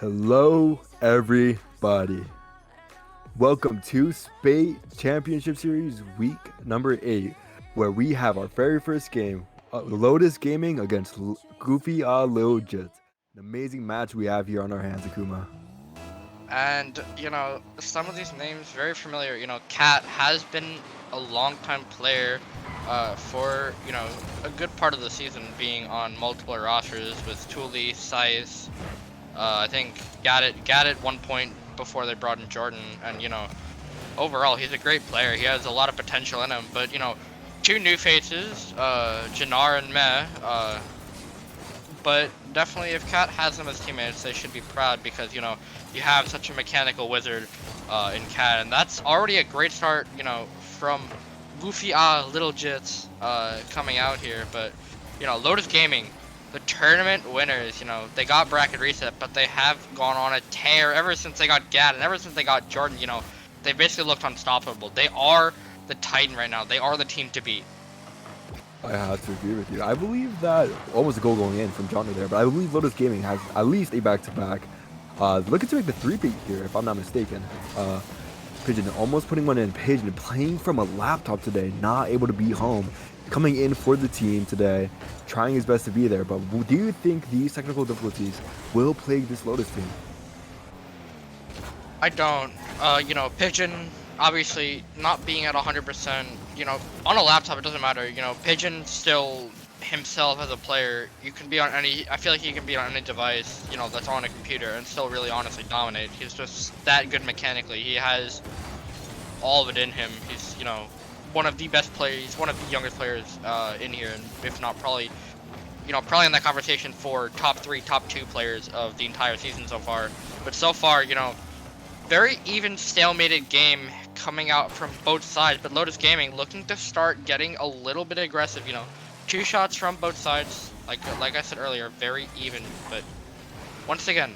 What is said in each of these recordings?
Hello, everybody. Welcome to Spate Championship Series week number 8, where we have our very first game, Lotus Gaming against Goofy Lil Jits. An amazing match we have here on our hands, Akuma. And, some of these names very familiar. Cat has been a long-time player for, a good part of the season, being on multiple rosters with Thule, Size. I think Gaddit one point before they brought in Jordan. And, overall, he's a great player. He has a lot of potential in him. But, two new faces, Jannar and Meh. But definitely, if Cat has them as teammates, they should be proud because, you have such a mechanical wizard in Cat. And that's already a great start, from Goofy Little Jits coming out here. But, Lotus Gaming, the tournament winners, they got bracket reset, but they have gone on a tear ever since they got Gad and ever since they got Jordan. They basically looked unstoppable. They are the Titan right now. They are the team to beat. I have to agree with you. I believe that almost a goal going in from Johnny there, but I believe Lotus Gaming has at least a back-to-back. Looking to make the 3-peat here, if I'm not mistaken. Pigeon almost putting one in. Pigeon playing from a laptop today, not able to be home. Coming in for the team today, trying his best to be there. But do you think these technical difficulties will plague this Lotus team? I don't. Pigeon, obviously, not being at 100%, on a laptop, it doesn't matter. Pigeon still himself as a player, you can be on I feel like he can be on any device, that's on a computer and still really honestly dominate. He's just that good mechanically. He has all of it in him. He's, one of the best players, he's one of the youngest players in here, and if not probably, probably in that conversation for top 3, top 2 players of the entire season so far. But so far, very even stalemated game coming out from both sides, but Lotus Gaming looking to start getting a little bit aggressive, 2 shots from both sides, like I said earlier, very even, but once again,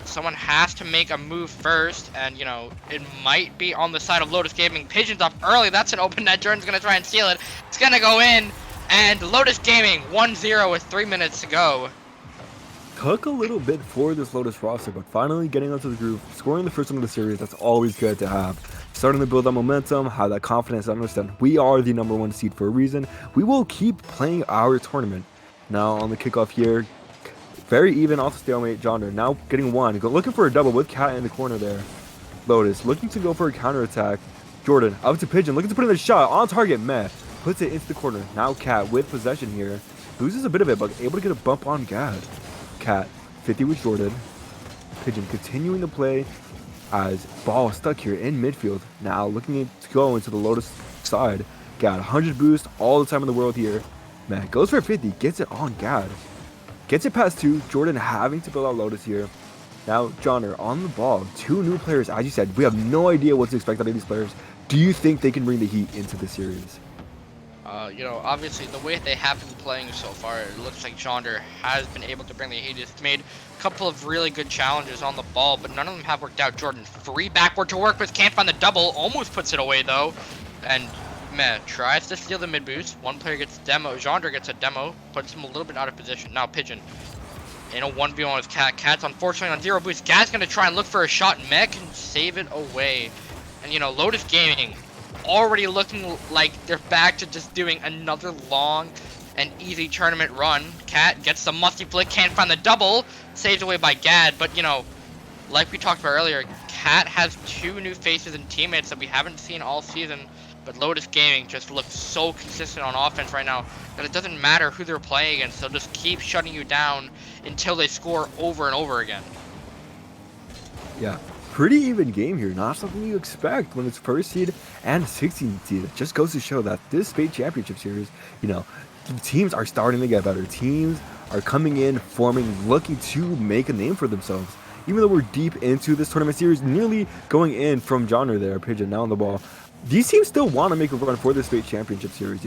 someone has to make a move first, and, it might be on the side of Lotus Gaming. Pigeon's up early, that's an open net, Jordan's gonna try and steal it, it's gonna go in, and Lotus Gaming 1-0 with 3 minutes to go. Took a little bit for this Lotus roster, but finally getting onto the groove, scoring the first one of the series, that's always good to have. Starting to build that momentum, have that confidence, to understand we are the #1 seed for a reason. We will keep playing our tournament. Now on the kickoff here, very even off the stalemate, Jonder now getting one, looking for a double with Cat in the corner there. Lotus looking to go for a counterattack. Jordan up to Pigeon, looking to put in a shot on target. Meh puts it into the corner. Now Cat with possession here, loses a bit of it, but able to get a bump on Gad. Cat 50 with Jordan. Pigeon continuing to play as ball stuck here in midfield. Now looking to go into the Lotus side. Gad 100 boost all the time in the world here. Man, goes for 50, gets it on Gad. Gets it past 2. Jordan having to build out Lotus here. Now Johnner on the ball. 2 new players, as you said. We have no idea what to expect out of these players. Do you think they can bring the heat into the series? Obviously the way they have been playing so far, it looks like Jonder has been able to bring the heat. He's made a couple of really good challenges on the ball, but none of them have worked out. Jordan free backward to work with, can't find the double, almost puts it away though. And Meh tries to steal the mid boost. One player gets demo, Jonder gets a demo, puts him a little bit out of position. Now Pigeon in a 1v1 with Cat. Cat's unfortunately on 0 boost. Gad's gonna try and look for a shot. Meh can save it away. And Lotus Gaming already looking like they're back to just doing another long and easy tournament run. Cat gets the musty flick, can't find the double, saved away by Gad, but like we talked about earlier, Cat has 2 new faces and teammates that we haven't seen all season, but Lotus Gaming just looks so consistent on offense right now that it doesn't matter who they're playing against, they'll just keep shutting you down until they score over and over again. Yeah, pretty even game here. Not something you expect when it's first seed and 16th seed. It just goes to show that this Spate Championship Series, teams are starting to get better. Teams are coming in, forming, looking to make a name for themselves. Even though we're deep into this tournament series, nearly going in from Johnner there, Pigeon now on the ball. These teams still want to make a run for this Spate Championship Series,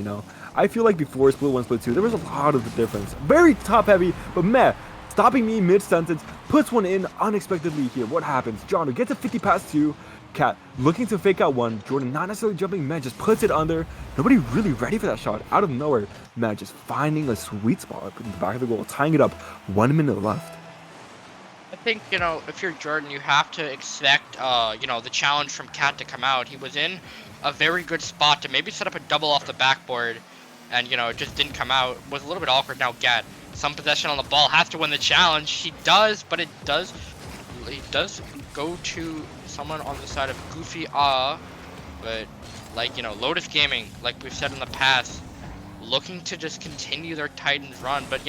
I feel like before Split 1, Split 2, there was a lot of the difference. Very top heavy, but Meh stopping me mid-sentence, puts one in unexpectedly here. What happens? Johnner gets a 50 past 2. Cat looking to fake out 1. Jordan not necessarily jumping. Man just puts it under. Nobody really ready for that shot. Out of nowhere, Man just finding a sweet spot in the back of the goal, tying it up. 1 minute left. think, if you're Jordan, you have to expect, the challenge from Cat to come out. He was in a very good spot to maybe set up a double off the backboard, and, it just didn't come out. It was a little bit awkward. Now, Gad, some possession on the ball, has to win the challenge. He does, but he does go to someone on the side of Goofy but, Lotus Gaming, like we've said in the past, looking to just continue their Titans run, but,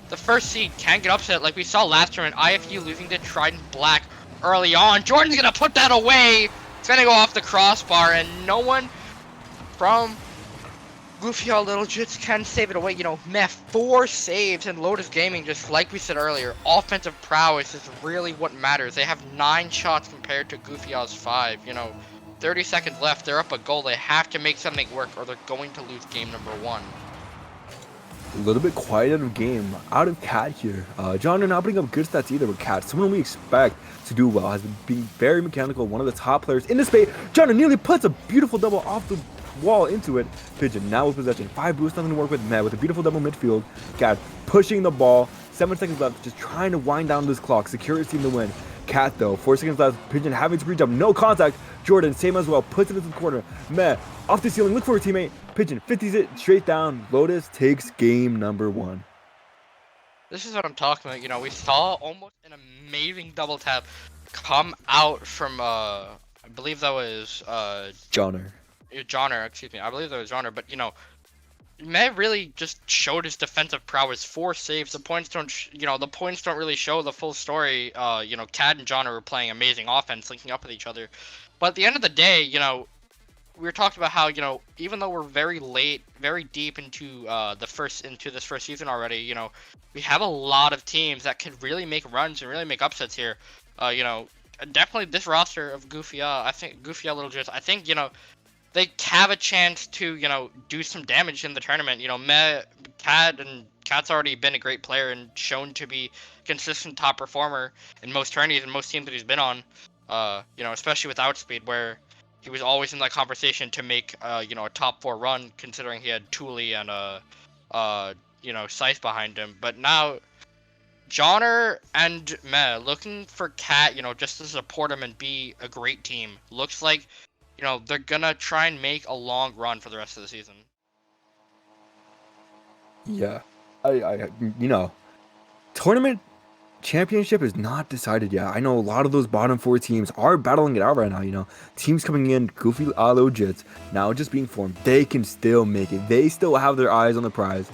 the first seed can get upset, like we saw last tournament. IFU losing to Trident Black early on. Jordan's gonna put that away. It's gonna go off the crossbar, and no one from Goofy All Little Jits can save it away. Meh, 4 saves, and Lotus Gaming, just like we said earlier, offensive prowess is really what matters. They have 9 shots compared to Goofy All's 5. 30 seconds left. They're up a goal. They have to make something work, or they're going to lose game number 1. A little bit quiet out of game, out of Cat here. John, not putting up good stats either, but Cat, someone we expect to do well, has been being very mechanical, one of the top players in the Spate. John nearly puts a beautiful double off the wall into it. Pigeon now with possession, 5 boosts, nothing to work with. With a beautiful double midfield. Cat pushing the ball, 7 seconds left, just trying to wind down this clock, secure his team to win. Cat though, 4 seconds left, Pigeon having to reach up, no contact. Jordan, same as well, puts it into the corner. Off the ceiling, look for a teammate. Pigeon 50s it straight down. Lotus takes game number 1. This is what I'm talking about. We saw almost an amazing double tap come out from, I believe that was, Johnner, excuse me. I believe that was Johnner, but, Meh really just showed his defensive prowess. 4 saves. The points don't really show the full story. Cad and Johnner were playing amazing offense, linking up with each other. But at the end of the day, we were talking about how, even though we're very late, very deep into this first season already, we have a lot of teams that could really make runs and really make upsets here. Definitely this roster of Goofy, I think Goofy Little Jits, I think, they have a chance to, do some damage in the tournament. Cat's already been a great player and shown to be consistent top performer in most tourneys and most teams that he's been on. Especially with Outspeed, where he was always in that conversation to make, a top 4 run, considering he had Thule and, Scythe behind him. But now, Johnner and Meh looking for Cat, just to support him and be a great team. Looks like, they're gonna try and make a long run for the rest of the season. Yeah, tournament championship is not decided yet. I know a lot of those bottom 4 teams are battling it out right now. Teams coming in, Goofy Jits, now just being formed. They can still make it. They still have their eyes on the prize.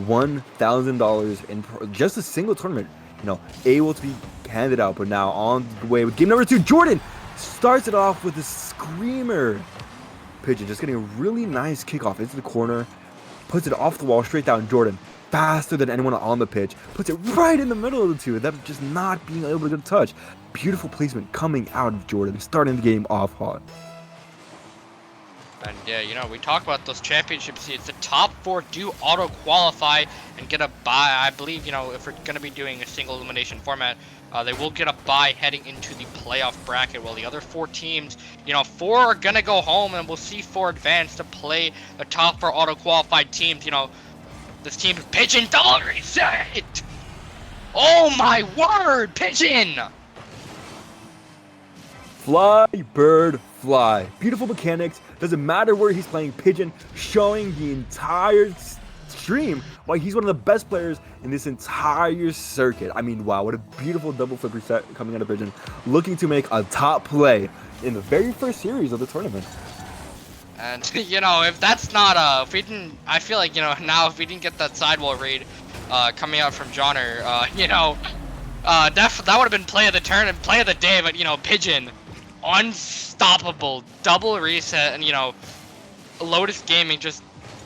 $1,000 in just a single tournament, able to be handed out. But now on the way with game number 2, Jordan starts it off with a screamer. Pigeon just getting a really nice kickoff into the corner, puts it off the wall straight down. Jordan, faster than anyone on the pitch, puts it right in the middle of the two. That just not being able to get a touch. Beautiful placement coming out of Jordan, starting the game off hot. And yeah, we talk about those championship seeds. The top 4 do auto qualify and get a bye. I believe, if we're going to be doing a single elimination format, they will get a bye heading into the playoff bracket. While the other 4 teams, 4 are going to go home, and we'll see 4 advance to play the top 4 auto qualified teams. This team is Pigeon double reset. Oh my word, Pigeon! Fly, bird, fly. Beautiful mechanics. Doesn't matter where he's playing. Pigeon showing the entire stream why he's one of the best players in this entire circuit. I mean, wow, what a beautiful double flip reset coming out of Pigeon. Looking to make a top play in the very first series of the tournament. And, if that's not, I feel like, now if we didn't get that sidewall raid coming out from Johnner, that would have been play of the turn and play of the day, but, Pigeon, unstoppable, double reset, and, Lotus Gaming just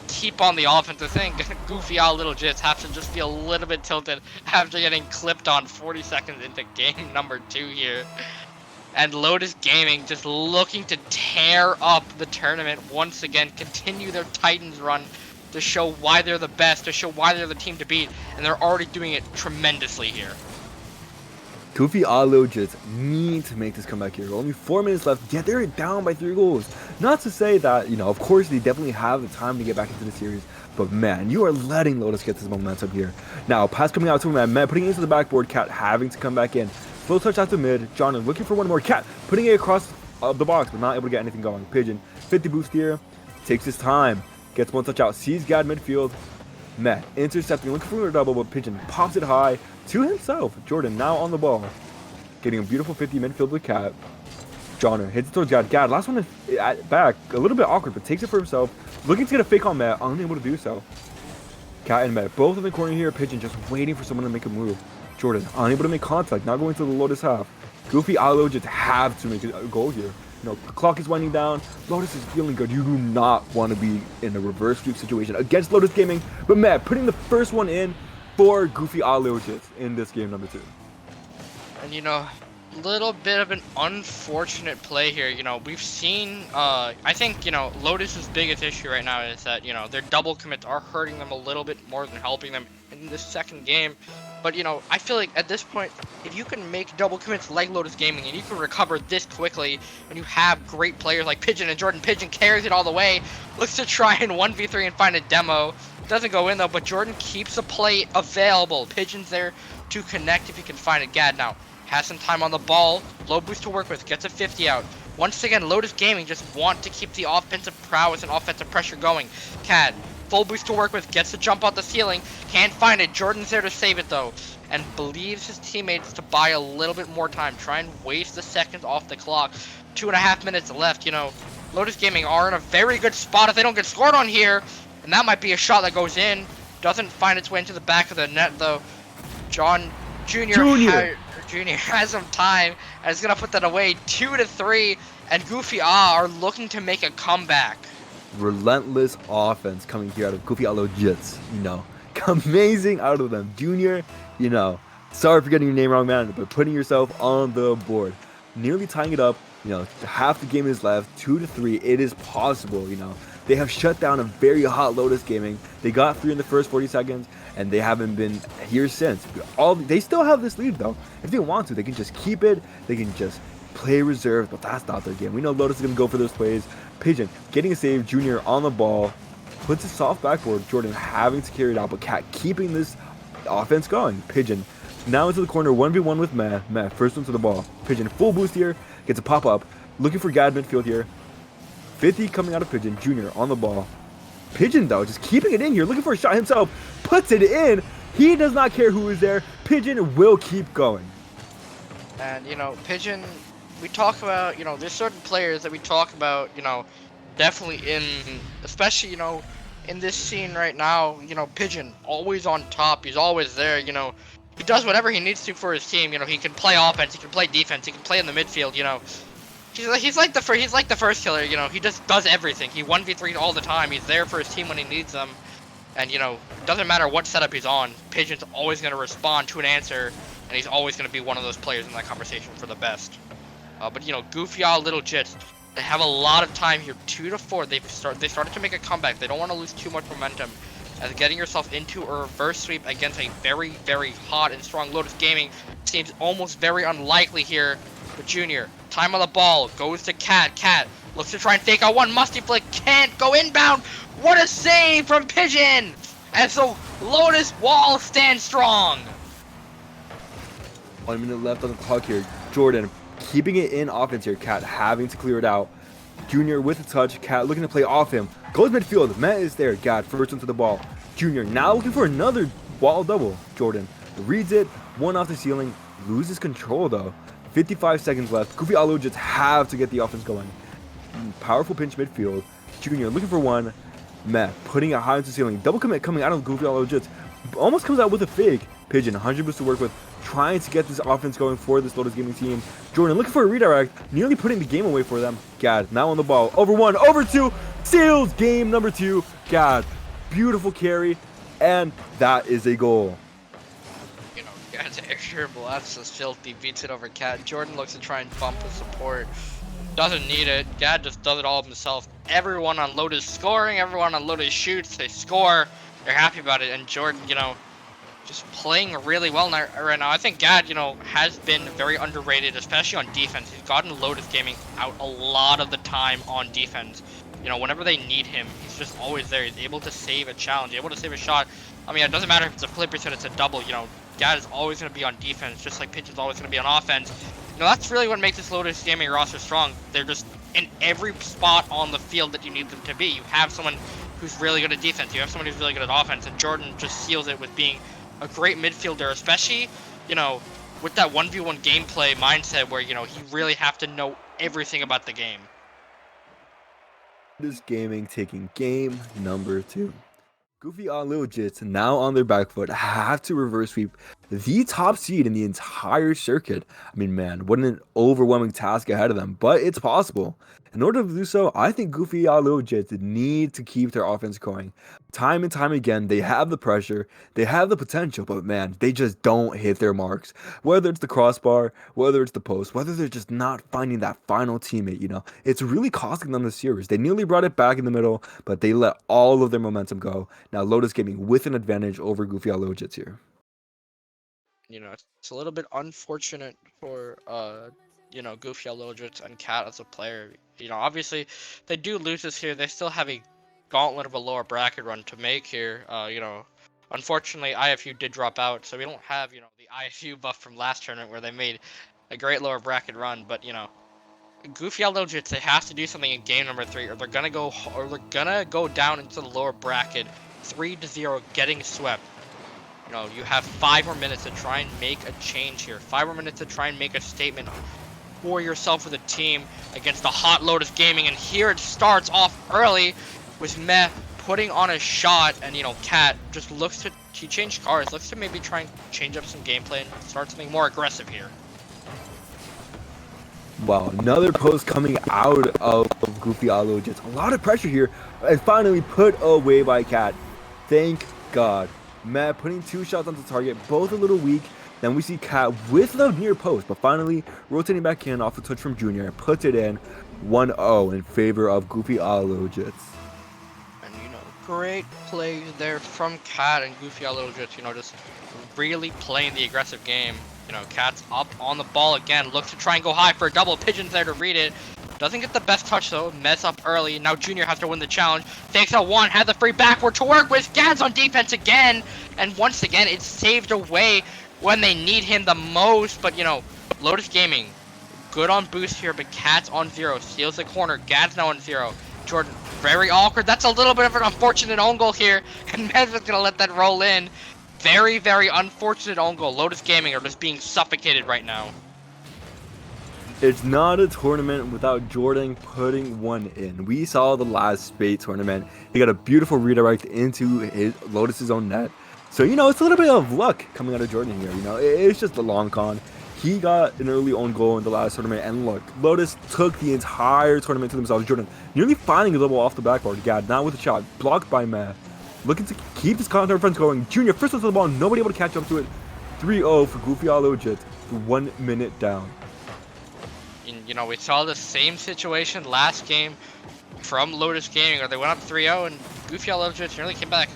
keep on the offensive thing. Goofy Out Little Jits have to just be a little bit tilted after getting clipped on 40 seconds into game number 2 here. And Lotus Gaming just looking to tear up the tournament once again, continue their Titans run to show why they're the best, to show why they're the team to beat, and they're already doing it tremendously here. Goofy Jits need to make this comeback here. Only 4 minutes left, yet they're down by 3 goals. Not to say that, of course they definitely have the time to get back into the series, but man, you are letting Lotus get this momentum here. Now, pass coming out to man, putting it into the backboard, Cat having to come back in. Full touch out to mid. Jordan looking for one more. Cat putting it across the box, but not able to get anything going. Pigeon, 50 boost here. Takes his time. Gets one touch out. Sees Gad midfield. Met intercepting, looking for a double, but Pigeon pops it high to himself. Jordan now on the ball. Getting a beautiful 50 midfield with Cat. Johnner hits it towards Gad. Gad, last one at back. A little bit awkward, but takes it for himself. Looking to get a fake on Matt, unable to do so. Cat and Matt both in the corner here. Pigeon just waiting for someone to make a move. Jordan unable to make contact, not going to the Lotus half. Goofy, Alo just have to make a goal here. You know, the clock is winding down. Lotus is feeling good. You do not want to be in a reverse sweep situation against Lotus Gaming. But Matt putting the first one in for Goofy Aloysius in this game number 2. And you know, little bit of an unfortunate play here. You know, we've seen, I think, you know, Lotus's biggest issue right now is that, you know, their double commits are hurting them a little bit more than helping them in this second game. But, you know, I feel like at this point, if you can make double commits like Lotus Gaming and you can recover this quickly, and you have great players like Pigeon and Jordan, Pigeon carries it all the way, looks to try and 1v3 and find a demo. Doesn't go in though, but Jordan keeps the play available. Pigeon's there to connect if he can find it. Gad now has some time on the ball, low boost to work with, gets a 50 out. Once again, Lotus Gaming just want to keep the offensive prowess and offensive pressure going. Cad, full boost to work with, gets to jump out the ceiling, can't find it. Jordan's there to save it though, and believes his teammates to buy a little bit more time. Try and waste the seconds off the clock. 2.5 minutes left. You know, Lotus Gaming are in a very good spot if they don't get scored on here, and that might be a shot that goes in. Doesn't find its way into the back of the net though. John Jr. has some time and is gonna put that away. 2-3, and Goofy are looking to make a comeback. Relentless offense coming here out of Goofy Aloysius. You know, amazing out of them. Junior, you know, sorry for getting your name wrong, man, but putting yourself on the board. Nearly tying it up. You know, half the game is left. 2-3. It is possible, you know. They have shut down a very hot Lotus Gaming. They got 3 in the first 40 seconds, and they haven't been here since. They still have this lead, though. If they want to, they can just keep it. They can just play reserve, but that's not their game. We know Lotus is going to go for those plays. Pigeon getting a save. Junior on the ball. Puts it soft backboard. Jordan having to carry it out, but Cat keeping this offense going. Pigeon now into the corner. 1v1 with Matt. Matt first one to the ball. Pigeon full boost here. Gets a pop-up. Looking for Gad midfield here. 50 coming out of Pigeon. Junior on the ball. Pigeon, though, just keeping it in here. Looking for a shot himself. Puts it in. He does not care who is there. Pigeon will keep going. And, you know, Pigeon, we talk about, you know, there's certain players that we talk about, you know, definitely especially, you know, in this scene right now, you know, Pigeon, always on top. He's always there, you know. He does whatever he needs to for his team. You know, he can play offense, he can play defense, he can play in the midfield, you know. He's like the first killer, you know. He just does everything. He 1v3 all the time. He's there for his team when he needs them. And, you know, doesn't matter what setup he's on, Pigeon's always going to respond to an answer, and he's always going to be one of those players in that conversation for the best. But, you know, Goofy Little Jits, they have a lot of time here. 2-4. They started to make a comeback. They don't want to lose too much momentum, as getting yourself into a reverse sweep against a very, very hot and strong Lotus Gaming seems almost very unlikely here. But Junior, time on the ball, goes to Cat. Cat looks to try and fake out one musty flick, can't go inbound. What a save from Pigeon! And so Lotus Wall stands strong. 1 minute left on the clock here. Jordan keeping it in offense here. Cat having to clear it out. Junior with a touch. Cat looking to play off him. Goes midfield. Matt is there. Gad first into the ball. Junior now looking for another wall double. Jordan reads it. One off the ceiling. Loses control though. 55 seconds left. Goofy Alu just have to get the offense going. Powerful pinch midfield. Junior looking for one. Matt putting it high into the ceiling. Double commit coming out of Goofy Alu just almost comes out with a fake. Pigeon 100 boost to work with. Trying to get this offense going for this Lotus Gaming team. Jordan looking for a redirect. Nearly putting the game away for them. Gad now on the ball. Over 1. Over 2. Seals game number 2. Gad. Beautiful carry. And that is a goal. Gad's extra blast is filthy, beats it over Cat. Jordan looks to try and bump the support. Doesn't need it. Gad just does it all himself. Everyone on Lotus scoring, everyone on Lotus shoots, they score. They're happy about it. And Jordan, you know, just playing really well right now. I think Gad, you know, has been very underrated, especially on defense. He's gotten Lotus Gaming out a lot of the time on defense. You know, whenever they need him, he's just always there. He's able to save a challenge, able to save a shot. I mean, it doesn't matter if it's a flip or it's a double, you know. Gad is always going to be on defense, just like Pitch is always going to be on offense. You know, that's really what makes this Lotus Gaming roster strong. They're just in every spot on the field that you need them to be. You have someone who's really good at defense. You have someone who's really good at offense, and Jordan just seals it with being a great midfielder, especially, you know, with that 1v1 gameplay mindset where, you know, he really have to know everything about the game. This gaming taking game number 2. Goofy on Lil Jits, now on their back foot, have to reverse sweep the top seed in the entire circuit. I mean, man, what an overwhelming task ahead of them, but it's possible. In order to do so, I think Goofy on Lil Jits need to keep their offense going. Time and time again, they have the pressure, they have the potential, but man, they just don't hit their marks. Whether it's the crossbar, whether it's the post, whether they're just not finding that final teammate, you know, it's really costing them the series. They nearly brought it back in the middle, but they let all of their momentum go. Now Lotus Gaming with an advantage over Goofy on Lil Jits here. You know, it's a little bit unfortunate for you know, Goofy on Lil Jits and Cat as a player. You know, obviously they do lose this here. They still have a gauntlet of a lower bracket run to make here. You know, unfortunately IFU did drop out, so we don't have, you know, the IFU buff from last tournament where they made a great lower bracket run. But you know, Goofy on Lil Jits, they have to do something in game number 3, or they're gonna go down into the lower bracket 3-0, getting swept. You know, you have 5 more minutes to try and make a change here. 5 more minutes to try and make a statement for yourself with a team against the hot Lotus Gaming. And here it starts off early with Meh putting on a shot, and you know, Cat just looks to, he changed cards, looks to maybe try and change up some gameplay and start something more aggressive here. Wow, another post coming out of Goofy on Lil Jits. A lot of pressure here, and finally put away by Cat. Thank God. Matt putting 2 shots onto target, both a little weak. Then we see Cat with the near post, but finally rotating back in off the touch from Junior and puts it in 1-0 in favor of Goofy on Lil Jits. And you know, great play there from Cat and Goofy on Lil Jits, you know, just really playing the aggressive game. You know, Cat's up on the ball again, looks to try and go high for a double. Pigeon's there to read it. Doesn't get the best touch though, mess up early. Now Junior has to win the challenge. Takes out one, had the free backward to work with. Gad's on defense again. And once again, it's saved away when they need him the most. But you know, Lotus Gaming, good on boost here, but Cat's on 0. Steals the corner, Gad's now on 0. Jordan, very awkward. That's a little bit of an unfortunate own goal here. And Mez's gonna let that roll in. Very, very unfortunate own goal. Lotus Gaming are just being suffocated right now. It's not a tournament without Jordan putting one in. We saw the last Spate tournament. He got a beautiful redirect into his Lotus's own net. So, you know, it's a little bit of luck coming out of Jordan here. You know, it's just a long con. He got an early own goal in the last tournament, and look, Lotus took the entire tournament to themselves. Jordan nearly finding a double off the backboard. Gad, now with a shot, blocked by Matt. Looking to keep his contact offense going. Junior first to the ball, nobody able to catch up to it. 3-0 for Goofy on Lil Jits, 1 minute down. You know, we saw the same situation last game from Lotus Gaming, where they went up 3-0, and Goofy on Lil Jits nearly came back.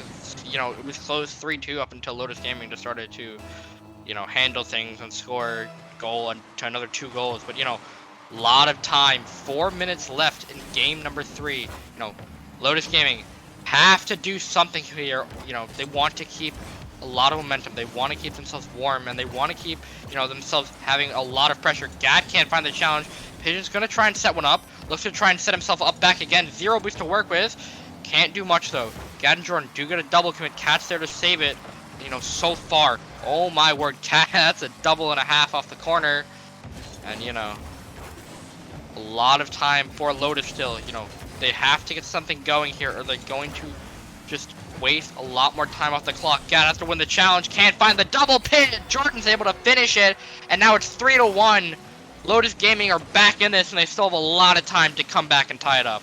You know, it was close 3-2 up until Lotus Gaming just started to, you know, handle things and score goal and to another 2 goals. But you know, a lot of time, 4 minutes left in game number 3. You know, Lotus Gaming have to do something here. You know, they want to keep a lot of momentum. They want to keep themselves warm, and they want to keep, you know, themselves having a lot of pressure. Gad can't find the challenge. Pigeon's gonna try and set one up. Looks to try and set himself up back again. 0 boost to work with. Can't do much though. Gad and Jordan do get a double commit. Cat's there to save it. You know, so far, oh my word, Cat, that's a double and a half off the corner. And you know, a lot of time for Lotus still. You know, they have to get something going here, or they're going to just waste a lot more time off the clock. Gad has to win the challenge. Can't find the double pin. Jordan's able to finish it, and now it's 3-1. Lotus Gaming are back in this, and they still have a lot of time to come back and tie it up.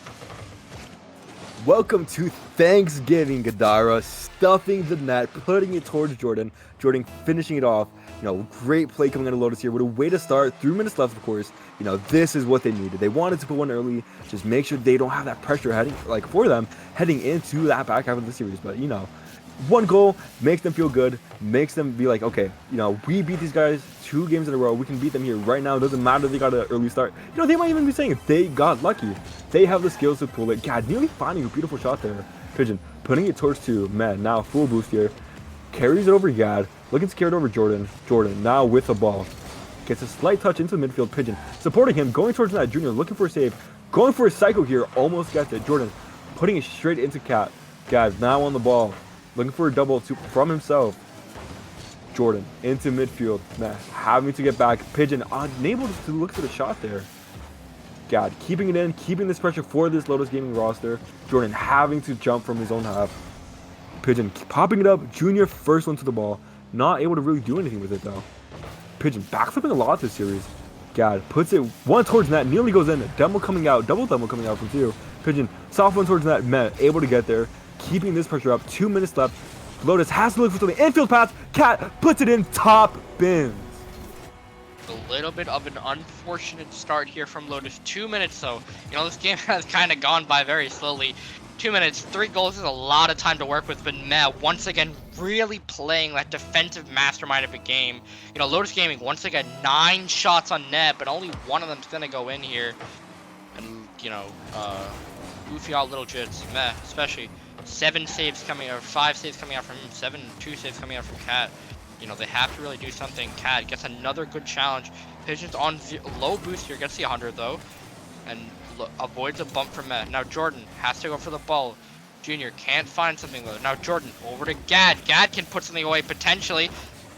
Welcome to Thanksgiving, Gadaira, stuffing the net, putting it towards Jordan. Jordan finishing it off. You know, great play coming out of Lotus here. What a way to start. 3 minutes left, of course. You know, this is what they needed. They wanted to put one early. Just make sure they don't have that pressure heading, like, for them heading into that back half of the series. But, you know, 1 goal makes them feel good, makes them be like, okay, you know, we beat these guys 2 games in a row. We can beat them here right now. It doesn't matter if they got an early start. You know, they might even be saying they got lucky. They have the skills to pull it. God, nearly finding a beautiful shot there. Pigeon putting it towards 2. Man, now full boost here. carries it over Gad, looking to carry it over Jordan. Jordan now with the ball. Gets a slight touch into the midfield. Pigeon supporting him, going towards that Junior, looking for a save. Going for a cycle here, almost gets it. Jordan putting it straight into Cat. Gad now on the ball, looking for a double from himself. Jordan into midfield. Man, having to get back. Pigeon unable to look for the shot there. Gad keeping it in, keeping this pressure for this Lotus Gaming roster. Jordan having to jump from his own half. Pigeon popping it up. Junior first one to the ball. Not able to really do anything with it though. Pigeon backflipping a lot this series. Gad puts it one towards net. Nearly goes in. Double coming out. Double coming out from two. Pigeon soft one towards net. Met able to get there. Keeping this pressure up. 2 minutes left. Lotus has to look for something. Infield pass. Cat puts it in. Top bins. A little bit of an unfortunate start here from Lotus. 2 minutes though. You know, this game has kind of gone by very slowly. 2 minutes, 3 goals is a lot of time to work with, but Meh once again really playing that defensive mastermind of a game. You know, Lotus Gaming once again 9 shots on net, but only one of them's gonna go in here. And you know, goofy out little jits, Meh especially 7 saves coming, or 5 saves coming out from him, 2 saves coming out from Cat. You know, they have to really do something. Cat gets another good challenge. Pigeon's on low boost here, gets the 100 though, and avoids a bump from Meh. Now Jordan has to go for the ball. Junior can't find something though. Now Jordan over to Gad. Gad can put something away potentially.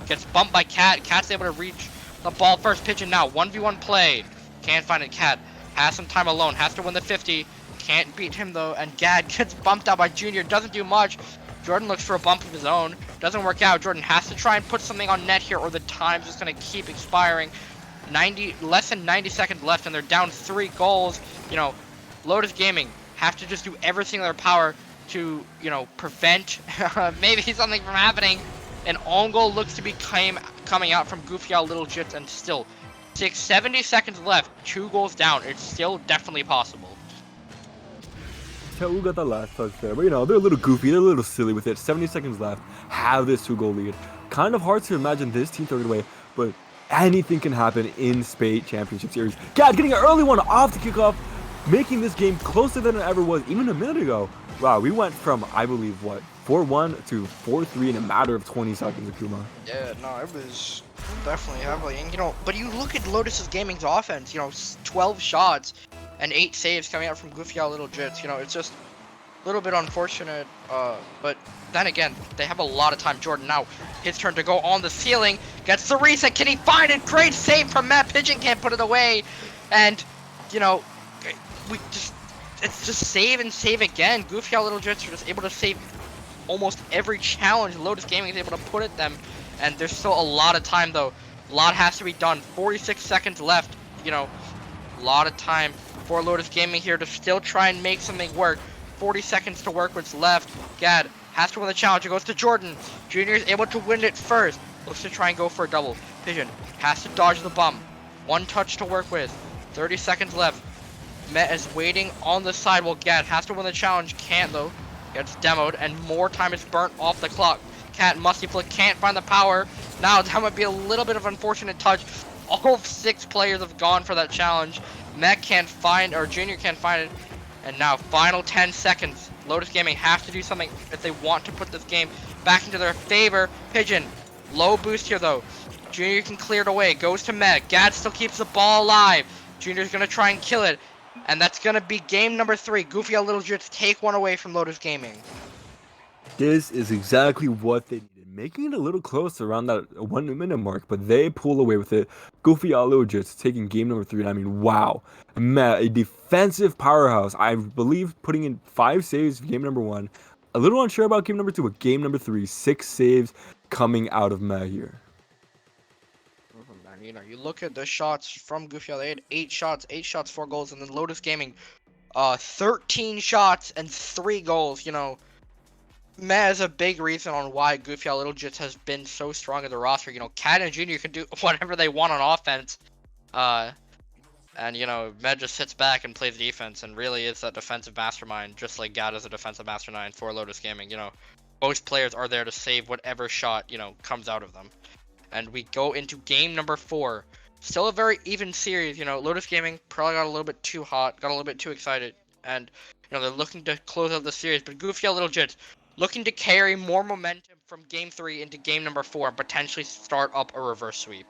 Gets bumped by Cat. Cat's able to reach the ball first. Pigeon now 1v1 play. Can't find it. Cat has some time alone. Has to win the 50. Can't beat him though. And Gad gets bumped out by Junior. Doesn't do much. Jordan looks for a bump of his own. Doesn't work out. Jordan has to try and put something on net here, or the time's just gonna keep expiring. Less than 90 seconds left, and they're down 3 goals. You know, Lotus Gaming have to just do everything in their power to, you know, prevent maybe something from happening. An own goal looks to be coming out from Goofy Out Little Jits, and still 70 seconds left, 2 goals down. It's still definitely possible. Who got that last touch there? But you know, they're a little goofy, they're a little silly with it. 70 seconds left, have this 2-goal lead. Kind of hard to imagine this team throwing it away, but anything can happen in Spate Championship Series. Gad getting an early one off the kickoff, making this game closer than it ever was even a minute ago. Wow, we went from, I believe, what, 4-1 to 4-3 in a matter of 20 seconds, Akuma. Yeah, no, it was definitely heavily. And, you know, but you look at Lotus Gaming's offense, you know, 12 shots and 8 saves coming out from Goofy Out Little Jits. You know, it's just a little bit unfortunate, but then again, they have a lot of time. Jordan now, his turn to go on the ceiling, gets the reset. Can he find it? Great save from Matt. Pigeon can't put it away, and you know, it's just save and save again. Goofy Out Little Jits are just able to save almost every challenge Lotus Gaming is able to put at them, and there's still a lot of time though. A lot has to be done. 46 seconds left. You know, a lot of time for Lotus Gaming here to still try and make something work. 40 seconds to work what's left. Gad has to win the challenge. It goes to Jordan. Junior is able to win it first. Looks to try and go for a double. Pigeon has to dodge the bump. 1 touch to work with. 30 seconds left. Met is waiting on the side while Gad has to win the challenge. Can't though. Gets demoed and more time is burnt off the clock. Cat Musty Flick can't find the power. Now that might be a little bit of unfortunate touch. All 6 players have gone for that challenge. Met can't find, or Junior can't find it. And now, final 10 seconds. Lotus Gaming have to do something if they want to put this game back into their favor. Pigeon, low boost here though. Junior can clear it away. Goes to Meg. Gad still keeps the ball alive. Junior's gonna try and kill it. And that's gonna be game number 3. Goofy Out Little Jits take 1 away from Lotus Gaming. This is exactly what they needed. Making it a little close around that 1 minute mark, but they pull away with it. Goofy Out Little Jits taking game number 3, and I mean, wow. Matt, a defensive powerhouse. I believe putting in 5 saves game number 1. A little unsure about game number 2, but game number 3, 6 saves coming out of Matt here. You know, you look at the shots from Goofy Out. They had 8 shots, 4 goals, and then Lotus Gaming, 13 shots and 3 goals. You know, Matt is a big reason on why Goofy Out Little Jits has been so strong in the roster. You know, Cat and Junior can do whatever they want on offense. And, you know, Med just sits back and plays defense and really is that defensive mastermind, just like Gad is a defensive mastermind for Lotus Gaming. You know, most players are there to save whatever shot, you know, comes out of them. And we go into game number 4. Still a very even series. You know, Lotus Gaming probably got a little bit too hot, got a little bit too excited. And, you know, they're looking to close out the series. But Goofy Out Little Jits looking to carry more momentum from game 3 into game number 4 and potentially start up a reverse sweep.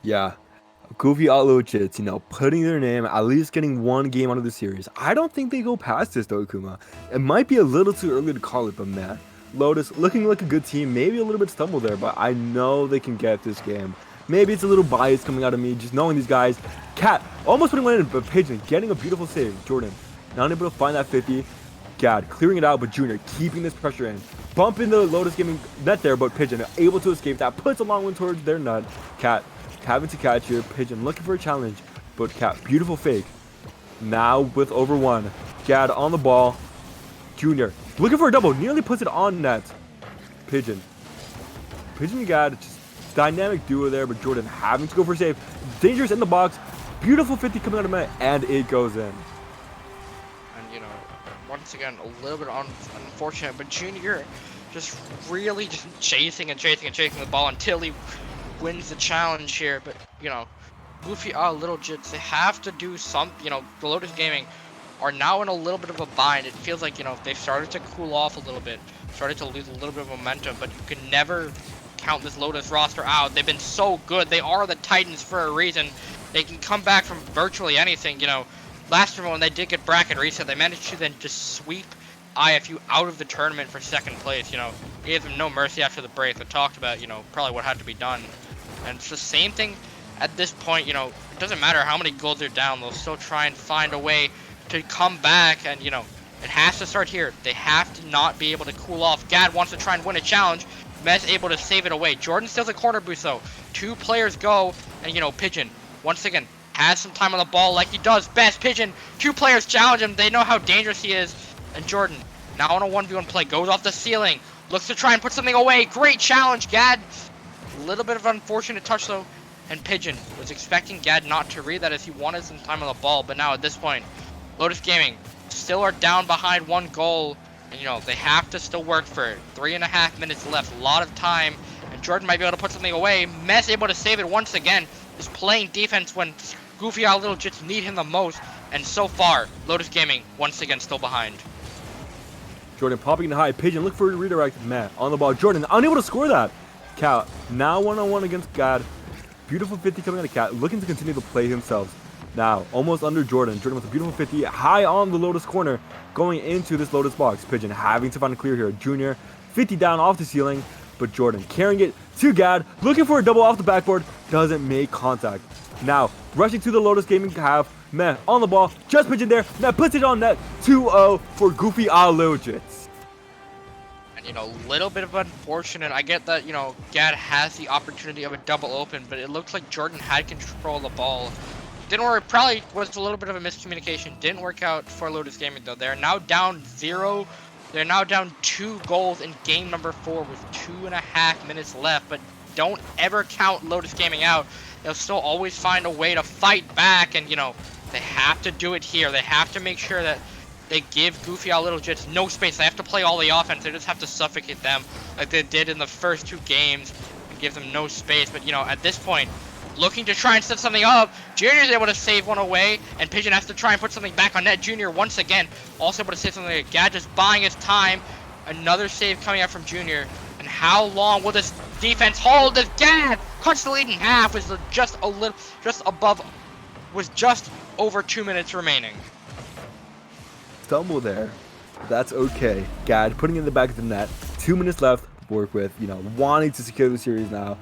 Yeah. Goofy Outlogits, putting their name, at least getting one game out of the series. I don't think they go past this though, Akuma. It might be a little too early to call it, but man, Lotus looking like a good team, maybe a little bit stumbled there, but I know they can get this game. Maybe it's a little bias coming out of me, just knowing these guys. Cat almost putting one in, but Pigeon getting a beautiful save. Jordan not able to find that 50. Gad clearing it out, but Junior keeping this pressure in. Bumping the Lotus Gaming net there, but Pigeon able to escape that. Puts a long one towards their nut. Cat having to catch here. Pigeon looking for a challenge, but Cat, beautiful fake. Now with over 1. Gad on the ball. Junior looking for a double, nearly puts it on net. Pigeon and Gad, just dynamic duo there, but Jordan having to go for a save. Dangerous in the box. Beautiful 50 coming out of net, and it goes in. And once again, a little bit unfortunate, but Junior just really just chasing the ball until he wins the challenge here. But Goofy Little Jits, they have to do something. The Lotus Gaming are now in a little bit of a bind. It feels like they've started to cool off a little bit, started to lose a little bit of momentum, but you can never count this Lotus roster out. They've been so good. They are the Titans for a reason. They can come back from virtually anything. Last year when they did get bracket reset, they managed to then just sweep IFU out of the tournament for second place. Gave them no mercy after the break. They talked about probably what had to be done, and it's the same thing at this point. It doesn't matter how many goals they're down, they'll still try and find a way to come back, and it has to start here. They have to not be able to cool off. Gad wants to try and win a challenge. Mez able to save it away. Jordan steals a corner boost though. 2 players go, and Pigeon once again has some time on the ball like he does best. Pigeon, 2 players challenge him. They know how dangerous he is, and Jordan now on a 1v1 play goes off the ceiling, looks to try and put something away. Great challenge, Gad. A little bit of an unfortunate touch though, and Pigeon was expecting Gad not to read that as he wanted some time on the ball, but now at this point, Lotus Gaming still are down behind 1 goal, and they have to still work for 3.5 minutes left, a lot of time, and Jordan might be able to put something away. Mess able to save it once again, is playing defense when Goofy Little Jits need him the most, and so far, Lotus Gaming once again still behind. Jordan popping high. Pigeon look for a redirect. Matt on the ball. Jordan unable to score that. Cat now 1-on-1 against Gad. Beautiful 50 coming out of Cat, looking to continue to play himself. Now, almost under Jordan. Jordan with a beautiful 50, high on the Lotus corner, going into this Lotus box. Pigeon having to find a clear here. Junior, 50 down off the ceiling, but Jordan carrying it to Gad, looking for a double off the backboard, doesn't make contact. Now, rushing to the Lotus Gaming half, Meh on the ball, just Pigeon there, Meh puts it on net, 2-0 for Goofy Logits. And a little bit of unfortunate. I get that, Gad has the opportunity of a double open, but it looks like Jordan had control of the ball. Didn't work, probably was a little bit of a miscommunication. Didn't work out for Lotus Gaming though. They're now down 0. They're now down 2 goals in game number 4 with 2.5 minutes left, but don't ever count Lotus Gaming out. They'll still always find a way to fight back, and they have to do it here. They have to make sure that they give Goofy Little Jits no space. They have to play all the offense. They just have to suffocate them like they did in the first 2 games and give them no space. But at this point, looking to try and set something up, Junior's able to save one away, and Pigeon has to try and put something back on net. Junior once again also able to save something. Gad just buying his time. Another save coming out from Junior. And how long will this defense hold? As Gad cuts the lead in half, was just over 2 minutes remaining. Stumble there. That's okay. Gad putting it in the back of the net. 2 minutes left to work with, wanting to secure the series now.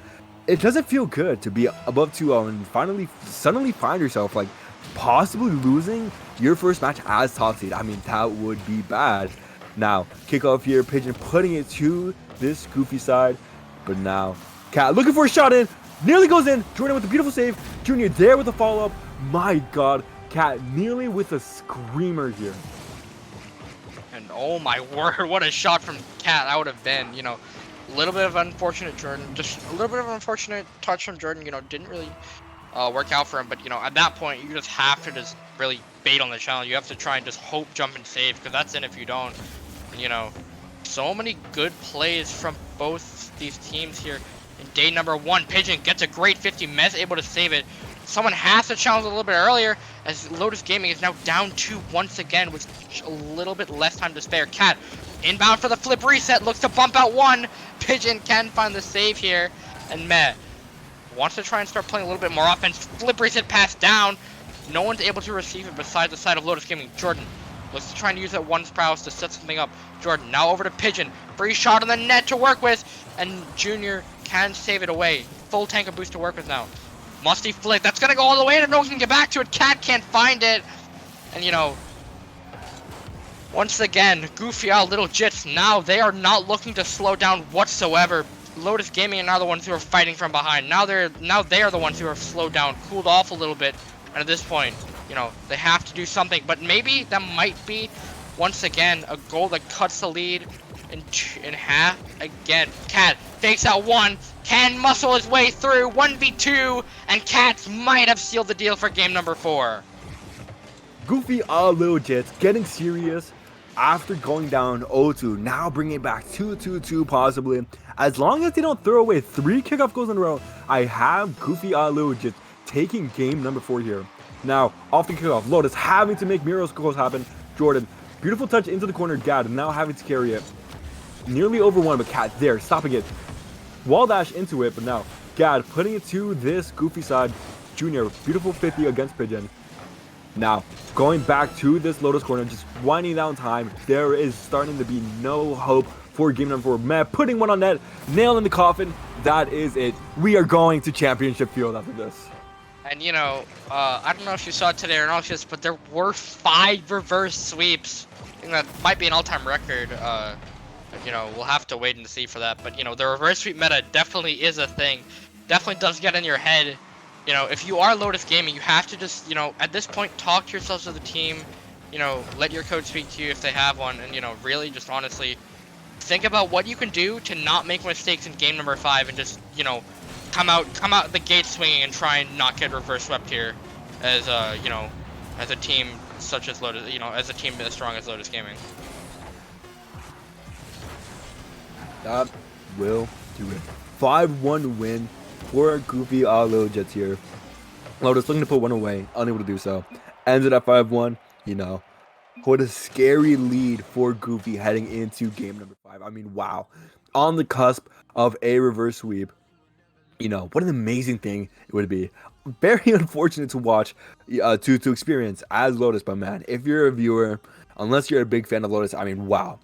It doesn't feel good to be above 2-0 and suddenly find yourself possibly losing your first match as top seed. I mean, that would be bad. Now, kickoff here, Pigeon putting it to this Goofy side, but now Cat looking for a shot in, nearly goes in. Jordan with a beautiful save. Junior there with a follow-up. My God, Cat nearly with a screamer here. And oh my word, what a shot from Cat that would have been. A little bit of unfortunate Jordan, just a little bit of an unfortunate touch from Jordan, didn't really work out for him, but at that point you just have to just really bait on the challenge. You have to try and just hope, jump, and save, because that's it if you don't. And, so many good plays from both these teams here in day number 1. Pigeon gets a great 50, Mez able to save it. someone has to challenge a little bit earlier, as Lotus Gaming is now down 2 once again with a little bit less time to spare. Cat inbound for the flip reset, looks to bump out 1. Pigeon can find the save here, and Meh wants to try and start playing a little bit more offense. Flip reset pass down. No one's able to receive it besides the side of Lotus Gaming. Jordan looks to try and use that one prowess to set something up. Jordan now over to Pigeon. Free shot on the net to work with, and Junior can save it away. Full tank of boost to work with now. Musty flick. That's gonna go all the way, and no one can get back to it. Cat can't find it, and you know, once again, Goofy out Little Jits. Now they are not looking to slow down whatsoever. Lotus Gaming are now the ones who are fighting from behind. Now they are the ones who are slowed down, cooled off a little bit, and at this point, you know, they have to do something. But maybe that might be, once again, a goal that cuts the lead in half again. Cat takes out 1, can muscle his way through 1v2, and Cats might have sealed the deal for game number 4. Goofy Little Jits getting serious after going down 0-2, now bringing it back 2-2-2 possibly. As long as they don't throw away 3 kickoff goals in a row, I have Goofy Little Jits taking game number 4 here. Now, off the kickoff, Lotus having to make miracles happen. Jordan, beautiful touch into the corner. Gad now having to carry it. Nearly over 1, but Cat there, stopping it. Wall dash into it, but now Gad putting it to this Goofy side. Junior, beautiful 50 against Pigeon. Now, going back to this Lotus corner, just winding down time. There is starting to be no hope for game number 4. Meh, putting one on net, nail in the coffin. That is it. We are going to championship field after this. And you know, I don't know if you saw it today or not, but there were 5 reverse sweeps. I think that might be an all-time record. You know, we'll have to wait and see for that. But you know, the reverse sweep meta definitely is a thing. Definitely does get in your head. You know, if you are Lotus Gaming, you have to just, you know, at this point, talk to yourselves as a team. You know, let your coach speak to you if they have one, and you know, really just honestly think about what you can do to not make mistakes in game number 5, and just, you know, come out the gate swinging and try and not get reverse swept here, as you know, as a team such as Lotus, you know, as a team as strong as Lotus Gaming. That will do it. 5-1 win for Goofy Little Jits here. Lotus looking to put one away, unable to do so. Ended at 5-1. You know, what a scary lead for Goofy heading into game number 5. I mean, wow. On the cusp of a reverse sweep. You know, what an amazing thing it would be. Very unfortunate to watch, to experience as Lotus, but man, if you're a viewer, unless you're a big fan of Lotus, I mean, wow.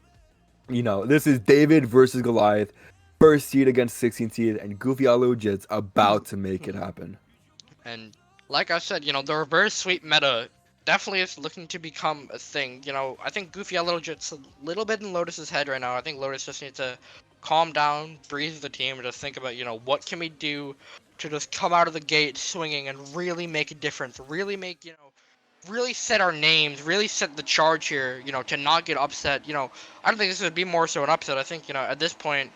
You know, this is David versus Goliath. First seed against 16th seed, and Goofy Little Jits about to make it happen. And like I said, you know, the reverse sweep meta definitely is looking to become a thing. You know, I think Goofy Little Jits a little bit in Lotus's head right now. I think Lotus just needs to calm down, breathe the team, and just think about, you know, what can we do to just come out of the gate swinging and really make a difference, really make, you know, really set our names, really set the charge here, you know, to not get upset. You know, I don't think this would be more so an upset. I think, you know, at this point,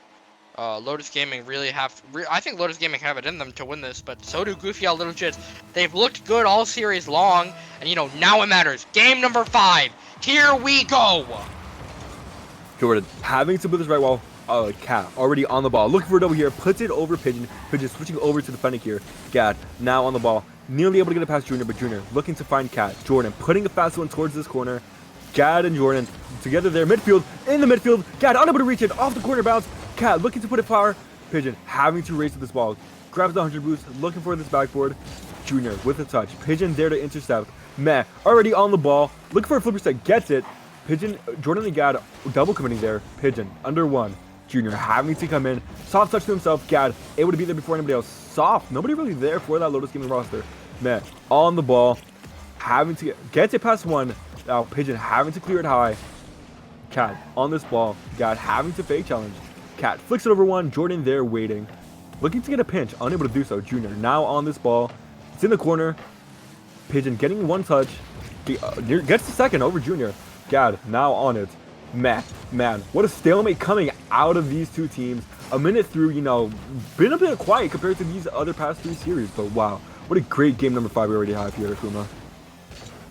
Lotus Gaming really I think Lotus Gaming have it in them to win this, but so do Goofy Little Jits. They've looked good all series long, and you know, now it matters. Game number 5. Here we go. Jordan having to put this right wall. Cat already on the ball, looking for a double here, puts it over Pigeon. Pigeon switching over to defending here. Gad now on the ball, nearly able to get it past Junior, but Junior looking to find Cat. Jordan putting a fast one towards this corner. Gad and Jordan together there, midfield, in the midfield. Gad unable to reach it, off the corner bounce. Cat looking to put it far. Pigeon having to race to this ball, grabs the 100 boost, looking for this backboard. Junior with a touch. Pigeon there to intercept. Meh already on the ball, looking for a flipper set, gets it. Pigeon, Jordan and Gad double committing there. Pigeon under 1. Junior having to come in, soft touch to himself. Gad able to be there before anybody else. Soft, nobody really there for that Lotus Gaming roster. Meh on the ball, having to get it past 1. Now Pigeon having to clear it high. Cat on this ball. Gad having to fake challenge. Cat flicks it over 1. Jordan there waiting, looking to get a pinch, unable to do so. Junior now on this ball. It's in the corner. Pigeon getting 1 touch. Gets the second over Junior. Gad now on it. Man, what a stalemate coming out of these two teams. A minute through, you know, been a bit quiet compared to these other past 3 series, but wow, what a great game number 5 we already have here, Akuma.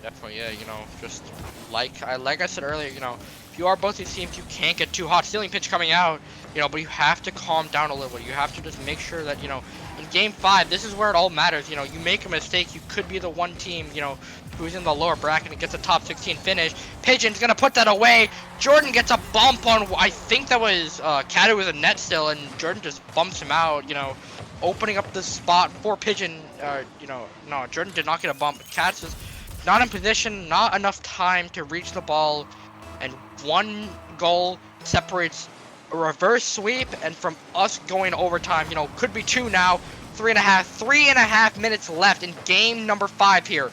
Definitely, yeah, you know, just like I said earlier, you know, if you are both these teams, you can't get too hot. Stealing pitch coming out, you know, but you have to calm down a little bit. You have to just make sure that, you know, in game 5, this is where it all matters. You know, you make a mistake, you could be the one team, you know, who's in the lower bracket and gets a top 16 finish. Pigeon's gonna put that away. Jordan gets a bump on, I think that was Kadu with a net still, and Jordan just bumps him out, you know, opening up the spot for Pigeon. You know, no, Jordan did not get a bump. Cats is not in position, not enough time to reach the ball, and one goal separates a reverse sweep and from us going to overtime. You know, could be 2 now. 3.5 minutes left in game number 5 here.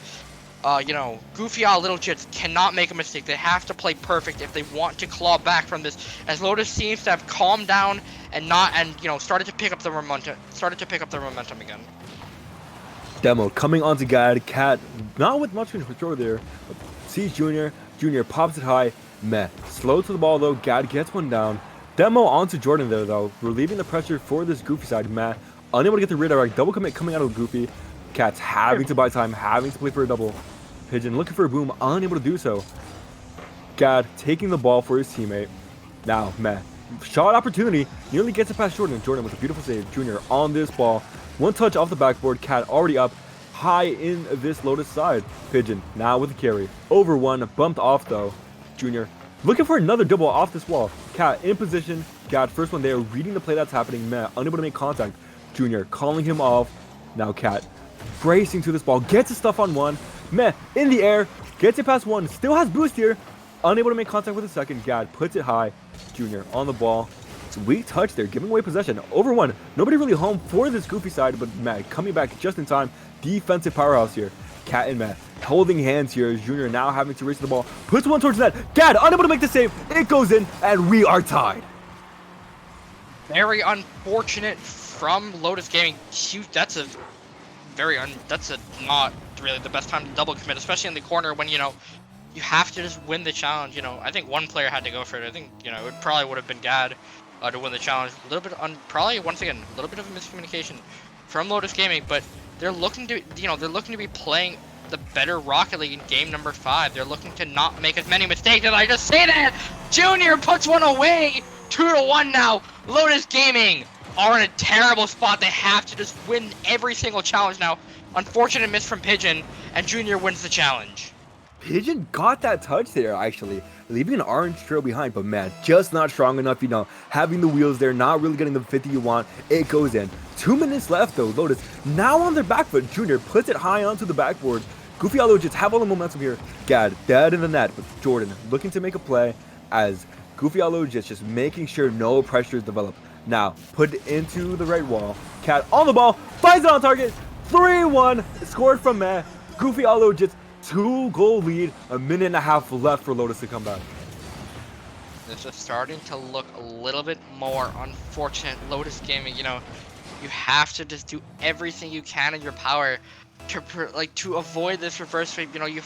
You know, Goofy Little Jits cannot make a mistake. They have to play perfect if they want to claw back from this. As Lotus seems to have calmed down and you know, started to pick up the momentum again. Demo coming onto Gad. Cat not with much control there, but sees Junior. Junior pops it high. Meh. Slow to the ball though. Gad gets one down. Demo onto Jordan there though, relieving the pressure for this Goofy side. Meh. Unable to get the redirect. Double commit coming out of Goofy. Cat's having to buy time, having to play for a double. Pigeon looking for a boom, unable to do so. Gad taking the ball for his teammate. Now, Meh. Shot opportunity, nearly gets it past Jordan. Jordan with a beautiful save. Junior on this ball. One touch off the backboard. Cat already up high in this Lotus side. Pigeon now with the carry. Over one, bumped off though. Junior looking for another double off this wall. Cat in position. Gad first one there, reading the play that's happening. Meh, unable to make contact. Junior calling him off. Now Cat bracing to this ball, gets his stuff on one. Meh, in the air, gets it past one, still has boost here. Unable to make contact with the second. Gad puts it high. Junior on the ball. It's a weak touch there, giving away possession. Over one. Nobody really home for this Goofy side, but Meh coming back just in time. Defensive powerhouse here. Cat and Meh holding hands here. Junior now having to race the ball. Puts one towards net. Gad unable to make the save. It goes in, and we are tied. Very unfortunate from Lotus Gaming. That's not really the best time to double commit, especially in the corner when, you know, you have to just win the challenge. You know, I think one player had to go for it. I think, you know, it probably would have been Gad to win the challenge. A little bit probably once again a little bit of a miscommunication from Lotus Gaming, but they're looking to, you know, they're looking to be playing the better Rocket League in game number 5. They're looking to not make as many mistakes. Did I just say that? Junior puts one away. 2-1 now. Lotus Gaming are in a terrible spot. They have to just win every single challenge now. Unfortunate miss from Pigeon, and Junior wins the challenge. Pigeon got that touch there, actually, leaving an orange trail behind, but man, just not strong enough, you know, having the wheels there, not really getting the 50 you want. It goes in. 2 minutes left though. Lotus now on their back foot. Junior puts it high onto the backboard. Goofy just have all the momentum here. Gad dead in the net, but Jordan looking to make a play as Goofy just making sure no pressure is developed. Now put it into the right wall. Cat on the ball, finds it on target. 3-1 scored from Meh. Goofy just 2-goal lead. A minute and a half left for Lotus to come back. This is starting to look a little bit more unfortunate. Lotus Gaming, you know, you have to just do everything you can in your power to avoid this reverse sweep. You know, you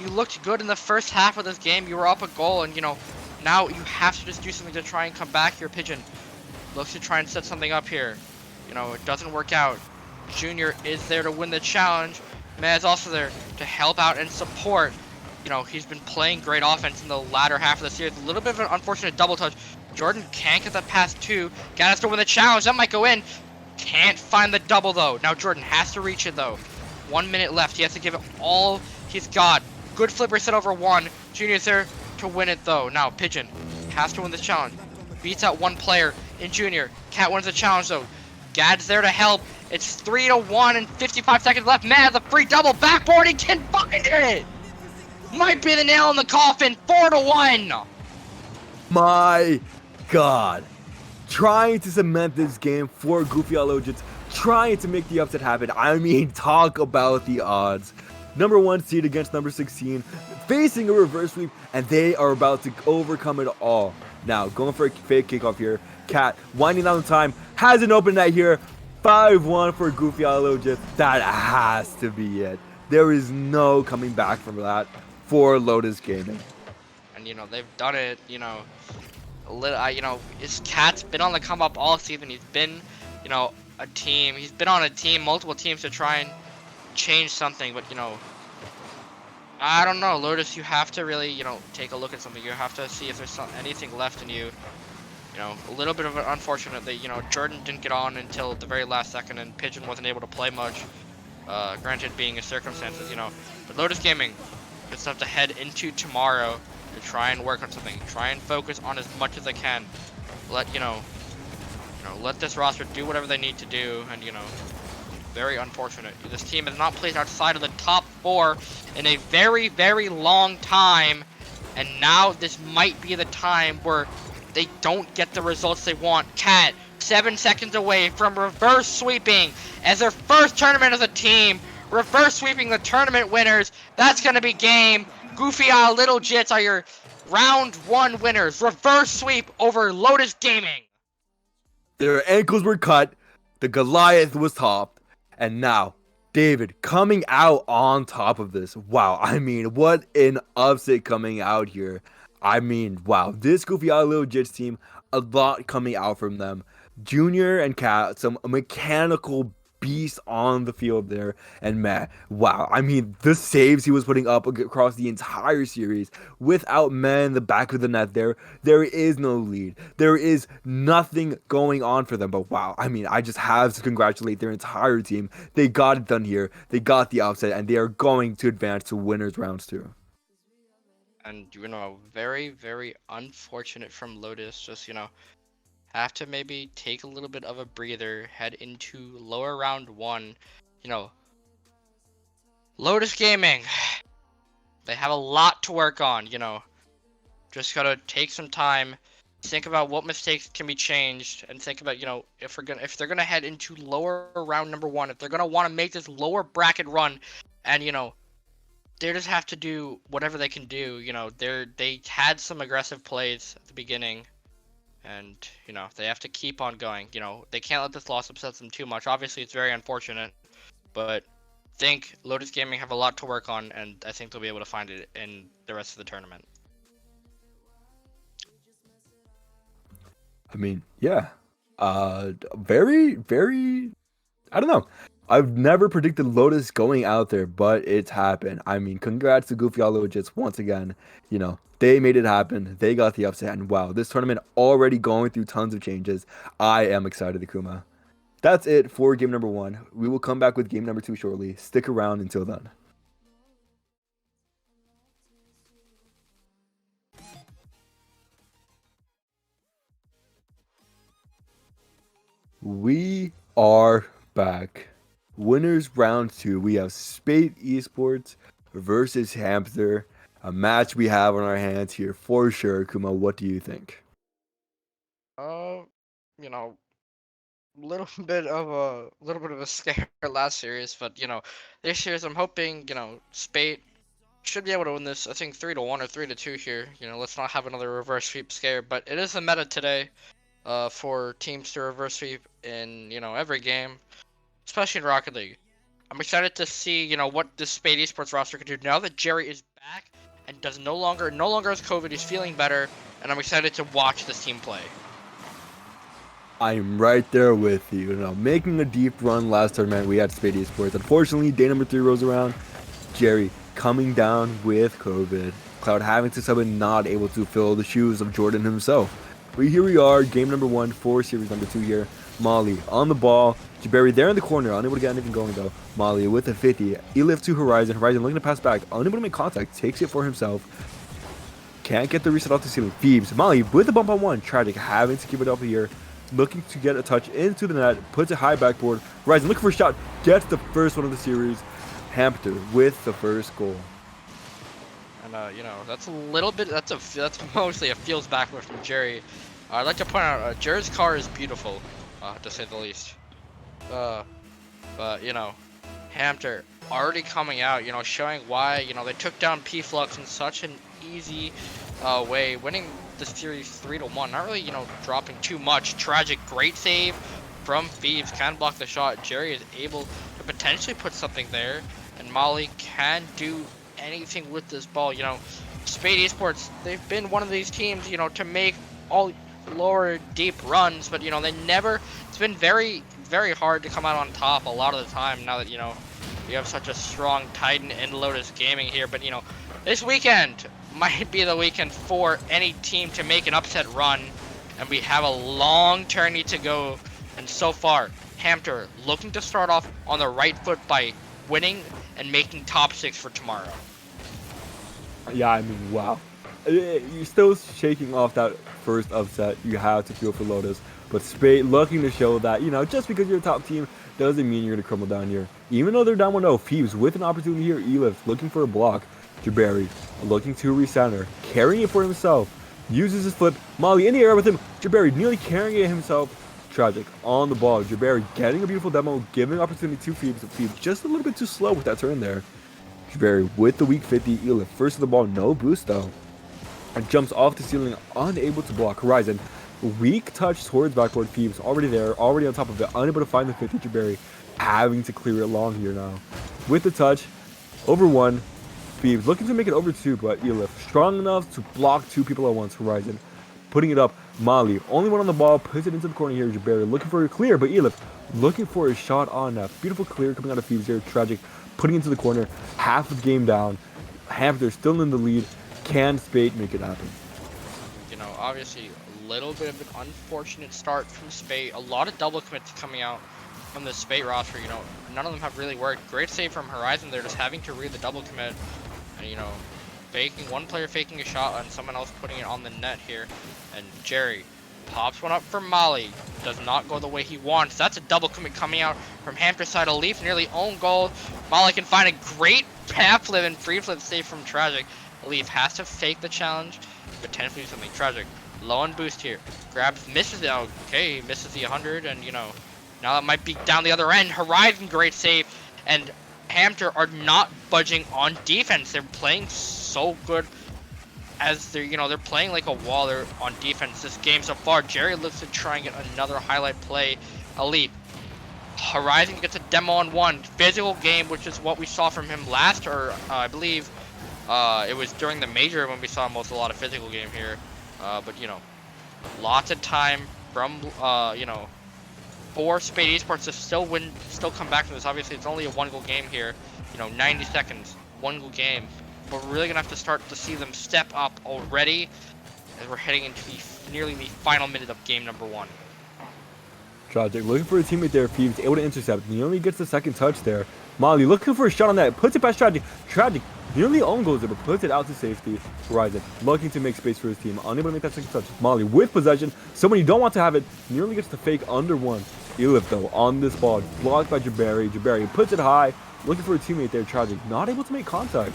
looked good in the first half of this game. You were up a goal, and you know, now you have to just do something to try and come back here. Pigeon looks to try and set something up here. You know, it doesn't work out. Junior is there to win the challenge. Meh is also there to help out and support. You know, he's been playing great offense in the latter half of the series. A little bit of an unfortunate double touch. Jordan can't get that past 2. Got us to win the challenge. That might go in. Can't find the double though. Now Jordan has to reach it though. 1 minute left. He has to give it all he's got. Good flipper set over 1. Junior's there to win it though. Now Pigeon has to win this challenge. Beats out one player in Junior. Cat wins the challenge though. Gad's there to help. It's 3-1 and 55 seconds left. Man, the free double backboard. He can find it. Might be the nail in the coffin. 4-1. My God. Trying to cement this game for Goofy Alogits. Trying to make the upset happen. I mean, talk about the odds. Number 1 seed against number 16. Facing a reverse sweep. And they are about to overcome it all. Now, going for a fake kickoff here. Cat winding down the time. Has an open net here. 5-1 for Goofy Alogits. That has to be it. There is no coming back from that for Lotus Gaming. And you know, they've done it, you know, you know, his Cat's been on the come up all season. He's been, you know, he's been on a team, multiple teams to try and change something, but you know, I don't know, Lotus. You have to really, take a look at something. You have to see if there's anything left in you. A little bit of an unfortunate that Jordan didn't get on until the very last second, and Pigeon wasn't able to play much. Granted, being his circumstances, But Lotus Gaming, good stuff to head into tomorrow to try and work on something. Try and focus on as much as they can. Let let this roster do whatever they need to do, and very unfortunate. This team has not played outside of the top 4 in a very, very long time, and now this might be the time where they don't get the results they want. Cat, 7 seconds away from reverse sweeping as their first tournament as a team. Reverse sweeping the tournament winners. That's going to be game. Goofy Eye, Little Jits are your round 1 winners. Reverse sweep over Lotus Gaming. Their ankles were cut, the Goliath was topped, and now David coming out on top of this. Wow, I mean, what an upset coming out here. I mean, wow, this Goofy Eye Little Jits team, a lot coming out from them. Junior and Cat, some mechanical beast on the field there, and Matt, wow, I mean, the saves he was putting up across the entire series, without men in the back of the net there is no lead. There is nothing going on for them, but wow, I mean, I just have to congratulate their entire team. They got it done here, they got the upset, and they are going to advance to winners rounds 2. And, very, very unfortunate from Lotus, just, have to maybe take a little bit of a breather, head into lower round 1. Lotus Gaming, they have a lot to work on, just gotta take some time, think about what mistakes can be changed, and think about, if they're gonna head into lower round number 1, if they're gonna want to make this lower bracket run, and they just have to do whatever they can do. They had some aggressive plays at the beginning, and they have to keep on going. They can't let this loss upset them too much. Obviously, it's very unfortunate, but I think Lotus Gaming have a lot to work on, and I think they'll be able to find it in the rest of the tournament. I mean, yeah, very, very, I don't know. I've never predicted Lotus going out there, but it's happened. I mean, congrats to Goofy All Legits once again. They made it happen. They got the upset, and wow, this tournament already going through tons of changes. I am excited, Akuma. That's it for game number 1. We will come back with game number 2 shortly. Stick around until then. We are back. Winners round 2. We have Spate Esports versus Hamster. A match we have on our hands here for sure. Kuma, what do you think? Little bit of a scare last series, but this series I'm hoping Spate should be able to win this. I think 3-1 or 3-2 here. Let's not have another reverse sweep scare, but it is the meta today for teams to reverse sweep in every game, especially in Rocket League. I'm excited to see what this Spade Esports roster can do now that Jerry is back and does no longer has COVID. He's feeling better, and I'm excited to watch this team play. I'm right there with you. Making a deep run last tournament, we had Spade Esports. Unfortunately, day number 3 rolls around. Jerry coming down with COVID. Cloud having to sub and not able to fill the shoes of Jordan himself. But here we are, game number 1 for series number 2 here. Molly on the ball. Jabari there in the corner, unable to get anything going though. Molly with a 50. E-lift to Horizon. Horizon looking to pass back, unable to make contact. Takes it for himself. Can't get the reset off the ceiling. Phoebes. Molly with a bump on 1. Tragic having to keep it up here. Looking to get a touch into the net. Puts it high backboard. Horizon looking for a shot. Gets the first one of the series. Hamster with the first goal. And that's a little bit. That's mostly a feels backward from Jerry. I'd like to point out Jerry's car is beautiful, to say the least. But Hamster already coming out. Showing why they took down P-Flux in such an easy way, winning the series 3-1. Not really dropping too much. Tragic, great save from Phoebes. Can block the shot. Jerry is able to potentially put something there, and Molly can do anything with this ball. Spade Esports, they've been one of these teams to make all lower deep runs, but they never, it's been very, very hard to come out on top a lot of the time now that you have such a strong Titan in Lotus Gaming here. But, you know, this weekend might be the weekend for any team to make an upset run. And we have a long tourney to go. And so far, Hamter looking to start off on the right foot by winning and making top 6 for tomorrow. Yeah, I mean, wow. You're still shaking off that first upset you have to feel for Lotus. But Spate looking to show that, you know, just because you're a top team doesn't mean you're going to crumble down here. Even though they're down 1-0, Phoebes with an opportunity here. Elif looking for a block. Jabari looking to recenter, carrying it for himself. Uses his flip. Molly in the air with him. Jabari nearly carrying it himself. Tragic on the ball. Jabari getting a beautiful demo, giving opportunity to Phoebes. Phoebes just a little bit too slow with that turn there. Jabari with the weak 50. Elif first of the ball, no boost though. And jumps off the ceiling, unable to block. Horizon, weak touch towards backboard. Phoebes already there, already on top of it, unable to find the 50. Jabari having to clear it long here now. With the touch, over 1. Phoebes looking to make it over 2, but Elif strong enough to block 2 people at once. Horizon putting it up. Molly, only one on the ball, puts it into the corner here. Jabari looking for a clear, but Elif looking for a shot on net. Beautiful clear coming out of Phoebes here. Tragic putting it into the corner. Half of the game down. Hamter still in the lead. Can Spate make it happen? You know, obviously a little bit of an unfortunate start from Spate. A lot of double commits coming out from the Spate roster. You know, none of them have really worked. Great save from Horizon. They're just having to read the double commit. And, you know, one player faking a shot and someone else putting it on the net here. And Jerry pops one up for Molly. Does not go the way he wants. That's a double commit coming out from Hamter's side. A Leaf nearly own goal. Molly can find a great half flip and free flip save from Tragic. Leaf has to fake the challenge, potentially do something Tragic. Low on boost here. Grabs, misses it. Okay, misses the 100, and you know, now that might be down the other end. Horizon, great save, and Hamter are not budging on defense. They're playing so good as they're playing like a wall there on defense this game so far. Jerry looks to try and get another highlight play. Elite. Horizon gets a demo on 1. Physical game, which is what we saw from him last, or I believe it was during the major when we saw a lot of physical game here. But you know, lots of time from for Spate Esports to still come back from this. Obviously, it's only a 1-goal game here. You know, 90 seconds, 1-goal game. But we're really gonna have to start to see them step up already as we're heading into nearly the final minute of game number 1. Tragic looking for a teammate there. Phoebes able to intercept. Nearly gets the second touch there. Molly looking for a shot on that. Puts it past Tragic. Tragic nearly own goals there, but puts it out to safety. Horizon looking to make space for his team. Unable to make that second touch. Molly with possession. Someone you don't want to have it. Nearly gets the fake under 1. Elif though on this ball. Blocked by Jabari. Jabari puts it high. Looking for a teammate there. Tragic not able to make contact.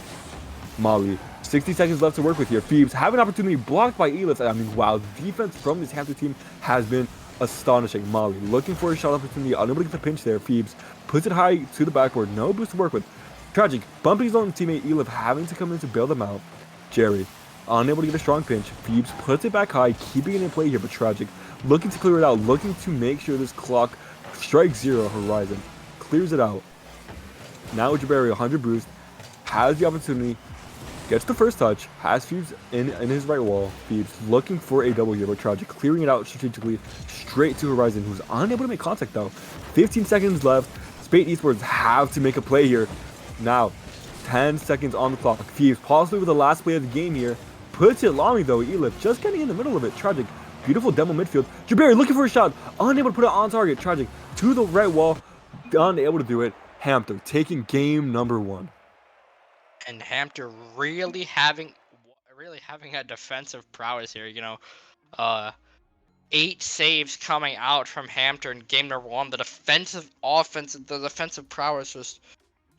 Molly, 60 seconds left to work with here. Phoebes have an opportunity blocked by Elif. I mean, wow, the defense from this Hamter team has been astonishing. Molly looking for a shot opportunity, unable to get the pinch there. Phoebes puts it high to the backboard, no boost to work with. Tragic bumping his own teammate Elif, having to come in to bail them out. Jerry unable to get a strong pinch. Phoebes puts it back high, keeping it in play here, but Tragic looking to clear it out, looking to make sure this clock strikes 0. Horizon clears it out. Now Jabari 100 boost, has the opportunity. Gets the first touch, has Phoebes in his right wall. Phoebes looking for a double here, but Tragic clearing it out strategically straight to Horizon, who's unable to make contact though. 15 seconds left. Spate Esports have to make a play here. Now, 10 seconds on the clock. Phoebes possibly with the last play of the game here. Puts it long though. Elif just getting in the middle of it. Tragic, beautiful demo midfield. Jabari looking for a shot, unable to put it on target. Tragic to the right wall, unable to do it. Hamter taking game number 1. And Hamter really having a defensive prowess here. You know, 8 saves coming out from Hamter in game number 1. The defensive prowess just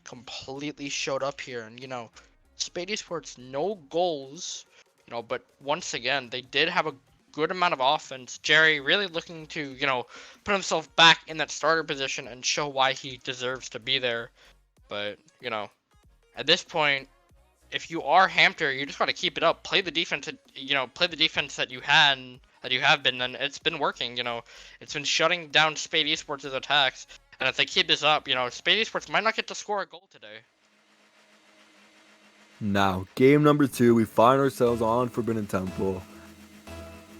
completely showed up here. And you know, Spate Esports no goals. You know, but once again they did have a good amount of offense. Jerry really looking to, you know, put himself back in that starter position and show why he deserves to be there. But you know, at this point, if you are Hamter, you just got to keep it up. Play the defense that you have been, and it's been working. You know, it's been shutting down Spate Esports' attacks, and if they keep this up, you know, Spate Esports might not get to score a goal today. Now, game number 2, we find ourselves on Forbidden Temple.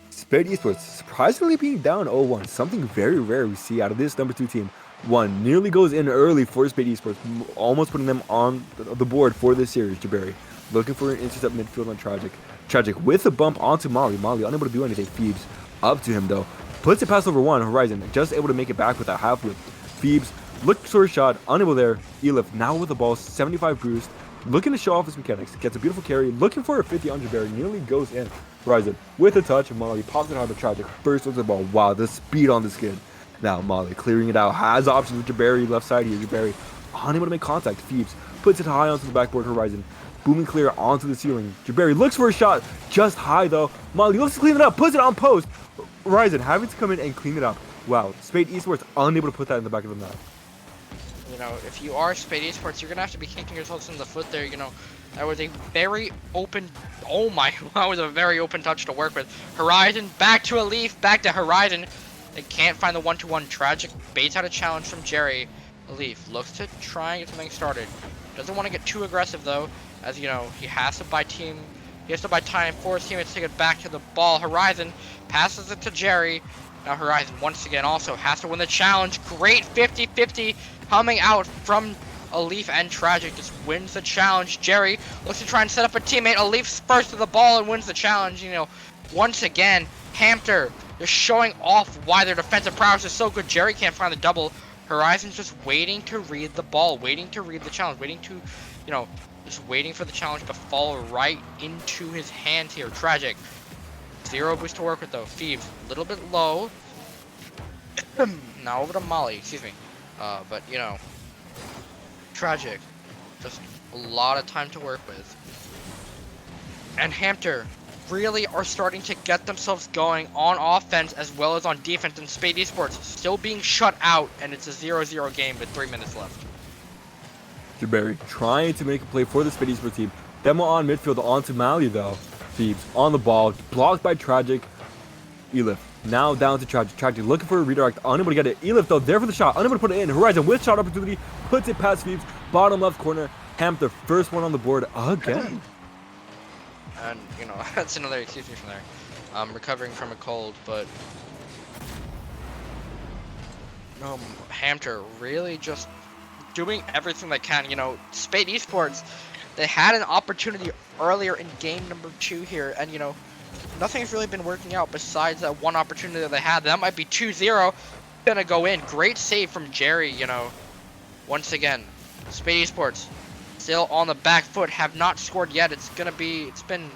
Spate Esports surprisingly being down 0-1, something very rare we see out of this number 2 team. one nearly goes in early for Spate Esports, almost putting them on the board for this series. Jabari looking for an intercept midfield on Tragic. Tragic with a bump onto Molly. Molly unable to do anything. Phoebes up to him though. Puts it past over one. Horizon just able to make it back with that half whip. Phoebes looks for a shot. Unable there. Elif now with the ball. 75 boost. Looking to show off his mechanics. Gets a beautiful carry. Looking for a 50 on Jabari. Nearly goes in. Horizon with a touch. Molly pops it out of Tragic. First with the ball. Wow, the speed on this kid. Now Molly clearing it out. Has options with Jabari left side here. Jabari unable to make contact. Phoebes puts it high onto the backboard. Horizon booming clear onto the ceiling. Jabari looks for a shot. Just high though. Molly looks to clean it up. Puts it on post. Horizon having to come in and clean it up. Wow. Spate Esports unable to put that in the back of the net. You know, if you are Spate Esports, you're gonna have to be kicking yourselves in the foot there. You know, that was a very open. Oh my! That was a very open touch to work with. Horizon back to a Leaf, back to Horizon. They can't find the one-to-one. Tragic baits out a challenge from Jerry. A Leaf looks to try and get something started. Doesn't want to get too aggressive though, as you know he has to buy time. He has to buy time for his teammates to get back to the ball. Horizon passes it to Jerry. Now Horizon once again also has to win the challenge. Great 50-50 coming out from a Leaf, and Tragic just wins the challenge. Jerry looks to try and set up a teammate. A Leaf spurs to the ball and wins the challenge. You know, once again, Hampter just showing off why their defensive prowess is so good. Jerry can't find the double. Horizon's just waiting to read the ball, waiting to read the challenge, waiting to, you know, just waiting for the challenge to fall right into his hands here. Tragic. Zero boost to work with though. Phoebes, a little bit low. Now over to Molly, excuse me. But, you know, Tragic. Just a lot of time to work with. And Hampter really are starting to get themselves going on offense as well as on defense. And Spate Esports still being shut out, and it's a 0-0 game with 3 minutes left. Jabari trying to make a play for the Spate Esports team. Demo on midfield onto Mali though. Phoebes on the ball, blocked by Tragic. Elif now down to Tragic. Tragic looking for a redirect, unable to get it. Elif though there for the shot, unable to put it in. Horizon with shot opportunity, puts it past Phoebes. Bottom left corner. Hampter first one on the board again. And, you know, that's another excuse me from there. I'm recovering from a cold, but Hampter really just doing everything they can. You know, Spate Esports, they had an opportunity earlier in game number 2 here, and, you know, nothing's really been working out besides that one opportunity that they had. That might be 2-0. Gonna go in. Great save from Jerry, you know. Once again, Spate Esports still on the back foot, have not scored yet. It's been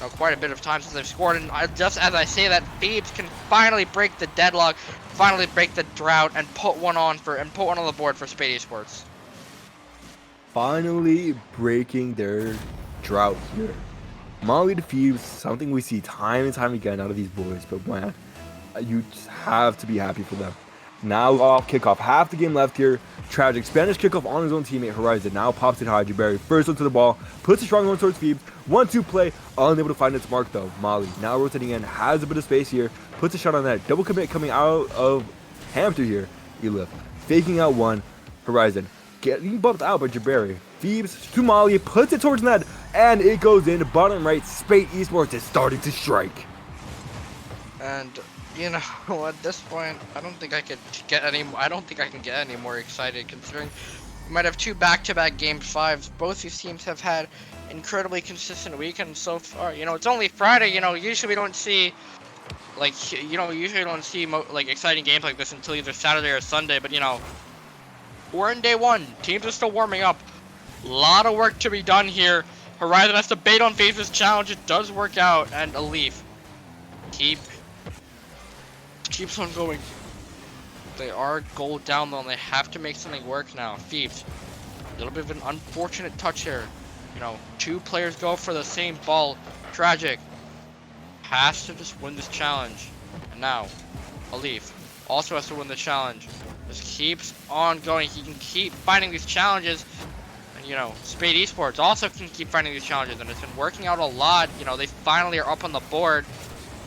quite a bit of time since they've scored, and just as I say that, Phoebes can finally break the deadlock, finally break the drought, and put one on the board for Spate Esports. Finally breaking their drought here. Molly to Phoebes, something we see time and time again out of these boys, but man, you just have to be happy for them. Now off kickoff, half the game left here. Tragic Spanish kickoff on his own teammate Horizon. Now pops it high. Jabari first onto the ball, puts a strong one towards Phoebes. 1-2 play, unable to find its mark though. Molly now rotating in, has a bit of space here, puts a shot on that. Double commit coming out of Hampter here. Elif faking out one. Horizon getting bumped out by Jabari. Phoebes to Molly, puts it towards net, and it goes in. Bottom right, Spate Esports is starting to strike. And you know, at this point, I don't think I can get any more excited, considering we might have 2 back-to-back game 5s. Both these teams have had incredibly consistent weekends so far. You know, it's only Friday. You know, usually we don't see exciting games like this until either Saturday or Sunday. But you know, we're in day 1. Teams are still warming up. A lot of work to be done here. Horizon has to bait on Phase's challenge. It does work out, and a Leaf keeps on going. They are goal down though, and they have to make something work now. Phoebes, a little bit of an unfortunate touch here. You know, 2 players go for the same ball. Tragic has to just win this challenge. And now, a Leaf also has to win the challenge. Just keeps on going. He can keep finding these challenges. And, you know, Spate Esports also can keep finding these challenges. And it's been working out a lot. You know, they finally are up on the board.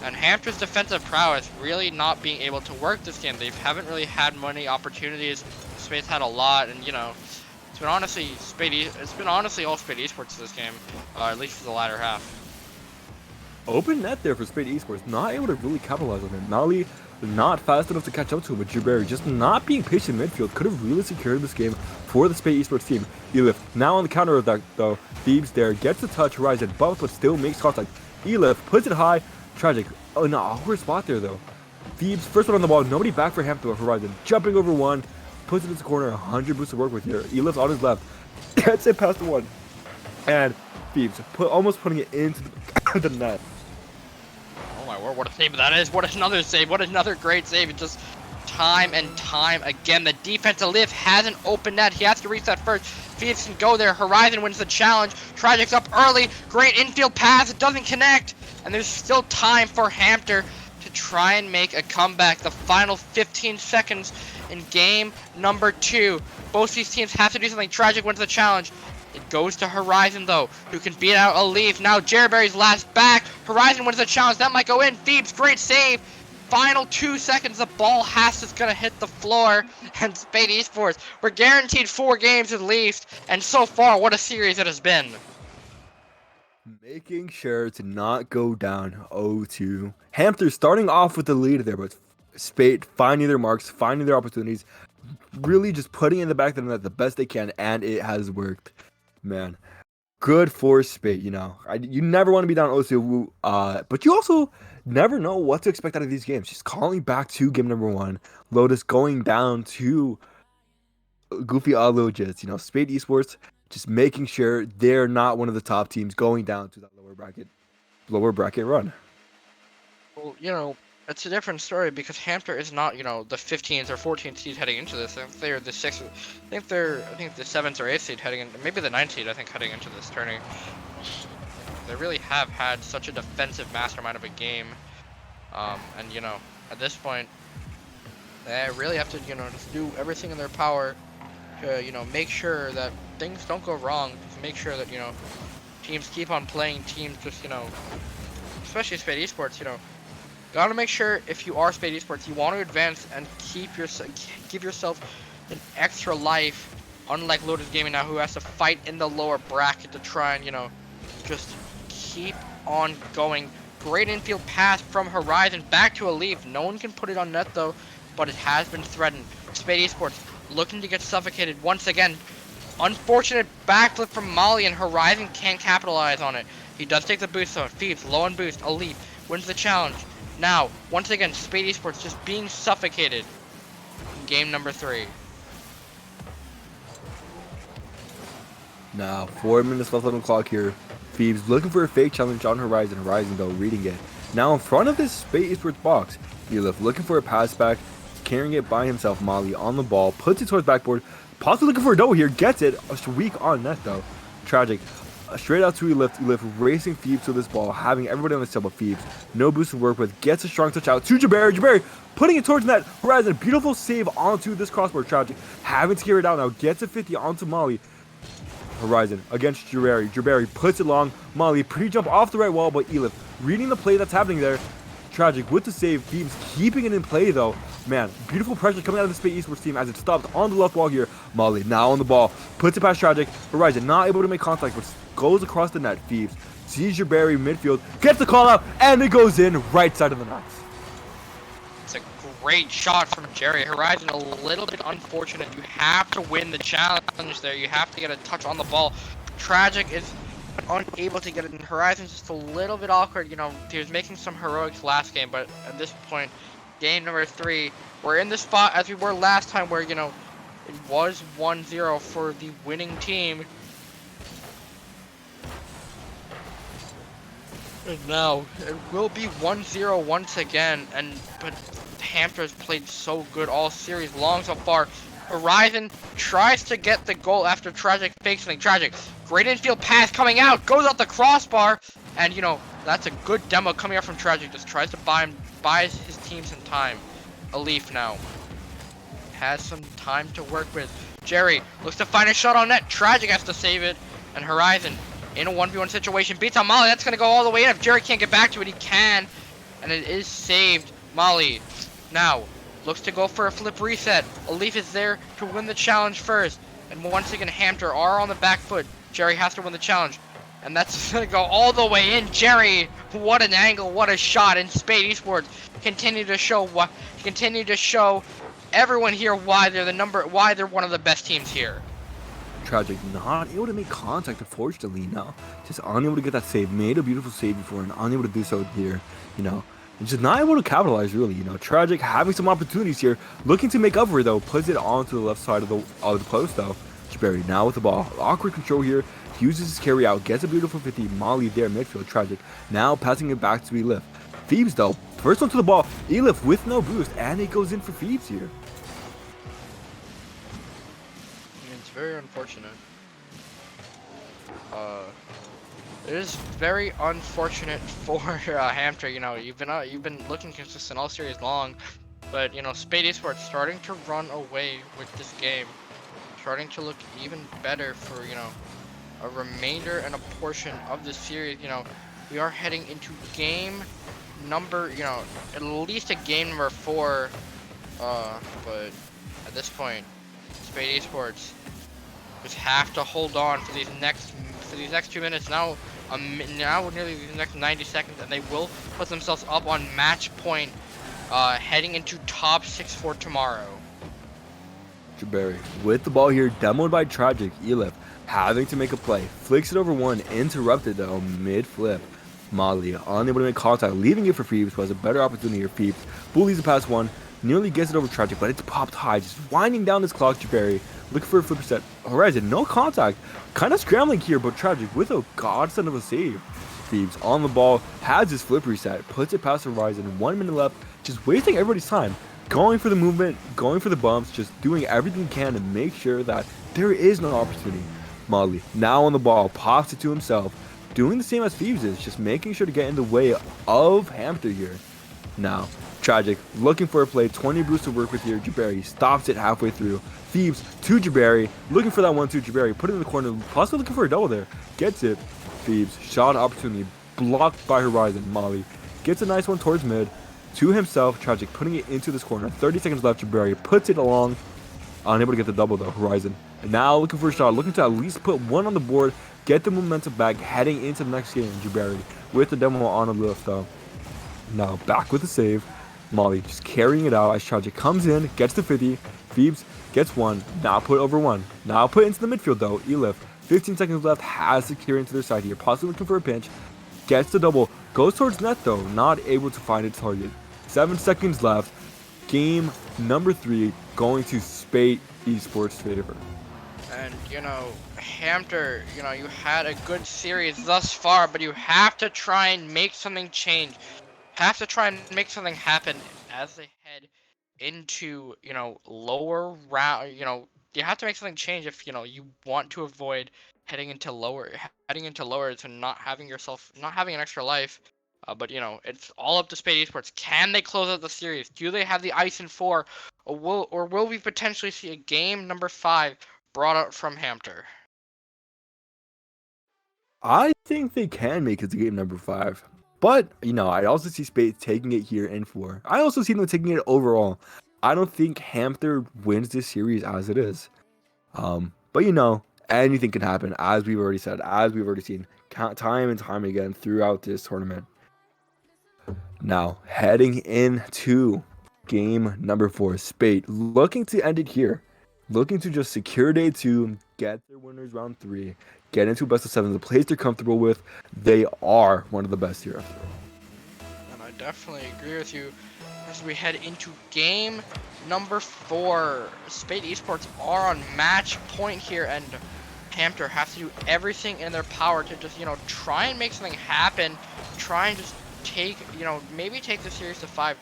And Hampter's defensive prowess really not being able to work this game. They haven't really had many opportunities. Spate's had a lot, and you know, it's been honestly all Spate Esports this game, at least for the latter half. Open net there for Spate Esports, not able to really capitalize on it. Mali not fast enough to catch up to him, but Jabari just not being patient in midfield could have really secured this game for the Spate Esports team. Elif now on the counter attack though. Thebes there gets the touch, Horizon bumps but still makes contact. Elif puts it high. Tragic. Oh, an awkward spot there though. Thebes first one on the ball, nobody back for Hampton. Horizon jumping over one, puts it into the corner. 100 boosts to work with here. Elif's on his left, gets it past the one, and Thebes almost putting it into the net. Oh my word, what a save that is. What another save. What another great save. It just time and time again. The defensive lift has an open net. He has to reset first. Phoenix can go there. Horizon wins the challenge. Tragic's up early. Great infield pass. It doesn't connect. And there's still time for Hampton to try and make a comeback. The final 15 seconds in game number 2. Both these teams have to do something. Tragic wins the challenge. It goes to Horizon though, who can beat out a Leaf. Now Jerryberry's last back. Horizon wins the challenge. That might go in. Thebes, great save. Final 2 seconds. The ball is gonna hit the floor. And Spate Esports, we're guaranteed 4 games at least. And so far, what a series it has been. Making sure to not go down 0-2. Hampton starting off with the lead there, but Spate finding their marks, finding their opportunities, really just putting in the back of the net the best they can, and it has worked. Man, good for Spate, you know. You never want to be down 0-2, but you also never know what to expect out of these games. Just calling back to game number 1, Lotus going down to Goofy Logis, you know, Spate Esports just making sure they're not one of the top teams going down to that lower bracket run. Well, you know, it's a different story because Hampton is not, you know, the 15th or 14th seed heading into this. I think they're the 6th. I think the 7th or 8th seed heading in, maybe the 9th seed. I think heading into this tourney. They really have had such a defensive mastermind of a game, and you know, at this point, they really have to, you know, just do everything in their power to, you know, make sure that things don't go wrong. Just make sure that, you know, teams keep on playing. Teams just, you know, especially Spate Esports, you know. Gotta make sure if you are Spate Esports, you want to advance and give yourself an extra life. Unlike Lotus Gaming now, who has to fight in the lower bracket to try and, you know, just keep on going. Great infield pass from Horizon back to a Leaf. No one can put it on net though, but it has been threatened. Spate Esports looking to get suffocated once again. Unfortunate backflip from Molly, and Horizon can't capitalize on it. He does take the boost though. Thebes low on boost. A Leaf wins the challenge. Now, once again, Spate Esports just being suffocated in game number 3. Now, 4 minutes left on the clock here. Thebes looking for a fake challenge on Horizon. Horizon, though, reading it. Now, in front of this Spate Esports box, Elif looking for a pass back, carrying it by himself. Molly on the ball, puts it towards backboard, possibly looking for a double here, gets it. Weak on net, though. Tragic. Straight out to Elif racing Thebes to this ball, having everybody on the tail but Thebes. No boost to work with, gets a strong touch out to Jabari. Jabari putting it towards net. Horizon, beautiful save onto this crossbar. Tragic, having to carry it out now, gets a 50 onto Molly. Horizon against Jabari. Jabari puts it long. Molly pre-jump off the right wall, but Elif reading the play that's happening there. Tragic with the save. Thebes keeping it in play though. Man, beautiful pressure coming out of the Spate Esports team as it stopped on the left wall here. Molly now on the ball, puts it past Tragic. Horizon not able to make contact, but goes across the net. Thebes sees Jabari midfield, gets the call out, and it goes in right side of the net. It's a great shot from Jerry. Horizon a little bit unfortunate. You have to win the challenge there. You have to get a touch on the ball. Tragic is unable to get it in. Horizon's just a little bit awkward. You know, he was making some heroics last game, but at this point, game number 3, we're in the spot as we were last time where, you know, it was 1-0 for the winning team. And now it will be 1-0 once again, but Hampton's played so good all series long so far. Horizon tries to get the goal after Tragic fakes something. Tragic, great infield pass coming out, goes out the crossbar, and you know, that's a good demo coming out from Tragic. Just tries to buy his team some time. A Leaf now has some time to work with. Jerry looks to find a shot on net. Tragic has to save it, and Horizon in a 1v1 situation beats on Molly. That's gonna go all the way in. If Jerry can't get back to it, he can, and it is saved. Molly now looks to go for a flip reset. A Leaf is there to win the challenge first, and once again Hampton are on the back foot. Jerry has to win the challenge. and that's gonna go all the way in. Jerry, what an angle, what a shot! And Spate Esports continue to show everyone here why they're one of the best teams here. Tragic, not able to make contact, unfortunately. No, just unable to get that save. Made a beautiful save before and unable to do so here. And just not able to capitalize, really. Tragic having some opportunities here, looking to make up for it though. Puts it onto the left side of the post though. Jabari now with the ball, awkward control here. Uses his carry out, gets a beautiful 50. Molly there midfield. Tragic now passing it back to Elif. Phoebes though, first one to the ball. Elif with no boost, and it goes in for Phoebes here. It's very unfortunate. It is very unfortunate for Hamter. You've been looking consistent all series long, but Spade Esports starting to run away with this game, starting to look even better for a remainder and a portion of this series. We are heading into game number, at least a game number 4. But at this point, Spade Esports just have to hold on for these next 2 minutes. Now nearly the next 90 seconds, and they will put themselves up on match point, heading into top 6 for tomorrow. Jabari with the ball here, demoed by Tragic. Elif having to make a play, flicks it over one, interrupted though mid flip. Molly unable to make contact, leaving it for Phoebes, who has a better opportunity here. Phoebes bullies the past one, nearly gets it over Tragic, but it's popped high, just winding down this clock. Jabari looking for a flipper set. Horizon, no contact, kind of scrambling here, but Tragic with a godsend of a save. Phoebes on the ball, has his flip reset, puts it past Horizon. 1 minute left, just wasting everybody's time, going for the movement, going for the bumps, just doing everything he can to make sure that there is no opportunity. Molly now on the ball, pops it to himself, doing the same as Phoebes is, just making sure to get in the way of Hamter here. Now, Tragic looking for a play, 20 boost to work with here. Jabari stops it halfway through. Phoebes to Jabari, looking for that 1-2. Jabari put it in the corner, possibly looking for a double there. Gets it. Phoebes, shot opportunity, blocked by Horizon. Molly gets a nice one towards mid to himself. Tragic putting it into this corner. 30 seconds left. Jabari puts it along, unable to get the double though. Horizon and now looking for a shot, looking to at least put one on the board, get the momentum back, heading into the next game. Jabari with the demo on the lift though. Now back with the save. Molly just carrying it out as Tragic comes in, gets the 50. Phoebes gets one, now put over one. Now put into the midfield though. Elif, 15 seconds left, has to carry into their side here, possibly looking for a pinch. Gets the double, goes towards net though, not able to find its target. 7 seconds left. Game number 3 going to Spate Esports favor. And Hamter, you had a good series thus far, but you have to try and make something change. Have to try and make something happen as they head into lower round. You have to make something change if you want to avoid heading into lower to not having an extra life. But it's all up to Spade Esports. Can they close out the series? Do they have the ice in 4, or will we potentially see a game number 5 brought out from Hamter? I think they can make it to game number 5. But, I also see Spate taking it here in 4. I also see them taking it overall. I don't think Hamter wins this series as it is. But, anything can happen, as we've already said, as we've already seen time and time again throughout this tournament. Now, heading into game number 4, Spate looking to end it here. Looking to just secure day 2, get their winners round 3, get into best of 7, the place they're comfortable with. They are one of the best here after all. And I definitely agree with you as we head into game number 4. Spade Esports are on match point here, and Hamter have to do everything in their power to just try and make something happen. Try and just take maybe take the series to 5.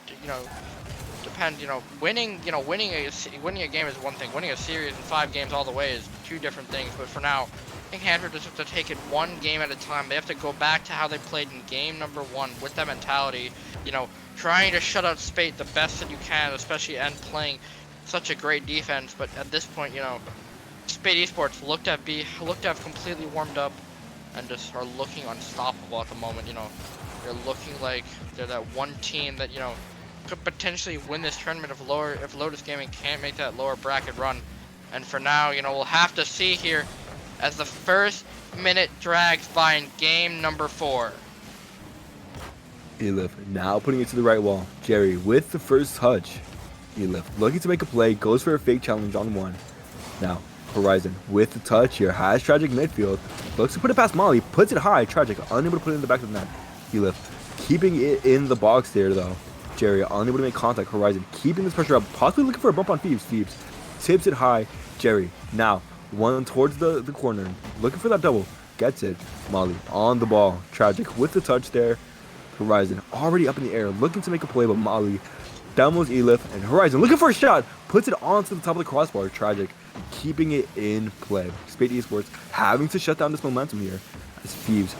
Depends. Winning a game is one thing. Winning a series in 5 games all the way is 2 different things. But for now, I think Hamter just have to take it 1 game at a time. They have to go back to how they played in game number 1 with that mentality. Trying to shut out Spate the best that you can, especially and playing such a great defense. But at this point, Spate Esports looked to have completely warmed up and just are looking unstoppable at the moment. They're looking like they're that one team that could potentially win this tournament if Lotus Gaming can't make that lower bracket run. And for now, we'll have to see here as the first minute drags by in game number 4. Elif now putting it to the right wall. Jerry with the first touch. Elif looking to make a play, goes for a fake challenge on 1. Now, Horizon with the touch here, has Tragic midfield, looks to put it past Molly, puts it high, Tragic unable to put it in the back of the net. Elif keeping it in the box there though. Jerry unable to make contact, Horizon keeping this pressure up, possibly looking for a bump on Phoebes. Phoebes tips it high, Jerry now one towards the corner, looking for that double, gets it. Molly on the ball, Tragic with the touch there. Horizon already up in the air, looking to make a play, but Molly demos Elif, and Horizon looking for a shot, puts it onto the top of the crossbar. Tragic keeping it in play. Spate Esports having to shut down this momentum here as Phoebes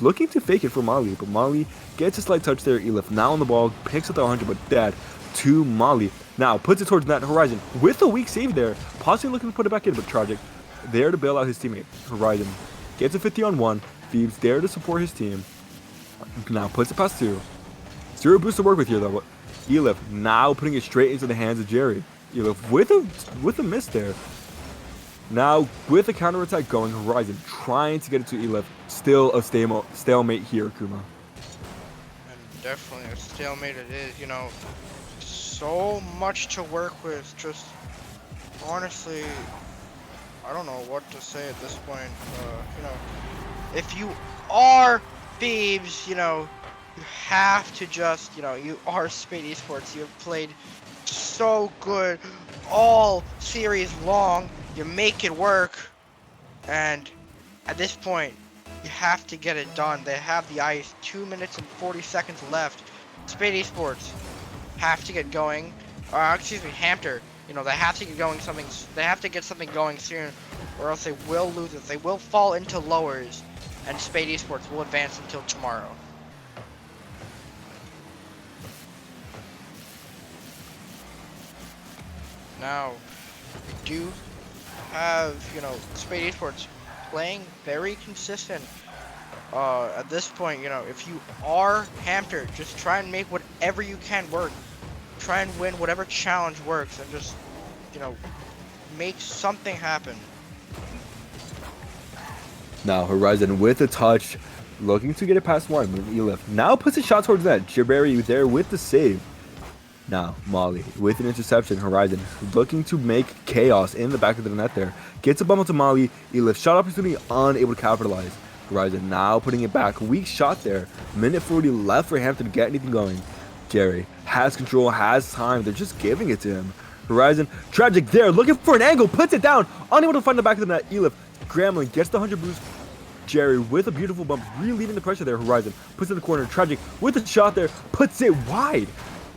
looking to fake it for Molly, but Molly gets a slight touch there. Elif now on the ball, picks up the 100, but dead to Molly. Now puts it towards net. Horizon with a weak save there, possibly looking to put it back in, but Tragic there to bail out his teammate. Horizon gets a 50-on-1. Phoebes there to support his team. Now puts it past 2. 0 boost to work with here though. Elif now putting it straight into the hands of Jerry. Elif with a miss there. Now with the counter attack going, Horizon trying to get it to Elif. Still a stalemate here, Kuma. And definitely a stalemate it is. You know, so much to work with. Just honestly, I don't know what to say at this point. You know, if you are Phoebes, you know, you have to just, you know, you are Spate Esports. You have played so good all series long. You make it work, and at this point, you have to get it done. They have the ice. 2 minutes and 40 seconds left. Spate Esports have to get going. Excuse me, Hampter. You know, they have to get going something. They have to get something going soon, or else they will lose it. They will fall into lowers, and Spate Esports will advance until tomorrow. Now, we do have, you know, Spate Esports playing very consistent. At this point, you know, if you are Hampter, just try and make whatever you can work. Try and win whatever challenge works, and just, you know, make something happen. Now Horizon with a touch, looking to get it past 1. Elif now puts a shot towards that. Jabari there with the save. Now Molly with an interception. Horizon looking to make chaos in the back of the net there. Gets a bump to Molly. Elif shot opportunity, unable to capitalize. Horizon now putting it back. Weak shot there. Minute 40 left for Hampton to get anything going. Jerry has control, has time. They're just giving it to him. Horizon, Tragic there, looking for an angle, puts it down. Unable to find the back of the net. Elif scrambling, gets the 100 boost. Jerry with a beautiful bump, relieving the pressure there. Horizon puts it in the corner. Tragic with a shot there, puts it wide.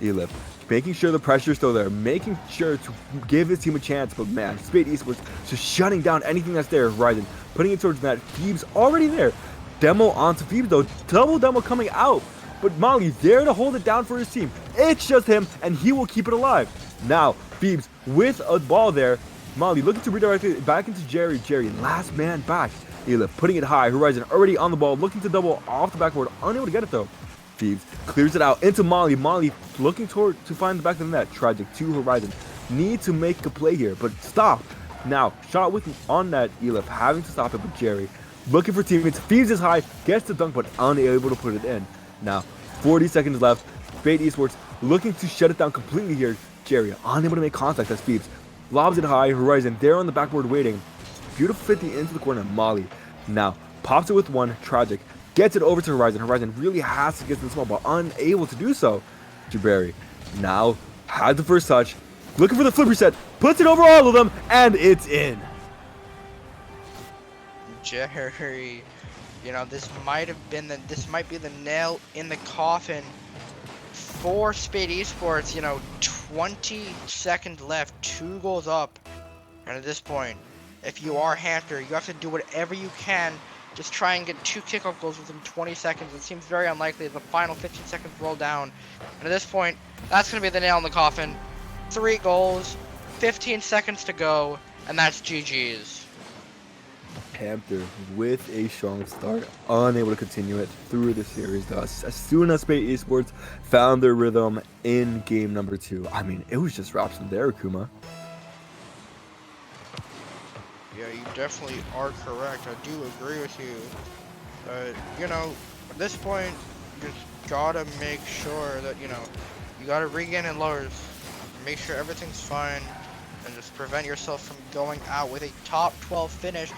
Elif making sure the pressure is still there, making sure to give his team a chance. But man, Spate Esports just shutting down anything that's there. Horizon putting it towards that. Phoebes already there. Demo onto Phoebes though. Double demo coming out. But Molly there to hold it down for his team. It's just him, and he will keep it alive. Now, Phoebes with a ball there. Molly looking to redirect it back into Jerry. Jerry, last man back. Elif putting it high. Horizon already on the ball, looking to double off the backboard. Unable to get it though. Phoebes clears it out into Molly. Molly looking to find the back of the net. Tragic to Horizon. Need to make a play here, but stop. Now, shot with on net. Elif having to stop it, but Jerry looking for teammates. Phoebes is high, gets the dunk, but unable to put it in. Now, 40 seconds left. Spate Esports looking to shut it down completely here. Jerry unable to make contact as Phoebes lobs it high. Horizon there on the backboard waiting. Beautiful 50 into the corner. Molly now pops it with 1. Tragic gets it over to Horizon. Horizon really has to get to the small ball, unable to do so. Jabari now had the first touch, looking for the flip reset, puts it over all of them, and it's in. Jerry, you know, this might be the nail in the coffin for Spate Esports. You know, 20 seconds left, 2 goals up, and at this point, if you are Hampter, you have to do whatever you can. Just try and get 2 kickoff goals within 20 seconds. It seems very unlikely as the final 15 seconds roll down. And at this point, that's going to be the nail in the coffin. 3 goals, 15 seconds to go, and that's GG's. Hampter with a strong start, unable to continue it through the series. Thus, as soon as Spate Esports found their rhythm in game number 2, I mean, it was just wraps from there, Akuma. Yeah, you definitely are correct. I do agree with you. You know, at this point, you just gotta make sure that, you gotta regain in lowers, make sure everything's fine, and just prevent yourself from going out with a top 12 finish.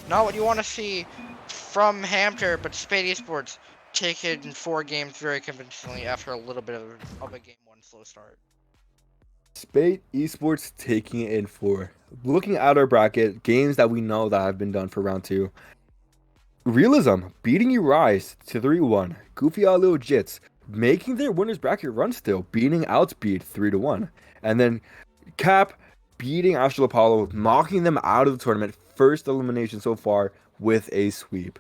Not what you want to see from Hampter, but Spade Esports take it in 4 games very convincingly after a little bit of a game 1 slow start. Spate Esports taking it in 4. Looking at our bracket, games that we know that have been done for round 2. Realism beating Urize to 3-1. Goofy All Little Jits making their winners bracket run still, beating Outspeed 3-1. And then Cap beating Astral Apollo, knocking them out of the tournament. First elimination so far with a sweep.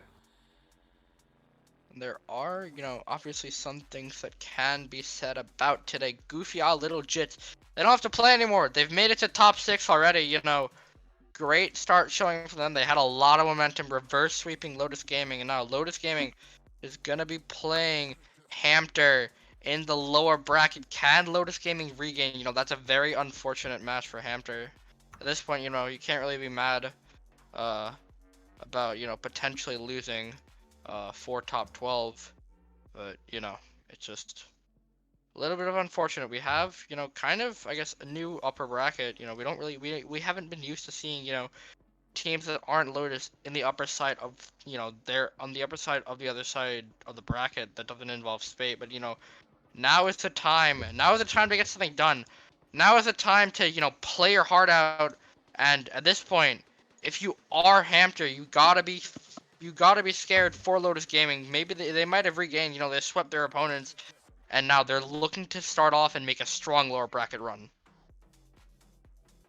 There are, obviously some things that can be said about today. Goofy All Little Jits, they don't have to play anymore. They've made it to top 6 already, Great start showing for them. They had a lot of momentum, reverse sweeping Lotus Gaming, and now Lotus Gaming is going to be playing Hampter in the lower bracket. Can Lotus Gaming regain? That's a very unfortunate match for Hampter. At this point, you can't really be mad about, potentially losing for top 12, but, it's just a little bit of unfortunate. We have, kind of, I guess, a new upper bracket. We don't really, we haven't been used to seeing, teams that aren't Lotus in the upper side of, they're on the upper side of the other side of the bracket that doesn't involve Spate. But, now is the time. Now is the time to get something done. Now is the time to, play your heart out. And at this point, if you are Hampter, you gotta be scared for Lotus Gaming. Maybe they might have regained, they swept their opponents, and now they're looking to start off and make a strong lower bracket run.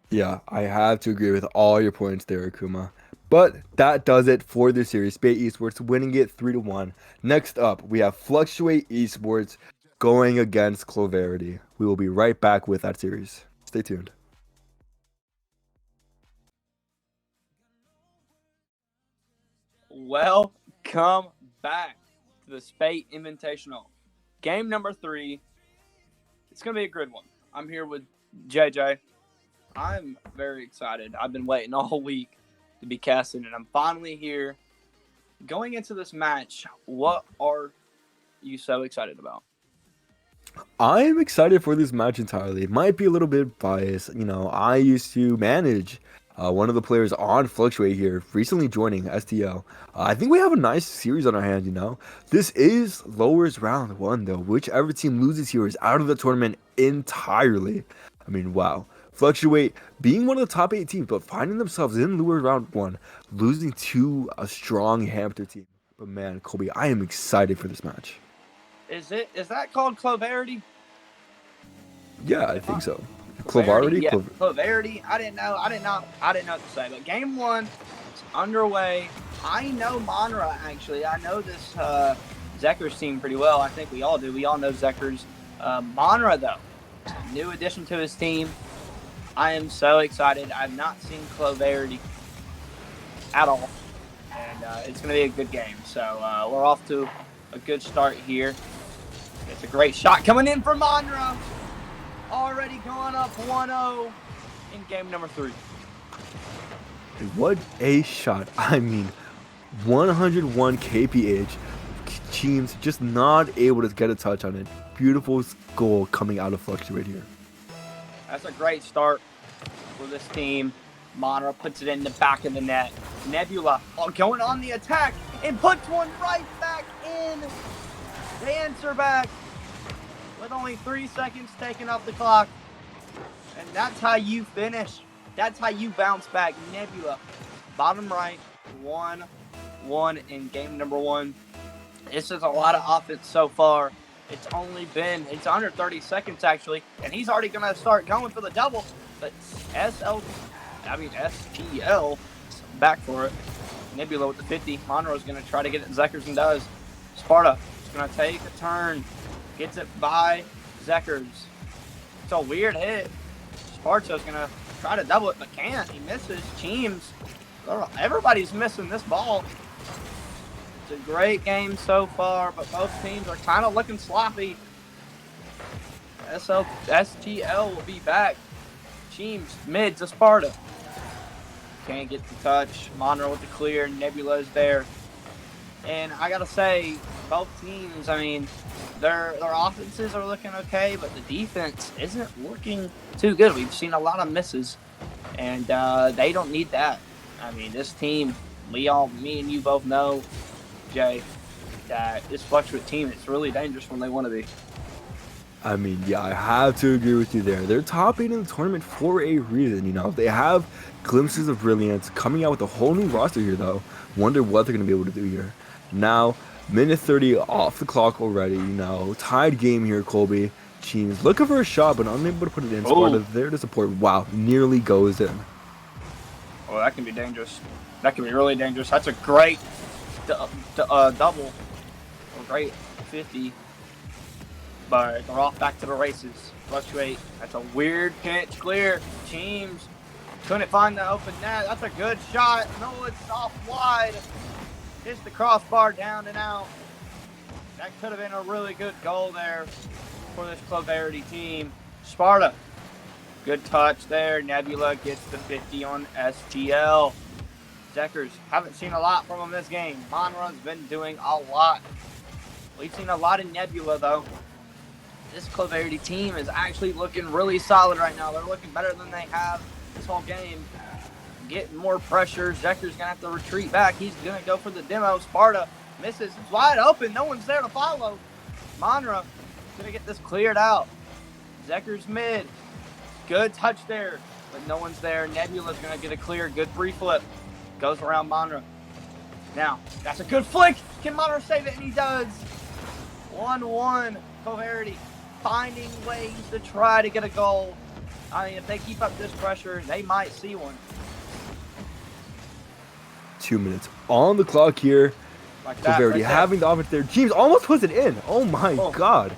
Yeah, I have to agree with all your points there, Akuma. But that does it for this series. Spate Esports winning it 3-1. Next up, we have Fluctuate Esports going against Cloverity. We will be right back with that series. Stay tuned. Welcome back to the Spate Invitational. Game number 3. It's going to be a good one. I'm here with JJ. I'm very excited. I've been waiting all week to be casting, and I'm finally here. Going into this match, what are you so excited about? I'm excited for this match entirely. It might be a little bit biased. I used to manage one of the players on Fluctuate here, recently joining STL. I think we have a nice series on our hands, This is lowers round 1, though. Whichever team loses here is out of the tournament entirely. I mean, wow. Fluctuate being one of the top 8 teams, but finding themselves in lowers round 1, losing to a strong Hampter team. But man, Colby, I am excited for this match. Is that called Cloverity? Yeah, I think so. Cloverity? Yeah, Cloverity. I didn't know what to say. But game 1 is underway. I know Monra, actually. I know this Zekers team pretty well. I think we all do. We all know Zekers. Monra, though, new addition to his team. I am so excited. I've not seen Cloverity at all. And it's going to be a good game. So we're off to a good start here. It's a great shot coming in from Monra. Already going up 1-0 in game number 3. What a shot. I mean, 101 kph. Teams just not able to get a touch on it. Beautiful goal coming out of Fluctuate here. That's a great start for this team. Monra puts it in the back of the net. Nebula going on the attack and puts one right back in. They answer back with only 3 seconds taken off the clock. And that's how you finish. That's how you bounce back. Nebula, bottom right, 1-1 in game number 1. This is a lot of offense so far. It's under 30 seconds actually, and he's already going to start going for the double. But STL back for it. Nebula with the 50. Monroe's going to try to get it. Zekers and does. Sparta is going to take a turn. Gets it by Zekers. It's a weird hit. Sparta's going to try to double it, but can't. He misses. Teams. Everybody's missing this ball. It's a great game so far, but both teams are kind of looking sloppy. STL will be back. Teams mid to Sparta. Can't get the touch. Monroe with the clear. Nebula's there. And I got to say, both teams, I mean, their offenses are looking okay, but the defense isn't looking too good. We've seen a lot of misses, and they don't need that. I mean, this team, me and you both know, Jay, that this fluctuate team is really dangerous when they want to be. I mean, yeah, I have to agree with you there. They're top 8 in the tournament for a reason, you know. They have glimpses of brilliance coming out with a whole new roster here, though. Wonder what they're going to be able to do here. Now, minute 30 off the clock already, you know. Tied game here, Colby. Teams looking for a shot, but unable to put it in. Sparta there to support. Wow, nearly goes in. Oh, that can be dangerous. That can be really dangerous. That's a great double. A great 50. But they're off back to the races. Fluctuate. That's a weird pitch. Clear. Teams couldn't find the open net. That's a good shot. No, it's off wide. Hits the crossbar down and out. That could have been a really good goal there for this Clarity team. Sparta. Good touch there. Nebula gets the 50 on STL. Zekers, haven't seen a lot from him this game. Monroe's been doing a lot. We've seen a lot of Nebula, though. This Clarity team is actually looking really solid right now. They're looking better than they have this whole game. Getting more pressure. Zeker's going to have to retreat back. He's going to go for the demo. Sparta misses. It's wide open. No one's there to follow. Monroe going to get this cleared out. Zeker's mid. Good touch there, but no one's there. Nebula's going to get a clear. Good free flip. Goes around Monroe. Now, that's a good flick. Can Monroe save it? And he does. 1-1. Clarity finding ways to try to get a goal. I mean, if they keep up this pressure, they might see one. 2 minutes on the clock here. Like that, Clarity right there. having the offense there. James almost puts it in. Oh my god.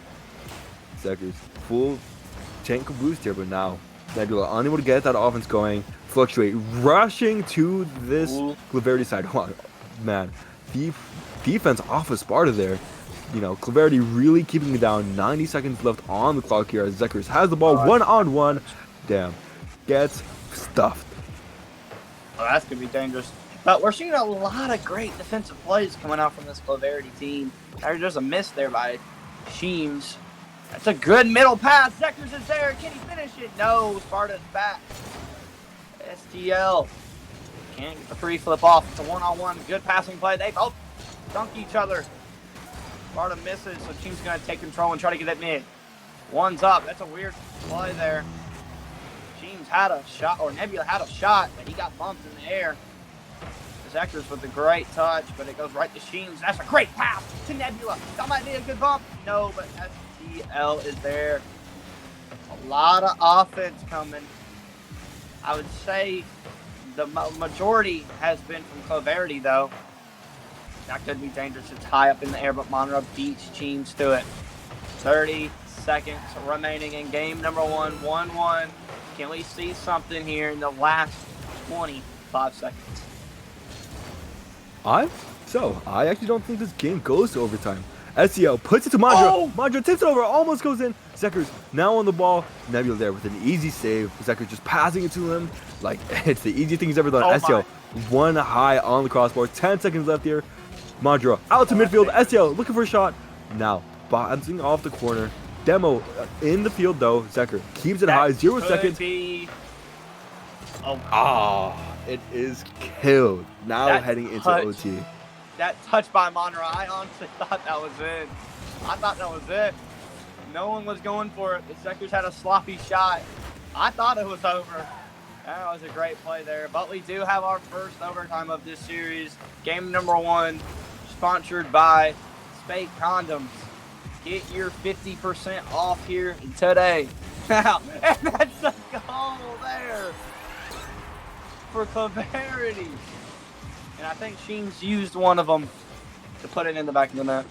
Zekers full tank of boost here, but now Nebula unable to get that offense going. Fluctuate rushing to this Clarity side. Oh, man, defense off of Sparta there. You know, Clarity really keeping it down. 90 seconds left on the clock here as Zekers has the ball one-on-one. Damn, gets stuffed. Oh, that's gonna be dangerous. But we're seeing a lot of great defensive plays coming out from this Clarity team. There's a miss there by Sheems. That's a good middle pass. Zekers is there. Can he finish it? No. Sparta's back. STL can't get the free flip off. It's a one-on-one. Good passing play. They both dunk each other. Sparta misses, so team's going to take control and try to get that mid. One's up. That's a weird play there. Sheems had a shot, or Nebula had a shot, but he got bumped in the air. Zekers with a great touch, but it goes right to Sheems. That's a great pass to Nebula. That might be a good bump. No, but STL is there. A lot of offense coming. I would say the majority has been from Clarity, though. That could be dangerous. It's high up in the air, but Monroe beats Sheems to it. 30 seconds remaining in game number 1. 1-1. Can we see something here in the last 25 seconds? I actually don't think this game goes to overtime. SEL puts it to Mandra. Oh! Mandra tips it over, almost goes in. Zekers now on the ball. Nebula there with an easy save. Zekers just passing it to him like it's the easiest thing he's ever done. Oh SEL one high on the crossbar. 10 seconds left here. Mandra out to midfield. SEL looking for a shot. Now bouncing off the corner. Demo in the field though. Zeker keeps it high. 0 seconds. It is killed. Now That heading into touch. OT. That touch by Monroe, I honestly thought that was it. I thought that was it. No one was going for it. The Zekers had a sloppy shot. I thought it was over. That was a great play there. But we do have our first overtime of this series. Game number 1, sponsored by Spate Condoms. Get your 50% off here today. Now, and that's a goal there for Clarity. And I think Sheems used one of them to put it in the back of the net.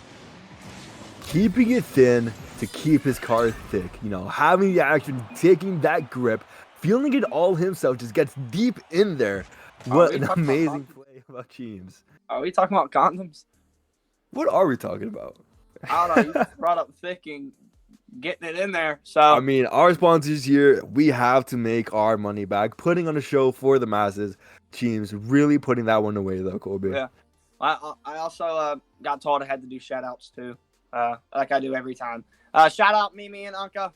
Keeping it thin to keep his car thick. You know, having the action, taking that grip, feeling it all himself, just gets deep in there. What an amazing play about Sheems. Are we talking about condoms? What are we talking about? I don't know. You just brought up thick and getting it in there. So I mean, our sponsors here, we have to make our money back. Putting on a show for the masses. Teams really putting that one away, though, Colby. yeah, I also got told I had to do shout outs too, like I do every time. Shout out Mimi and Anka.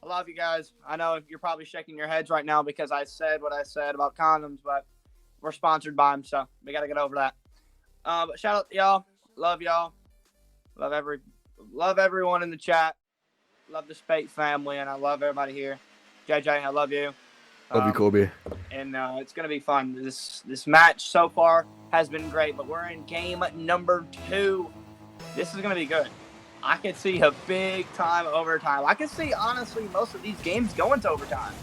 I love you guys. I know you're probably shaking your heads right now because I said what I said about condoms, but we're sponsored by them, so we got to get over that. But shout out to y'all. Love y'all. Love everyone in the chat. Love the Spate family, and I love everybody here. JJ, I love you. Love you, Colby. And it's gonna be fun. This match so far has been great, but we're in game number 2. This is gonna be good. I could see a big time overtime. I could see honestly most of these games going to overtime,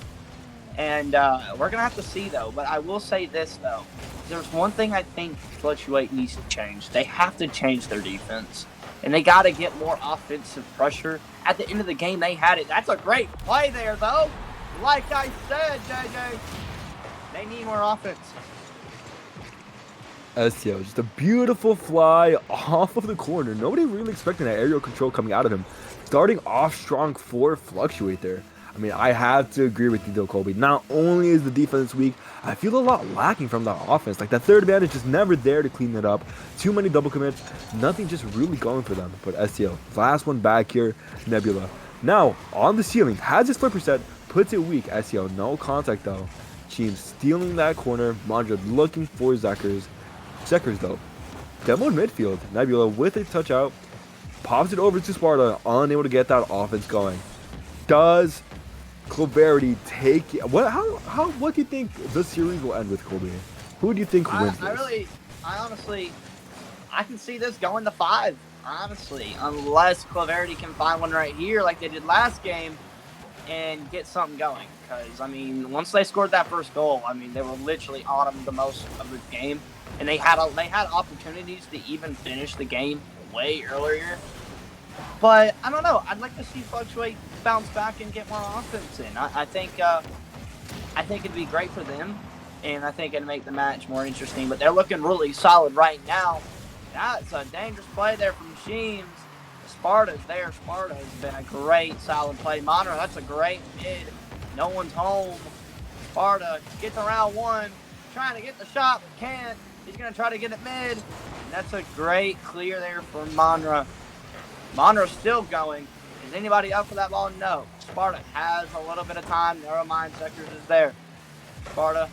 and we're gonna have to see though. But I will say this though: there's one thing I think Fluctuate needs to change. They have to change their defense, and they got to get more offensive pressure. At the end of the game, they had it. That's a great play there though. Like I said, JJ, they need more offense. STO, just a beautiful fly off of the corner. Nobody really expecting that aerial control coming out of him. Starting off strong for Fluctuate there. I mean, I have to agree with you though, Colby. Not only is the defense weak, I feel a lot lacking from the offense. Like that third man is just never there to clean it up. Too many double commits. Nothing just really going for them. But STO, last one back here, Nebula. Now, on the ceiling, has his flipper set, puts it weak. STO, no contact though. Team stealing that corner. Mandra looking for Zekers though. Demo in midfield. Nebula with a touch out. Pops it over to Sparta. Unable to get that offense going. Does Cloverity take what do you think the series will end with, Colby? Who do you think wins this? I honestly can see this going to 5, honestly, unless Cloverity can find one right here like they did last game and get something going. Because I mean, once they scored that first goal, I mean, they were literally on them the most of the game, and they had opportunities to even finish the game way earlier. But I don't know. I'd like to see Fluctuate bounce back and get more offense in. I think it'd be great for them, and I think it'd make the match more interesting. But they're looking really solid right now. That's a dangerous play there from Sheems. Sparta's there. Sparta has been a great, solid play. Monroe, that's a great mid. No one's home. Sparta gets around one, trying to get the shot, but can't. He's going to try to get it mid. And that's a great clear there for Monroe. Monroe's still going. Is anybody up for that ball? No. Sparta has a little bit of time. Never mind, Zekers is there. Sparta,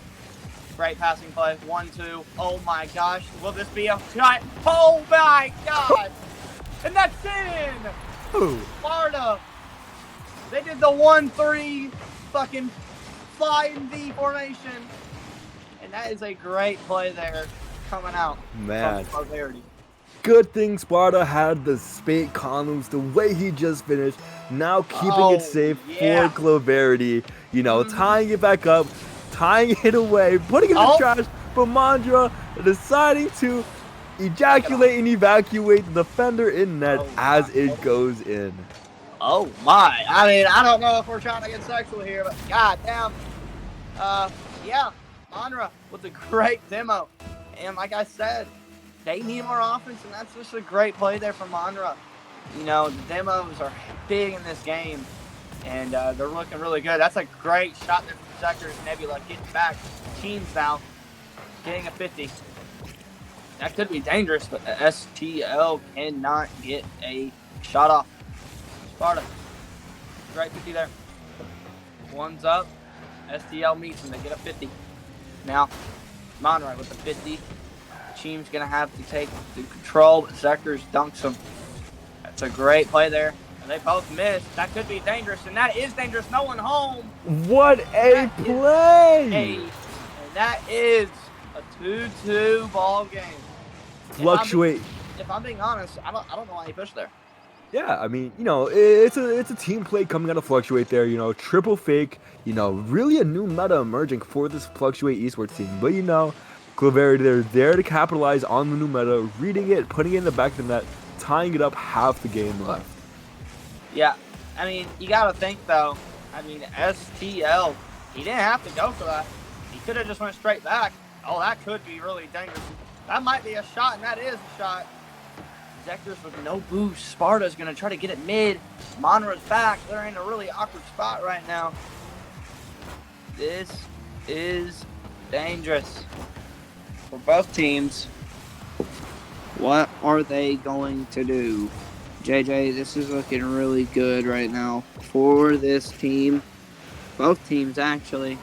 great passing play. 1-2. Oh my gosh. Will this be a shot? Oh my god! And that's in! Who? Sparta! They did the 1-3 fucking flying V formation. And that is a great play there coming out. Man. From Cloverity. Good thing Sparta had the Spate columns the way he just finished. Now keeping it safe for Cloverity. You know, tying it back up, tying it away, putting it in the trash. But Mandra deciding to ejaculate and evacuate the defender in net as it goes in. Oh my. I mean, I don't know if we're trying to get sexual here, but goddamn. Yeah, Mandra with a great demo. And like I said, they need more offense, and that's just a great play there from Monroe. You know, the demos are big in this game, and they're looking really good. That's a great shot there from Zekers. Nebula getting back. Teams now getting a 50. That could be dangerous, but the STL cannot get a shot off. Sparta, great 50 there. One's up. STL meets them. They get a 50. Now, Monroe with the 50. Team's going to have to take the control, but Zekers dunks him. That's a great play there. And they both missed. That could be dangerous, and that is dangerous. No one home. What a play! And that is a 2-2 ball game. Fluctuate. If I'm being honest, I don't know why he pushed there. Yeah, I mean, you know, it's a team play coming out of Fluctuate there, you know, triple fake, you know, really a new meta emerging for this Fluctuate esports team. But, you know, Cloverity, they're there to capitalize on the new meta, reading it, putting it in the back of the net, tying it up half the game left. Yeah, I mean, you got to think, though, I mean, STL, he didn't have to go for that. He could have just went straight back. Oh, that could be really dangerous. That might be a shot, and that is a shot. Zekers with no boost. Sparta's going to try to get it mid. Monroe's back. They're in a really awkward spot right now. This is dangerous for both teams. What are they going to do? JJ, this is looking really good right now for this team. Both teams, actually.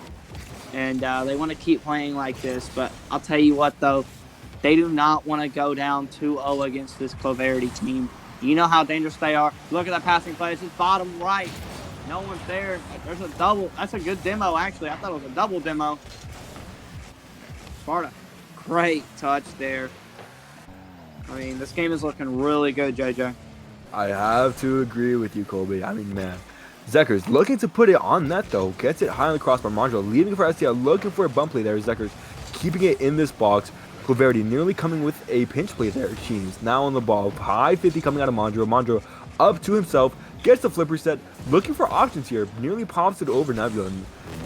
And they want to keep playing like this. But I'll tell you what, though. They do not want to go down 2-0 against this Cloverity team. You know how dangerous they are. Look at that passing play. It's just bottom right. No one's there. There's a double. That's a good demo, actually. I thought it was a double demo. Sparta. Great touch there. I mean, this game is looking really good, JJ. I have to agree with you, Colby. I mean, man. Zekers looking to put it on net, though. Gets it high on the crossbar. Mondro leading for STL. Looking for a bump play there. Zekers keeping it in this box. Cloverity nearly coming with a pinch play there. Sheens now on the ball. High 50 coming out of Mondro. Mondro up to himself. Gets the flipper set. Looking for options here. Nearly pops it over Nebula. And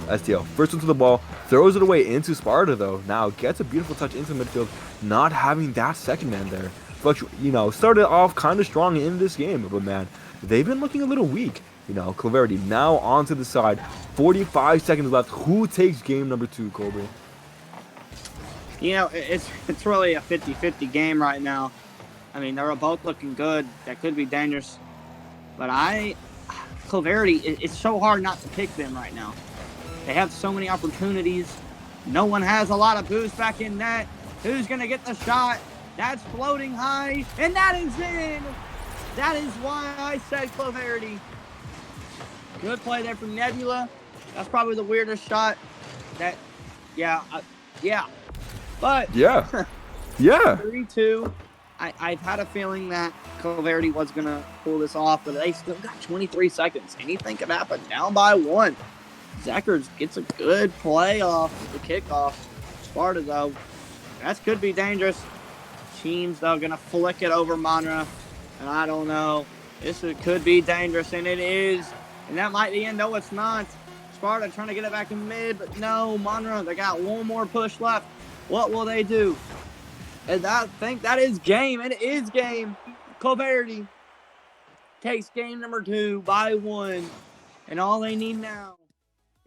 STL first one to the ball. Throws it away into Sparta, though. Now gets a beautiful touch into midfield. Not having that second man there. You know, started off kind of strong in this game. But, man, they've been looking a little weak. You know, Cloverity now onto the side. 45 seconds left. Who takes game number 2, Colby? You know, it's really a 50-50 game right now. I mean, they're both looking good. That could be dangerous. But Cloverity, it's so hard not to pick them right now. They have so many opportunities. No one has a lot of boost back in net. Who's going to get the shot? That's floating high, and that is in. That is why I said Cloverity. Good play there from Nebula. That's probably the weirdest shot. But yeah, yeah. 3-2. I've had a feeling that Cloverity was going to pull this off, but they still got 23 seconds. Anything could happen. Down by 1. Zekers gets a good play off the kickoff. Sparta, though, that could be dangerous. Teams, though, going to flick it over Monra. And I don't know. This could be dangerous, and it is. And that might be in. No, it's not. Sparta trying to get it back in mid, but no, Monra, they got one more push left. What will they do? And I think that is game. It is game. Cloverity takes game number 2 by 1. And all they need now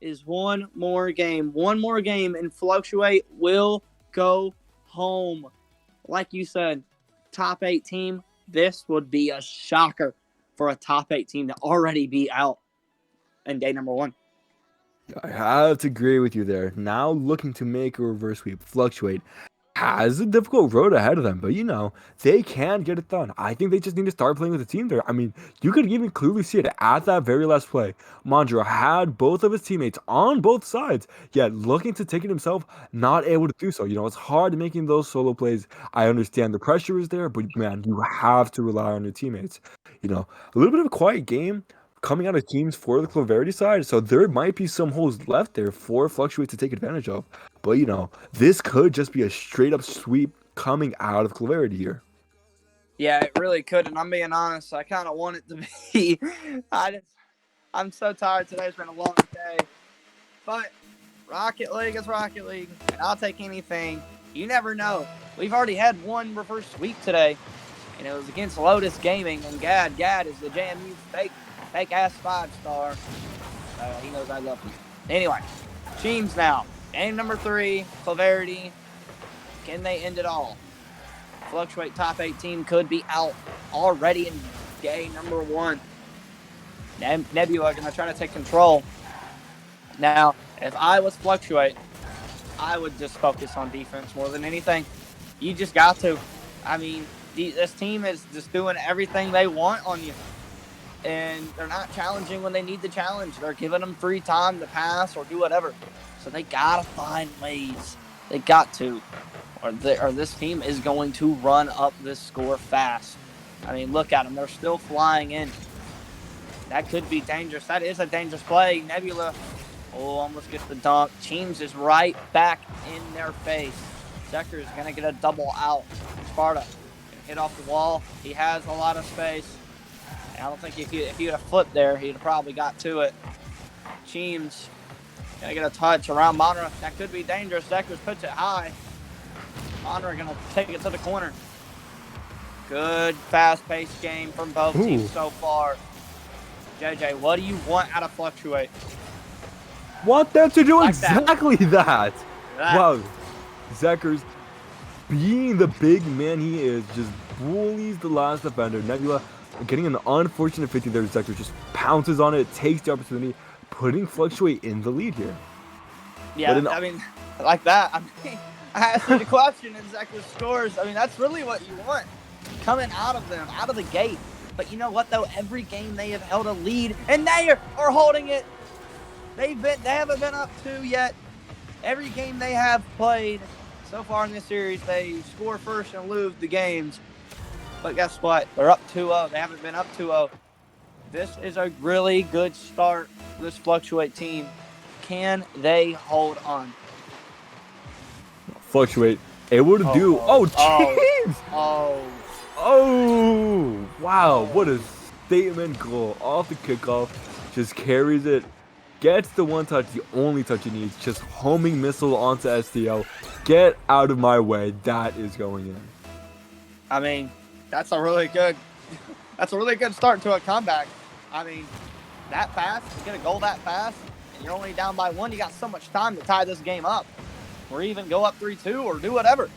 is one more game. One more game, and Fluctuate will go home. Like you said, top 8 team, this would be a shocker for a top 8 team to already be out in day number 1. I have to agree with you there. Now looking to make a reverse sweep. Fluctuate has a difficult road ahead of them, but you know, they can get it done. I think they just need to start playing with the team there. I mean, you could even clearly see it at that very last play. Mondra had both of his teammates on both sides, yet looking to take it himself, not able to do so. You know, it's hard making those solo plays. I understand the pressure is there, but man, you have to rely on your teammates. You know, a little bit of a quiet game coming out of teams for the Cloverity side, so there might be some holes left there for Fluctuate to take advantage of. But, you know, this could just be a straight-up sweep coming out of Cloverity here. Yeah, it really could, and I'm being honest, I kind of want it to be. I'm so tired. Today's been a long day. But Rocket League is Rocket League, and I'll take anything. You never know. We've already had one reverse sweep today, and it was against Lotus Gaming, and Gad is the JMU fake-ass 5-star. He knows I love him. Anyway, teams now. Game number 3, Cloverity. Can they end it all? Fluctuate top 8 team could be out already in day number 1. Nebula going to try to take control. Now, if I was Fluctuate, I would just focus on defense more than anything. You just got to. I mean, this team is just doing everything they want on you. And they're not challenging when they need the challenge. They're giving them free time to pass or do whatever. So they got to find ways. They got to. Or this team is going to run up this score fast. I mean, look at them. They're still flying in. That could be dangerous. That is a dangerous play. Nebula, almost gets the dunk. Teams is right back in their face. Decker is going to get a double out. Sparta can hit off the wall. He has a lot of space. I don't think if he would have flipped there, he'd have probably got to it. Cheems gonna get a touch around Monra. That could be dangerous. Deckers puts it high. Monra gonna take it to the corner. Good fast-paced game from both Ooh. teams so far. JJ, what do you want out of Fluctuate? Want them to do Like that. exactly that. That. Wow. Zekers, being the big man he is, just bullies the last defender. Nebula getting an unfortunate 50 there. Zekers just pounces on it, takes the opportunity, putting Fluctuate in the lead here. Yeah, But I mean, like that. I mean, I asked the question and Zekers scores. I mean, that's really what you want coming out of them, out of the gate. But you know what, though? Every game they have held a lead, and they are holding it. They haven't been up 2 yet. Every game they have played so far in this series, they score first and lose the games. But guess what? They're up 2-0. They haven't been up 2-0. This is a really good start for this Fluctuate team. Can they hold on? Fluctuate, able to do. Oh, James! Oh, wow. What a statement goal. Off the kickoff, just carries it. Gets the one touch, the only touch he needs. Just homing missile onto STL. Get out of my way. That is going in. I mean, that's a really good start to a comeback. I mean, that fast, to get a goal that fast, and you're only down by 1, you got so much time to tie this game up. Or even go up 3-2 or do whatever.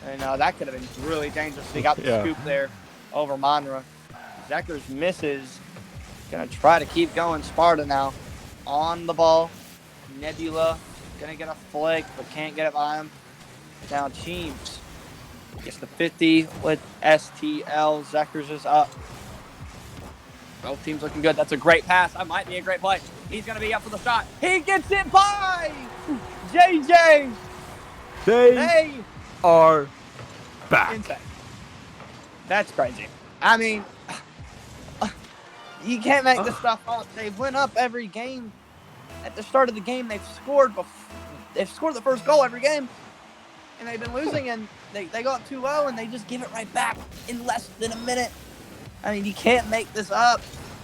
And that could have been really dangerous. He got the scoop there over Monra. Zekers misses. Gonna try to keep going. Sparta now on the ball. Nebula gonna get a flick, but can't get it by him. Now Cheems gets the 50 with STL. Zekers is up. Both teams looking good. That's a great pass. That might be a great play. He's gonna be up for the shot. He gets it by JJ. They are back. Insane. That's crazy. I mean, you can't make this stuff up. They've went up every game. At the start of the game, they've scored the first goal every game, and they've been losing. And they go up 2-0, and they just give it right back in less than a minute. I mean, you can't make this up.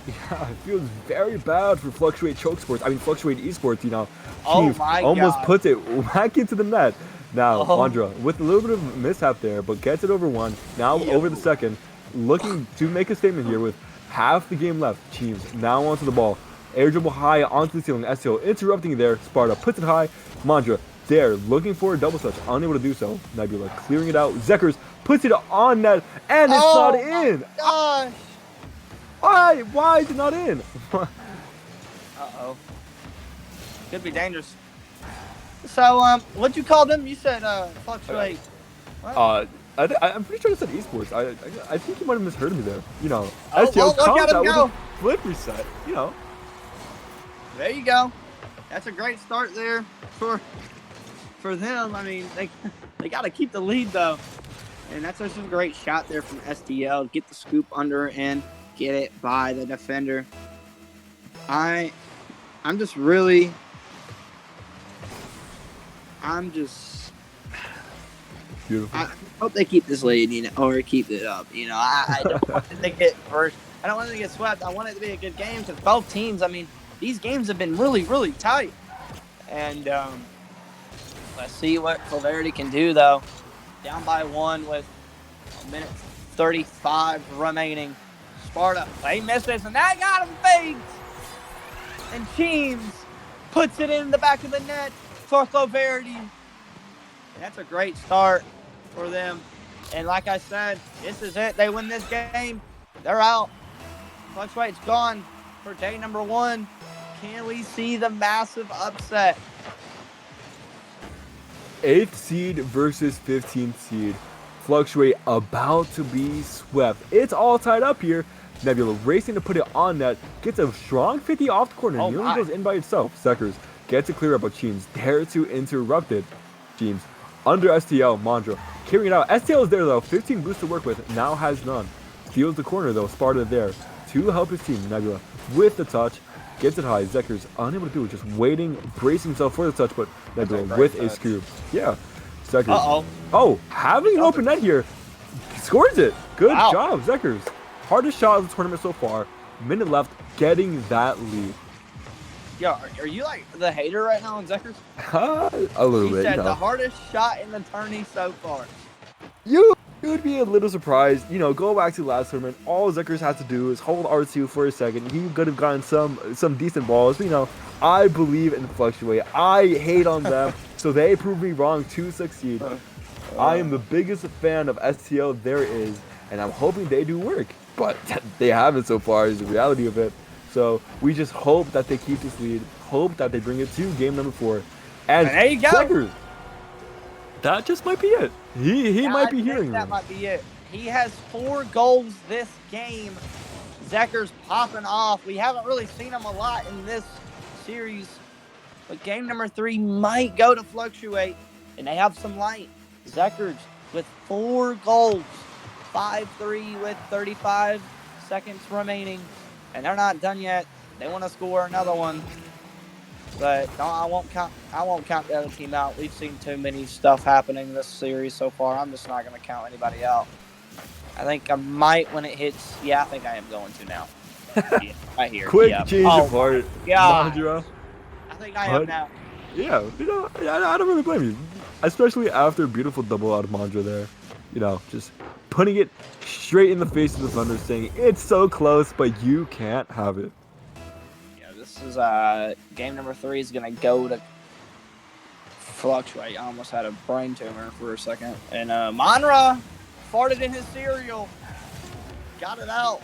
Yeah, it feels very bad for Fluctuate Choke Sports. I mean, Fluctuate Esports, you know. Oh my almost God. puts it back into the net. Now, Andra, with a little bit of mishap there, but gets it over 1. Now over the second. Looking to make a statement here with half the game left. Cheems now onto the ball. Air dribble high onto the ceiling. SEO interrupting there. Sparta puts it high. Mandra there looking for a double touch. Unable to do so. Nebula clearing it out. Zekers puts it on net. And it's not in. Gosh. Why is it not in? Uh-oh. Could be dangerous. So, what'd you call them? You said, Fluctuate. What? I'm pretty sure I said esports. I think you might have misheard me there. You know, Oh, STL well, look comes at him out with go. a flip reset. You know. There you go. That's a great start there for them. I mean, they got to keep the lead though, and that's just a great shot there from STL. Get the scoop under and get it by the defender. I'm just Beautiful. I hope they keep this lead, you know, or keep it up. You know, I don't want them to get first. I don't want them to get swept. I want it to be a good game because both teams. I mean, these games have been really, really tight. And let's see what Clarity can do, though. Down by 1 with a minute 35 remaining. Sparta, they misses, and that got him faked. And Cheems puts it in the back of the net for Clarity. That's a great start for them. And like I said, this is it. They win this game. They're out. Fluctuate's gone for day number 1. Can we see the massive upset? 8th seed versus 15th seed. Fluctuate about to be swept. It's all tied up here. Nebula racing to put it on net. Gets a strong 50 off the corner. Oh, Nearly goes in by itself. Zekers gets a clear up, but Cheems there to interrupt it. Cheems under STL. Mandra carrying it out. STL is there though. 15 boosts to work with. Now has none. Steals the corner though. Sparta there to help his team. Nebula with the touch. Gets it high. Zekers unable to do it. Just waiting, bracing himself for the touch, but Nebula with a scoop. Yeah. Zekers. Oh, having an open net here. Scores it. Good job, Zekers. Hardest shot of the tournament so far. Minute left. Getting that lead. Yo, are you like the hater right now on Zekers? A little He bit. said You know. the hardest shot in the tourney so far. You It would be a little surprised. Go back to the last tournament. All Zekers had to do is hold R2 for a second. He could have gotten some decent balls. But, I believe in Fluctuate. I hate on them, so they proved me wrong to succeed. I am the biggest fan of STL there is, and I'm hoping they do work. But they haven't so far is the reality of it. So we just hope that they keep this lead. Hope that they bring it to game number 4. And there you go. Zekers, that just might be it. He might be hearing that them. might be it. He has 4 goals this game. Zekers popping off. We haven't really seen him a lot in this series, but game number 3 might go to Fluctuate, and they have some light. Zekers with 4 goals, 5-3 with 35 seconds remaining, and they're not done yet. They want to score another one. But no, I won't count the other team out. We've seen too many stuff happening this series so far. I'm just not going to count anybody out. I think I might when it hits. Yeah, I think I am going to now. Yeah, right here. Quick yeah. change of heart, Mandra. I think I am now. Yeah, I don't really blame you. Especially after a beautiful double out of Mandra there. Just putting it straight in the face of the Thunder, saying, it's so close, but you can't have it. This is game number 3 is gonna go to Fluctuate. I almost had a brain tumor for a second. And Monra farted in his cereal. Got it out.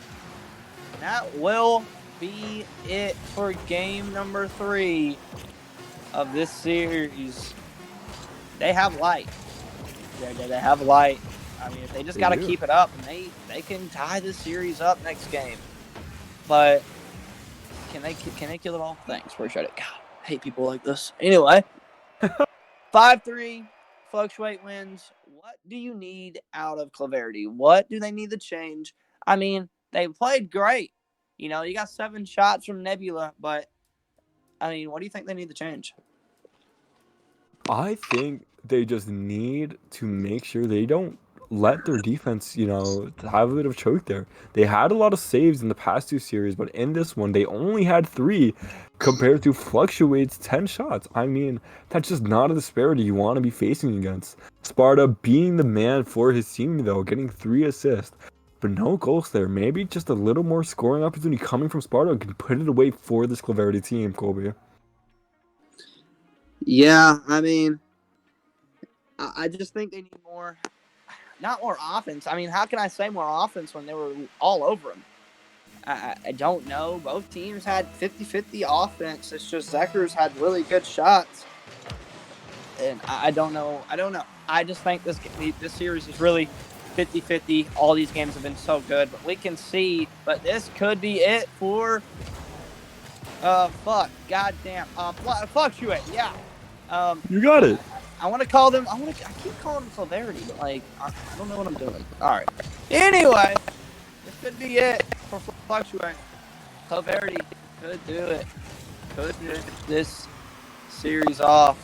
That will be it for game number 3 of this series. They have light. They have light. I mean, if they just gotta keep it up, and they can tie this series up next game. But Can they kill it all? Thanks. Appreciate it. God, I hate people like this. Anyway, 5-3, Fluctuate wins. What do you need out of Clarity? What do they need to change? I mean, they played great. You got 7 shots from Nebula, but, I mean, what do you think they need to change? I think they just need to make sure they don't let their defense, have a bit of choke there. They had a lot of saves in the past 2 series, but in this one, they only had 3 compared to Fluctuate's 10 shots. I mean, that's just not a disparity you want to be facing against. Sparta being the man for his team, though, getting 3 assists, but no goals there. Maybe just a little more scoring opportunity coming from Sparta can put it away for this Clarity team, Colby. Yeah, I mean, I just think they need not more offense. I mean, how can I say more offense when they were all over them? I don't know. Both teams had 50-50 offense. It's just Zekers had really good shots. And I don't know. I just think this series is really 50-50. All these games have been so good. But we can see. But this could be it for Fluctuate. Yeah. You got it. I want to call them. I keep calling them Clarity, but I don't know what I'm doing. All right. Anyway, this could be it for Fluctuate. Clarity could do it. Could finish this series off.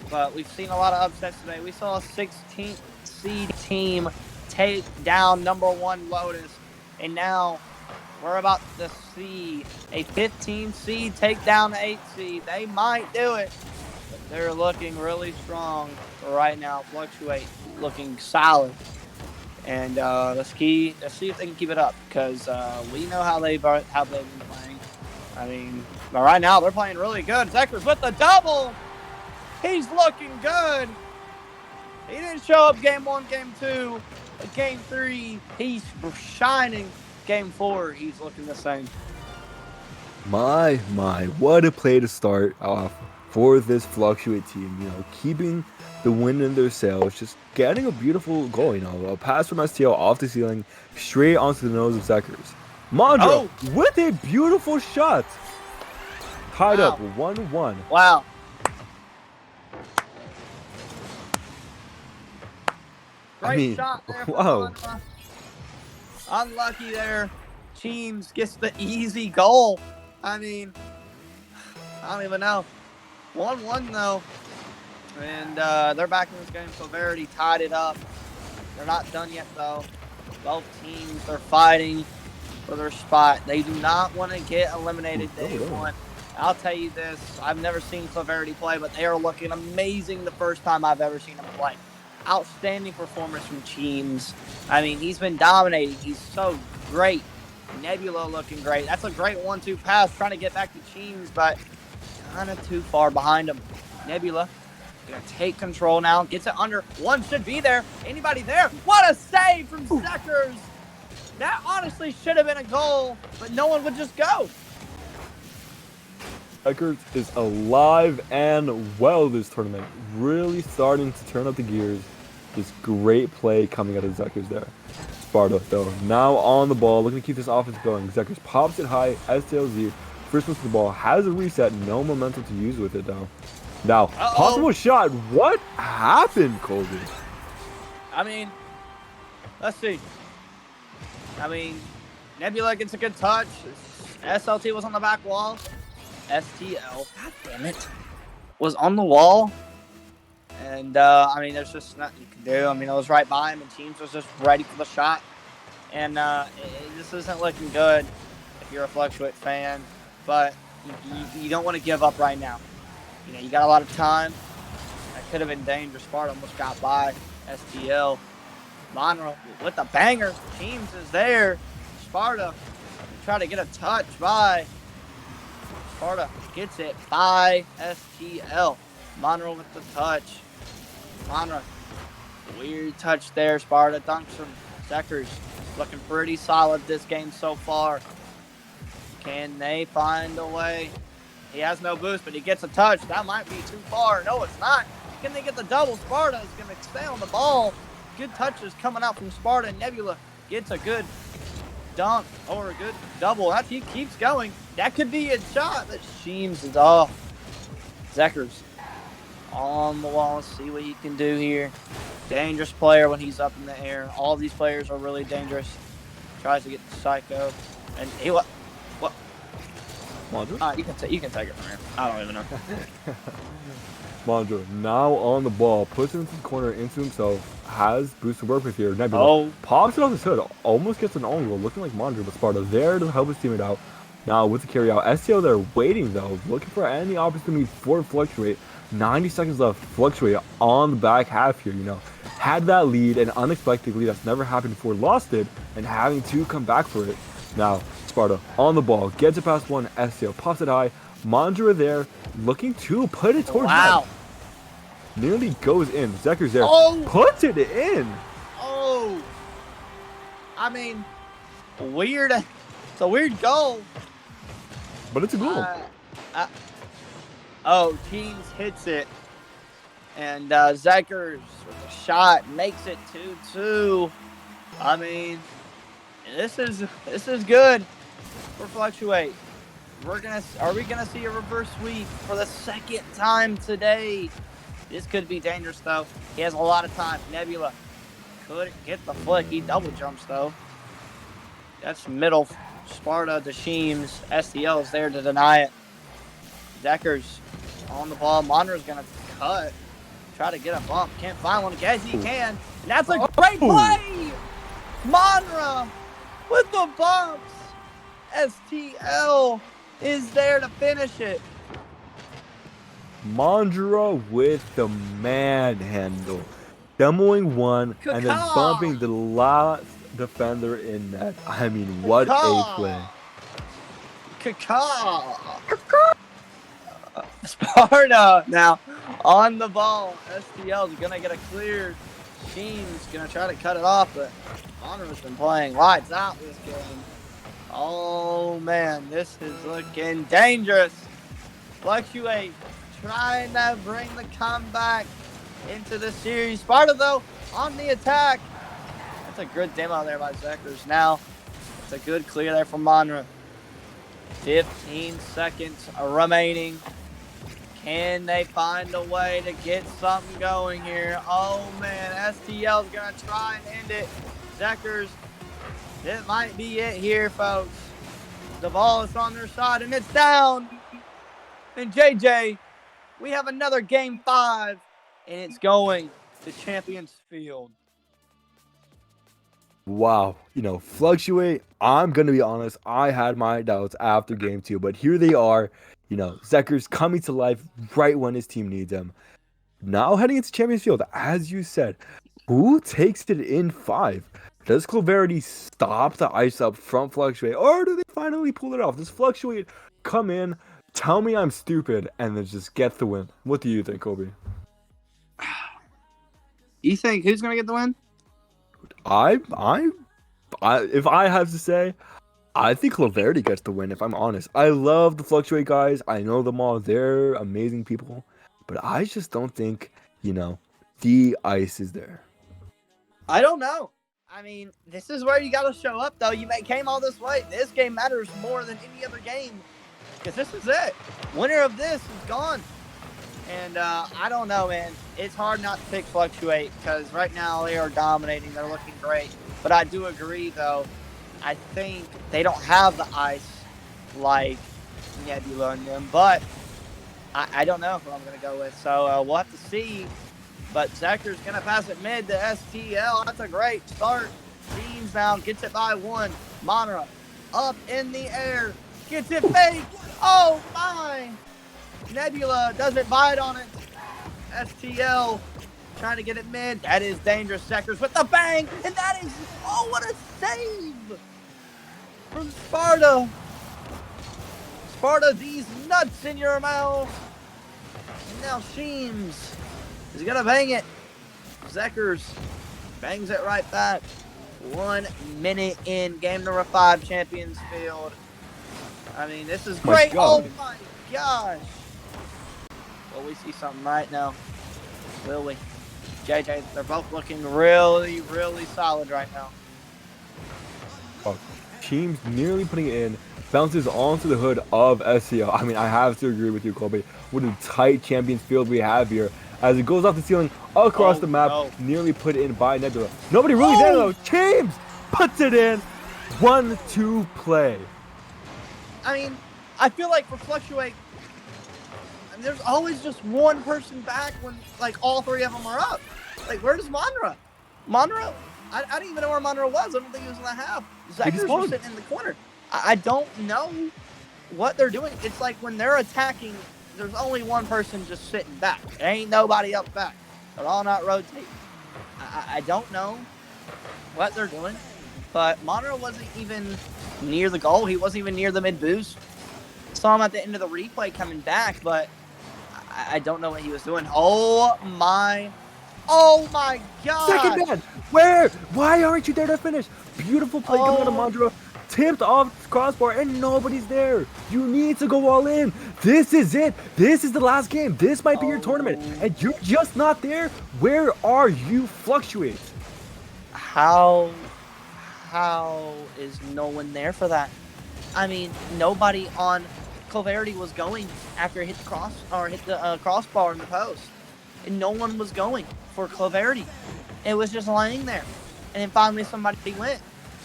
But we've seen a lot of upsets today. We saw a 16th seed team take down number 1 Lotus, and now we're about to see a 15 seed take down the 8 seed. They might do it. They're looking really strong right now. Fluctuate looking solid. And let's see if they can keep it up, because we know how they've been playing. I mean, but right now they're playing really good. Zekers with the double. He's looking good. He didn't show up game 1, game 2, but game 3 he's shining. Game 4 he's looking the same. My, what a play to start off for this Fluctuate team. Keeping the wind in their sails, just getting a beautiful goal. A pass from STL off the ceiling, straight onto the nose of Zekers. Mandra with a beautiful shot. Tied up 1-1. Wow. Great shot there. Wow. Unlucky there. Teams gets the easy goal. I mean, I don't even know. 1-1 though. And they're back in this game. So Verity tied it up. They're not done yet though. Both teams are fighting for their spot. They do not want to get eliminated day 1. I'll tell you this. I've never seen Clarity play, but they are looking amazing the first time I've ever seen them play. outstanding performance from Teams. I mean, he's been dominating. He's so great. Nebula looking great. That's a great 1-2 pass, trying to get back to Teams, but kind of too far behind him. Nebula gonna take control now. Gets it under. One should be there. Anybody there? What a save from Zekers! That honestly should have been a goal, but no one would just go. Zekers is alive and well this tournament. Really starting to turn up the gears. Just great play coming out of Zekers there. Sparta, though, now on the ball, looking to keep this offense going. Zekers pops it high, STLZ. First one to the ball, has a reset, no momentum to use with it, though. Now, possible shot. What happened, Colby? I mean, let's see. I mean, Nebula gets a good touch. SLT was on the back wall. STL, god damn it, was on the wall. And, I mean, there's just nothing you can do. I mean, it was right by him, and Teams was just ready for the shot. And this isn't looking good if you're a Fluctuate fan. But you don't want to give up right now. You know, you got a lot of time. That could have been dangerous. Sparta almost got by. STL. Monroe with the banger. Teams is there. Sparta try to get a touch by. Sparta gets it by STL. Monroe with the touch. Monroe. Weird touch there. Sparta dunks from Zekers. Looking pretty solid this game so far. Can they find a way? He has no boost, but he gets a touch. That might be too far. No, it's not. Can they get the double? Sparta is going to stay on the ball. Good touches coming out from Sparta. Nebula gets a good dunk or a good double. He keeps going. That could be a shot, but Sheems is off. Zekers on the wall. Let's see what he can do here. Dangerous player when he's up in the air. All these players are really dangerous. Tries to get the Psycho. And he what? You can take it from here. I don't even know. Mondra now on the ball, puts it into the corner, into himself, has boost to work with here. Nebula pops it on his hood, almost gets an own goal, looking like Mondra, but Sparta there to help his teammate out. Now with the carry out, STL there waiting though, looking for any opportunity for Fluctuate. 90 seconds left, Fluctuate on the back half here, you know. Had that lead, an unexpected lead that's never happened before, lost it, and having to come back for it. Now, Sparta on the ball, gets it past one, STL pops it high. Mondra there, looking to put it towards net. Nearly goes in. Zekers there, puts it in. I mean, weird. It's a weird goal. But it's a goal. Teams hits it. And Zekers with a shot makes it 2-2. I mean, this is good for Fluctuate. Are we gonna see a reverse sweep for the second time today? This could be dangerous though. He has a lot of time. Nebula couldn't get the flick. He double jumps though. That's middle. Sparta to Sheems. STL is there to deny it. Zekers on the ball. Monroe's gonna cut. Try to get a bump. Can't find one. Guess he can. And that's a great play. Monroe with the bumps. STL is there to finish it. Mondra with the manhandle. Demoing one and then bumping the last defender in net. I mean, what a play. Sparta now on the ball. STL is going to get a clear. Sheen's going to try to cut it off, but Monroe's been playing lights out this game. Oh, man, this is looking dangerous. Fluctuate, trying to bring the comeback into the series. Sparta, though, on the attack. That's a good demo there by Zekers. Now, it's a good clear there from Monroe. 15 seconds remaining. Can they find a way to get something going here? Oh, man, STL is going to try and end it. Zekers, it might be it here, folks. The ball is on their side, and it's down. And JJ, we have another Game 5, and it's going to Champions Field. Wow. You know, Fluctuate, I'm going to be honest, I had my doubts after Game 2, but here they are. You know, Zekers coming to life right when his team needs him. Now heading into Champions Field, as you said, who takes it in 5? Does Cloverity stop the ice up front Fluctuate, or do they finally pull it off? Does Fluctuate come in, tell me I'm stupid, and then just get the win? What do you think, Kobe? You think who's gonna get the win? If I have to say, I think Cloverity gets the win, if I'm honest. I love the Fluctuate guys. I know them all. They're amazing people. But I just don't think, the ice is there. I don't know. I mean, this is where you gotta show up, though. You came all this way. This game matters more than any other game. Because this is it. Winner of this is gone. And I don't know, man. It's hard not to pick Fluctuate because right now they are dominating. They're looking great. But I do agree, though. I think they don't have the ice like Nebula and them. But I don't know who I'm going to go with. So we'll have to see. But Zekker's going to pass it mid to STL. That's a great start. Teams now gets it by 1. Monra up in the air. Gets it fake. Oh, my. Nebula doesn't bite on it. STL trying to get it mid. That is dangerous. Zekker's with the bang. And that is, oh, what a save from Sparta. Sparta, these nuts in your mouth. And now Sheems is going to bang it. Zekers bangs it right back. 1 minute in game number 5, Champions Field. I mean, this is great. Oh, my gosh. Will we see something right now? Will we? JJ, they're both looking really, really solid right now. Oh, Teams nearly putting it in. Bounces onto the hood of SCL. I mean, I have to agree with you, Colby. What a tight Champions Field we have here. As it goes off the ceiling across the map, nearly put in by Nebula. Nobody really there, though. Teams puts it in. 1-2 play. I mean, I feel like for Fluctuate, there's always just one person back when, like, all 3 of them are up. Like, where's Monra? Monra? I didn't even know where Monra was. I don't think he was in the half. Zekers was sitting in the corner. I don't know what they're doing. It's like when they're attacking, there's only one person just sitting back. There ain't nobody up back. They're all not rotating. I don't know what they're doing, but Monra wasn't even near the goal. He wasn't even near the mid boost. Saw him at the end of the replay coming back, but I don't know what he was doing. Oh my God. Second man, where? Why aren't you there to finish? Beautiful play coming out of Mandra. Tipped off crossbar and nobody's there. You need to go all in. This is it. This is the last game. This might be your tournament. And you're just not there. Where are you, Fluctuate? How is no one there for that? I mean, nobody on Cloverity was going after it hit the crossbar in the post. And no one was going for Cloverity. It was just laying there. And then finally somebody went.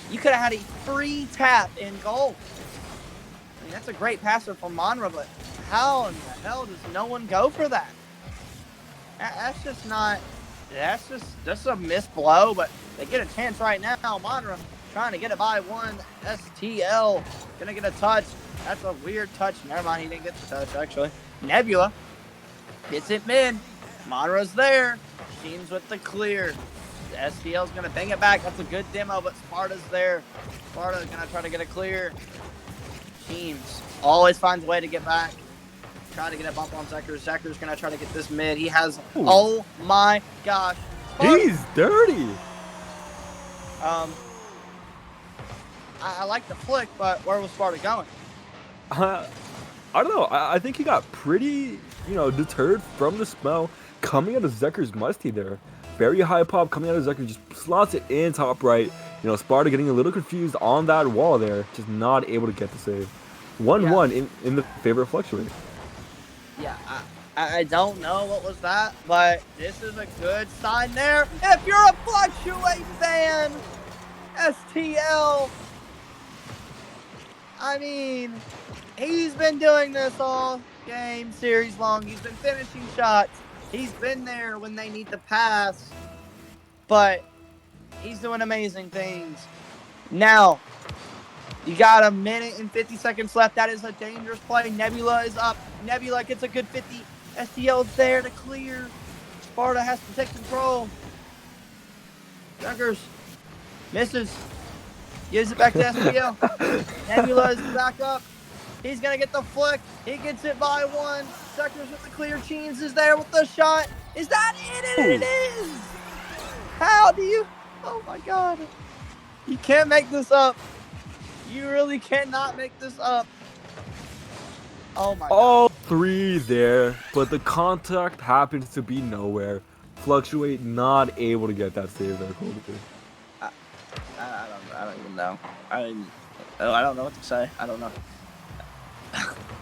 You could have had a free tap in goal. I mean, that's a great passer from Monra, but how in the hell does no one go for that? That's just not. That's a missed blow, but they get a chance right now. Monra trying to get it by 1. STL gonna get a touch. That's a weird touch. Never mind, he didn't get the touch actually. Nebula gets it mid. Monra's there. Sheems with the clear. STL's going to bang it back. That's a good demo, but Sparta's there. Sparta's going to try to get it clear. Sheems always finds a way to get back. Try to get a bump on Zekers. Zekers going to try to get this mid. He has, oh my gosh. Sparta. He's dirty. I like the flick, but where was Sparta going? I don't know. I think he got pretty, deterred from the smell coming out of Zekker's musty there. Very high pop coming out of Zekker, just slots it in top right. Sparta getting a little confused on that wall there, just not able to get the save. 1-1 in the favor of Fluctuate. Yeah, I don't know what was that, but this is a good sign there. If you're a Fluctuate fan, STL, I mean, he's been doing this all game, series long. He's been finishing shots. He's been there when they need to pass, but he's doing amazing things. Now, you got 1 minute and 50 seconds left. That is a dangerous play. Nebula is up. Nebula gets a good 50. STL's there to clear. Sparta has to take control. Dunkers misses. Gives it back to SPL. Nebula is back up. He's going to get the flick. He gets it by one. Sectors with the clear. Cheens is there with the shot. Is that it? And it is. How do you? Oh, my God. You can't make this up. You really cannot make this up. Oh, my God. All three there, but the contact happens to be nowhere. Fluctuate not able to get that save there, Colby. I don't even know. I don't know what to say. I don't know.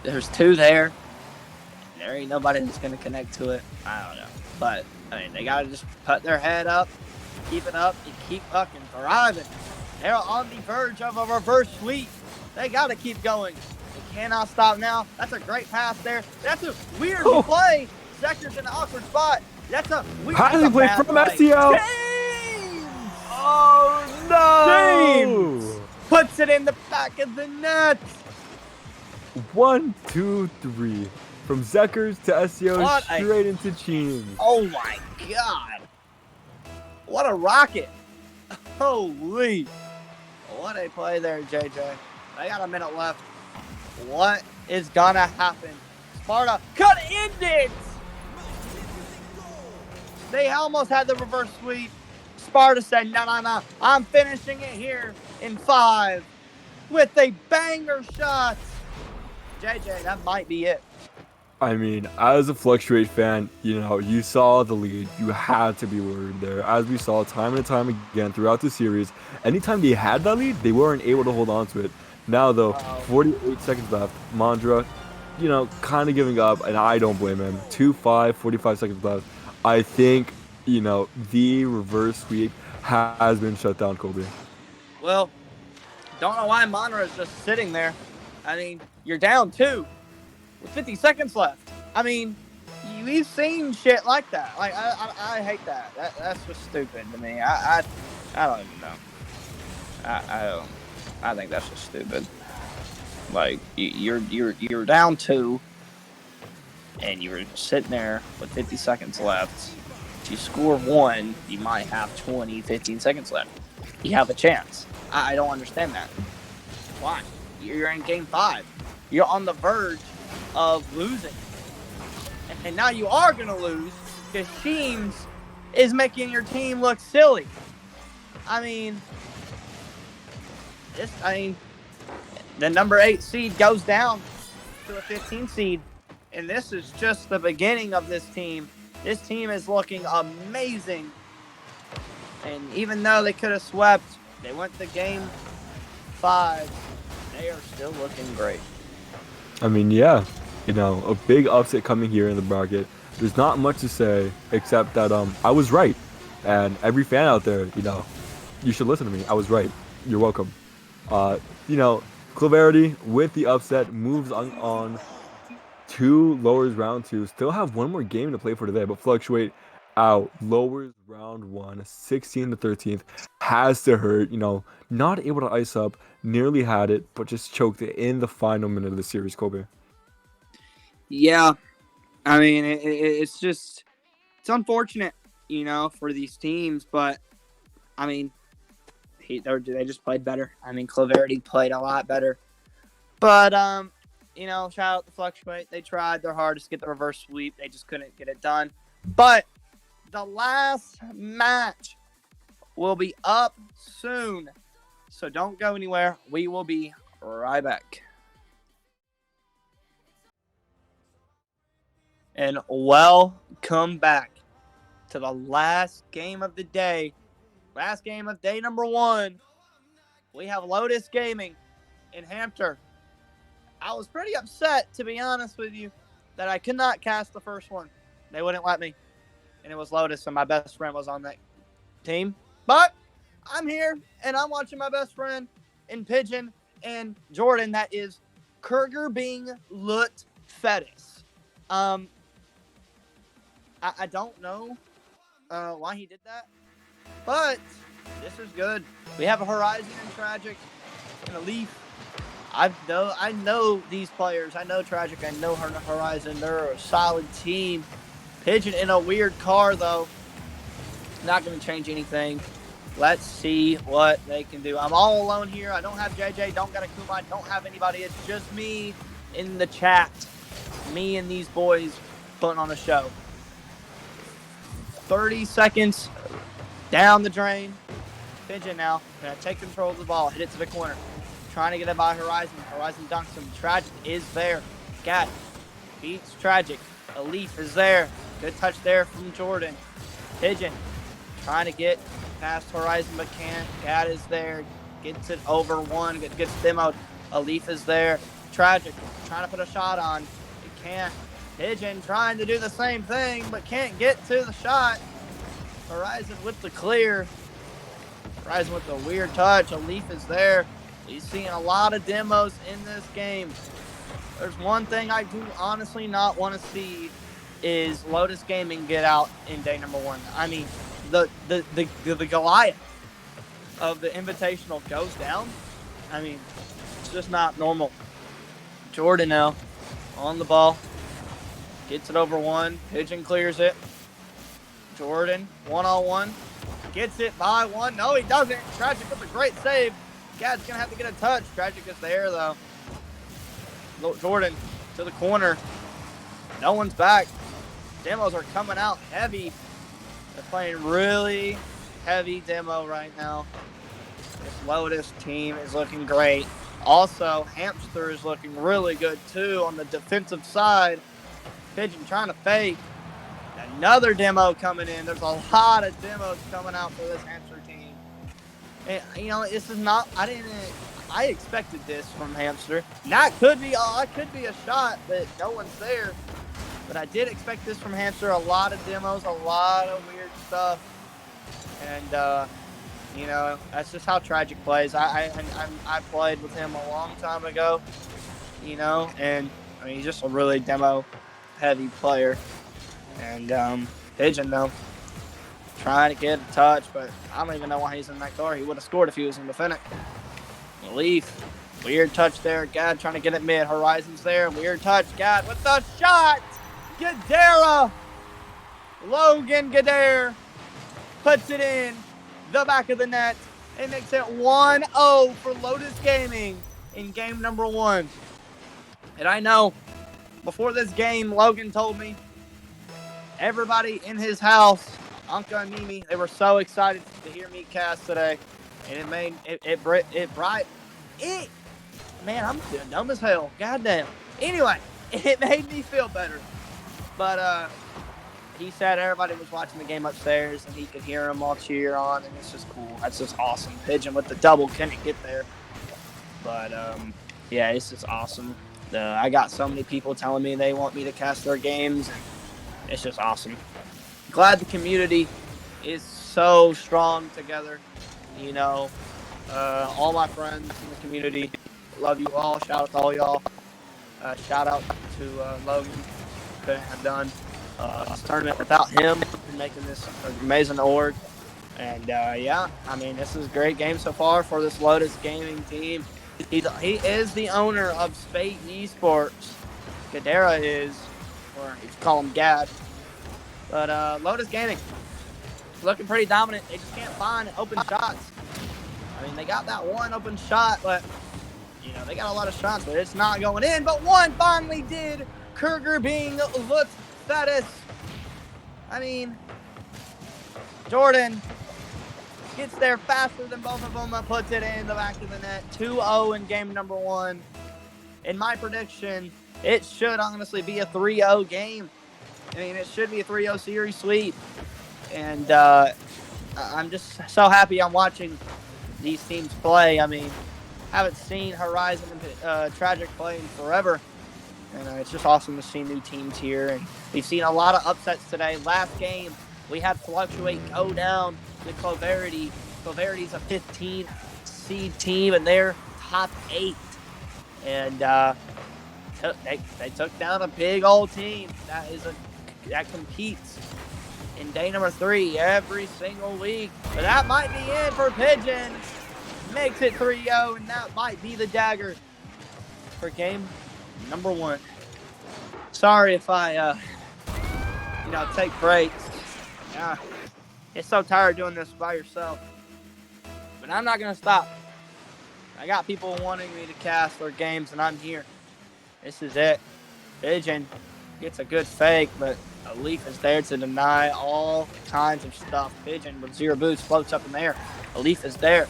There's two there. There ain't nobody that's going to connect to it. I don't know. But, I mean, they got to just put their head up, keep it up, and keep fucking thriving. They're on the verge of a reverse sweep. They got to keep going. They cannot stop now. That's a great pass there. That's a weird play. Sector's in an awkward spot. That's a weird How did he play from SCL? Oh, no! James puts it in the back of the net. 1, 2, 3. From Zekers to SCO, What straight into Cheens. Oh, my God. What a rocket. Holy. What a play there, JJ. They got a minute left. What is going to happen? Sparta could end it. They almost had the reverse sweep. Sparta said, no. I'm finishing it here in 5 with a banger shot. JJ, that might be it. I mean, as a Fluctuate fan, you know, you saw the lead. You had to be worried there. As we saw time and time again throughout the series, anytime they had that lead, they weren't able to hold on to it. Now, though, 48 seconds left. Mandra, you know, kind of giving up, and I don't blame him. 2-5, 45 seconds left. I think, you know, the reverse sweep has been shut down, Kobe. Well, don't know why Monra is just sitting there. I mean, you're down 2 with 50 seconds left. I mean, we've seen shit like that. Like, I hate that. That's just stupid to me. I don't even know. I think that's just stupid. Like, you're down 2, and you're sitting there with 50 seconds left. If you score 1, you might have 15 seconds left. You have a chance. I don't understand that. Why? You're in game 5. You're on the verge of losing. And now you are going to lose because Sheems is making your team look silly. I mean, the number 8 seed goes down to a 15 seed. And this is just the beginning of this team. This team is looking amazing. And even though they could have swept, they went to game 5. They are still looking great. I mean, yeah, you know, a big upset coming here in the bracket. There's not much to say except that I was right. And every fan out there, you know, you should listen to me. I was right. You're welcome. You know, Clarity with the upset moves on to lowers round 2. Still have one more game to play for today, but Fluctuate out. Lowers round 1, 16 to 13th. Has to hurt, you know, not able to ice up. Nearly had it, but just choked it in the final minute of the series, Kobe. Yeah. I mean, it's just, it's unfortunate, you know, for these teams, but, I mean, they just played better. I mean, Clarity played a lot better. But, you know, shout out to Fluctuate. They tried their hardest to get the reverse sweep. They just couldn't get it done. But the last match will be up soon. So don't go anywhere. We will be right back. And welcome back to the last game of the day. Last game of day number 1. We have Lotus Gaming in Hampton. I was pretty upset, to be honest with you, that I could not cast the first one. They wouldn't let me. And it was Lotus, and my best friend was on that team. But I'm here, and I'm watching my best friend in Pigeon and Jordan. That is Kurger being Lut Fettis. I don't know why he did that, but this is good. We have a Horizon and Tragic and a Leaf. I know these players. I know Tragic. I know Horizon. They're a solid team. Pigeon in a weird car, though. Not going to change anything. Let's see what they can do. I'm all alone here. I don't have JJ, don't got a Kuma, don't have anybody. It's just me in the chat. Me and these boys putting on a show. 30 seconds down the drain. Pigeon now. Gonna take control of the ball. Hit it to the corner. Trying to get it by Horizon. Horizon dunks him. Tragic is there. Gad beats Tragic. Elif is there. Good touch there from Jordan. Pigeon trying to get past Horizon but can't. Gad is there. Gets it over one. Gets demoed. Elif is there. Tragic trying to put a shot on. It can't. Pigeon trying to do the same thing but can't get to the shot. Horizon with the clear. Horizon with the weird touch. Elif is there. He's seeing a lot of demos in this game. There's one thing I do honestly not want to see is Lotus Gaming get out in day number 1. I mean, the Goliath of the Invitational goes down. I mean, it's just not normal. Jordan now on the ball. Gets it over one. Pigeon clears it. Jordan, one-on-one. Gets it by one. No, he doesn't. Tragic with a great save. Gad's going to have to get a touch. Tragic is there, though. Jordan to the corner. No one's back. Demos are coming out heavy. They're playing really heavy demo right now. This Lotus team is looking great. Also, Hamster is looking really good, too, on the defensive side. Pigeon trying to fake. Another demo coming in. There's a lot of demos coming out for this Hamster team. And, you know, this is not, I expected this from Hamster. That could be a shot, but no one's there. But I did expect this from Hamster. A lot of demos, a lot of weird stuff. And, you know, that's just how Tragic plays. I played with him a long time ago, you know, and I mean, he's just a really demo-heavy player. And Pigeon, though, trying to get a touch, but I don't even know why he's in that car. He would have scored if he was in the Fennec. Leaf, weird touch there. Gad trying to get it mid. Horizon's there. Weird touch. Gad with the shot. Gadaira. Logan Gadaira puts it in the back of the net. It makes it 1-0 for Lotus Gaming in game number 1. And I know before this game, Logan told me everybody in his house, Anka and Mimi, they were so excited to hear me cast today. And it made man, I'm feeling dumb as hell. Goddamn. Anyway, it made me feel better. But he said everybody was watching the game upstairs and he could hear them all cheer on, and it's just cool. That's just awesome. Pigeon with the double couldn't get there. But yeah, it's just awesome. I got so many people telling me they want me to cast their games. It's just awesome. Glad the community is so strong together. You know, all my friends in the community, love you all. Shout out to all y'all. Shout out to Logan. Couldn't have done this tournament without him making this amazing org. And yeah, I mean, this is a great game so far for this Lotus Gaming team. He is the owner of Spate Esports. Gadaira is, or you call him Gad. But Lotus Gaming looking pretty dominant. They just can't find open shots. I mean, they got that one open shot, but, you know, they got a lot of shots, but it's not going in. But one finally did. Kurger being the fattest. I mean, Jordan gets there faster than both of them and puts it in the back of the net. 2-0 in game number 1. In my prediction, it should honestly be a 3-0 game. I mean, it should be a 3-0 series sweep. And I'm just so happy I'm watching these teams play. I mean, haven't seen Horizon and Tragic play in forever. And it's just awesome to see new teams here. And we've seen a lot of upsets today. Last game, we had Fluctuate go down to Cloverity. Cloverity's a 15 seed team, and they're top 8. And they took down a big old team that competes in day number 3 every single week. But that might be it for Pigeon. Makes it 3-0, and that might be the dagger for game number 1. Sorry if I take breaks. Yeah, it's so tired doing this by yourself. But I'm not going to stop. I got people wanting me to cast their games, and I'm here. This is it. Pigeon gets a good fake, but a Leaf is there to deny all kinds of stuff. Pigeon with 0 boost floats up in the air. A Leaf is there.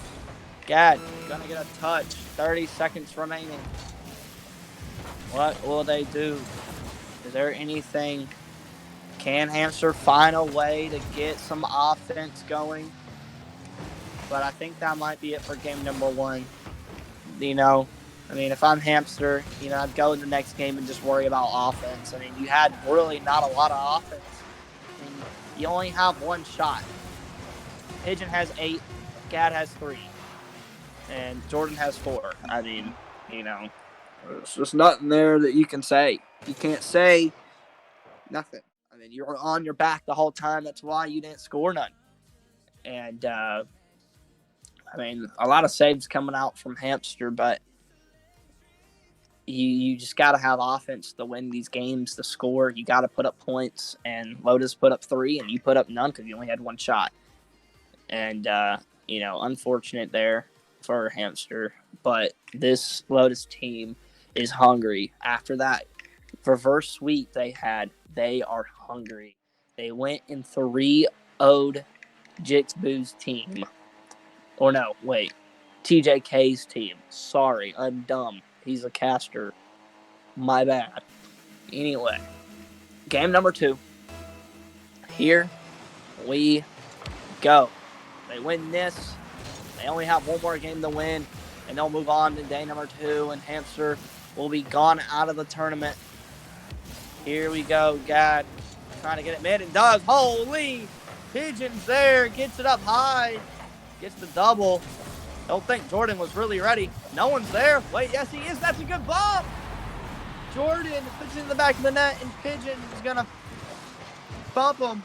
Gad gonna get a touch. 30 seconds remaining. What will they do? Is there anything? Can Hamster find a way to get some offense going? But I think that might be it for game number 1. If I'm Hamster, I'd go in the next game and just worry about offense. You had really not a lot of offense. You only have 1 shot. Pigeon has 8, Gad has 3, and Jordan has 4. There's just nothing there that you can say. You can't say nothing. You were on your back the whole time. That's why you didn't score none. And, a lot of saves coming out from Hamster, but you just got to have offense to win these games, to score. You got to put up points, and Lotus put up 3, and you put up none because you only had 1 shot. And, unfortunate there for Hamster, but this Lotus team is hungry. After that reverse sweep they are hungry. They went and 3-0'd Jixbu's team. Or no, wait. TJK's team. Sorry, I'm dumb. He's a caster. My bad. Anyway, game number 2. Here we go. They win this. They only have 1 more game to win, and they'll move on to day number 2, and Hamster will be gone out of the tournament. Here we go. Gad trying to get it mid, and does. Holy! Pigeon's there. Gets it up high. Gets the double. Don't think Jordan was really ready. No one's there. Wait, yes, he is. That's a good ball. Jordan puts it in the back of the net, and Pigeon is going to bump him.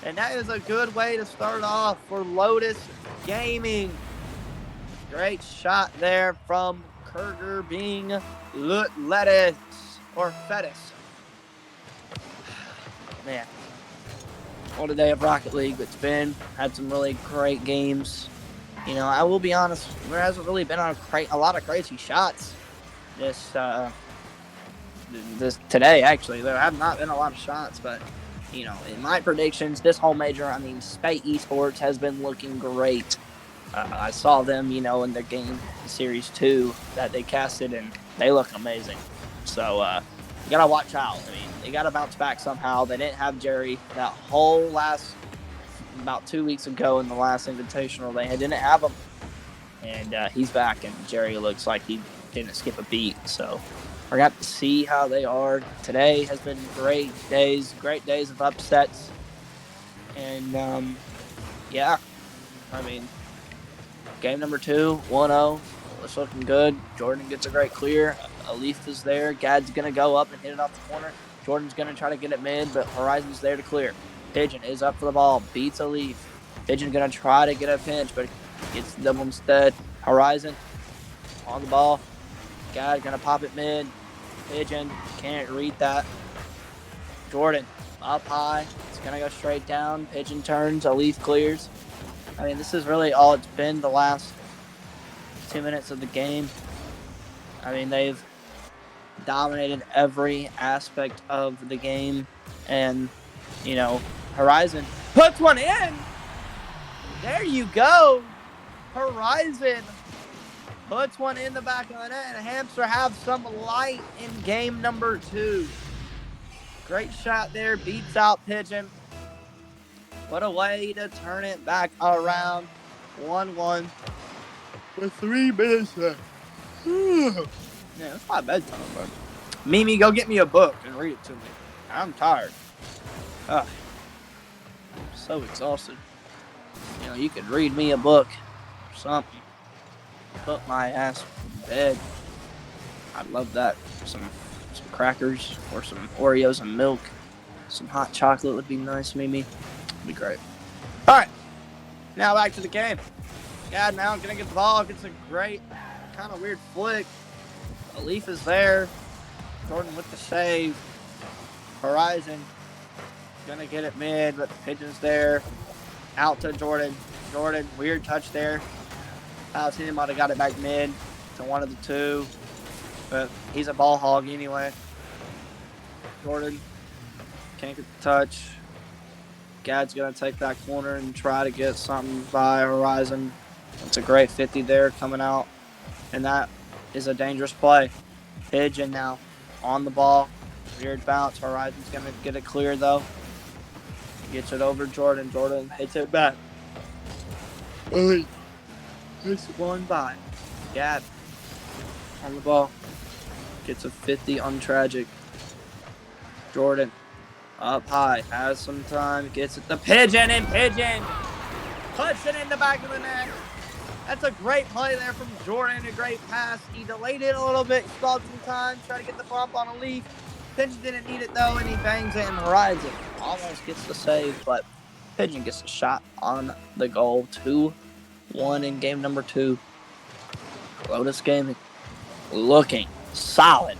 And that is a good way to start off for Lotus Gaming. Great shot there from Kurger being lettuce or fetus. Man, what a day of Rocket League it's been. Had some really great games. I will be honest, there hasn't really been a lot of crazy shots this today, actually. There have not been a lot of shots, but, in my predictions, this whole major, Spate Esports has been looking great. I saw them, in their game Series 2 that they casted, and they look amazing. So, you got to watch out. They got to bounce back somehow. They didn't have Jerry that whole about 2 weeks ago in the last Invitational. They didn't have him. And he's back, and Jerry looks like he didn't skip a beat. So, we're going to have to see how they are. Today has been great days of upsets. And, game number 2, 1-0. It's looking good. Jordan gets a great clear. Alif is there. Gad's going to go up and hit it off the corner. Jordan's going to try to get it mid, but Horizon's there to clear. Pigeon is up for the ball. Beats Alif. Pigeon going to try to get a pinch, but gets the double instead. Horizon on the ball. Gad going to pop it mid. Pigeon can't read that. Jordan up high. It's going to go straight down. Pigeon turns. Alif clears. This is really all it's been the last 2 minutes of the game. They've dominated every aspect of the game. And, Horizon puts one in. There you go. Horizon puts one in the back of the net. And Hamster have some light in game number 2. Great shot there. Beats out Pigeon. What a way to turn it back around. 1-1 with 3 minutes left. Yeah, it's my bedtime, bud. Mimi, go get me a book and read it to me. I'm tired. I'm so exhausted. You could read me a book or something. Put my ass in bed. I'd love that. Some crackers or some Oreos and milk. Some hot chocolate would be nice, Mimi. Be great. All right, now back to the game. God, now I'm gonna get the ball. Gets a great, kind of weird flick. Alif is there. Jordan with the save. Horizon Gonna get it mid, but the Pigeon's there. Out to Jordan. Jordan, weird touch there. He might have got it back mid to one of the two. But he's a ball hog anyway. Jordan can't get the touch. Gad's going to take that corner and try to get something by Horizon. It's a great 50 there coming out. And that is a dangerous play. Pigeon now on the ball. Weird bounce. Horizon's going to get it clear though. Gets it over Jordan. Jordan hits it back. It's one by. Gad on the ball. Gets a 50 on Tragic. Jordan up high. Has some time. Gets it to Pigeon, and Pigeon puts it in the back of the net. That's a great play there from Jordan. A great pass. He delayed it a little bit. Stalled some time. Tried to get the bump on a leaf. Pigeon didn't need it though, and he bangs it, and Horizon almost gets the save, but Pigeon gets a shot on the goal. 2-1 in game number 2. Lotus Gaming looking solid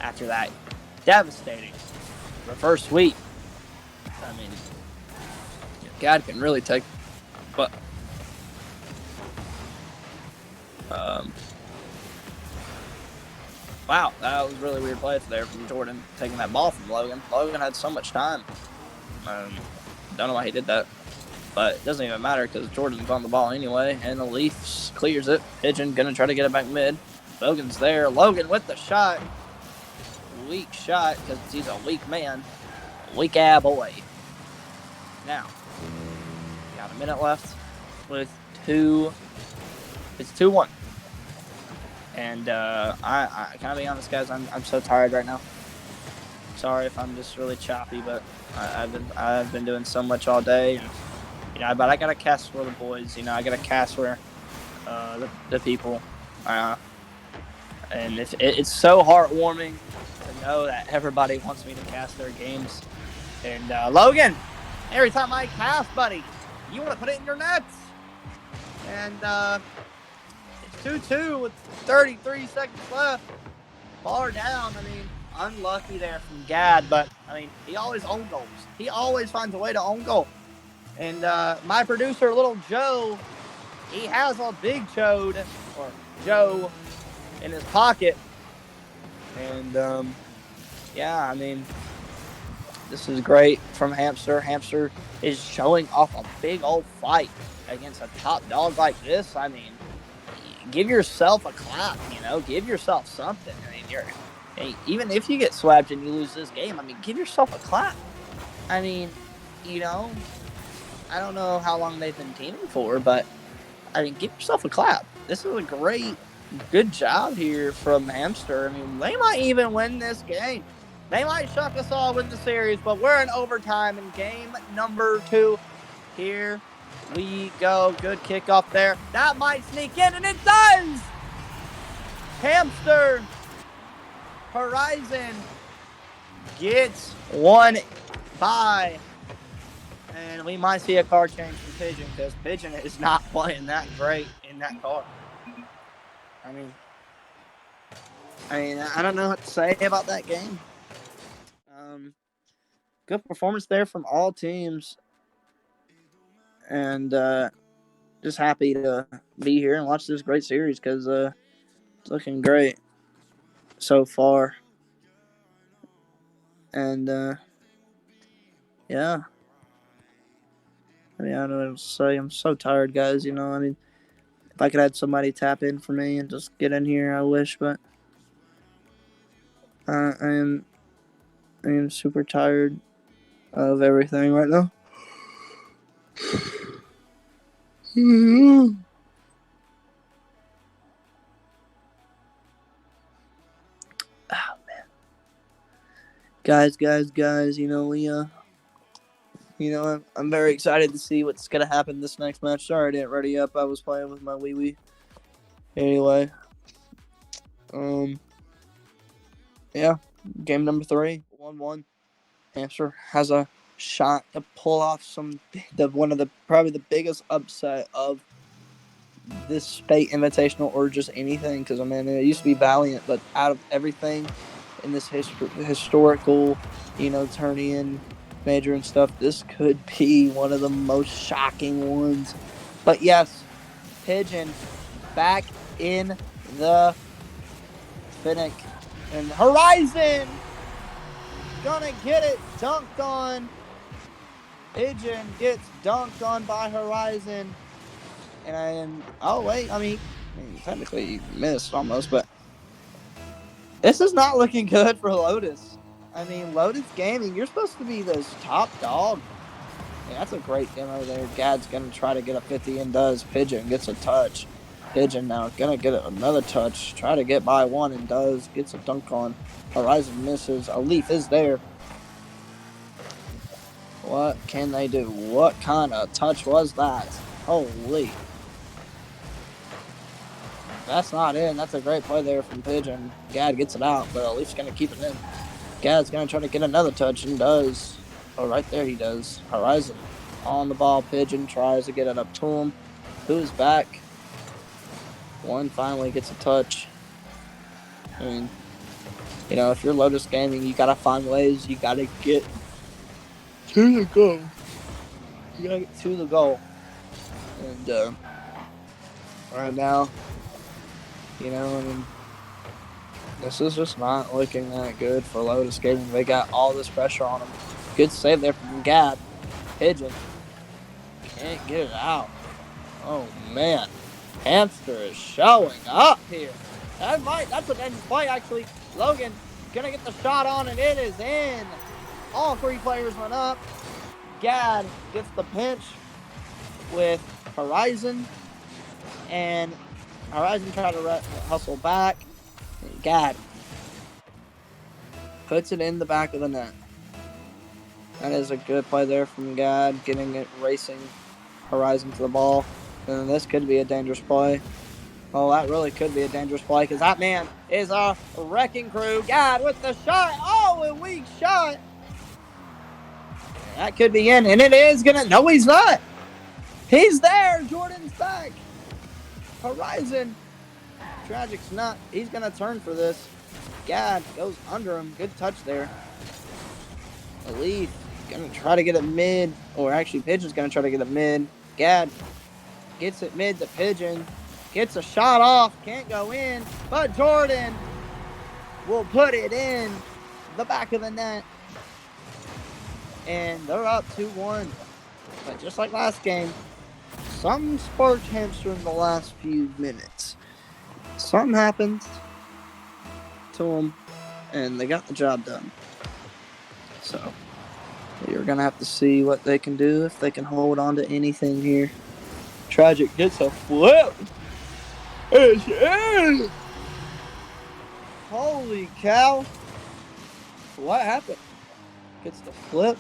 after that devastating reverse sweep. I mean, God can really take, but wow, that was really weird play there from Jordan, taking that ball from Logan. Logan had so much time. Don't know why he did that, but it doesn't even matter because Jordan's on the ball anyway, and the Leafs clears it. Pigeon gonna try to get it back mid. Logan's there. Logan with the shot. Weak shot because he's a weak man. Weak boy. Now, got a minute left with 2. It's 2-1. And I can I be honest, guys? I'm so tired right now. Sorry if I'm just really choppy, but I've been doing so much all day. And, but I gotta cast for the boys. I gotta cast for the people. And it's so heartwarming to know that everybody wants me to cast their games. And Logan, every time I cast, buddy, you want to put it in your nets. And it's 2-2 with 33 seconds left. Bar down. I mean, unlucky there from Gad, but I mean, he always own goals. He always finds a way to own goal. And my producer, little Joe, he has a big chode, or Joe, in his pocket. And yeah, I mean, this is great from Hamster. Hamster is showing off a big old fight against a top dog like this. I mean, give yourself a clap, give yourself something. I mean, even if you get swapped and you lose this game, I mean, give yourself a clap. I mean, I don't know how long they've been teaming for, but I mean, give yourself a clap. This is a good job here from Hamster. I mean, they might even win this game. They might shock us all, win the series, but we're in overtime in game number 2. Here we go. Good kickoff there. That might sneak in, and it does! Hamster Horizon gets 1 by. And we might see a car change from Pigeon because Pigeon is not playing that great in that car. I mean, I don't know what to say about that game. Good performance there from all teams. And just happy to be here and watch this great series because it's looking great so far. And yeah. I mean, I don't know what to say. I'm so tired, guys. I mean, if I could have somebody tap in for me and just get in here, I wish. But I am super tired of everything right now. Oh, man. Guys, I'm very excited to see what's going to happen this next match. Sorry I didn't ready up. I was playing with my wee-wee. Anyway. Yeah. Game number 3. 1-1. Hamster has a shot to pull off probably the biggest upset of this Spate Invitational or just anything. Because, I mean, it used to be Valiant, but out of everything in this historical, turn-in major and stuff, this could be one of the most shocking ones. But yes, Pigeon back in the Finnick. And Horizon gonna get it dunked on. Pigeon gets dunked on by Horizon. And, oh, wait, I mean, technically he missed almost, but this is not looking good for Lotus. I mean, Lotus Gaming, you're supposed to be this top dog. Yeah, that's a great demo there. Gad's going to try to get a 50 and does. Pigeon gets a touch. Pigeon now going to get another touch. Try to get by one and does. Gets a dunk on. Horizon misses. A leaf is there. What can they do? What kind of touch was that? Holy. That's not in. That's a great play there from Pigeon. Gad gets it out, but at least going to keep it in. Gad's going to try to get another touch and does. Oh, right there he does. Horizon on the ball. Pigeon tries to get it up to him. Who's back? One finally gets a touch. I mean, you know, if you're Lotus Gaming, you got to find ways. You got to get to the goal. You got to get to the goal. And right now, you know, I mean, this is just not looking that good for Lotus Gaming. They got all this pressure on them. Good save there from Gad. Pigeon can't get it out. Oh, man. Hamster is showing up here. That's a dangerous play, actually. Logan gonna get the shot on, and it is in. All three players went up. Gad gets the pinch with Horizon, and Horizon tried to hustle back. And Gad puts it in the back of the net. That is a good play there from Gad, getting it racing Horizon to the ball. And this could be a dangerous play. Oh, that really could be a dangerous play because that man is a wrecking crew. Gad with the shot. Oh, a weak shot. That could be in, and it is going to. No, he's not. He's there. Jordan's back. Horizon. Tragic's not. He's going to turn for this. Gad goes under him. Good touch there. Elite going to try to get it mid, or actually Pigeon's going to try to get it mid. Gad gets it mid to Pigeon. Gets a shot off. Can't go in. But Jordan will put it in the back of the net. And they're up 2-1. But just like last game, something sparked Hamster in the last few minutes. Something happened to them, and they got the job done. So, you're going to have to see what they can do, if they can hold on to anything here. Tragic gets a flip. It's in. Holy cow. What happened? Gets the flip.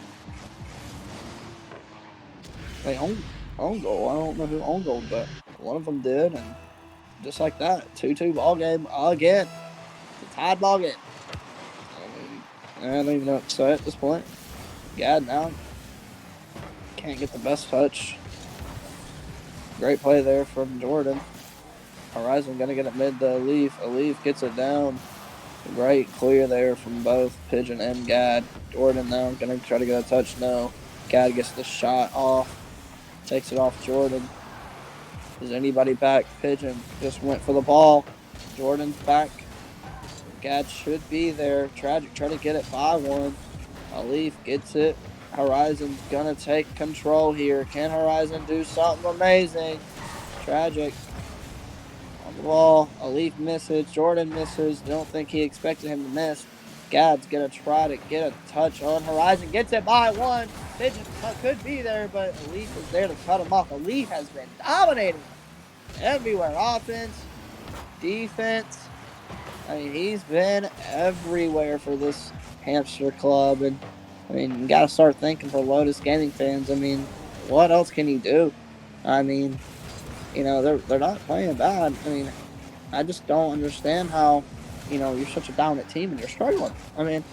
They own goal. I don't know who owned goal, but one of them did, and just like that, 2-2 ball game again. It's a tied ball game. I don't even know what to say at this point. Gad now can't get the best touch. Great play there from Jordan. Horizon gonna get it mid to Leaf. Leaf gets it down. Great clear there from both Pigeon and Gad. Jordan now gonna try to get a touch. No. Gad gets the shot off. Takes it off Jordan. Is anybody back? Pigeon just went for the ball. Jordan's back. Gad should be there. Tragic trying to get it by one. Leaf gets it. Horizon's gonna take control here. Can Horizon do something amazing? Tragic on the ball. Leaf misses. Jordan misses. Don't think he expected him to miss. Gad's gonna try to get a touch on Horizon. Gets it by one. Pigeon could be there, but Leaf is there to cut him off. Leaf has been dominating everywhere. Offense, defense. I mean, he's been everywhere for this Hamster club. And, I mean, you got to start thinking for Lotus Gaming fans. I mean, what else can he do? I mean, you know, they're not playing bad. I mean, I just don't understand how, you know, you're such a dominant team and you're struggling. I mean,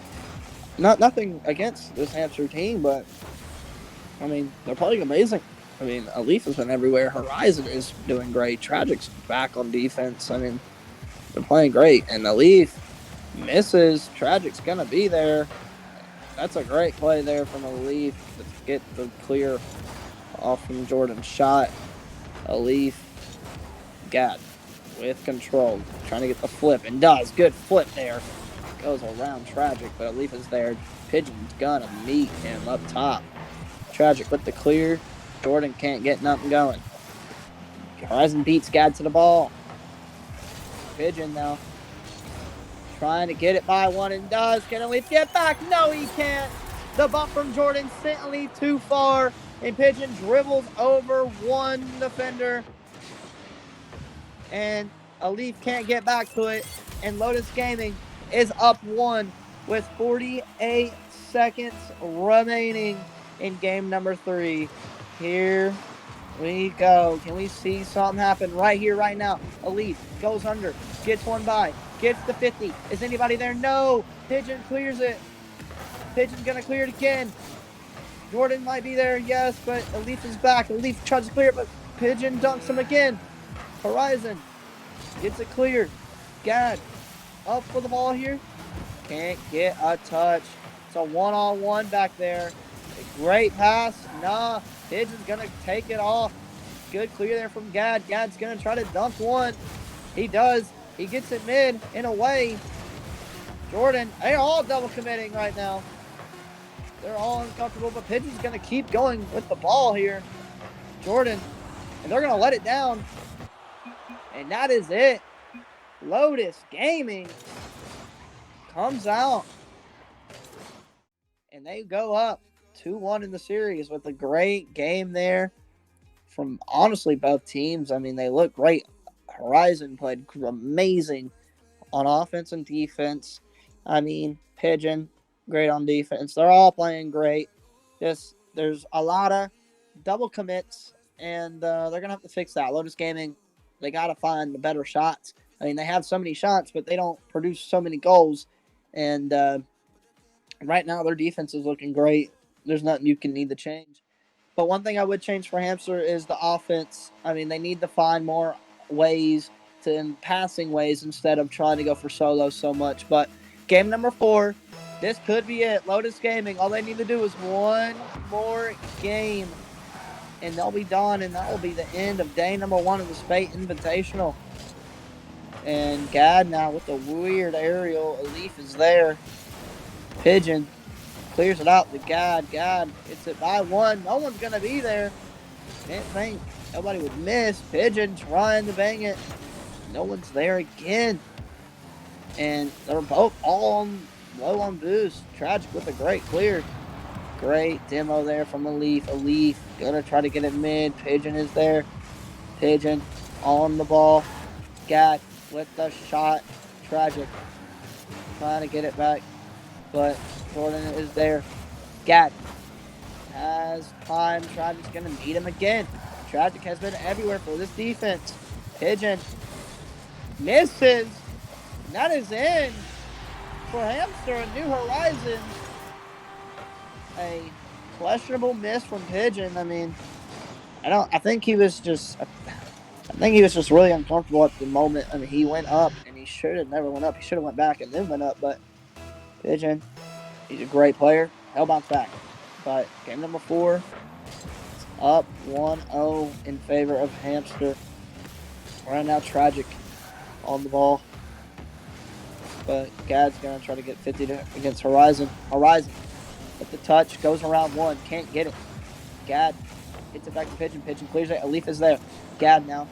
nothing against this Hamster team, but, I mean, they're playing amazing. I mean, Leaf has been everywhere. Horizon is doing great. Tragic's back on defense. I mean, they're playing great. And the Leaf misses. Tragic's going to be there. That's a great play there from Alif to get the clear off from Jordan's shot. Alif got with control, trying to get the flip, and does. Good flip there. Goes around Tragic, but Alif is there. Pigeon's gonna meet him up top. Tragic with the clear. Jordan can't get nothing going. Horizon beats Gad to the ball. Pigeon now. Trying to get it by one and does. Can Alif get back? No, he can't. The bump from Jordan sent Alif too far, and Pigeon dribbles over one defender. And Alif can't get back to it. And Lotus Gaming is up one with 48 seconds remaining in game number 3. Here we go. Can we see something happen right here, right now? Alif goes under, gets one by, gets the 50. Is anybody there? No. Pigeon clears it. Pigeon's going to clear it again. Jordan might be there, yes, but Alif is back. Alif tries to clear it, but Pigeon dunks him again. Horizon gets it clear. Gad up for the ball here. Can't get a touch. It's a one-on-one back there. A great pass. Nah, Pigeon's going to take it off. Good clear there from Gad. Gad's going to try to dunk one. He does. He gets it mid and away. Jordan, they're all double committing right now. They're all uncomfortable, but Pigeon's going to keep going with the ball here. Jordan, and they're going to let it down. And that is it. Lotus Gaming comes out. And they go up 2-1 in the series with a great game there from honestly both teams. I mean, they look great. Horizon played amazing on offense and defense. I mean, Pigeon, great on defense. They're all playing great. Just there's a lot of double commits, and they're going to have to fix that. Lotus Gaming, they got to find the better shots. I mean, they have so many shots, but they don't produce so many goals. And right now, their defense is looking great. There's nothing you can need to change. But one thing I would change for Hamster is the offense. I mean, they need to find more ways in passing ways instead of trying to go for solo so much. But game number 4, this could be it. Lotus Gaming, all they need to do is one more game, and they'll be done, and that will be the end of day number 1 of the Spate Invitational. And Gad now with the weird aerial. Alif is there. Pigeon clears it out to Gad. Gad gets it by one. No one's going to be there. Didn't think nobody would miss. Pigeon trying to bang it. No one's there again. And they're both all low on boost. Tragic with a great clear. Great demo there from Alif. Alif gonna try to get it mid. Pigeon is there. Pigeon on the ball. Gad with the shot. Tragic trying to get it back, but Jordan is there. Gad has time. Tragic's gonna meet him again. Tragic has been everywhere for this defense. Pigeon misses. And that is in for Hamster and New Horizons. A questionable miss from Pigeon. I mean, I think he was just really uncomfortable at the moment. I mean, he went up and he should have never went up. He should have went back and then went up. But Pigeon, he's a great player. He'll bounce back. But game number 4, it's up 1-0 in favor of Hamster. Right now, Tragic on the ball. But Gad's going to try to get 50 against Horizon. Horizon with the touch, goes around one, can't get it. Gad gets it back to Pigeon. Pigeon clears it. Alif is there. Gad now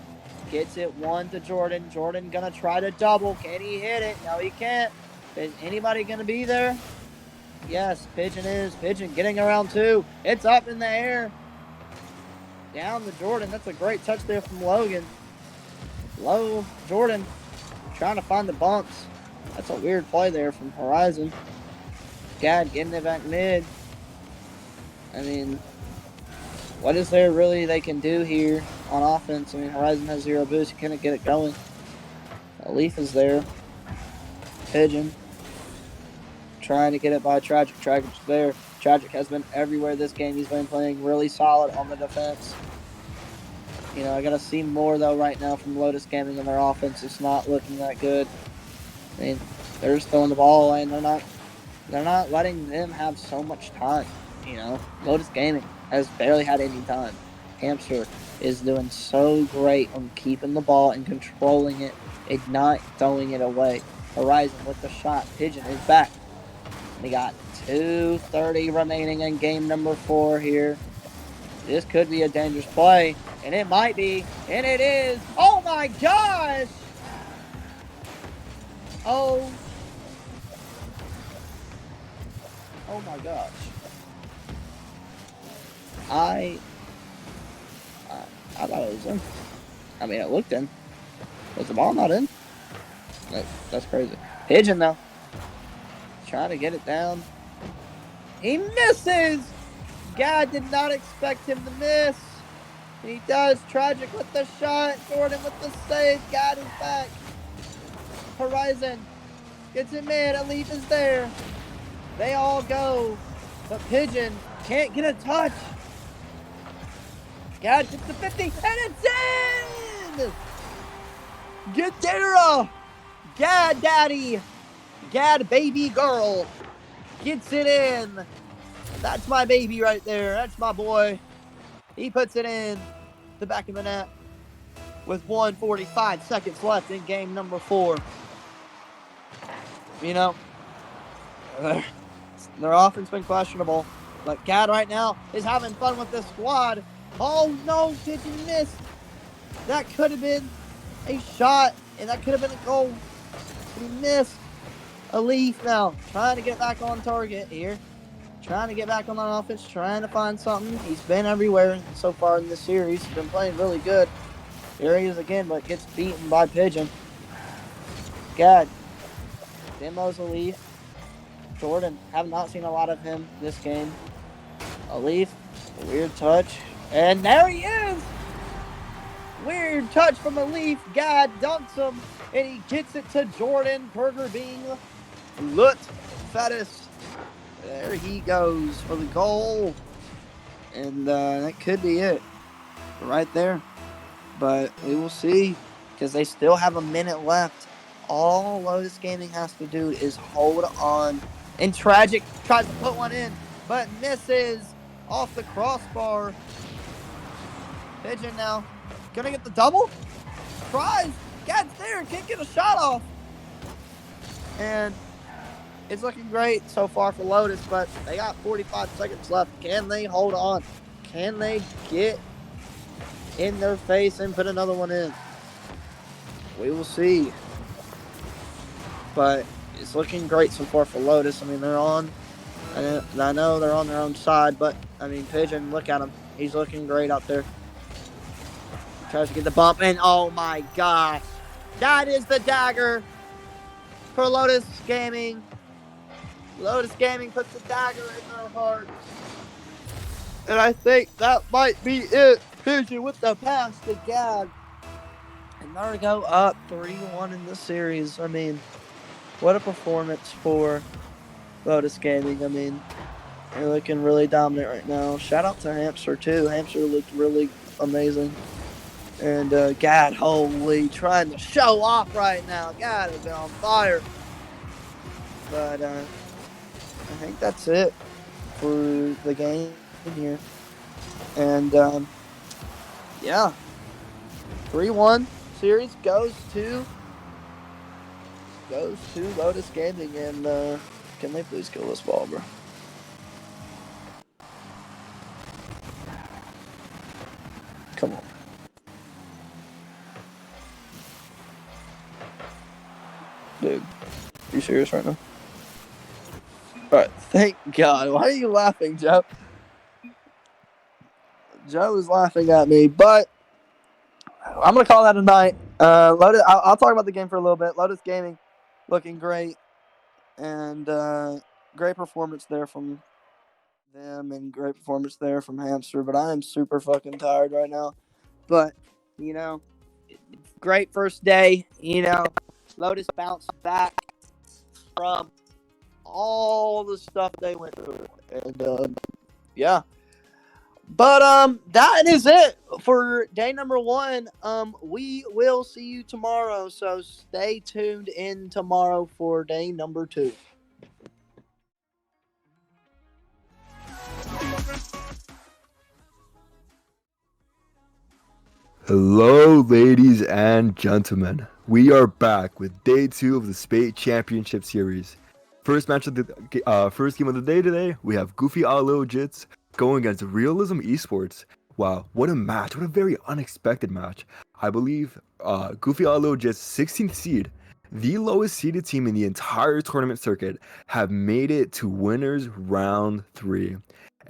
gets it one to Jordan. Jordan going to try to double. Can he hit it? No, he can't. Is anybody going to be there? Yes, Pigeon is. Pigeon getting around 2. It's up in the air. Down to Jordan. That's a great touch there from Logan. Low Jordan trying to find the bumps. That's a weird play there from Horizon. Gad getting it back mid. I mean, what is there really they can do here on offense? I mean, Horizon has 0 boost. You can't get it going. Alif is there. Pigeon trying to get it by Tragic. Tragic's there. Tragic has been everywhere this game. He's been playing really solid on the defense. You know, I got to see more, though, right now from Lotus Gaming in their offense. It's not looking that good. I mean, they're just throwing the ball away, and they're not They're not letting them have so much time. Lotus Gaming has barely had any time. Hamster is doing so great on keeping the ball and controlling it and not throwing it away. Horizon with the shot. Pigeon is back. We got 2:30 remaining in game number 4 here. This could be a dangerous play, and it might be, and it is. Oh my gosh! Oh my gosh. I thought it was in. I mean, it looked in. Was the ball not in? That's crazy. Pigeon, though. Trying to get it down. He misses! God did not expect him to miss. He does. Tragic with the shot. Jordan with the save. God is back. Horizon gets him in. Elite is there. They all go. But Pigeon can't get a touch. God gets the 50. And it's in! Gadaira! Gad Daddy! Gad Baby Girl gets it in. That's my baby right there. That's my boy. He puts it in the back of the net with 1:45 seconds left in game number 4. Their offense been questionable, but Gad right now is having fun with this squad. Oh no, Pigeon missed. That could have been a shot, and that could have been a goal. But he missed. A Leaf now trying to get back on target here. Trying to get back on the offense, trying to find something. He's been everywhere so far in this series. He's been playing really good. Here he is again, but gets beaten by Pigeon. God. Demo's a Leaf. Jordan, have not seen a lot of him this game. A Leaf, a weird touch. And there he is! Weird touch from a Leaf. God dunks him, and he gets it to Jordan. Burger being Lut Fettis. There he goes for the goal. And that could be it right there. But we will see, because they still have a minute left. All Lotus Gaming has to do is hold on. And Tragic tries to put one in, but misses off the crossbar. Pigeon now. Gonna get the double? Tries. Gad's there. Can't get a shot off. And it's looking great so far for Lotus, but they got 45 seconds left. Can they hold on? Can they get in their face and put another one in? We will see. But it's looking great so far for Lotus. I mean, I know they're on their own side, but, I mean, Pigeon, look at him. He's looking great out there. Tries to get the bump, and oh my gosh. That is the dagger for Lotus Gaming. Lotus Gaming puts the dagger in their heart. And I think that might be it. Pigeon with the pass to Gad. And there we go, up 3-1 in the series. I mean, what a performance for Lotus Gaming. I mean, they're looking really dominant right now. Shout out to Hamster, too. Hamster looked really amazing. And Gad, holy, trying to show off right now. Gad has been on fire. But I think that's it for the game here. And yeah, 3-1 series goes to Lotus Gaming. And can they please kill this ball, bro? Come on. Dude, are you serious right now? Alright, thank God. Why are you laughing, Joe? Joe is laughing at me, but I'm going to call that a night. Lotus, I'll talk about the game for a little bit. Lotus Gaming looking great, and great performance there from them, and great performance there from Hamster, but I am super fucking tired right now. But, great first day, Lotus bounced back from all the stuff they went through. And yeah. But that is it for day number 1. We will see you tomorrow, so stay tuned in tomorrow for day number 2. Hello, ladies and gentlemen. We are back with day 2 of the Spate Championship Series. First match of the first game of the day today, we have Goofy Alo Jits going against Realism Esports. Wow, what a match! What a very unexpected match. I believe Goofy Alo Jits, 16th seed, the lowest seeded team in the entire tournament circuit, have made it to winners round 3.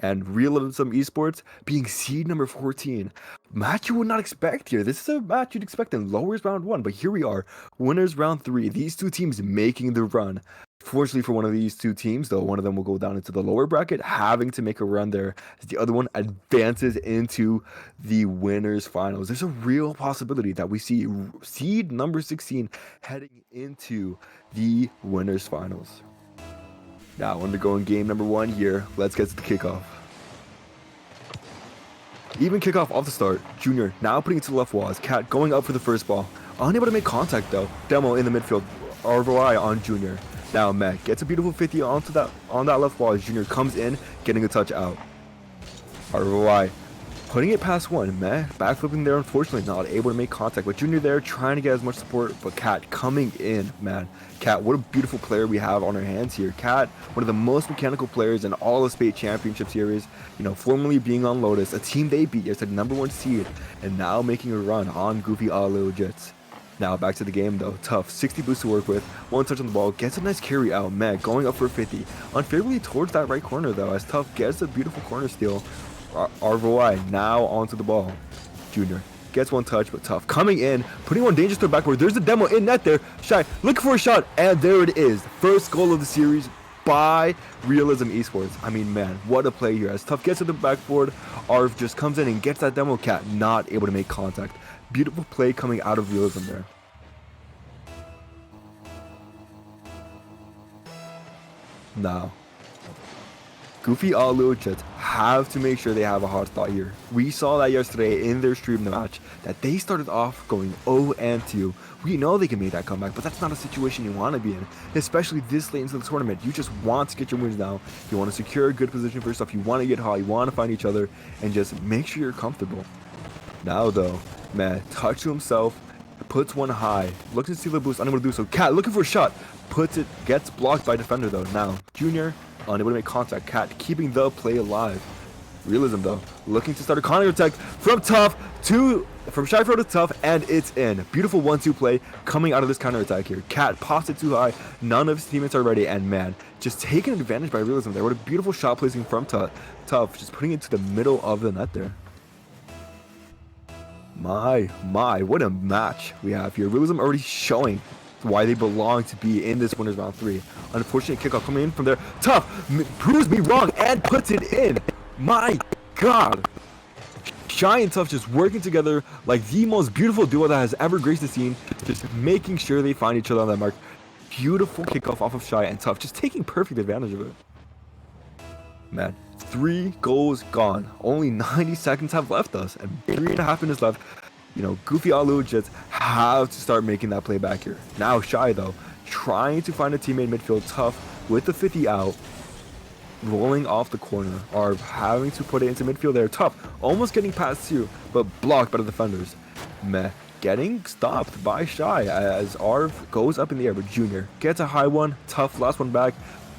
And Realism Esports being seed number 14. Match you would not expect here. This is a match you'd expect in lowers round 1, but here we are, winners round 3. These two teams making the run. Fortunately for one of these two teams, though, one of them will go down into the lower bracket, having to make a run there, as the other one advances into the winners finals. There's a real possibility that we see seed number 16 heading into the winners finals. Now, undergoing game number 1 here. Let's get to the kickoff. Even kickoff off the start. Junior now putting it to the left wall as Cat going up for the first ball. Unable to make contact though. Demo in the midfield. ROI on Junior. Now Matt gets a beautiful 50 on that left wall as Junior comes in, getting a touch out. ROI putting it past one. Matt backflipping there, unfortunately not able to make contact. But Junior there trying to get as much support, but Cat coming in, man. Cat, what a beautiful player we have on our hands here. Cat, one of the most mechanical players in all of Spate Championship Series. You know, formerly being on Lotus, a team they beat yesterday, number 1 seed, and now making a run on Goofy Alo Jits. Now back to the game though. Tough, 60 boost to work with, 1 touch on the ball, gets a nice carry out. Meg going up for 50, unfavorably towards that right corner though, as Tough gets a beautiful corner steal. ROI now onto the ball. Junior gets 1 touch, but Tough coming in, putting one dangerous throw backward. There's a demo in net there. Shy looking for a shot, and there it is. First goal of the series by Realism Esports. I mean, man, what a play here. As Tough gets to the backboard, Arv just comes in and gets that demo. Cat not able to make contact. Beautiful play coming out of Realism there. Now, Goofy Alo Jits have to make sure they have a hot start here. We saw that yesterday in their stream match, that they started off going 0-2. We know they can make that comeback, but that's not a situation you want to be in, especially this late into the tournament. You just want to get your wins now. You want to secure a good position for yourself. You want to get hot. You want to find each other and just make sure you're comfortable. Now though, man, touch to himself, puts one high, looking to steal the boost, unable to do so. Cat looking for a shot, puts it, gets blocked by defender though. Now, Junior unable to make contact. Cat keeping the play alive. Realism though, looking to start a counter attack from Tough from Shyfro to Tough, and it's in. Beautiful 1-2 play coming out of this counter attack here. Cat pops it too high, none of his teammates are ready, and man, just taken advantage by Realism there. What a beautiful shot placing from Tough, just putting it to the middle of the net there. My, what a match we have here. Realism already showing why they belong to be in this winners round 3. Unfortunate kickoff coming in from there. Tough proves me wrong and puts it in. My God. Shy and Tough just working together like the most beautiful duo that has ever graced the scene. Just making sure they find each other on that mark. Beautiful kickoff off of Shy and Tough. Just taking perfect advantage of it. Man, 3 goals gone. Only 90 seconds have left us, and 3.5 minutes left. You know, Goofy Alo Jits have to start making that play back here. Now Shy though, trying to find a teammate in midfield. Tough with the 50 out, rolling off the corner. Arv having to put it into midfield there. Tough almost getting past 2, but blocked by the defenders. Meh, getting stopped by Shy as Arv goes up in the air, but Junior gets a high one. Tough last one back.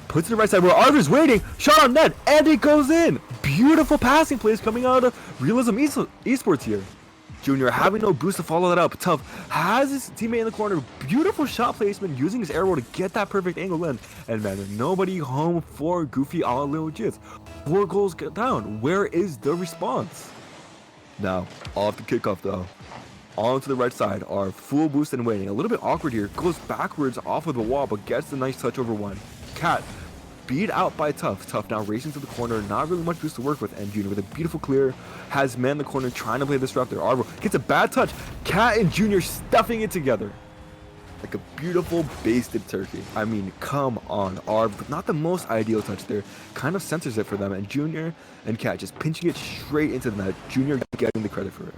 Puts it to the right side where Arv is waiting. Shot on net, and it goes in. Beautiful passing plays coming out of Realism Esports here. Junior having no boost to follow that up. Tough has his teammate in the corner. Beautiful shot placement using his arrow to get that perfect angle in. And man, nobody home for Goofy Alo Jits. 4 goals get down. Where is the response? Now, off the kickoff though. On to the right side, our full boost and waiting. A little bit awkward here. Goes backwards off of the wall, but gets the nice touch over one. Cat beat out by Tough. Tough now racing to the corner, not really much boost to work with, and Junior with a beautiful clear has manned the corner trying to play disruptor. Arvo gets a bad touch. Cat and Junior stuffing it together like a beautiful basted turkey. I mean, come on, Arv, not the most ideal touch there. Kind of censors it for them, and Junior and Cat just pinching it straight into the net. Junior getting the credit for it.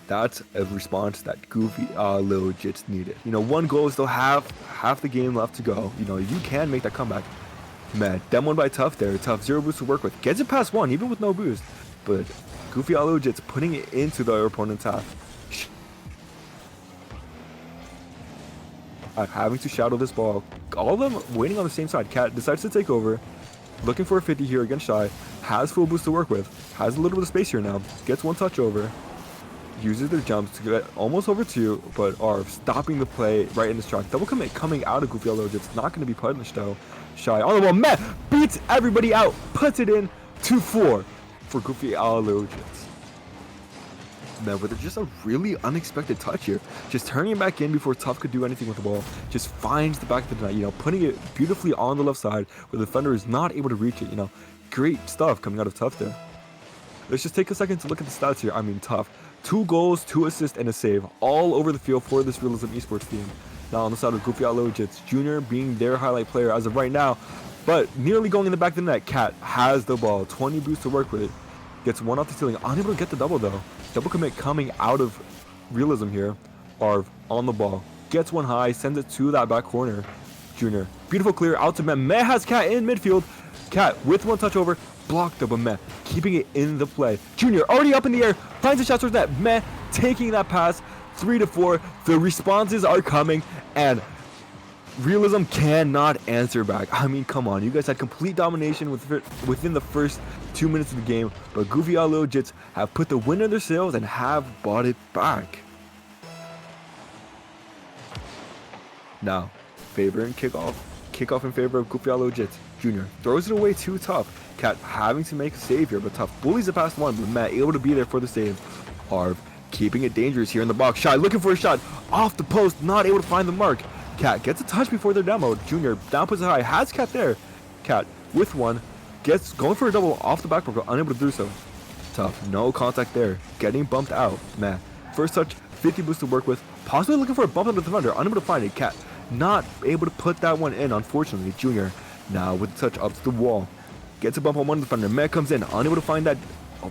That's a response that Goofy Alo Jits needed. You know, 1 goal, still half the game left to go. You know, you can make that comeback. Man, them one by Tough there. Tough 0 boost to work with. Gets it past 1, even with no boost. But Goofy Alojits putting it into the opponent's half. Having to shadow this ball. All of them waiting on the same side. Cat decides to take over. Looking for a 50 here against Shy. Has full boost to work with. Has a little bit of space here now. Gets one touch over. Uses their jumps to get almost over 2, but are stopping the play right in this track. Double commit coming out of Goofy Alojits. Not going to be punished though. Shy on the wall. Matt beats everybody out. Puts it in 2-4 for Goofy Alojits. Man, with just a really unexpected touch here. Just turning it back in before Tough could do anything with the ball. Just finds the back of the net, you know, putting it beautifully on the left side where the defender is not able to reach it, you know. Great stuff coming out of Tough there. Let's just take a second to look at the stats here. I mean, Tough. 2 goals, 2 assists, and a save all over the field for this Realism Esports team. Now on the side of Goofy Alojits Jr. being their highlight player as of right now, but nearly going in the back of the net. Cat has the ball. 20 boosts to work with it. Gets one off the ceiling. Unable to get the double though. Double commit coming out of Realism here. Arv on the ball. Gets one high. Sends it to that back corner. Junior. Beautiful clear out to Meh. Meh has Cat in midfield. Cat with one touch over. Blocked up, but Meh keeping it in the play. Junior already up in the air. Finds a shot towards that. Meh taking that pass. 3-4. The responses are coming. And Realism cannot answer back. I mean, come on. You guys had complete domination within the first 2 minutes of the game. But Goofy Alojits have put the wind in their sails and have bought it back. Now, favor and kickoff. Kickoff in favor of Goofy Alojits Jr. Throws it away too Tough. Cat having to make a save here, but Tough bullies it past 1. But Matt able to be there for the save. Arv keeping it dangerous here in the box. Shy looking for a shot. Off the post. Not able to find the mark. Cat gets a touch before they're demoed. Junior down puts it high. Has Cat there. Cat with one. Gets going for a double off the backboard, but unable to do so. Tough. No contact there. Getting bumped out. Man. First touch. 50 boost to work with. Possibly looking for a bump on the defender. Unable to find it. Cat not able to put that one in, unfortunately. Junior now with the touch up to the wall. Gets a bump on one defender. Matt comes in. Unable to find that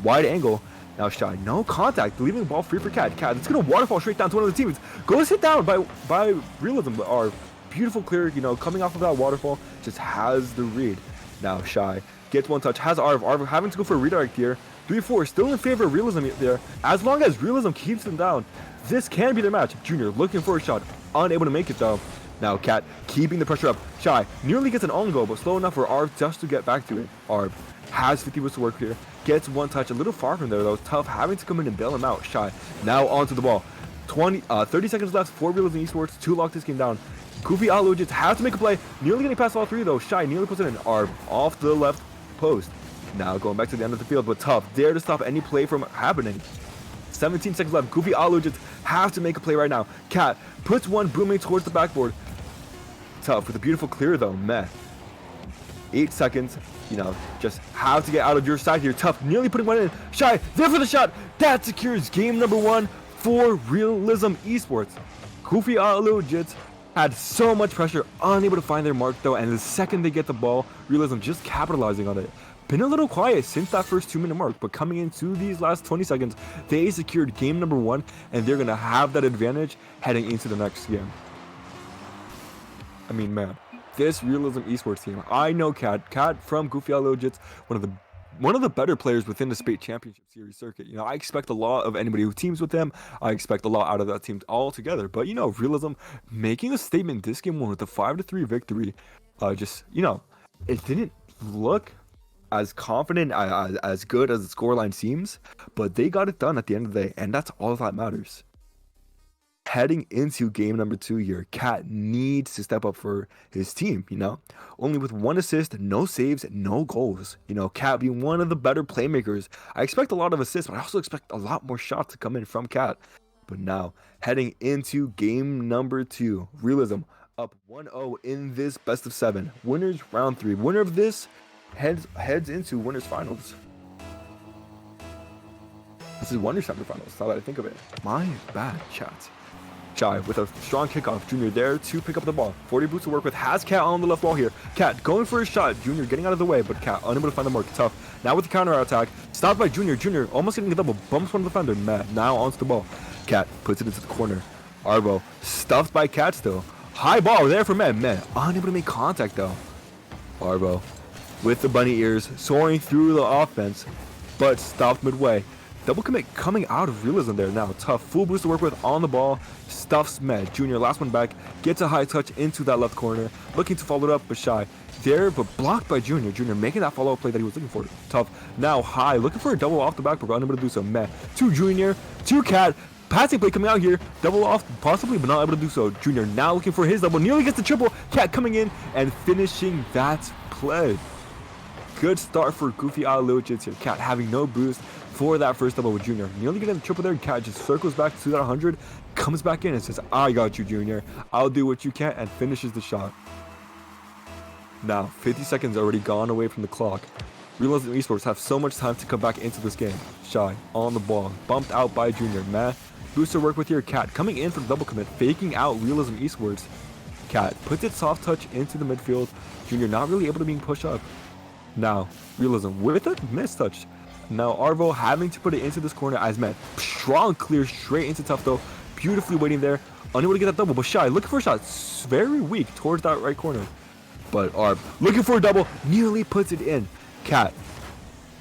wide angle. Now Shy, no contact, leaving the ball free for Cat. Cat, it's gonna waterfall straight down to one of the teammates. Goes hit down by Realism. Our beautiful clear, you know, coming off of that waterfall, just has the read. Now Shy gets one touch, has Arv having to go for a redirect here. 3-4, still in favor of Realism there. As long as Realism keeps them down, this can be their match. Junior looking for a shot, unable to make it though. Now Cat keeping the pressure up. Shy nearly gets an own goal, but slow enough for Arv just to get back to it. Arv has 50 boosts to work here. Gets one touch, a little far from there though. Tough having to come in and bail him out. Shy now onto the ball. 30 seconds left for Realism Esports to lock this game down. Goofy Alojits has to make a play. Nearly getting past all 3 though. Shy nearly puts it in. Arv off the left post. Now going back to the end of the field, but Tough there to stop any play from happening. 17 seconds left. Goofy Alojits have to make a play right now. Cat puts one booming towards the backboard. Tough with a beautiful clear though. Meh. 8 seconds. You know, just have to get out of your side here. Tough nearly putting one in. Shy there for the shot. That secures game number 1 for Realism Esports. Goofy Alojits had so much pressure, unable to find their mark though, and the second they get the ball, Realism just capitalizing on it. Been a little quiet since that first 2-minute mark, but coming into these last 20 seconds, they secured game number 1, and they're gonna have that advantage heading into the next game. I mean, man, this Realism Esports team, I know Cat from Goofy Alojits, one of the better players within the Spate Championship Series circuit. You know, I expect a lot of anybody who teams with them. I expect a lot out of that team altogether. But you know, Realism making a statement this game 1 with a 5-3 victory. Just, you know, it didn't look as confident, as good as the scoreline seems, but they got it done at the end of the day, and that's all that matters. Heading into game number 2 here, Cat needs to step up for his team, you know? Only with 1 assist, no saves, no goals. You know, Cat being one of the better playmakers. I expect a lot of assists, but I also expect a lot more shots to come in from Cat. But now, heading into game number 2, Realism up 1-0 in this best of 7. Winners round 3. Winner of this heads into winners finals. This is winners semifinals, now that I think of it. My bad, chat. Shy with a strong kickoff. Junior there to pick up the ball. 40 boots to work with. Has Cat on the left wall here. Cat going for a shot. Junior getting out of the way, but Cat unable to find the mark. Tough. Now with the counter attack. Stopped by Junior. Junior almost getting a double. Bumps one defender. Matt now onto the ball. Cat puts it into the corner. Arvo stuffed by Cat still. High ball there for Matt. Matt unable to make contact though. Arvo with the bunny ears, soaring through the offense, but stopped midway. Double commit coming out of realism there now. Tough, full boost to work with on the ball. Stuffs Med. Junior, last one back. Gets a high touch into that left corner. Looking to follow it up, but shy. There, but blocked by Junior. Junior making that follow-up play that he was looking for. Tough, now high. Looking for a double off the back, but unable to do so. Med. To Junior, to Cat. Passing play coming out here. Double off, possibly, but not able to do so. Junior now looking for his double. Nearly gets the triple. Cat coming in and finishing that play. Good start for Goofy Lil here. Cat having no boost for that first double with Junior. Nearly getting the triple there. Cat just circles back to that 100, comes back in and says, I got you, Junior. I'll do what you can, and finishes the shot. Now, 50 seconds already gone away from the clock. Realism Esports have so much time to come back into this game. Shy, on the ball, bumped out by Junior. Matt, booster work with your Cat, coming in for the double commit, faking out Realism Esports. Cat puts its soft touch into the midfield. Junior not really able to being pushed up. Now, Realism with a missed touch. Now Arvo having to put it into this corner as Matt. Strong clear straight into Tough though. Beautifully waiting there. Unable to get that double, but Shy looking for a shot. Very weak towards that right corner. But Arv looking for a double. Nearly puts it in. Cat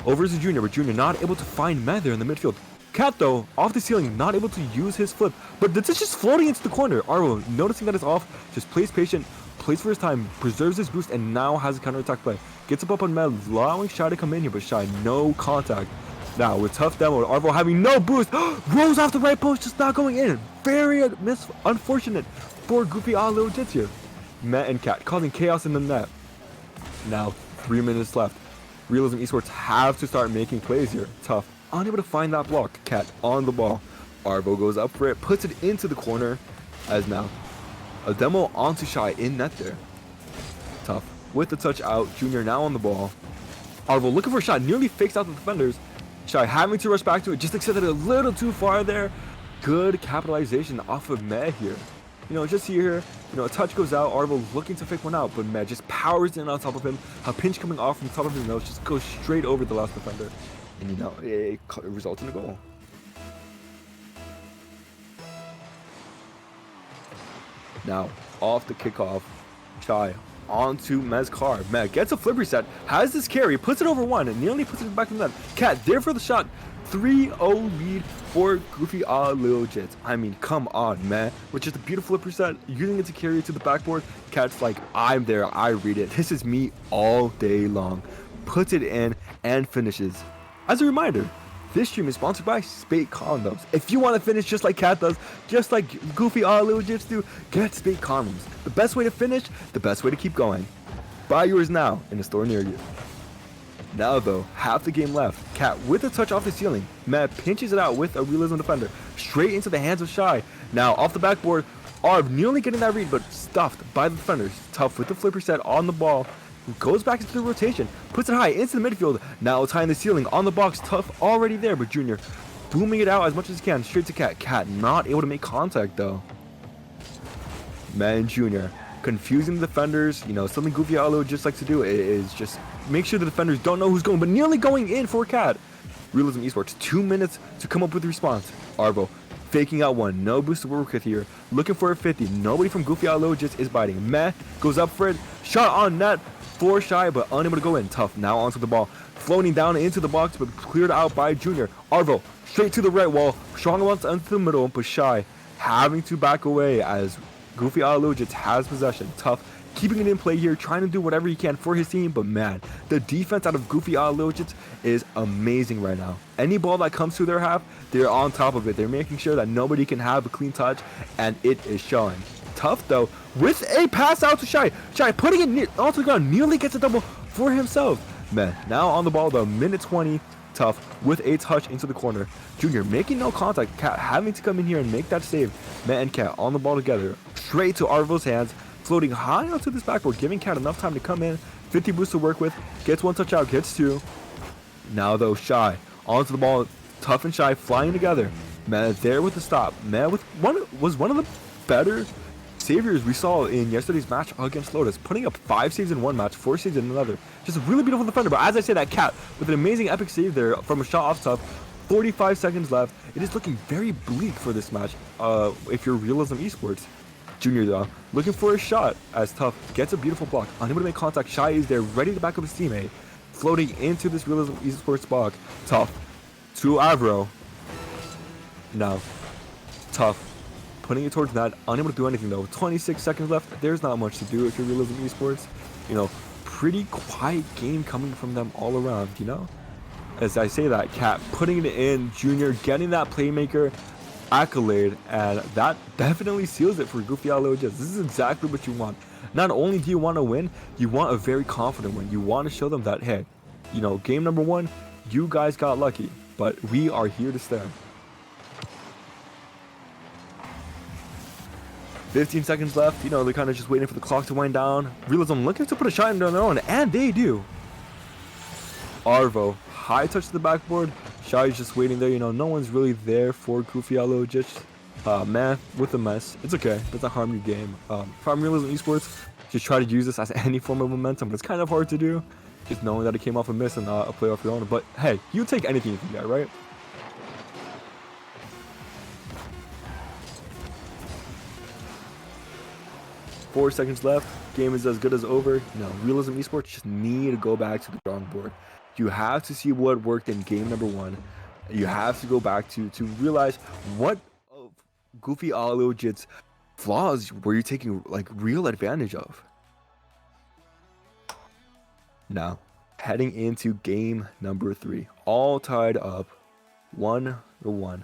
over to Junior, but Junior not able to find Matt there in the midfield. Cat though, off the ceiling, not able to use his flip. But this is just floating into the corner. Arvo noticing that it's off, just plays patient, plays for his time, preserves his boost, and now has a counter-attack play. Gets up on Matt, allowing Shy to come in here, but Shy, no contact. Now, with Tough demo, Arvo having no boost, rolls off the right post, just not going in. Very unfortunate for Goofy Lil here. Matt and Cat causing chaos in the net. Now, 3 minutes left. Realism Esports have to start making plays here. Tough, unable to find that block. Cat on the ball. Arvo goes up for it, puts it into the corner, as now a demo onto Shy in net there. Tough with the touch out. Junior now on the ball. Arvo looking for a shot, nearly fakes out the defenders. Shy having to rush back to it, just accepted it a little too far there. Good capitalization off of Med here. Just here, a touch goes out. Arvo looking to fake one out, but Med just powers in on top of him. A pinch coming off from the top of his nose, just goes straight over the last defender. And it results in a goal. Now, off the kickoff, Shy onto Med's car. Med gets a flip reset, has this carry, puts it over one, and nearly puts it back in the net. Cat there for the shot. 3-0 lead for Goofy Lil Jits. I mean, come on, man. With just a beautiful flip reset, using it to carry it to the backboard. Cat's like, I'm there, I read it. This is me all day long. Puts it in and finishes. As a reminder, this stream is sponsored by Spate condoms. If you want to finish just like Cat does, just like Goofy Lil Jits do, get Spate condoms. The best way to finish, the best way to keep going. Buy yours now in a store near you. Now though, half the game left. Cat with a touch off the ceiling. Matt pinches it out with a realism defender. Straight into the hands of Shy. Now off the backboard, Arv nearly getting that read, but stuffed by the defenders. Tough with the flipper set on the ball. Goes back into the rotation. Puts it high into the midfield. Now tying the ceiling on the box. Tough already there, but Junior booming it out as much as he can. Straight to Cat. Cat not able to make contact though. Man Junior confusing the defenders. Something Goofy Lil just likes to do is just make sure the defenders don't know who's going, but nearly going in for Cat. Realism Esports, 2 minutes to come up with a response. Arvo faking out one, no boost to work with here. Looking for a 50, nobody from Goofy Lil just is biting. Meh goes up for it, shot on net for Shy, but unable to go in. Tough now onto the ball, floating down into the box, but cleared out by Junior. Arvo straight to the right wall, strong ones into the middle, but Shy having to back away as Goofy Lil just has possession. Tough keeping it in play here, trying to do whatever he can for his team, but man, the defense out of Goofy Lil is amazing right now. Any ball that comes to their half, they're on top of it. They're making sure that nobody can have a clean touch, and it is showing. Tough though, with a pass out to Shy. Shy putting it onto the ground, nearly gets a double for himself. Man, now on the ball though, minute 20. Tough with a touch into the corner. Junior making no contact. Cat having to come in here and make that save. Matt and Cat on the ball together. Straight to Arvo's hands. Floating high onto this backboard, giving Cat enough time to come in. 50 boosts to work with. Gets one touch out, gets two. Now though, Shy onto the ball. Tough and Shy flying together. Matt there with the stop. Matt was one of the better saviors we saw in yesterday's match against Lotus, putting up 5 saves in one match, 4 saves in another. Just a really beautiful defender, but as I said, that Cat with an amazing epic save there from a shot off Tough. 45 seconds left. It is looking very bleak for this match if you're Realism Esports. Junior though, looking for a shot as Tough gets a beautiful block. Unable to make contact. Shy is there, ready to back up his teammate. Floating into this Realism Esports block. Tough to Avro. No. Tough. Putting it towards that. Unable to do anything though. 26 seconds left. There's not much to do if you're Realism Esports. You know, pretty quiet game coming from them all around, you know? As I say that, Cat putting it in, Junior getting that playmaker accolade, and that definitely seals it for Goofy LOJs. This is exactly what you want. Not only do you want to win, you want a very confident win. You want to show them that, hey, you know, game number 1, you guys got lucky, but we are here to stay. 15 seconds left. You know, they're kind of just waiting for the clock to wind down. Realism looking to put a shot in their own, and they do. Arvo, high touch to the backboard. Shy's just waiting there. You know, no one's really there for Goofy LOJs. Man, with a mess. It's okay. Doesn't harm your game. If I'm Realism Esports, just try to use this as any form of momentum, but it's kind of hard to do. Just knowing that it came off a miss and not a play off your own. But hey, you take anything you can get, right? Four seconds left. Game is as good as over. No, Realism Esports just need to go back to the drawing board. You have to see what worked in game number 1. You have to go back to realize what of Goofy LOJ's flaws were you taking like real advantage of. Now, heading into game number 3, all tied up, 1-1.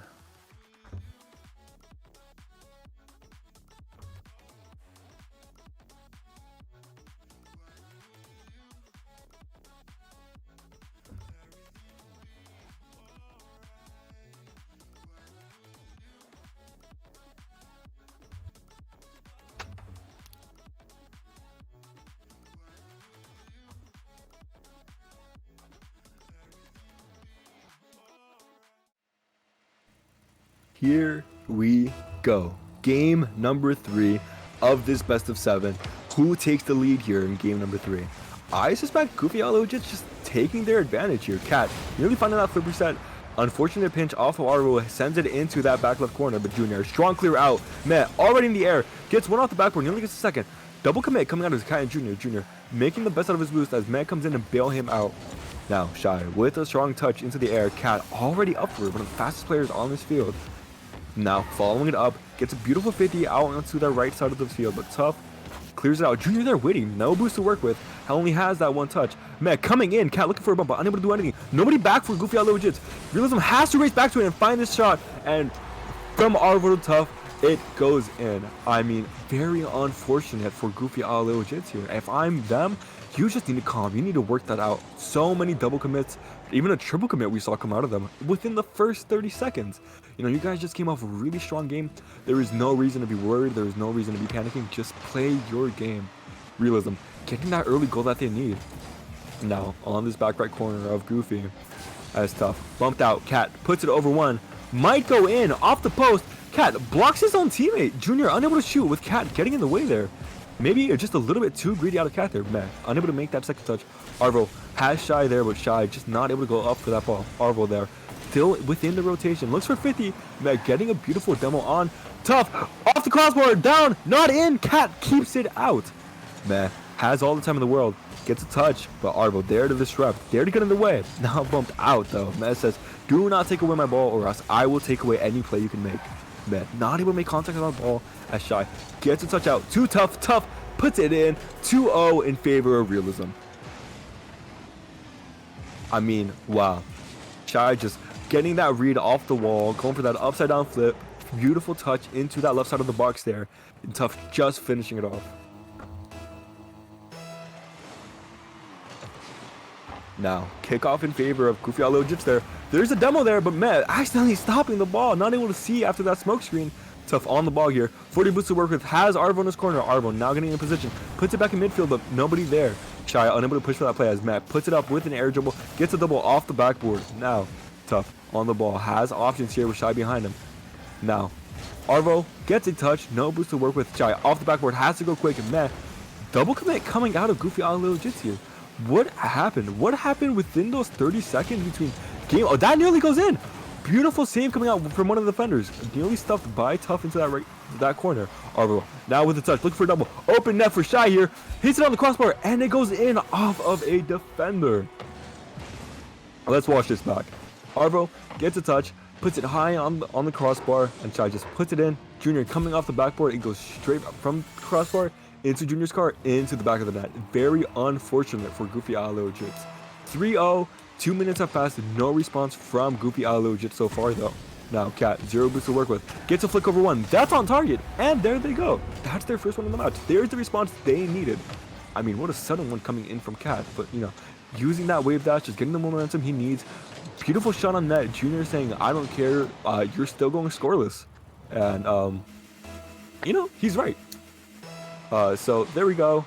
Here we go. Game number 3 of this best of 7. Who takes the lead here in game number 3? I suspect Goofy LOJs just taking their advantage here. Cat nearly finding that flip reset. Unfortunate pinch off of Arvo sends it into that back left corner, but Junior strong clear out. Met already in the air. Gets one off the backboard, nearly gets a second. Double commit coming out of Cat and Junior. Junior making the best out of his boost as Met comes in and bail him out. Now Shy with a strong touch into the air. Cat already up for it, one of the fastest players on this field. Now following it up, gets a beautiful 50 out onto the right side of the field, but Tough clears it out. Junior there waiting, no boost to work with, only has that one touch. Man, coming in, Cat looking for a bump, but unable to do anything. Nobody back for Goofy LOJs. Realism has to race back to it and find this shot, and from Arvo to Tough, it goes in. I mean, very unfortunate for Goofy LOJs here. If I'm them, you just need to calm. You need to work that out. So many double commits, even a triple commit we saw come out of them within the first 30 seconds. You know, you guys just came off a really strong game. There is no reason to be worried. There is no reason to be panicking. Just play your game. Realism, getting that early goal that they need. Now, on this back right corner of Goofy, as Tough bumped out. Cat puts it over one. Might go in off the post. Cat blocks his own teammate. Junior unable to shoot with Cat getting in the way there. Maybe just a little bit too greedy out of Cat there. Man, unable to make that second touch. Arvo has Shy there, but Shy just not able to go up for that ball. Arvo there, still within the rotation. Looks for 50. Man, getting a beautiful demo on. Tough, off the crossbar, down, not in. Cat keeps it out. Man, has all the time in the world. Gets a touch, but Arvo there to disrupt. There to get in the way. Now bumped out though. Man says, do not take away my ball or else I will take away any play you can make. Man, not able to make contact on the ball as Shy gets a touch out. Too tough. Tough puts it in. 2-0 in favor of Realism. I mean, wow. Shy just getting that read off the wall, going for that upside down flip. Beautiful touch into that left side of the box there. And Tough just finishing it off. Now, kickoff in favor of Goofy LOJs there. There's a demo there, but Met accidentally stopping the ball. Not able to see after that smoke screen. Tough on the ball here. 40 boots to work with. Has Arvo in his corner. Arvo now getting in position. Puts it back in midfield, but nobody there. Shy unable to push for that play as Matt puts it up with an air dribble. Gets a double off the backboard. Now, Tough on the ball. Has options here with Shy behind him. Now, Arvo gets a touch. No boost to work with. Shy off the backboard. Has to go quick. And Matt, double commit coming out of Goofy LOJs here. What happened? What happened within those 30 seconds between game? Oh, that nearly goes in. Beautiful save coming out from one of the defenders. Nearly stuffed by Tough into that corner. Arvo now with the touch, looking for a double. Open net for Shy here. Hits it on the crossbar, and it goes in off of a defender. Let's watch this back. Arvo gets a touch, puts it high on the crossbar, and Shy just puts it in. Junior coming off the backboard, it goes straight from crossbar into Junior's car, into the back of the net. Very unfortunate for Goofy Legits. 3-0, 2 minutes have passed, no response from Goofy Legit so far though. Now Cat, 0 boost to work with, gets a flick over 1, that's on target, and there they go. That's their first one in the match. There's the response they needed. I mean, what a sudden one coming in from Cat, but you know, using that wave dash, just getting the momentum he needs. Beautiful shot on net. Junior saying, I don't care, you're still going scoreless. And, you know, he's right. So there we go.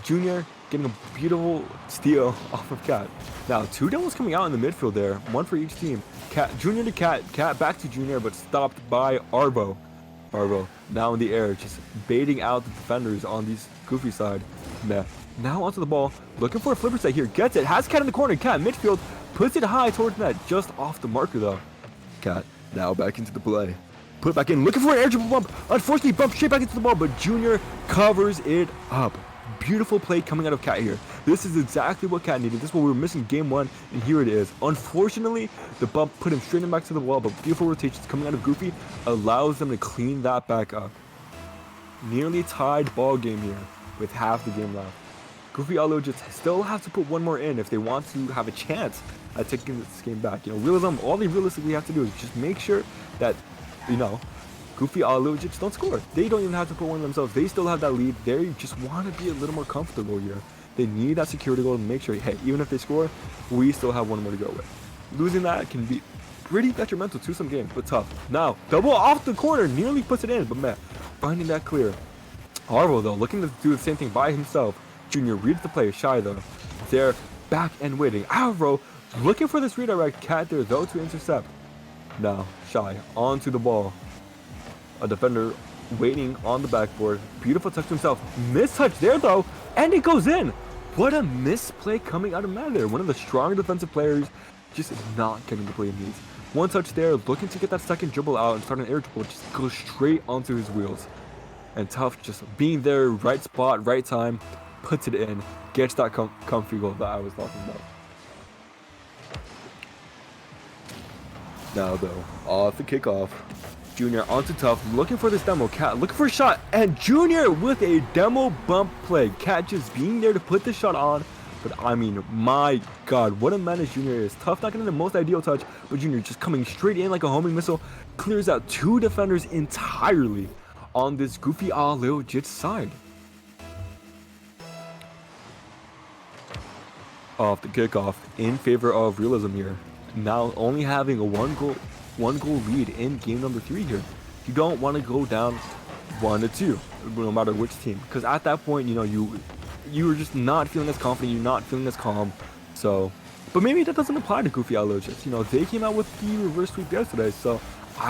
Junior getting a beautiful steal off of Cat. Now, 2 doubles coming out in the midfield there, 1 for each team. Junior to Cat, Cat back to Junior, but stopped by Arvo. Arvo now in the air, just baiting out the defenders on these Goofy side. Meh. Now onto the ball, looking for a flipper set here, gets it, has Cat in the corner, Cat midfield, puts it high towards net, just off the marker though. Cat now back into the play. Put it back in, looking for an air dribble bump, unfortunately bumped straight back into the ball, but Junior covers it up. Beautiful play coming out of Cat here. This is exactly what Cat needed. This is what we were missing game 1, and here it is. Unfortunately, the bump put him straight in back to the wall, but beautiful rotations coming out of Goofy allows them to clean that back up. Nearly tied ball game here with half the game left. Goofy just still have to put 1 more in if they want to have a chance at taking this game back. You know, realism, all they realistically have to do is just make sure that, you know, Goofy just don't score. They don't even have to put 1 themselves. They still have that lead. They just want to be a little more comfortable here. They need that security goal to make sure, hey, even if they score, we still have 1 more to go with. Losing that can be pretty detrimental to some games, but tough. Now, double off the corner, nearly puts it in, but man, finding that clear. Arvo, though, looking to do the same thing by himself. Junior reads the play, Shy, though. They're back and waiting. Arvo looking for this redirect. Cat there, though, to intercept. Now, Shy onto the ball. A defender waiting on the backboard. Beautiful touch to himself. Missed touch there, though, and it goes in. What a misplay coming out of Matt there. One of the stronger defensive players just not getting the play he needs. 1 touch there, looking to get that second dribble out and start an air dribble. Just goes straight onto his wheels. And Tough just being there, right spot, right time, puts it in, gets that comfy goal that I was talking about. Now, though, off the kickoff. Junior onto Tough, looking for this demo. Cat looking for a shot, and Junior with a demo bump play. Cat just being there to put the shot on, but I mean, my God, what a menace Junior is. Tough not getting the most ideal touch, but Junior just coming straight in like a homing missile, clears out 2 defenders entirely on this Goofy Legit side. Off the kickoff in favor of realism here. Now only having a one goal lead in game number 3 here. You don't want to go down 1-2, no matter which team, because at that point, you know, you're just not feeling as confident, you're not feeling as calm. So, but maybe that doesn't apply to Goofy Legits. You know, they came out with the reverse sweep yesterday, so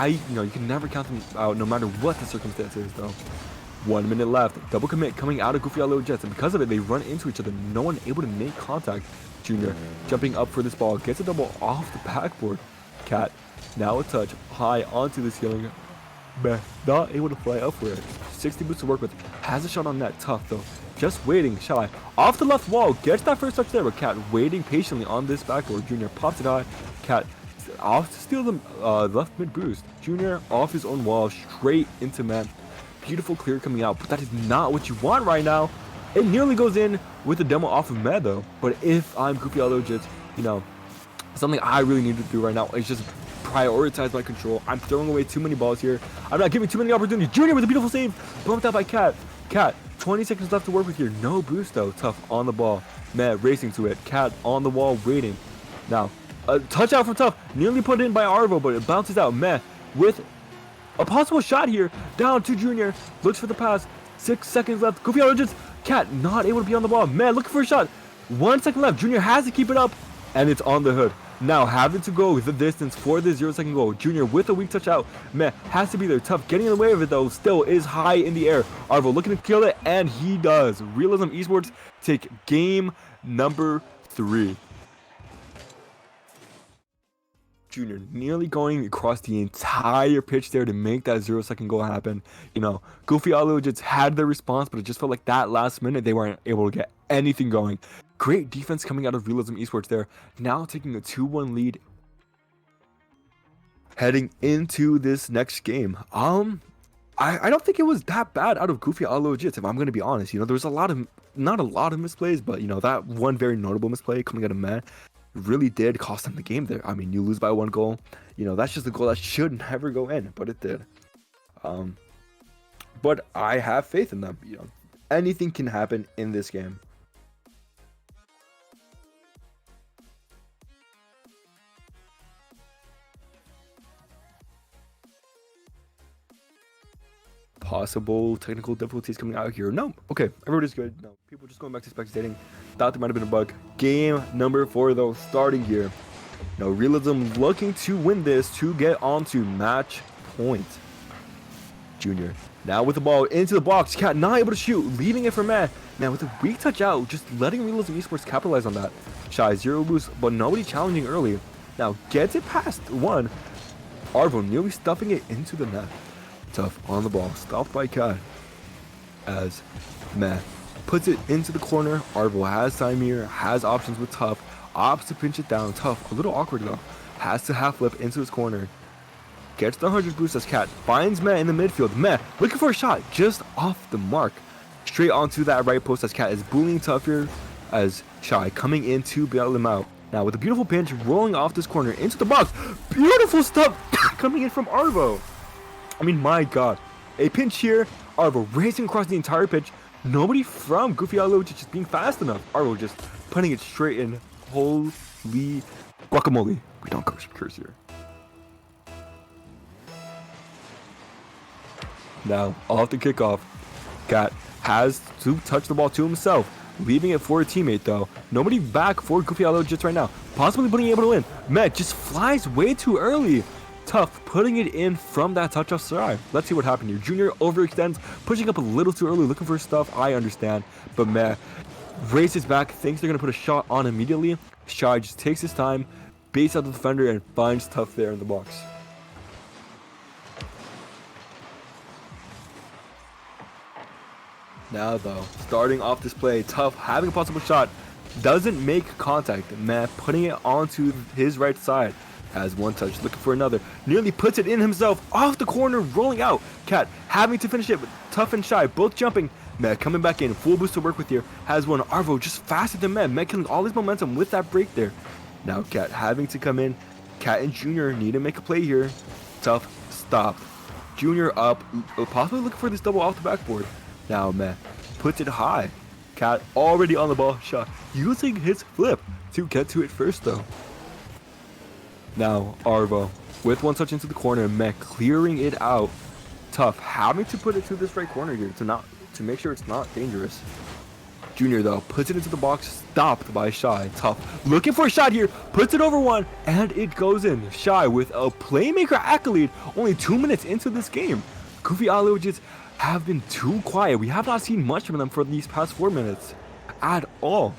you know, you can never count them out no matter what the circumstances though. 1 minute left, double commit coming out of Goofy Legits, and because of it, they run into each other. No one able to make contact. Junior jumping up for this ball, gets a double off the backboard. Cat now a touch high onto the ceiling. Not able to fly up for it. 60 boots to work with. Has a shot on net. Tough though. Just waiting. Shy off the left wall. Gets that first touch there. But Cat waiting patiently on this backboard. Junior pops it high. Cat off to steal the left mid boost. Junior off his own wall straight into man. Beautiful clear coming out. But that is not what you want right now. It nearly goes in with the demo off of Med though. But if I'm Goofy Legits, you know, something I really need to do right now is just prioritize my control. I'm throwing away too many balls here. I'm not giving too many opportunities. Junior with a beautiful save. Bumped out by Cat. Cat, 20 seconds left to work with here. No boost though. Tough on the ball. Med racing to it. Cat on the wall waiting. Now, a touch out from Tough. Nearly put in by Arvo, but it bounces out. Med with a possible shot here. Down to Junior. Looks for the pass. 6 seconds left. Goofy Legits. Cat not able to be on the ball. Med looking for a shot. 1 second left. Junior has to keep it up. And it's on the hood. Now having to go the distance for the 0-second goal. Junior with a weak touch out. Meh has to be there. Tough getting in the way of it though. Still is high in the air. Arvo looking to kill it, and he does. Realism Esports take game number 3. Junior nearly going across the entire pitch there to make that 0-second goal happen. You know, Goofy Alojits had their response, but it just felt like that last minute they weren't able to get anything going. Great defense coming out of Realism Esports there. Now taking a 2-1 lead heading into this next game. I don't think it was that bad out of Goofy Alojits, if I'm going to be honest. You know, there was not a lot of misplays, but, you know, that one very notable misplay coming out of Matt really did cost them the game there. I mean, you lose by 1 goal. You know, that's just a goal that should never go in, but it did. But I have faith in them. You know, anything can happen in this game. Possible technical difficulties coming out here. No, okay, everybody's good. No, people just going back to spectating. Thought there might have been a bug. Game number 4 though, starting here. Now Realism looking to win this to get onto match point. Junior now with the ball into the box. Cat not able to shoot, leaving it for Matt. Now with a weak touch out, just letting Realism Esports capitalize on that. Shy 0 boost, but nobody challenging early. Now gets it past 1. Arvo nearly stuffing it into the net. Tough on the ball, stopped by Cat as Matt puts it into the corner. Arvo has time here, has options with Tough, opts to pinch it down. Tough, a little awkward though, has to half flip into his corner. Gets the 100 boost as Cat finds Matt in the midfield. Matt looking for a shot, just off the mark. Straight onto that right post as Cat is bullying Tough here as Shy coming in to bail him out. Now with a beautiful pinch, rolling off this corner into the box. Beautiful stuff coming in from Arvo. I mean, my God. A pinch here. Arvo racing across the entire pitch. Nobody from Goofy Alojits just being fast enough. Arvo just putting it straight in. Holy guacamole. We don't curse here. Now, off the kickoff, Cat has to touch the ball to himself, leaving it for a teammate though. Nobody back for Goofy Alojits right now. Possibly being able to win. Matt just flies way too early. Tough putting it in from that touch off Sarai. Let's see what happened here. Junior overextends, pushing up a little too early, looking for stuff. I understand, but Matt races back, thinks they're gonna put a shot on immediately. Shy just takes his time, baits out the defender, and finds Tough there in the box. Now though, starting off this play, Tough having a possible shot, doesn't make contact. Matt putting it onto his right side. Has one touch, looking for another. Nearly puts it in himself, off the corner, rolling out. Cat having to finish it, but Tough and Shy both jumping. Matt coming back in, full boost to work with here. Has one. Arvo just faster than Matt. Matt killing all his momentum with that break there. Now Cat having to come in. Cat and Junior need to make a play here. Tough stopped. Junior up, possibly looking for this double off the backboard. Now Matt puts it high. Cat already on the ball, Shot using his flip to get to it first though. Now Arvo with one touch into the corner, Matt clearing it out. Tough having to put it to this right corner here to make sure it's not dangerous. Junior though puts it into the box, stopped by Shy. Tough looking for a shot here, puts it over one, and it goes in. Shy with a playmaker accolade only 2 minutes into this game. Goofy Alojits have been too quiet. We have not seen much from them for these past 4 minutes at all.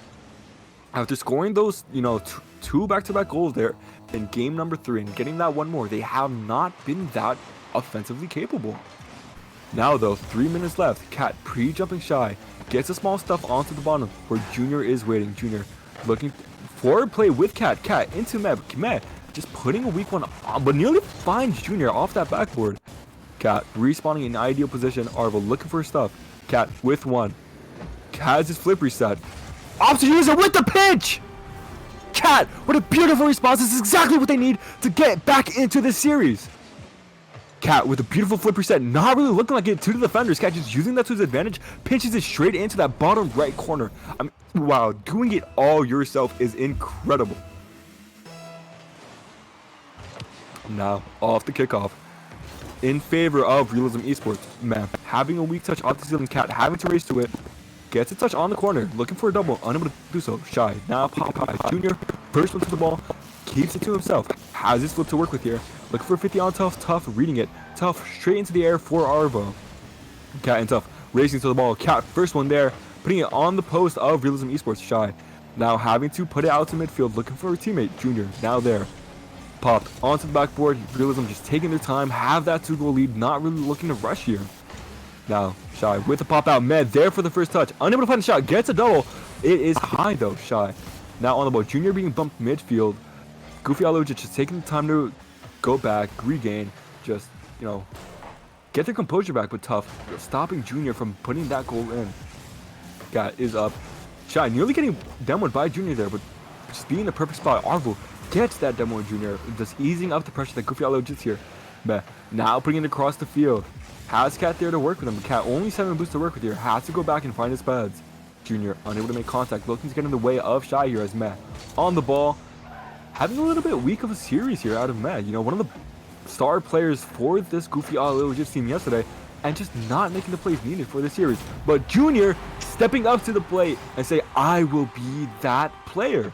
After scoring those, you know, two back-to-back goals there in game number 3 and getting that one more, they have not been that offensively capable. Now though, 3 minutes left. Cat pre-jumping Shy, gets a small stuff onto the bottom where Junior is waiting. Junior looking for a play with Cat. Cat into Med just putting a weak one on, but nearly finds Junior off that backboard. Cat respawning in ideal position. Arvo looking for stuff. Cat with one. Has his flip reset. Opts to use it with the pinch! Cat, what a beautiful response. This is exactly what they need to get back into this series. Cat with a beautiful flip reset, not really looking like it to the defenders. Cat just using that to his advantage, pinches it straight into that bottom right corner. I mean, wow, doing it all yourself is incredible. Now, off the kickoff. In favor of Realism Esports. Man, having a weak touch off the ceiling. Cat having to race to it. Gets a touch on the corner, looking for a double, unable to do so. Shy, now pop by Junior, first one to the ball, keeps it to himself, has his flip to work with here, looking for 50 on Tough, Tough reading it, Tough straight into the air for Arvo. Cat and Tough racing to the ball, Cat first one there, putting it on the post of Realism Esports. Shy, now having to put it out to midfield, looking for a teammate, Junior, now there. Popped onto the backboard. Realism just taking their time. Have that 2-goal lead. Not really looking to rush here. Now, Shy with the pop out. Med there for the first touch. Unable to find a shot. Gets a double. It is high though, Shy. Now on the ball. Junior being bumped midfield. Goofy Aloja just taking the time to go back, regain, just, you know, get their composure back, but tough. Stopping Junior from putting that goal in. Gat is up. Shy nearly getting demoed by Junior there, but just being in the perfect spot. Arvo gets that demo on Junior, just easing up the pressure that Goofy Aloja here. But now putting it across the field. Has Cat there to work with him. Cat only 7 boosts to work with here. Has to go back and find his pads. Junior unable to make contact. Looking to get in the way of Shy here as Matt on the ball. Having a little bit weak of a series here out of Matt. You know, one of the star players for this Goofy Aloja team yesterday. And just not making the plays needed for the series. But Junior stepping up to the plate and say, I will be that player.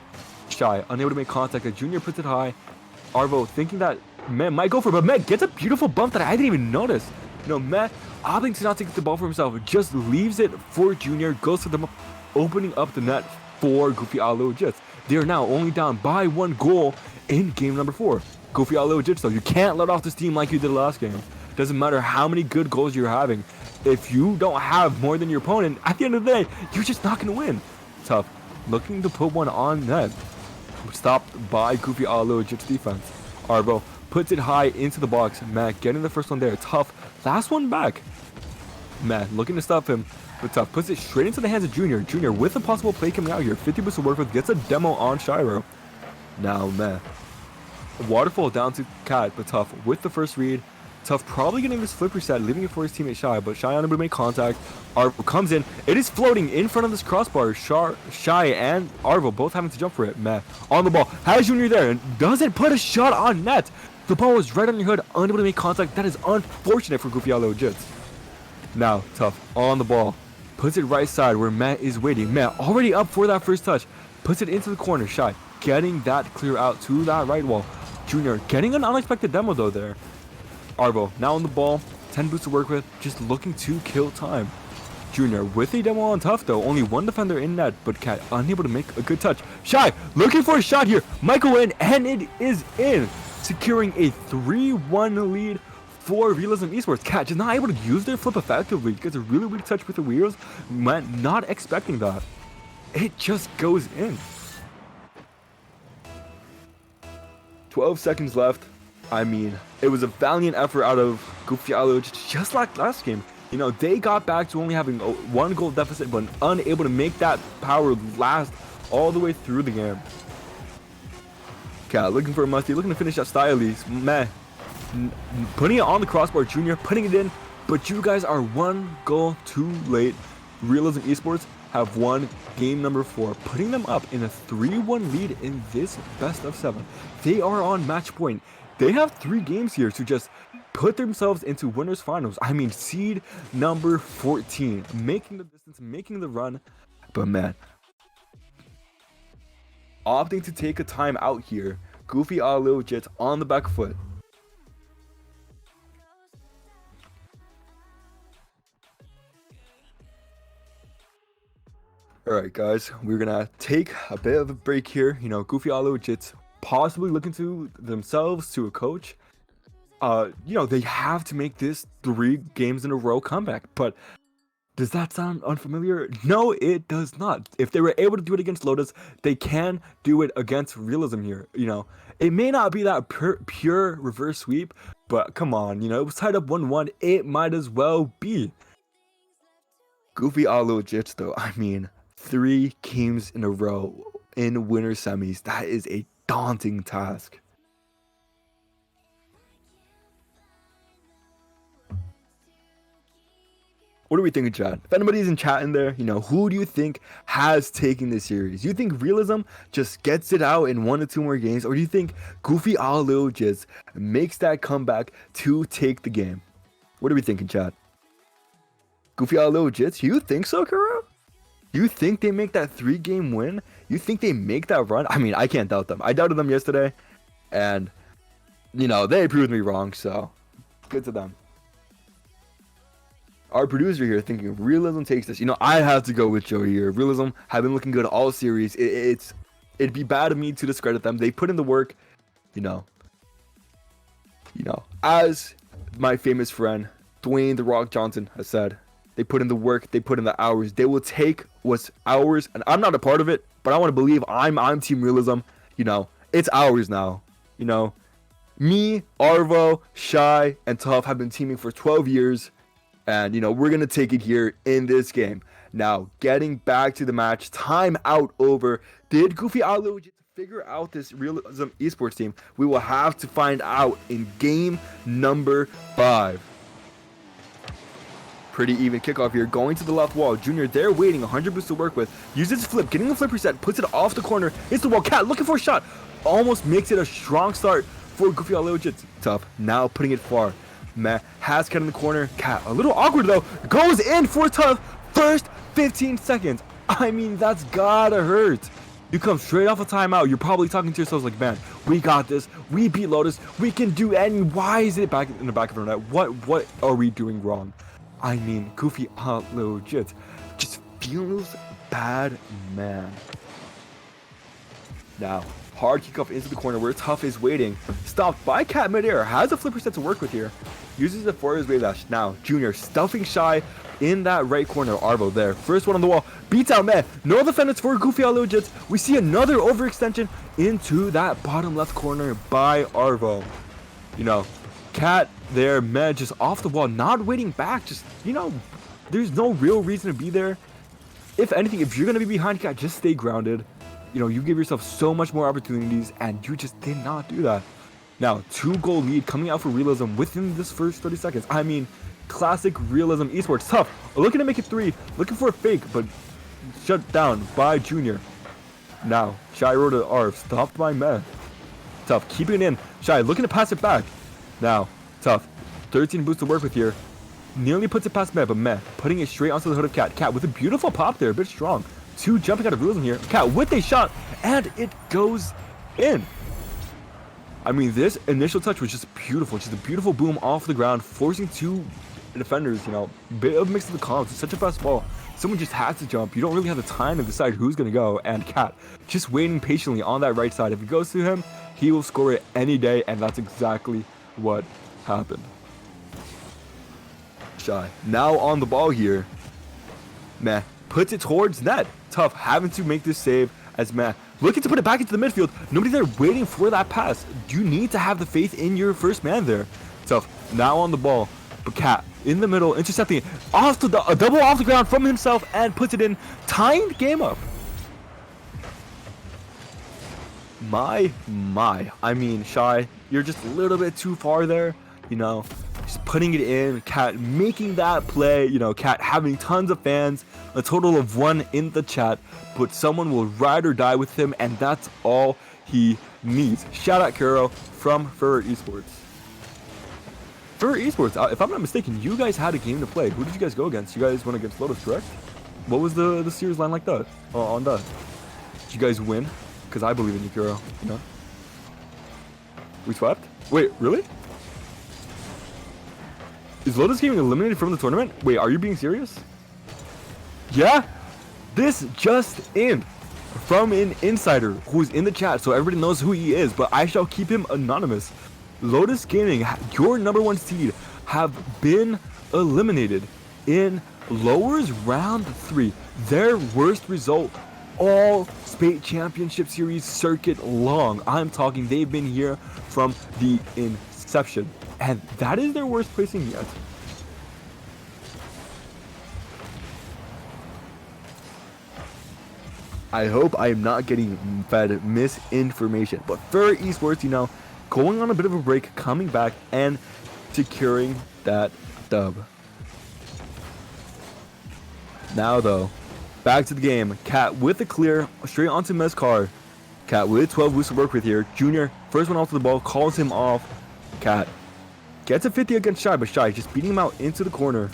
Shy unable to make contact as Junior puts it high. Arvo thinking that Matt might go for it, but Matt gets a beautiful bump that I didn't even notice. You know, Matt opting to not take the ball for himself, just leaves it for Junior, goes to them, opening up the net for Goofy Aloja. They are now only down by 1 goal in game number 4. Goofy Aloja, though, you can't let off this team like you did last game. Doesn't matter how many good goals you're having. If you don't have more than your opponent, at the end of the day, you're just not going to win. Tough. Looking to put one on net. Stopped by Goofy Aloja's defense. Arvo puts it high into the box. Matt getting the first one there. Tough. Last one back. Matt looking to stop him. But Tough puts it straight into the hands of Junior. Junior with a possible play coming out here. 50 boosts to work with. Gets a demo on Shiro. Now Matt. Waterfall down to Cat. But Tough with the first read. Tough probably getting this flip reset. Leaving it for his teammate Shy. But Shy unable to make contact. Arvo comes in. It is floating in front of this crossbar. Shy and Arvo both having to jump for it. Matt on the ball. Has Junior there. And doesn't put a shot on net. The ball was right on your hood, unable to make contact. That is unfortunate for Goofy Aloja. Now, Tough on the ball. Puts it right side where Matt is waiting. Matt already up for that first touch. Puts it into the corner. Shy getting that clear out to that right wall. Junior getting an unexpected demo though there. Arvo now on the ball. 10 boosts to work with. Just looking to kill time. Junior with a demo on Tough though. Only 1 defender in net, but Cat unable to make a good touch. Shy looking for a shot here. Michael in, and it is in. Securing a 3-1 lead for Realism Esports. Cat just not able to use their flip effectively. Gets a really weak touch with the wheels. Man, not expecting that. It just goes in. 12 seconds left. I mean, it was a valiant effort out of Goofy Aloja, just like last game. You know, they got back to only having a 1 goal deficit, but unable to make that power last all the way through the game. Cat looking for a musty, looking to finish that stylies. Meh. Putting it on the crossbar, Junior putting it in, but you guys are 1 goal too late. Realism Esports have won game number 4, putting them up in a 3-1 lead in this best of 7. They are on match point. They have 3 games here to just put themselves into winners finals. I mean, seed number 14, making the distance, making the run. But man, opting to take a time out here. Goofy Aloja on the back foot. Alright guys, we're gonna take a bit of a break here. You know, Goofy Aloja possibly looking to themselves, to a coach. You know, they have to make this 3 games in a row comeback, but does that sound unfamiliar? No, it does not. If they were able to do it against Lotus, they can do it against Realism here. You know, it may not be that pure reverse sweep, but come on, you know, it was tied up 1-1. It might as well be. Goofy Aloja though, I mean, 3 games in a row in winter semis. That is a daunting task. What are we thinking, chat? If anybody's in chat in there, you know, who do you think has taken this series? Do you think Realism just gets it out in 1 or 2 more games? Or do you think Goofy Aloja makes that comeback to take the game? What are we thinking, chat? Goofy Aloja, you think so, Kuro? You think they make that 3-game win? You think they make that run? I mean, I can't doubt them. I doubted them yesterday. And, you know, they proved me wrong, so good to them. Our producer here thinking Realism takes this. You know, I have to go with Joey here. Realism have been looking good all series. It'd be bad of me to discredit them. They put in the work. You know, as my famous friend Dwayne The Rock Johnson has said, they put in the work, they put in the hours. They will take what's ours, and I'm not a part of it, but I want to believe I'm Team Realism. You know, it's ours now. You know, me, Arvo, Shy, and Tough have been teaming for 12 years, and you know we're gonna take it here in this game. Now, getting back to the match, time out over. Did Goofy outlegit to figure out this Realism Esports team? We will have to find out in game number 5. Pretty even kickoff here, going to the left wall. Junior there waiting, 100 boost to work with. Uses flip, getting the flip reset, puts it off the corner. Hits the wall. Cat looking for a shot. Almost makes it a strong start for Goofy Legit. Tough, now putting it far. Meh, has Cat in the corner. Cat, a little awkward though. Goes in for Tough. First 15 seconds. I mean, that's gotta hurt. You come straight off a timeout. You're probably talking to yourselves like, man, we got this. We beat Lotus. We can do any. Why is it back in the back of our net? What are we doing wrong? I mean, Goofy Legit just feels bad, man. Now, hard kickoff into the corner where Tough is waiting. Stopped by Cat midair. Has a flipper set to work with here. Uses it for his wave dash. Now, Junior stuffing Shy in that right corner. Arvo there. First one on the wall. Beats out Meh. No defenders for Goofy Legit. We see another overextension into that bottom left corner by Arvo. You know, Cat there, Meh just off the wall, not waiting back. Just, you know, there's no real reason to be there. If anything, if you're going to be behind Cat, just stay grounded. You know, you give yourself so much more opportunities, and you just did not do that. Now, 2-goal lead coming out for Realism within this first 30 seconds. I mean, classic Realism Esports. Tough, looking to make it 3, looking for a fake, but shut down by Junior. Now, Shy rolled to Arv, stopped by Meh. Tough, keeping it in. Shy looking to pass it back. Now, Tough, 13 boosts to work with here. Nearly puts it past Meh, but Meh putting it straight onto the hood of Cat. Cat with a beautiful pop there, a bit strong. 2 jumping out of Realism here. Cat with a shot, and it goes in. I mean, this initial touch was just beautiful. Just a beautiful boom off the ground, forcing 2 defenders, you know, bit of mix of the columns. It's such a fast ball. Someone just has to jump. You don't really have the time to decide who's going to go. And Cat just waiting patiently on that right side. If it goes to him, he will score it any day, and that's exactly what happened. Shy now on the ball here. Meh puts it towards net. Tough having to make this save as Meh looking to put it back into the midfield. Nobody there waiting for that pass. You need to have the faith in your first man there. Tough now on the ball, but Cat in the middle intercepting it off to a double off the ground from himself and puts it in. Tying the game up. My, I mean, Shy, you're just a little bit too far there, you know, just putting it in. Cat making that play, you know, Cat having tons of fans, a total of 1 in the chat, but someone will ride or die with him, and that's all he needs. Shout out Kuro from Fur Esports. Fur Esports, if I'm not mistaken, you guys had a game to play. Who did you guys go against? You guys went against Lotus, correct? What was the series line like that? On that? Did you guys win? Because I believe in you, Kuro. You know? We swept? Wait, really? Is Lotus getting eliminated from the tournament? Wait, are you being serious? Yeah? This just in from an insider who's in the chat, so everybody knows who he is, but I shall keep him anonymous. Lotus Gaming, your #1 seed, have been eliminated in Lowers Round 3. Their worst result all Spate Championship Series circuit long. I'm talking, they've been here from the inception, and that is their worst placing yet. I hope I am not getting fed misinformation, but Fur Esports, you know, going on a bit of a break, coming back and securing that dub. Now though, back to the game. Cat with the clear, straight onto Mez's car. Cat with 12 boosts to work with here. Junior, first one off the ball, calls him off. Cat gets a 50 against Shy, but Shy just beating him out into the corner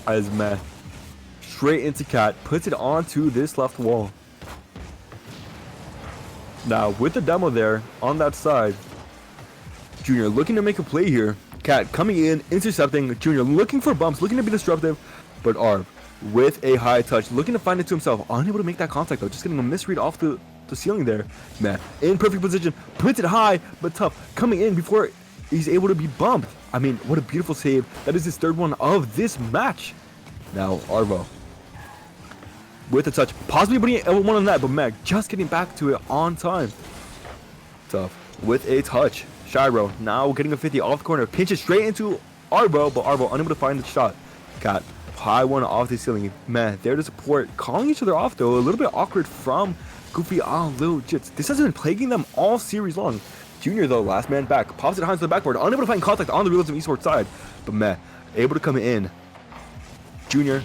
as Meh straight into Cat, puts it onto this left wall. Now with the demo there on that side, Junior looking to make a play here. Cat coming in, intercepting. Junior looking for bumps, looking to be disruptive, but Arv with a high touch, looking to find it to himself, unable to make that contact though, just getting a misread off the ceiling there. Meh in perfect position, puts it high, but Tough coming in before he's able to be bumped. I mean, what a beautiful save. That is his third one of this match. Now, Arvo with a touch, possibly putting one on that, but Meg just getting back to it on time. Tough with a touch. Shiro now getting a 50 off the corner, pinches straight into Arvo, but Arvo unable to find the shot. Got high one off the ceiling. Man, there to support, calling each other off though. A little bit awkward from Goofy on Lil Jits. This has been plaguing them all series long. Junior though, last man back, pops it high to the backboard, unable to find contact on the Realism Esports side, but Meh able to come in. Junior,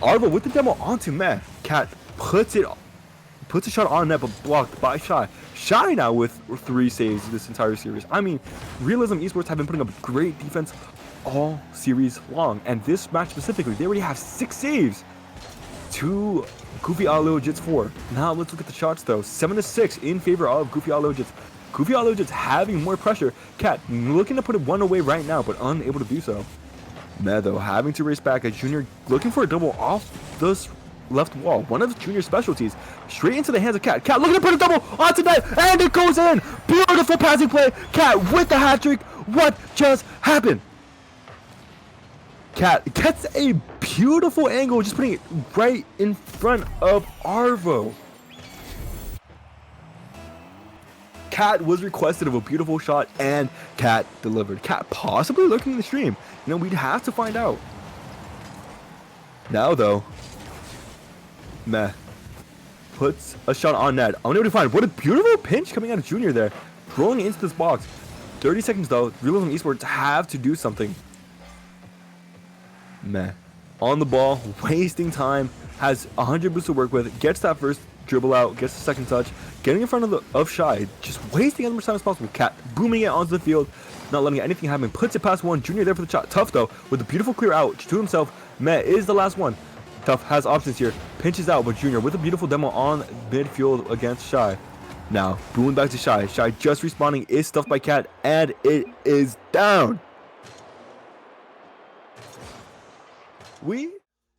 Arvo with the demo onto Meh. Cat puts a shot on net, but blocked by Shy. Shy now with 3 saves this entire series. I mean, Realism Esports have been putting up great defense all series long, and this match specifically, they already have 6 saves to Goofy Lil Jits 4. Now let's look at the shots though. 7-6 in favor of Goofy Lil Jits. Goofy Lil Jits having more pressure. Cat looking to put it one away right now, but unable to do so. Meh though having to race back as Junior looking for a double off this left wall. One of Junior's specialties. Straight into the hands of Cat. Cat looking to put a double onto net, and it goes in. Beautiful passing play. Cat with the hat trick. What just happened? Cat gets a beautiful angle, just putting it right in front of Arvo. Cat was requested of a beautiful shot, and Cat delivered. Cat possibly lurking in the stream. You know, we'd have to find out. Now, though, Meh puts a shot on net. Unable to find. What a beautiful pinch coming out of Junior there. Throwing it into this box. 30 seconds, though. Realism Esports have to do something. Meh on the ball, wasting time, has 100 boosts to work with, gets that first dribble out, gets the second touch, getting in front of Shy, just wasting as much time as possible. Cat booming it onto the field, not letting anything happen, puts it past one. Junior there for the shot. Tough though with a beautiful clear out to himself. Meh is the last one. Tough has options here, pinches out, but Junior with a beautiful demo on midfield against Shy. Now booming back to Shy. Shy just respawning, is stuffed by Cat, and it is down. We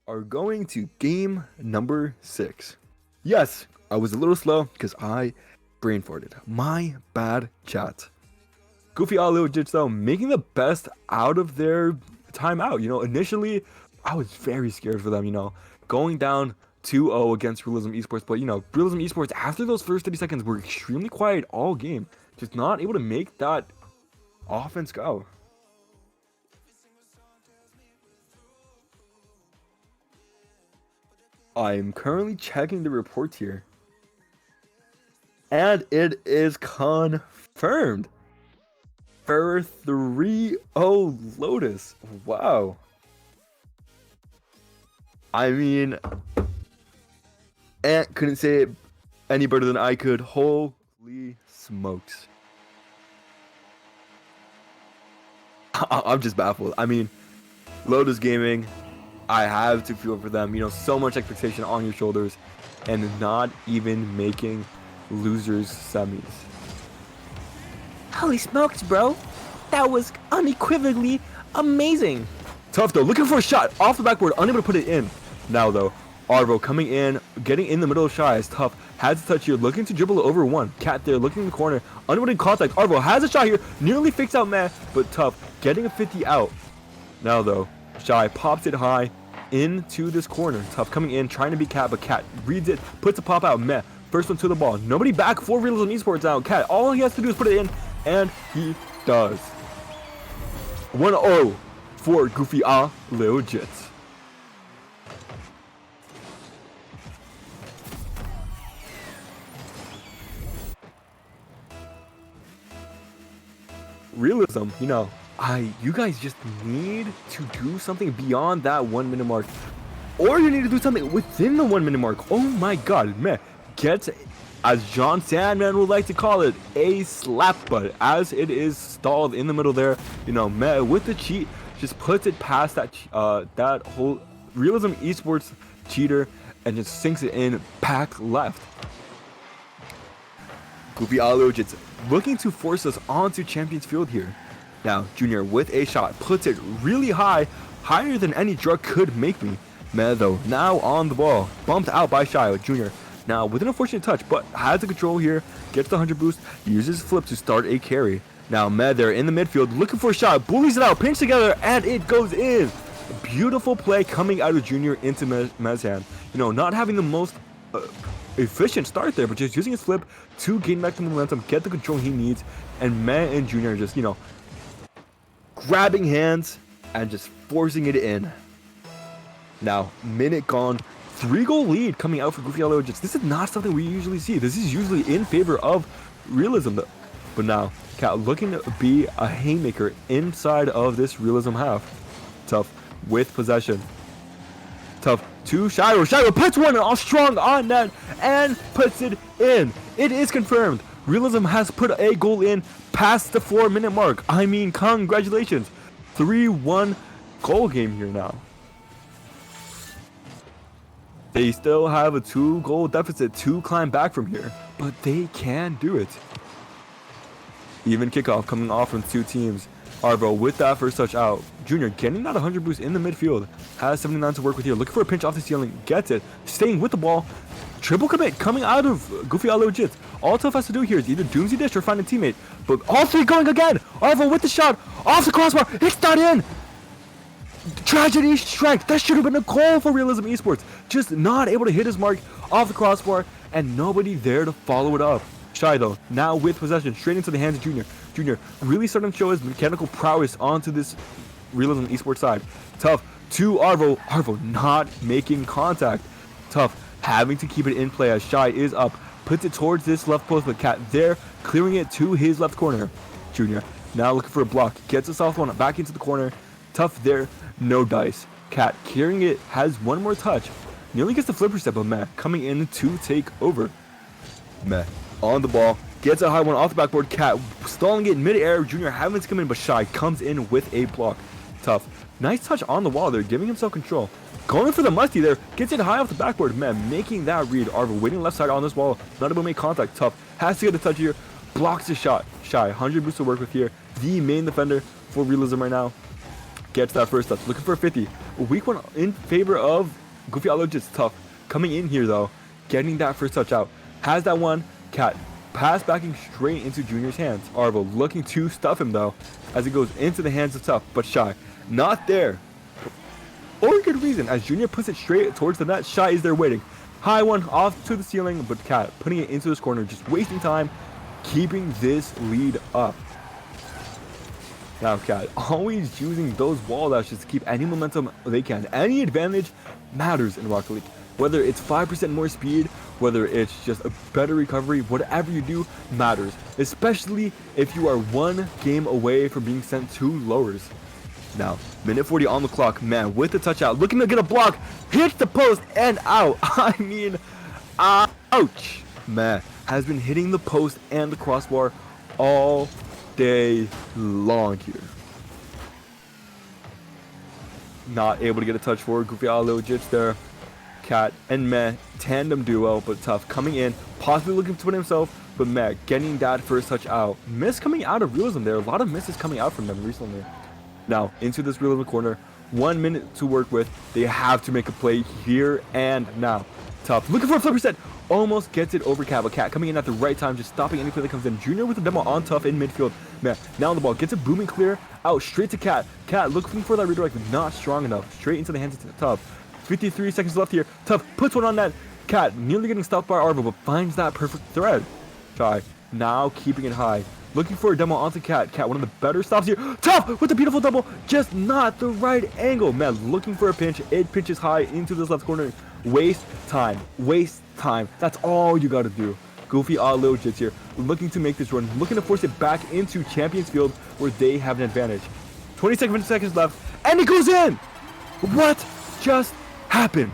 are going to game number 6. Yes, I was a little slow because I brain farted. My bad, chat. Goofy Lil Jits though making the best out of their timeout. You know, initially I was very scared for them, you know, going down 2-0 against Realism Esports, but you know, Realism Esports after those first 30 seconds were extremely quiet all game. Just not able to make that offense go. I'm currently checking the reports here, and it is confirmed for 3-0 Lotus. Wow. I mean, Ant couldn't say it any better than I could. Holy smokes. I'm just baffled. I mean, Lotus Gaming, I have to feel for them. You know, so much expectation on your shoulders and not even making losers semis. Holy smokes, bro. That was unequivocally amazing. Tough though, looking for a shot off the backboard, unable to put it in. Now though, Arvo coming in, getting in the middle of Shy is Tough. Has a touch here, looking to dribble over one. Cat there, looking in the corner, unable to contact. Arvo has a shot here, nearly fakes out Meh, but Tough getting a 50 out. Now though, Shy pops it high into this corner. Tough coming in, trying to beat Cat, but Cat reads it, puts a pop out. Meh, first one to the ball. Nobody back for Realism Esports now. Cat, all he has to do is put it in, and he does. 1-0 for Goofy Lil Jits. Realism, you know, you guys just need to do something beyond that 1 minute mark, or you need to do something within the 1 minute mark. Oh my god, man, get, as John Sandman would like to call it, a slap butt, as it is stalled in the middle there. You know, man, with the cheat, just puts it past that that whole Realism Esports cheater and just sinks it in back left. Goofy Lil Jits looking to force us onto Champions Field here. Now, Junior with a shot, puts it really high, higher than any drug could make me. Meh though, now on the ball, bumped out by Shy. Junior now with an unfortunate touch, but has the control here, gets the 100 boost, uses flip to start a carry. Now Med there in the midfield looking for a shot, bullies it out, pinch together, and it goes in. A beautiful play coming out of Junior into Med's hand. You know, not having the most efficient start there, but just using his flip to gain back the momentum, get the control he needs, and Med and Junior are just, you know, grabbing hands and just forcing it in. Now, minute gone, 3-goal lead coming out for Goofy All Legends. This is not something we usually see. This is usually in favor of realism. But now, Cat looking to be a haymaker inside of this realism half. Tough with possession. Tough to Shiro. Shiro puts one off strong on net and puts it in. It is confirmed. Realism has put a goal in past the 4-minute mark. I mean, congratulations. 3-1 goal game here now. They still have a 2-goal deficit to climb back from here, but they can do it. Even kickoff coming off from two teams. Arvo with that first touch out. Junior getting that 100 boost in the midfield. Has 79 to work with here. Looking for a pinch off the ceiling. Gets it. Staying with the ball. Triple commit coming out of Goofy All Legit. All Tough has to do here is either Doomsday Dish or find a teammate. But all three going again. Arvo with the shot. Off the crossbar. It's not in. Tragedy strike. That should have been a goal for Realism Esports. Just not able to hit his mark off the crossbar. And nobody there to follow it up. Shy though, now with possession, straight into the hands of Junior. Junior really starting to show his mechanical prowess onto this Realism Esports side. Tough to Arvo. Arvo not making contact. Tough having to keep it in play as Shy is up. Puts it towards this left post, but Cat there clearing it to his left corner. Junior now looking for a block. Gets a soft one back into the corner. Tough there, no dice. Cat carrying it, has one more touch. Nearly gets the flipper step, but Meh coming in to take over. Meh on the ball, gets a high one off the backboard. Cat stalling it in mid-air. Junior having to come in, but Shy comes in with a block. Tough, nice touch on the wall there, giving himself control. Going for the musty there, gets it high off the backboard. Man, making that read. Arvo waiting left side on this wall, not able to make contact. Tough has to get a touch here, blocks the shot. Shy 100 boosts to work with here. The main defender for Realism right now gets that first touch, looking for a 50. A weak one in favor of Goofy All Legends. Tough coming in here though, getting that first touch out. Has that one. Cat pass backing straight into Junior's hands. Arvo looking to stuff him though as it goes into the hands of Tough, but Shy not there. Or good reason as Junior puts it straight towards the net. Shy is there waiting. High one off to the ceiling, but Cat putting it into this corner, just wasting time, keeping this lead up. Now Cat always using those wall dashes to keep any momentum they can. Any advantage matters in Rocket League. Whether it's 5% more speed, whether it's just a better recovery, whatever you do matters. Especially if you are one game away from being sent to lowers. Now, minute 40 on the clock. Man, with the touch out, looking to get a block. Hits the post and out. I mean, ouch. Man, has been hitting the post and the crossbar all day long here. Not able to get a touch for Goofy All Legits there. Cat and Meh tandem duo, but Tough coming in, possibly looking to put himself, but Meh getting that first touch out. Miss coming out of Realism there. A lot of misses coming out from them recently. Now into this Realism corner. 1 minute to work with. They have to make a play here and now. Tough looking for a flipper set. Almost gets it over Cat, but Cat coming in at the right time, just stopping any play that comes in. Junior with the demo on Tough in midfield. Meh now on the ball, gets it booming clear out straight to Cat. Cat looking for that redirect, but not strong enough. Straight into the hands of Tough. 53 seconds left here. Tough puts one on that. Cat nearly getting stopped by Arvo, but finds that perfect thread. Shy now keeping it high. Looking for a demo onto Cat. Cat, one of the better stops here. Tough with the beautiful double. Just not the right angle. Man, looking for a pinch. It pinches high into this left corner. Waste time. Waste time. That's all you got to do. Goofy All Legits here. Looking to make this run. Looking to force it back into Champions Field where they have an advantage. 27 seconds left. And it goes in. What just happened?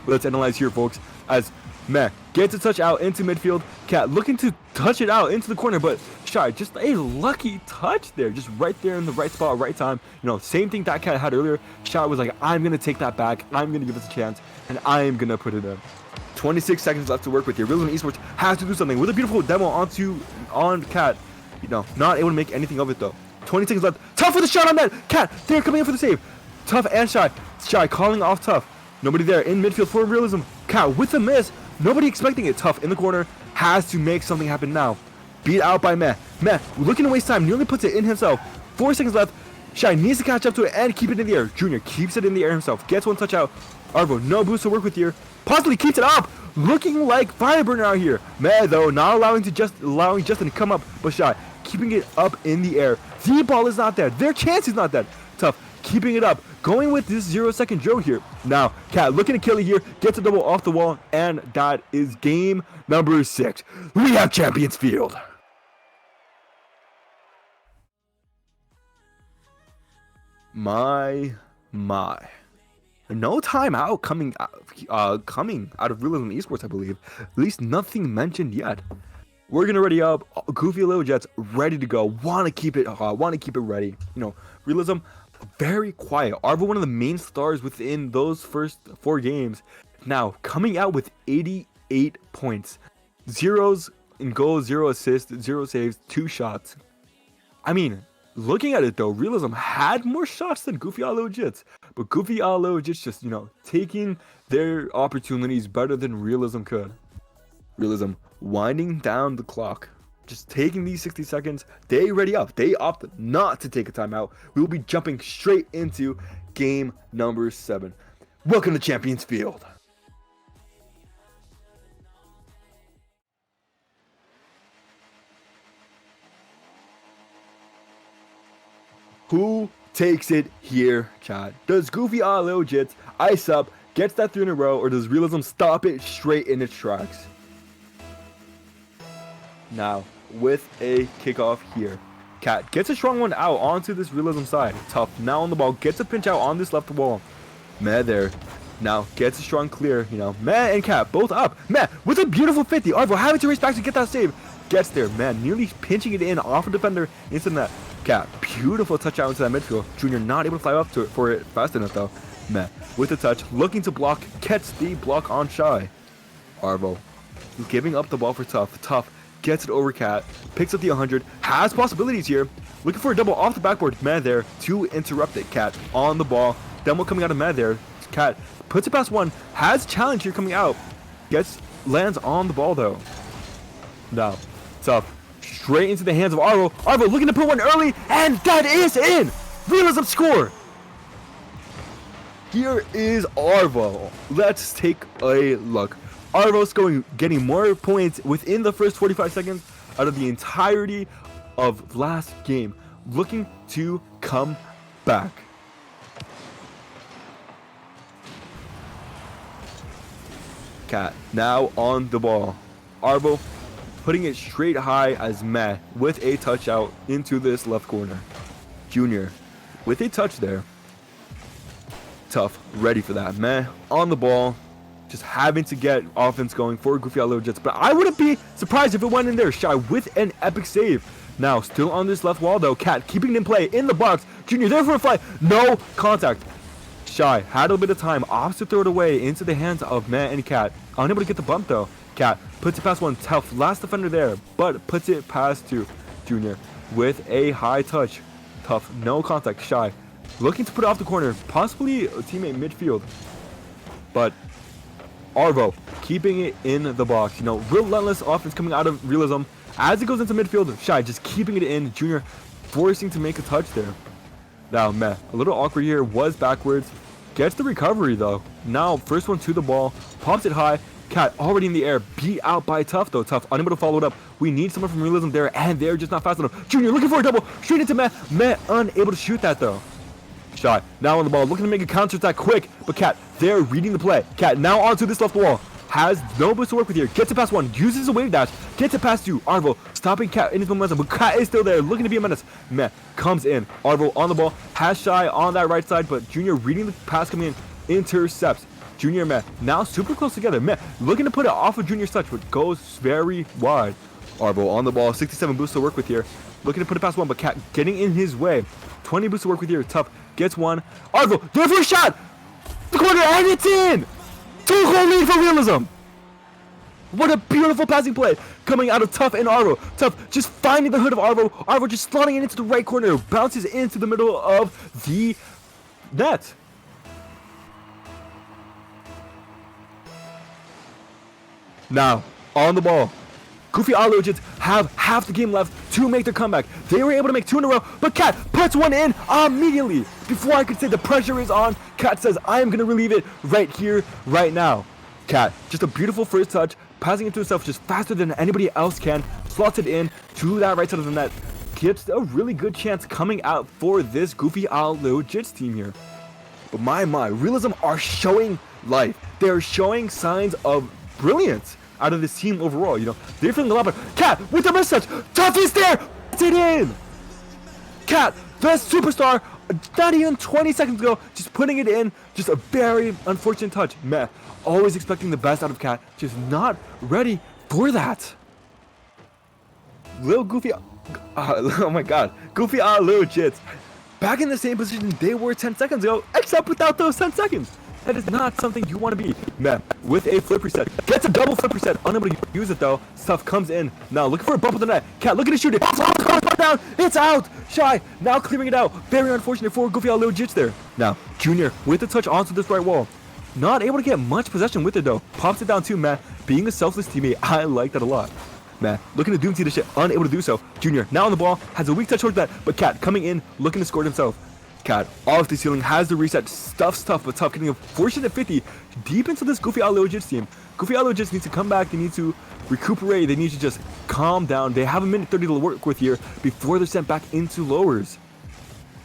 Let's analyze here, folks, as Meh gets a touch out into midfield. Cat looking to touch it out into the corner, but Shy just a lucky touch there, just right there in the right spot, right time. You know, same thing that Cat had earlier. Shy was like, I'm gonna take that back, I'm gonna give this a chance, and I'm gonna put it in. 26 seconds left to work with here. Realism Esports has to do something with a beautiful demo on Cat. You know, not able to make anything of it though. 20 seconds left. Tough with a shot on that. Cat, they're coming in for the save. Tough and Shy. Shy calling off Tough. Nobody there in midfield for Realism. Cat with a miss. Nobody expecting it. Tough in the corner. Has to make something happen now. beat out by Meh. Meh, looking to waste time, nearly puts it in himself. 4 seconds left. Shy needs to catch up to it and keep it in the air. Junior keeps it in the air himself. Gets one touch out. Arvo, no boost to work with here. Possibly keeps it up. Looking like Fireburner out here. Meh, though, not allowing Justin to come up, but Shy keeping it up in the air. The ball is not dead. Their chance is not dead. Tough, keeping it up. Going with this 0-second drill here. Now, Cat looking to kill it here. Gets a double off the wall, and that is game number 6. We have Champions Field. My. No timeout coming out of Realism Esports, I believe. At least nothing mentioned yet. We're gonna ready up. Goofy Little Jets ready to go. Want to keep it ready. You know, Realism very quiet. Arvo, one of the main stars within those first 4 games. Now coming out with 88 points, 0s in goals, 0 assists, 0 saves, 2 shots. I mean, looking at it though, Realism had more shots than Goofy Little Jets, but Goofy Little Jets just, you know, taking their opportunities better than Realism could. Realism winding down the clock, just taking these 60 seconds. They ready up. They opt not to take a timeout. We will be jumping straight into game number 7. Welcome to Champions Field. Who takes it here, chat? Does Goofy Little Jets ice up, gets that 3 in a row, or does Realism stop it straight in its tracks? Now, with a kickoff here. Cat gets a strong one out onto this Realism side. Tough now on the ball, gets a pinch out on this left wall. Meh there. Now gets a strong clear, you know. Meh and Cat both up. Meh with a beautiful 50. Arvo having to race back to get that save. Gets there, man, nearly pinching it in off a defender into the net. Cat, beautiful touch out into that midfield. Junior not able to fly up to it for it fast enough though. Meh with the touch, looking to block, gets the block on Shy. Arvo giving up the ball for Tough. Tough gets it over Cat, picks up the 100, has possibilities here. Looking for a double off the backboard. Meh there to interrupt it. Cat on the ball. Demo coming out of Meh there. Cat puts it past one, has challenge here coming out. Lands on the ball though. Now, Tough straight into the hands of Arvo. Arvo looking to put one early, and that is in! Realism score! Here is Arvo. Let's take a look. Arvo's getting more points within the first 45 seconds out of the entirety of last game. Looking to come back. Cat now on the ball. Arvo putting it straight high as Meh with a touch out into this left corner. Junior with a touch there. Tough ready for that. Meh on the ball. Just having to get offense going for Goofy Little Jets. But I wouldn't be surprised if it went in there. Shy with an epic save. Now still on this left wall though. Cat keeping it in play in the box. Junior there for a fly. No contact. Shy had a little bit of time. Opts to throw it away into the hands of Meh and Cat. Unable to get the bump though. Cat puts it past one. Tough last defender there, but puts it past 2. Junior with a high touch. Tough no contact. Shy looking to put it off the corner, possibly a teammate midfield, but Arvo keeping it in the box. You know, relentless offense coming out of Realism as it goes into midfield. Shy just keeping it in. Junior forcing to make a touch there. Now Meh a little awkward here, was backwards, gets the recovery though. Now first one to the ball, pops it high. Cat already in the air, beat out by Tough though. Tough unable to follow it up. We need someone from Realism there, and they're just not fast enough. Junior looking for a double, straight into Meh. Meh unable to shoot that though. Shy now on the ball, looking to make a counter attack quick, but Cat there reading the play. Cat now onto this left wall, has no boost to work with here. Gets it past one, uses a wave dash, gets it past 2. Arvo stopping Cat in his momentum, but Cat is still there, looking to be a menace. Meh comes in. Arvo on the ball, has Shy on that right side, but Junior reading the pass coming in, intercepts. Junior Meh now super close together. Meh looking to put it off of Junior's touch, but goes very wide. Arvo on the ball, 67 boosts to work with here. Looking to put it past one, but Cat getting in his way. 20 boosts to work with here. Tough gets one. Arvo there for a shot. The corner, and it's in. 2-goal lead for Realism. What a beautiful passing play coming out of Tough and Arvo. Tough just finding the hood of Arvo. Arvo just slotting it into the right corner. Bounces into the middle of the net. Now, on the ball. Goofy Legends have half the game left to make their comeback. They were able to make 2 in a row, but Cat puts one in immediately. Before I could say the pressure is on, Cat says, I am going to relieve it right here, right now. Cat, just a beautiful first touch, passing it to himself just faster than anybody else can, slots it in to that right side of the net. Gets a really good chance coming out for this Goofy Legends team here. But my, Realism are showing life. They're showing signs of brilliance out of this team overall. You know, they're feeling a lot better. Cat with the missed touch. Tough is there. Puts it in. Cat, the superstar, not even 20 seconds ago, just putting it in. Just a very unfortunate touch. Meh. Always expecting the best out of Cat. Just not ready for that. Lil Goofy. Oh my god. Goofy Legends. Back in the same position they were 10 seconds ago, except without those 10 seconds. That is not something you want to be. Man, with a flip reset. Gets a double flip reset. Unable to use it though. Stuff comes in. Now looking for a bump with the net. Cat looking to shoot it. Down. It's out. Shy. Now clearing it out. Very unfortunate for Goofy Legends there. Now, Junior with the touch onto this right wall. Not able to get much possession with it though. Pops it down too, man. Being a selfless teammate, I like that a lot. Man, looking to Doomsday the shit, unable to do so. Junior now on the ball, has a weak touch towards that, but Cat coming in, looking to score it himself. Cat off the ceiling, has the reset, stuff, but tough, getting a fortunate 50 deep into this Goofy Legends team. Goofy Legends needs to come back, they need to recuperate, they need to just calm down. They have a minute 30 to work with here before they're sent back into lowers.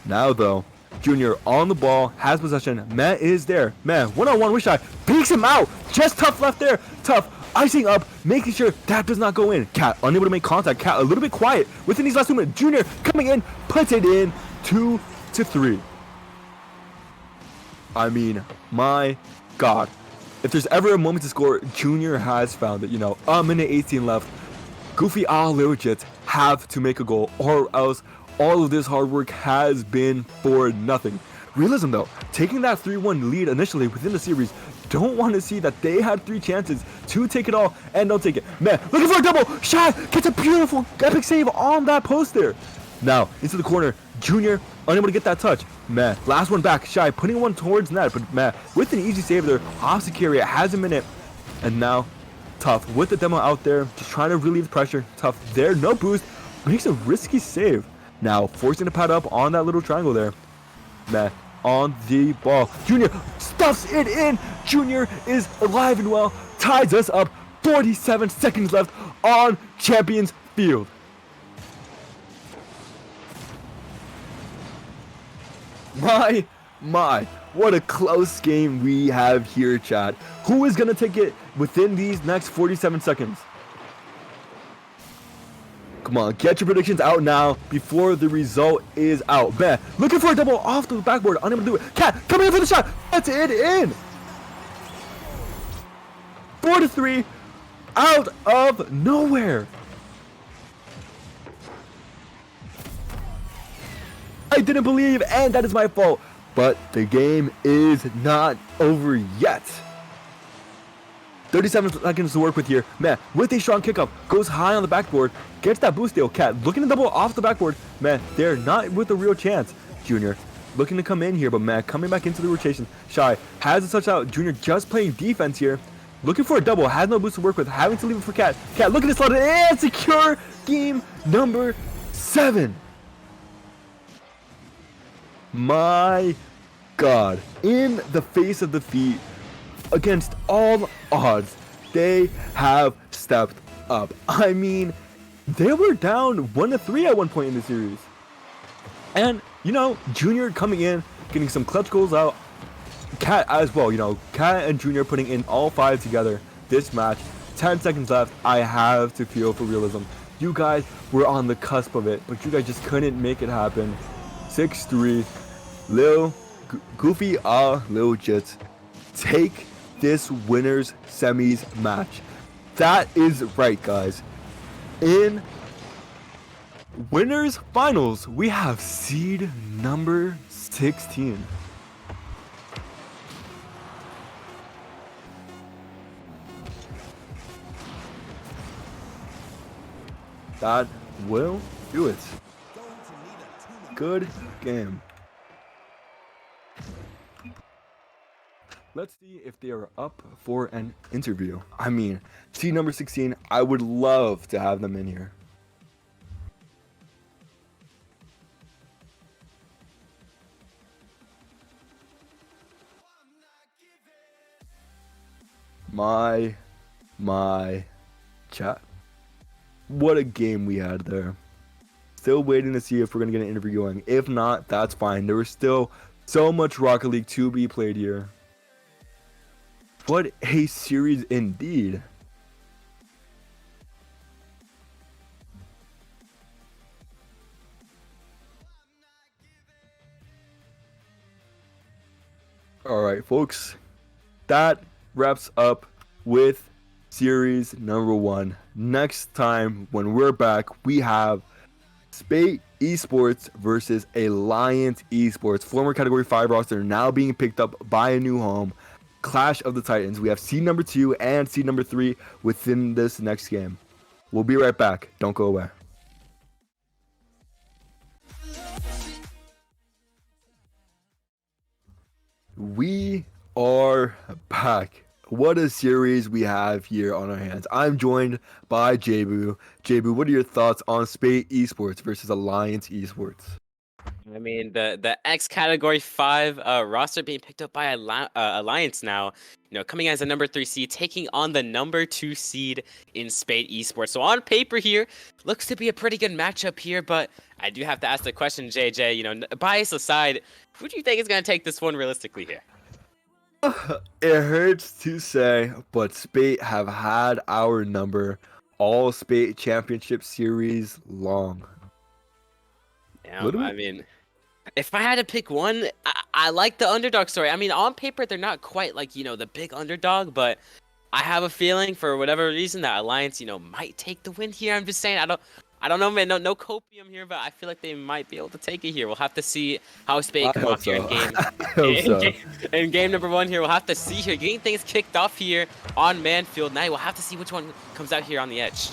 Now though, Junior on the ball, has possession. Matt is there. Man, one-on-one with Shy. Peeks him out. Just Tough left there. Tough icing up, making sure that does not go in. Cat unable to make contact. Cat a little bit quiet within these last 2 minutes. Junior coming in, puts it in. 2-3. I mean, my God. If there's ever a moment to score, Junior has found it. You know, a minute 18 left. Goofy Legends have to make a goal, or else all of this hard work has been for nothing. Realism though, taking that 3-1 lead initially within the series, don't want to see that they had 3 chances to take it all and don't take it. Man, looking for a double. Shot gets a beautiful epic save on that post there. Now into the corner, Junior unable to get that touch. Man, last one back. Shy putting one towards net, but man, with an easy save there, off Sicaria has a minute, and now Tough with the demo out there, just trying to relieve the pressure. Tough there, no boost, makes a risky save. Now forcing to pad up on that little triangle there. Man, on the ball. Junior stuffs it in. Junior is alive and well. Ties us up. 47 seconds left on Champions Field. My, what a close game we have here, chat. Who is going to take it within these next 47 seconds? Come on, get your predictions out now before the result is out. Man, looking for a double off the backboard, unable to do it. Cat coming in for the shot. That's it in. 4-3 out of nowhere. I didn't believe, and that is my fault. But the game is not over yet. 37 seconds to work with here. Man, with a strong kickoff, goes high on the backboard, gets that boost deal. Cat looking to double off the backboard. Man, they're not with a real chance. Junior looking to come in here, but man, coming back into the rotation. Shy has a touch out. Junior just playing defense here. Looking for a double, has no boost to work with, having to leave it for Cat. Cat looking to slot it and secure game number 7. My God, in the face of defeat, against all odds, they have stepped up. I mean, they were down 1-3 at one point in the series. And, you know, Junior coming in, getting some clutch goals out. Cat as well, you know, Cat and Junior putting in all 5 together this match. 10 seconds left. I have to feel for realism. You guys were on the cusp of it, but you guys just couldn't make it happen. 6-3. Goofy Legends take this winners semis match. That is right, guys. In winners finals, we have seed number 16. That will do it. Good game. Let's see if they are up for an interview. I mean, seed number 16, I would love to have them in here. My chat. What a game we had there. Still waiting to see if we're going to get an interview going. If not, that's fine. There was still so much Rocket League to be played here. What a series indeed. Alright, folks. That wraps up with series number 1. Next time, when we're back, we have Spate Esports versus Alliance Esports. Former Category 5 roster now being picked up by a new home. Clash of the Titans. We have seed number 2 and seed number 3 within this next game. We'll be right back. Don't go away. We are back. What a series we have here on our hands. I'm joined by Jabu. Jabu, what are your thoughts on Spate Esports versus Alliance Esports? I mean, the X Category 5 roster being picked up by Alliance now, coming as a number 3 seed, taking on the number 2 seed in Spate Esports. So on paper here, looks to be a pretty good matchup here, but I do have to ask the question, JJ, bias aside, who do you think is going to take this one realistically here? It hurts to say, but Spate have had our number all Spate Championship Series long. Yeah, I mean, if I had to pick one, I like the underdog story. I mean, on paper, they're not quite like, the big underdog, but I have a feeling for whatever reason that Alliance, might take the win here. I'm just saying, I don't know, man. No copium here, but I feel like they might be able to take it here. We'll have to see how Spade come off here in game. In game number 1 here, we'll have to see here. Getting things kicked off here on Manfield Night. We'll have to see which one comes out here on the edge.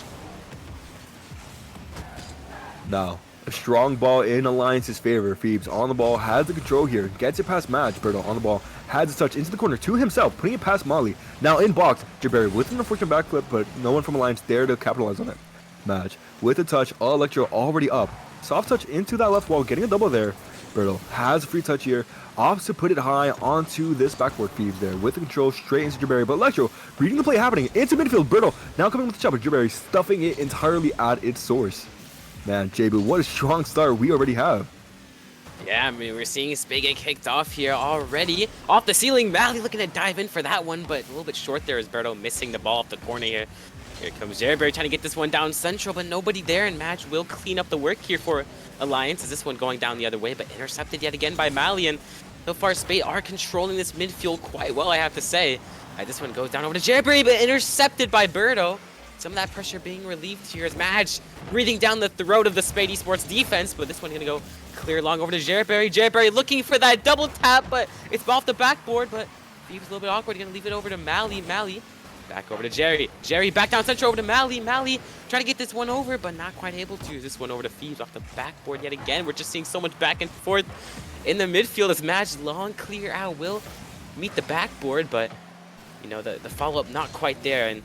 Now, a strong ball in Alliance's favor. Phoebes on the ball, has the control here, gets it past Madge. Berto on the ball, has a touch into the corner to himself, putting it past Molly. Now in box, Jabari with an unfortunate backflip, but no one from Alliance there to capitalize on it. Madge with a touch, Electro already up. Soft touch into that left wall, getting a double there. Berto has a free touch here, opts to put it high onto this backboard. Phoebes there with the control straight into Jabari, but Electro reading the play happening into midfield. Berto now coming with the chop, but Jabari stuffing it entirely at its source. Man, Jabu, what a strong start we already have. Yeah, I mean, we're seeing Spade get kicked off here already. Off the ceiling, Mally looking to dive in for that one, but a little bit short there as Berto missing the ball off the corner here. Here comes Jerry trying to get this one down central, but nobody there, and Madge will clean up the work here for Alliance. Is this one going down the other way, but intercepted yet again by Mally, and so far Spade are controlling this midfield quite well, I have to say. This one goes down over to Jerry, but intercepted by Berto. Some of that pressure being relieved here as Madge breathing down the throat of the Spade Esports defense, but this one gonna go clear long over to Jerry. Jerry looking for that double tap, but it's off the backboard, but Phoebe's a little bit awkward. Gonna leave it over to Mally. Back over to Jerry. Back down central over to Mally. Trying to get this one over, but not quite able to. This one over to Phoebes off the backboard yet again. We're just seeing so much back and forth in the midfield as Madge long clear out will meet the backboard, but the follow-up not quite there. And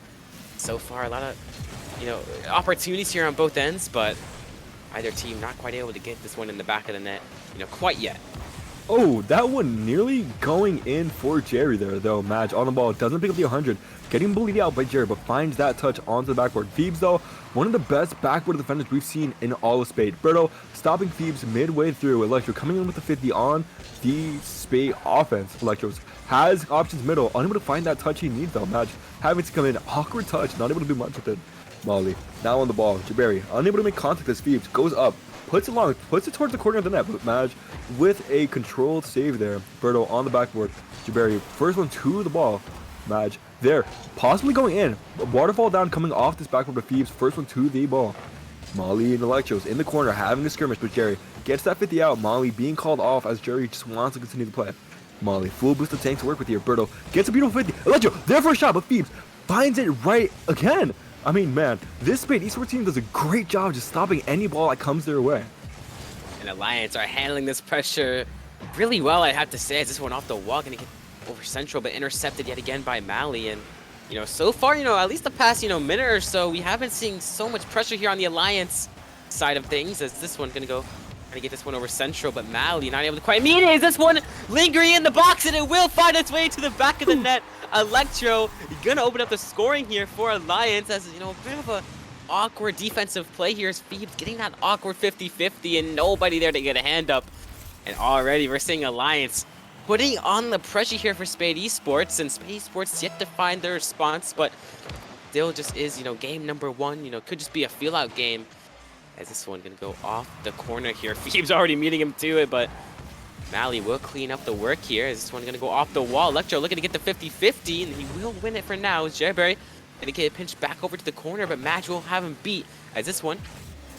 so far, a lot of, opportunities here on both ends, but either team not quite able to get this one in the back of the net, quite yet. Oh, that one nearly going in for Jerry there, though. Madge on the ball, doesn't pick up the 100, getting bullied out by Jerry, but finds that touch onto the backboard. Phoebes, though, one of the best backboard defenders we've seen in all of Spade. Berto stopping Phoebes midway through. Electro coming in with the 50 on the Spade offense. Electro's has options middle, unable to find that touch he needs, though. Madge having to come in, awkward touch, not able to do much with it. Molly now on the ball. Jabari unable to make contact as Phoebes goes up, puts it long, puts it towards the corner of the net, but Madge with a controlled save there. Berto on the backboard. Jabari first one to the ball. Madge there, possibly going in. Waterfall down coming off this backboard with Phoebes. First one to the ball. Molly and Electros in the corner having a skirmish, but Jerry gets that 50 out. Molly being called off as Jerry just wants to continue the play. Molly full boost of tank to work with here. Berto gets a beautiful 50. Electro there for a shot, but Phoebes finds it right again. I mean, man, this Spade Esports team does a great job just stopping any ball that comes their way. And Alliance are handling this pressure really well, I have to say, as this one off the wall, gonna get over Central, but intercepted yet again by Mally. And, you know, so far, you know, at least the past, you know, minute or so, we haven't seen so much pressure here on the Alliance side of things, as this one's gonna go trying to get this one over Central, but Mally not able to quite meet it. Is this one lingering in the box, and it will find its way to the back of the net. Electro gonna open up the scoring here for Alliance, as, you know, a bit of a awkward defensive play here as Phoebes getting that awkward 50-50 and nobody there to get a hand up. And already we're seeing Alliance putting on the pressure here for Spate Esports, and Spate Esports yet to find their response, but still just is, you know, game number 1, you know, could just be a feel-out game, as this one gonna go off the corner here. Phoebes already meeting him to it, but Mally will clean up the work here, as this one gonna go off the wall. Electro looking to get the 50-50, and he will win it for now, as Jerryberry gonna get a pinch back over to the corner, but Madge will have him beat, as this one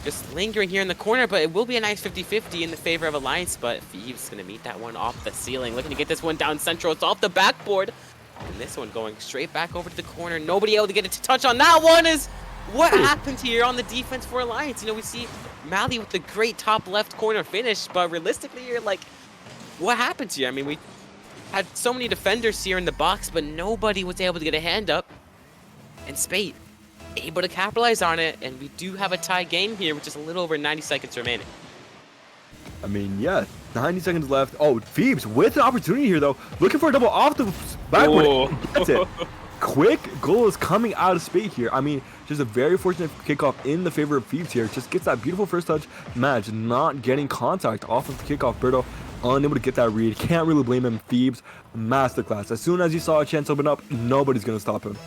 just lingering here in the corner, but it will be a nice 50-50 in the favor of Alliance, but Phoebes gonna meet that one off the ceiling, looking to get this one down Central. It's off the backboard, and this one going straight back over to the corner. Nobody able to get it to touch on that one. Is what happened here on the defense for Alliance. You know, we see Mally with the great top left corner finish, but realistically, you're like, what happened here? I mean, we had so many defenders here in the box, but nobody was able to get a hand up, and Spate able to capitalize on it, and we do have a tie game here with just a little over 90 seconds remaining. I mean, yeah, 90 seconds left. Oh, Phoebes with an opportunity here, though. Looking for a double off the backward. That's it. Quick goal is coming out of Spate here. I mean, just a very fortunate kickoff in the favor of Phoebes here. Just gets that beautiful first touch. Madge not getting contact off of the kickoff. Berto unable to get that read. Can't really blame him. Phoebes, masterclass. As soon as he saw a chance open up, nobody's going to stop him.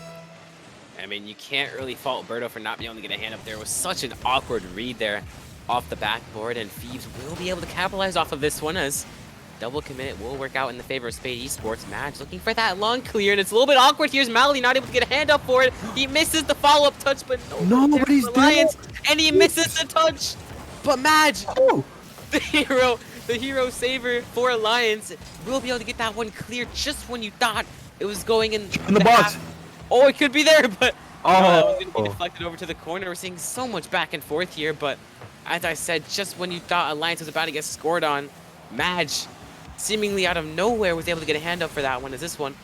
I mean, you can't really fault Berto for not being able to get a hand up there. It was such an awkward read there off the backboard, and Phoebes will be able to capitalize off of this one, as double commit will work out in the favor of Spate Esports. Madge looking for that long clear, and it's a little bit awkward. Here's Mally not able to get a hand up for it. He misses the follow-up touch, but nobody's there. And he misses the touch. But Madge, the hero saver for Alliance, will be able to get that one clear just when you thought it was going in the box. Oh, it could be there, but it was going to be Oh. deflected over to the corner. We're seeing so much back and forth here, but as I said, just when you thought Alliance was about to get scored on, Madge, seemingly out of nowhere, was able to get a hand up for that one, as this one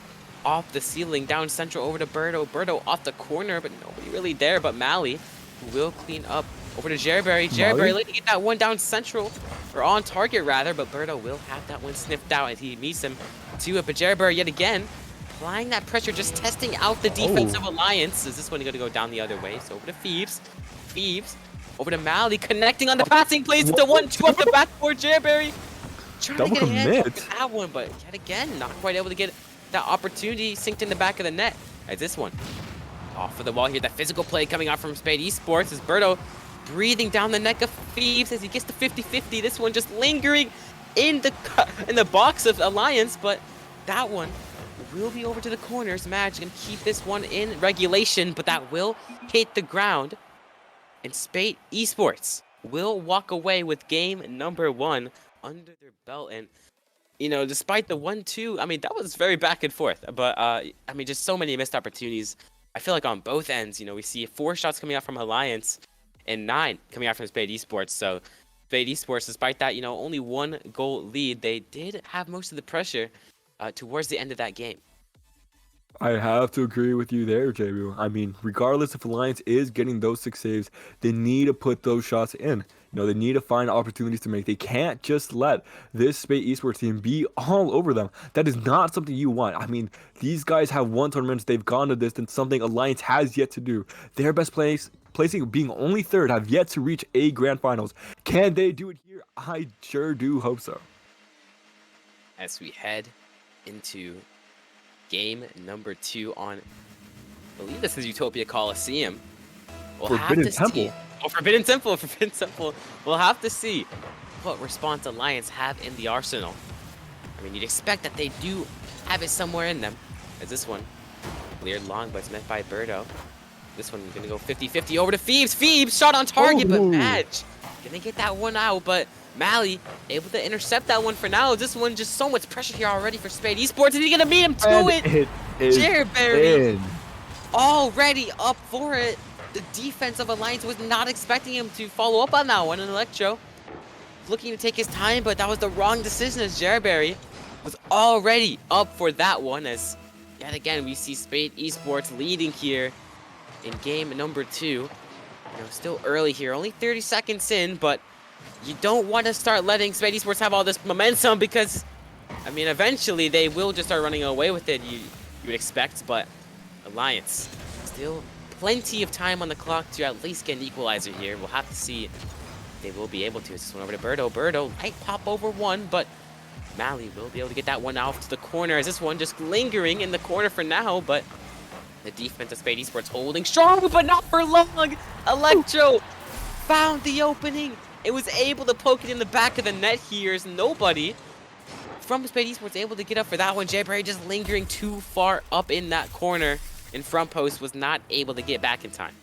off the ceiling, down Central over to Berto. Berto off the corner, but nobody really there but Mally, who will clean up over to Jerryberry. Jerryberry looking to get that one down Central, or on target rather, but Berto will have that one sniffed out as he meets him to it. But Jerryberry yet again applying that pressure, just testing out the defense of Alliance. Is this one going to go down the other way? So over to Phoebes. Phoebes over to Mally, connecting on the passing plays. It's a 1-2 off the backboard. Jerryberry trying Double to get a hand commit. up with that one, but yet again, not quite able to get that opportunity synced in the back of the net. As this one off of the wall here, that physical play coming out from Spate Esports, as Berto breathing down the neck of Phoebes as he gets the 50-50. This one just lingering in the box of Alliance, but that one will be over to the corners. Madge gonna keep this one in regulation, but that will hit the ground. And Spate Esports will walk away with game number 1 under their belt. And, you know, despite the 1-2, I mean, that was very back and forth. But, I mean, just so many missed opportunities. I feel like on both ends, you know, we see 4 shots coming out from Alliance and 9 coming out from Spate Esports. So, Spate Esports, despite that, you know, only 1 goal lead, they did have most of the pressure towards the end of that game. I have to agree with you there, JB. I mean, regardless if Alliance is getting those 6 saves, they need to put those shots in. You know, they need to find opportunities to make. They can't just let this Spate Esports team be all over them. That is not something you want. I mean, these guys have won tournaments. They've gone the distance, something Alliance has yet to do. Their best placing being only 3rd, have yet to reach a grand finals. Can they do it here? I sure do hope so. As we head into game number 2 on, I believe this is Utopia Coliseum. We'll Forbidden have to Temple. see. Oh, Forbidden Temple, Forbidden Temple. We'll have to see what response Alliance have in the arsenal. I mean, you'd expect that they do have it somewhere in them. As this one cleared long, but it's met by Berto. This one gonna go 50-50 over to Phoebes. Phoebes shot on target, but Madge gonna get that one out, but Mally able to intercept that one for now. This one just so much pressure here already for Spate Esports. Is he gonna beat him to it? It is Jerryberry in. already up for it. The defense of Alliance was not expecting him to follow up on that one. And Electro looking to take his time, but that was the wrong decision as Jerryberry was already up for that one, as yet again we see Spate Esports leading here in game number 2. You know, still early here, only 30 seconds in, but you don't want to start letting Spate Esports have all this momentum, because, I mean, eventually they will just start running away with it, you would expect, but Alliance, still plenty of time on the clock to at least get an equalizer here. We'll have to see if they will be able to. This one over to Birdo. Birdo might pop over one, but Mally will be able to get that one off to the corner, as this one just lingering in the corner for now, but the defense of Spate Esports holding strong, but not for long. Electro found the opening. It was able to poke it in the back of the net here, as nobody from Spate Esports able to get up for that one. Jayberry just lingering too far up in that corner in front post, was not able to get back in time.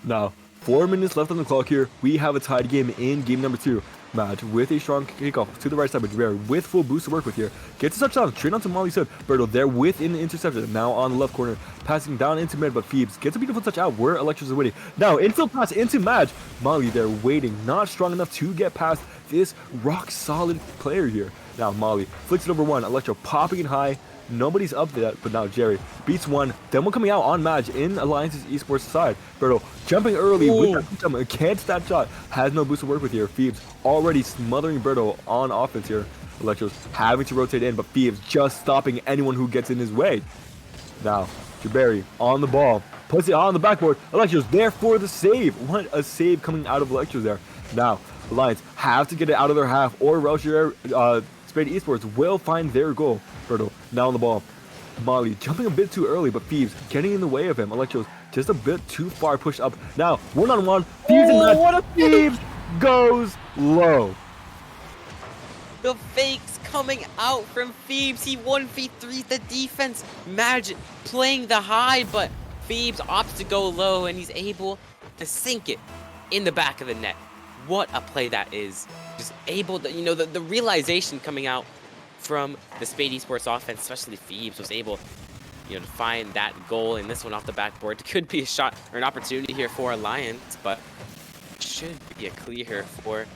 Now, 4 minutes left on the clock here. We have a tied game in game number 2. Match with a strong kickoff to the right side, but Gadaira with full boost to work with here. Gets a touchdown straight onto Molly's head. Birdo there with an interception. Now on the left corner, passing down into mid, but Phoebes gets a beautiful touch out where Electros is waiting. Now infield pass into Madge. Molly there waiting, not strong enough to get past this rock solid player here. Now Molly flicks it over one. Electro popping it high. Nobody's up there, but now Jerry beats one. Then one coming out on Madge in Alliance's Esports side. Birdo jumping early with that jump against that shot. Has no boost to work with here. Phoebes already smothering Birdo on offense here. Electro's having to rotate in, but Phoebes just stopping anyone who gets in his way. Now, Jabari on the ball. Puts it on the backboard. Electro's there for the save. What a save coming out of Electro's there. Now, Alliance have to get it out of their half, or else Spate Esports will find their goal. Birdo now on the ball. Molly jumping a bit too early, but Phoebes getting in the way of him. Electro's just a bit too far pushed up. Now, one-on-one. Phoebes and Madge. Phoebes goes low. The fakes coming out from Phoebes. He 1v3's the defense. Madge playing the high, but Phoebes opts to go low, and he's able to sink it in the back of the net. What a play that is. Just able to, you know, the realization coming out from the Spate Esports offense, especially Phoebes, was able, you know, to find that goal, and this one off the backboard could be a shot or an opportunity here for Alliance, but should be a clear here for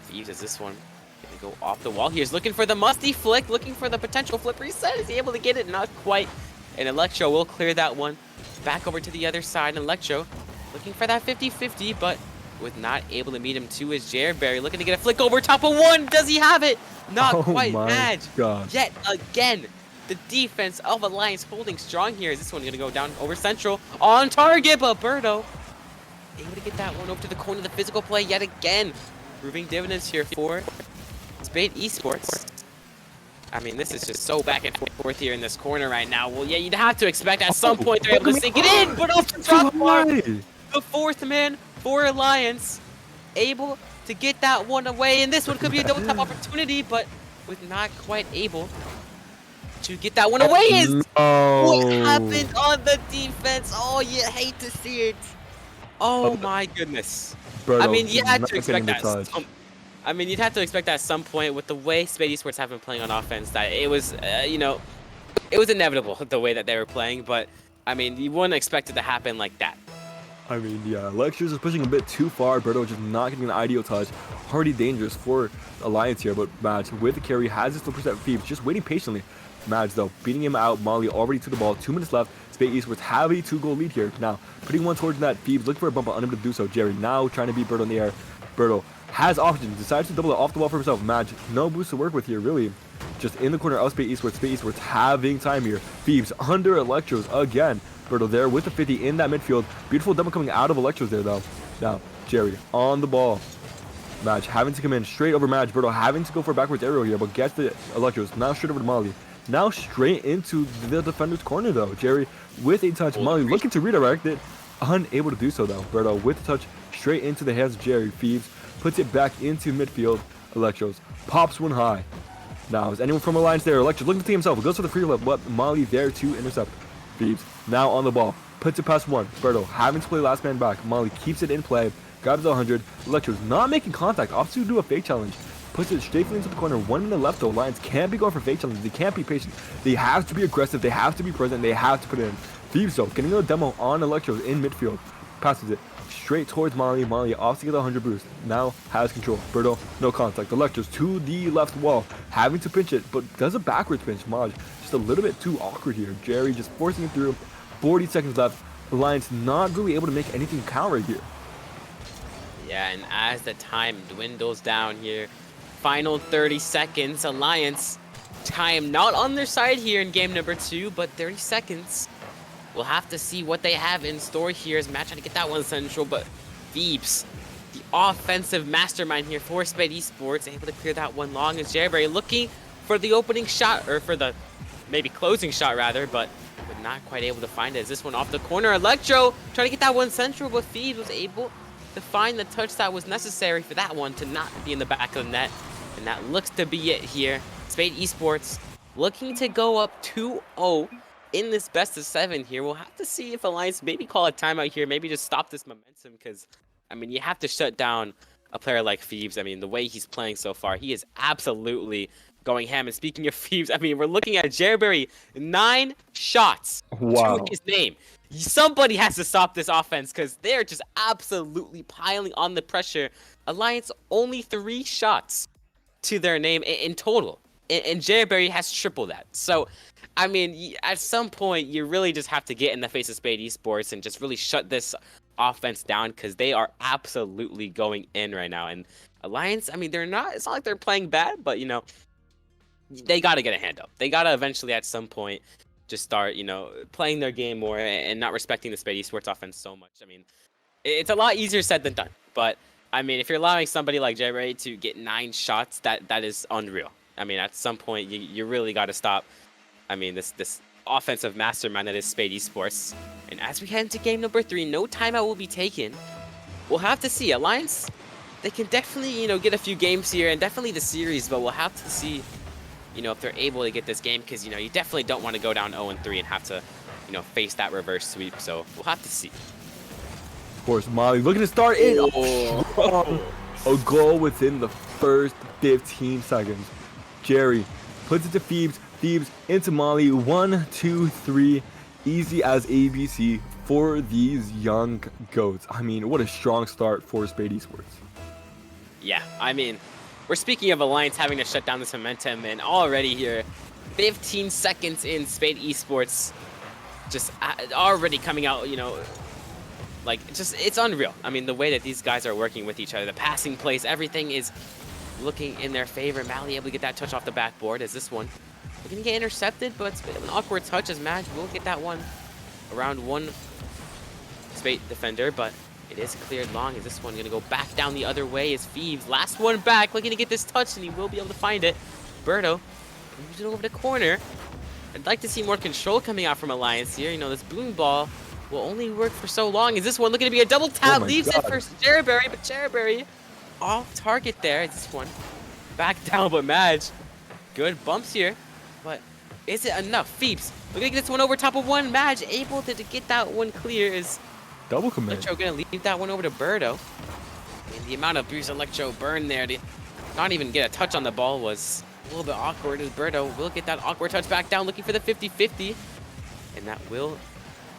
Phoebes, as this one gonna go off the wall. He's looking for the musty flick, looking for the potential flip reset. Is he able to get it? Not quite. And Electro will clear that one back over to the other side. And Electro looking for that 50-50, but with not able to meet him to his Jayberry, looking to get a flick over top of one. Does he have it? Not quite. Madge yet again. The defense of Alliance holding strong here. Is this one going to go down over central on target? But Birdo able to get that one over to the corner. The physical play yet again, proving dividends here for Spate Esports. I mean, this is just so back and forth here in this corner right now. Well, yeah, you'd have to expect at some point they're able to sink it in, but off the top bar, the fourth man for Alliance, able to get that one away, and this one could be a double tap opportunity, but with not quite able to get that one away. Is what happened on the defense. Oh, you hate to see it. Oh my goodness. I mean, you had to expect that. I mean, you'd have to expect that at some point with the way Spate Esports have been playing on offense, that it was, you know, it was inevitable the way that they were playing, but, I mean, you wouldn't expect it to happen like that. I mean, yeah, Lectures is pushing a bit too far. Birdo just not getting an ideal touch. Already dangerous for Alliance here, but Madge with the carry has his 100% Phoebes, just waiting patiently. Madge, though, beating him out. Molly already to the ball. 2 minutes left. Spate Esports have a 2-goal lead here. Now, putting one towards that. Phoebes looking for a bump, but unable to do so. Jerry now trying to beat Birdo in the air. Birdo has options, decides to double it off the wall for himself. Madge, no boost to work with here, really. Just in the corner of Spate Esports. Spate Esports having time here. Phoebes under Electros again. Birdo there with the 50 in that midfield. Beautiful double coming out of Electros there, though. Now, Jerry on the ball. Madge having to come in straight over Madge. Birdo having to go for a backwards arrow here, but gets the Electros. Now straight over to Molly. Now straight into the defender's corner, though. Jerry with a touch. Molly looking to redirect it. Unable to do so, though. Birdo with the touch straight into the hands of Jerry. Phoebes puts it back into midfield. Electros pops one high. Now, is anyone from Alliance there? Electros looking to himself. Goes for the free flip, but Molly there to intercept. Phoebes now on the ball. Puts it past one. Birdo having to play last man back. Molly keeps it in play. Grabs the 100. Electros not making contact. Opts to do a fake challenge. Puts it straight into the corner. 1 minute left, though. Alliance can't be going for fake challenges. They can't be patient. They have to be aggressive. They have to be present. They have to put it in. Phoebes, though, getting a demo on Electros in midfield. Passes it straight towards Molly. Molly off to get the 100 boost. Now has control. Birdo, no contact. Electros to the left wall, having to pinch it, but does a backwards pinch. Maj just a little bit too awkward here. Jerry just forcing it through. 40 seconds left. Alliance not really able to make anything count right here. Yeah, and as the time dwindles down here, final 30 seconds, Alliance time not on their side here in game number 2, but 30 seconds. We'll have to see what they have in store here as Matt trying to get that one central, but Phoebes, the offensive mastermind here for Spate Esports, able to clear that one long as Jerry looking for the opening shot, or for the maybe closing shot rather, but not quite able to find it. As this one off the corner, Electro trying to get that one central, but Phoebes was able to find the touch that was necessary for that one to not be in the back of the net, and that looks to be it here. Spate Esports looking to go up 2-0 in this best of 7 here. We'll have to see if Alliance maybe call a timeout here, maybe just stop this momentum, because I mean, you have to shut down a player like Phoebes. I mean, the way he's playing so far, he is absolutely going ham. And speaking of Phoebes, I mean, we're looking at Jerry, 9 shots to his name. Somebody has to stop this offense, because they're just absolutely piling on the pressure. Alliance only 3 shots to their name in total, and Jerry has triple that. So I mean, at some point you really just have to get in the face of Spate Esports and just really shut this offense down, because they are absolutely going in right now. And Alliance, I mean, it's not like they're playing bad, but you know, they got to get a hand up. They got to eventually at some point just start, you know, playing their game more and not respecting the Spate Esports offense so much. I mean, it's a lot easier said than done, but I mean, if you're allowing somebody like Jerry to get 9 shots, that is unreal. I mean, at some point you really got to stop. I mean, this offensive mastermind that is Spate Esports. And as we head into game number 3, no timeout will be taken. We'll have to see. Alliance, they can definitely, you know, get a few games here and definitely the series, but we'll have to see, you know, if they're able to get this game, because, you know, you definitely don't want to go down 0-3 and have to, you know, face that reverse sweep. So we'll have to see. Of course, Molly looking to start it. A goal within the first 15 seconds. Jerry puts it to Phoebes. Phoebes into Molly. 1, 2, 3. Easy as ABC for these young goats. I mean, what a strong start for Spate Esports. Yeah, I mean, we're speaking of Alliance having to shut down this momentum, and already here, 15 seconds in, Spate Esports just already coming out, you know, like, just, it's unreal. I mean, the way that these guys are working with each other, the passing plays, everything is looking in their favor. Mally able to get that touch off the backboard as this one, we're going to get intercepted, but it's a bit of an awkward touch as Madge will get that one around one Spate defender, but it is cleared long as this one going to go back down the other way as Phoebes. Last one back, looking to get this touch, and he will be able to find it. Berto moves it over the corner. I'd like to see more control coming out from Alliance here. You know, this boom ball will only work for so long. Is this one looking to be a double tap? Leaves it for Cherryberry, but Cherryberry off target there. Is this one back down, but Madge, good bumps here. But is it enough? Phoebes, we're going to get this one over top of one. Madge able to get that one clear. Is double commit. Electro going to leave that one over to Birdo. And the amount of boost Electro burned there to not even get a touch on the ball was a little bit awkward, as Birdo will get that awkward touch back down, looking for the 50-50. And that will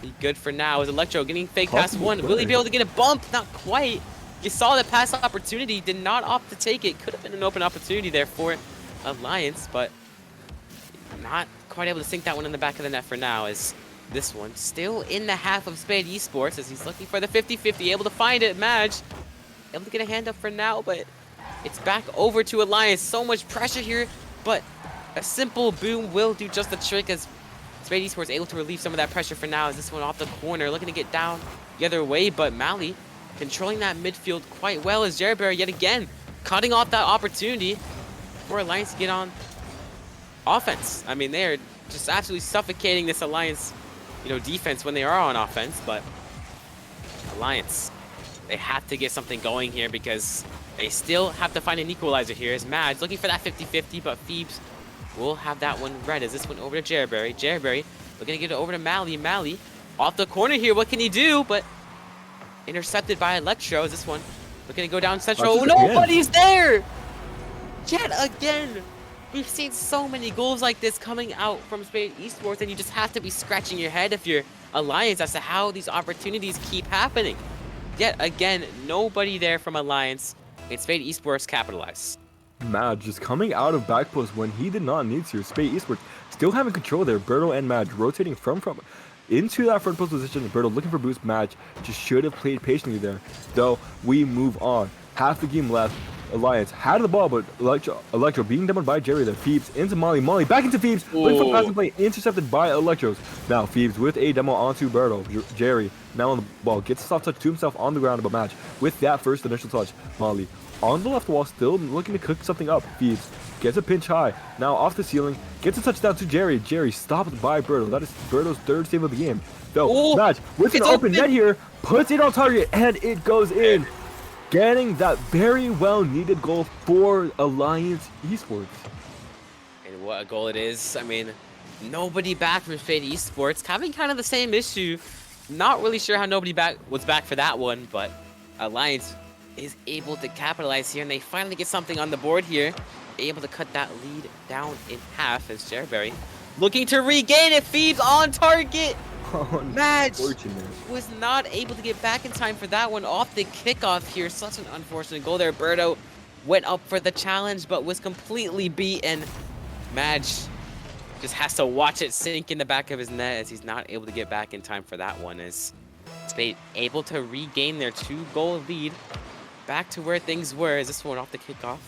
be good for now, as Electro getting fake pass one. Will he be able to get a bump? Not quite. You saw the pass opportunity, did not opt to take it. Could have been an open opportunity there for Alliance, but not quite able to sink that one in the back of the net for now, as this one still in the half of Spate Esports as he's looking for the 50-50, able to find it. Madge able to get a hand up for now, but it's back over to Alliance. So much pressure here, but a simple boom will do just the trick, as Spate Esports able to relieve some of that pressure for now, as this one off the corner looking to get down the other way, but Mally controlling that midfield quite well, as Jerryberry yet again cutting off that opportunity for Alliance to get on offense. I mean, they are just absolutely suffocating this Alliance, you know, defense when they are on offense. But Alliance, they have to get something going here, because they still have to find an equalizer here, as Madge looking for that 50-50, but Phoebes will have that one red as this one over to Jerryberry. Jerryberry looking to get it over to Mally. Mally off the corner here, what can he do? But intercepted by Electro, as this one looking to go down central. Nobody's there! Yet again! We've seen so many goals like this coming out from Spate Esports, and you just have to be scratching your head if you're Alliance as to how these opportunities keep happening. yet again, nobody there from Alliance. And Spade Esports capitalize. Madge just coming out of back post when he did not need to. Spate Esports still having control there. Berto and Madge rotating from into that front post position. Berto looking for boost. Madge just should have played patiently there. Though we move on. Half the game left. Alliance had the ball, but Electro being demoed by Jerry there. Phoebes into Molly. Molly back into Phoebes. Looking for passing play. Intercepted by Electros. Now Phoebes with a demo onto Berto. Jerry now on the ball. Gets a soft touch to himself on the ground, but Madge with that first initial touch. Molly on the left wall, still looking to cook something up. Phoebes gets a pinch high. Now off the ceiling. Gets a touchdown to Jerry. Jerry stopped by Berto. That is Berto's third save of the game. Though, Madge with an open net here. Puts it on target, and it goes in. Getting that very well needed goal for Alliance Esports. And what a goal it is. I mean, nobody back from Spade Esports. Having kind of the same issue. Not really sure how nobody was back for that one, but Alliance is able to capitalize here, and they finally get something on the board here. Able to cut that lead down in half as Jerry looking to regain it. Phoebes on target. Madge was not able to get back in time for that one off the kickoff here. Such an unfortunate goal there. Berto went up for the challenge, but was completely beaten. Madge just has to watch it sink in the back of his net as he's not able to get back in time for that one. As Spade able to regain their 2-goal lead. Back to where things were as this one off the kickoff.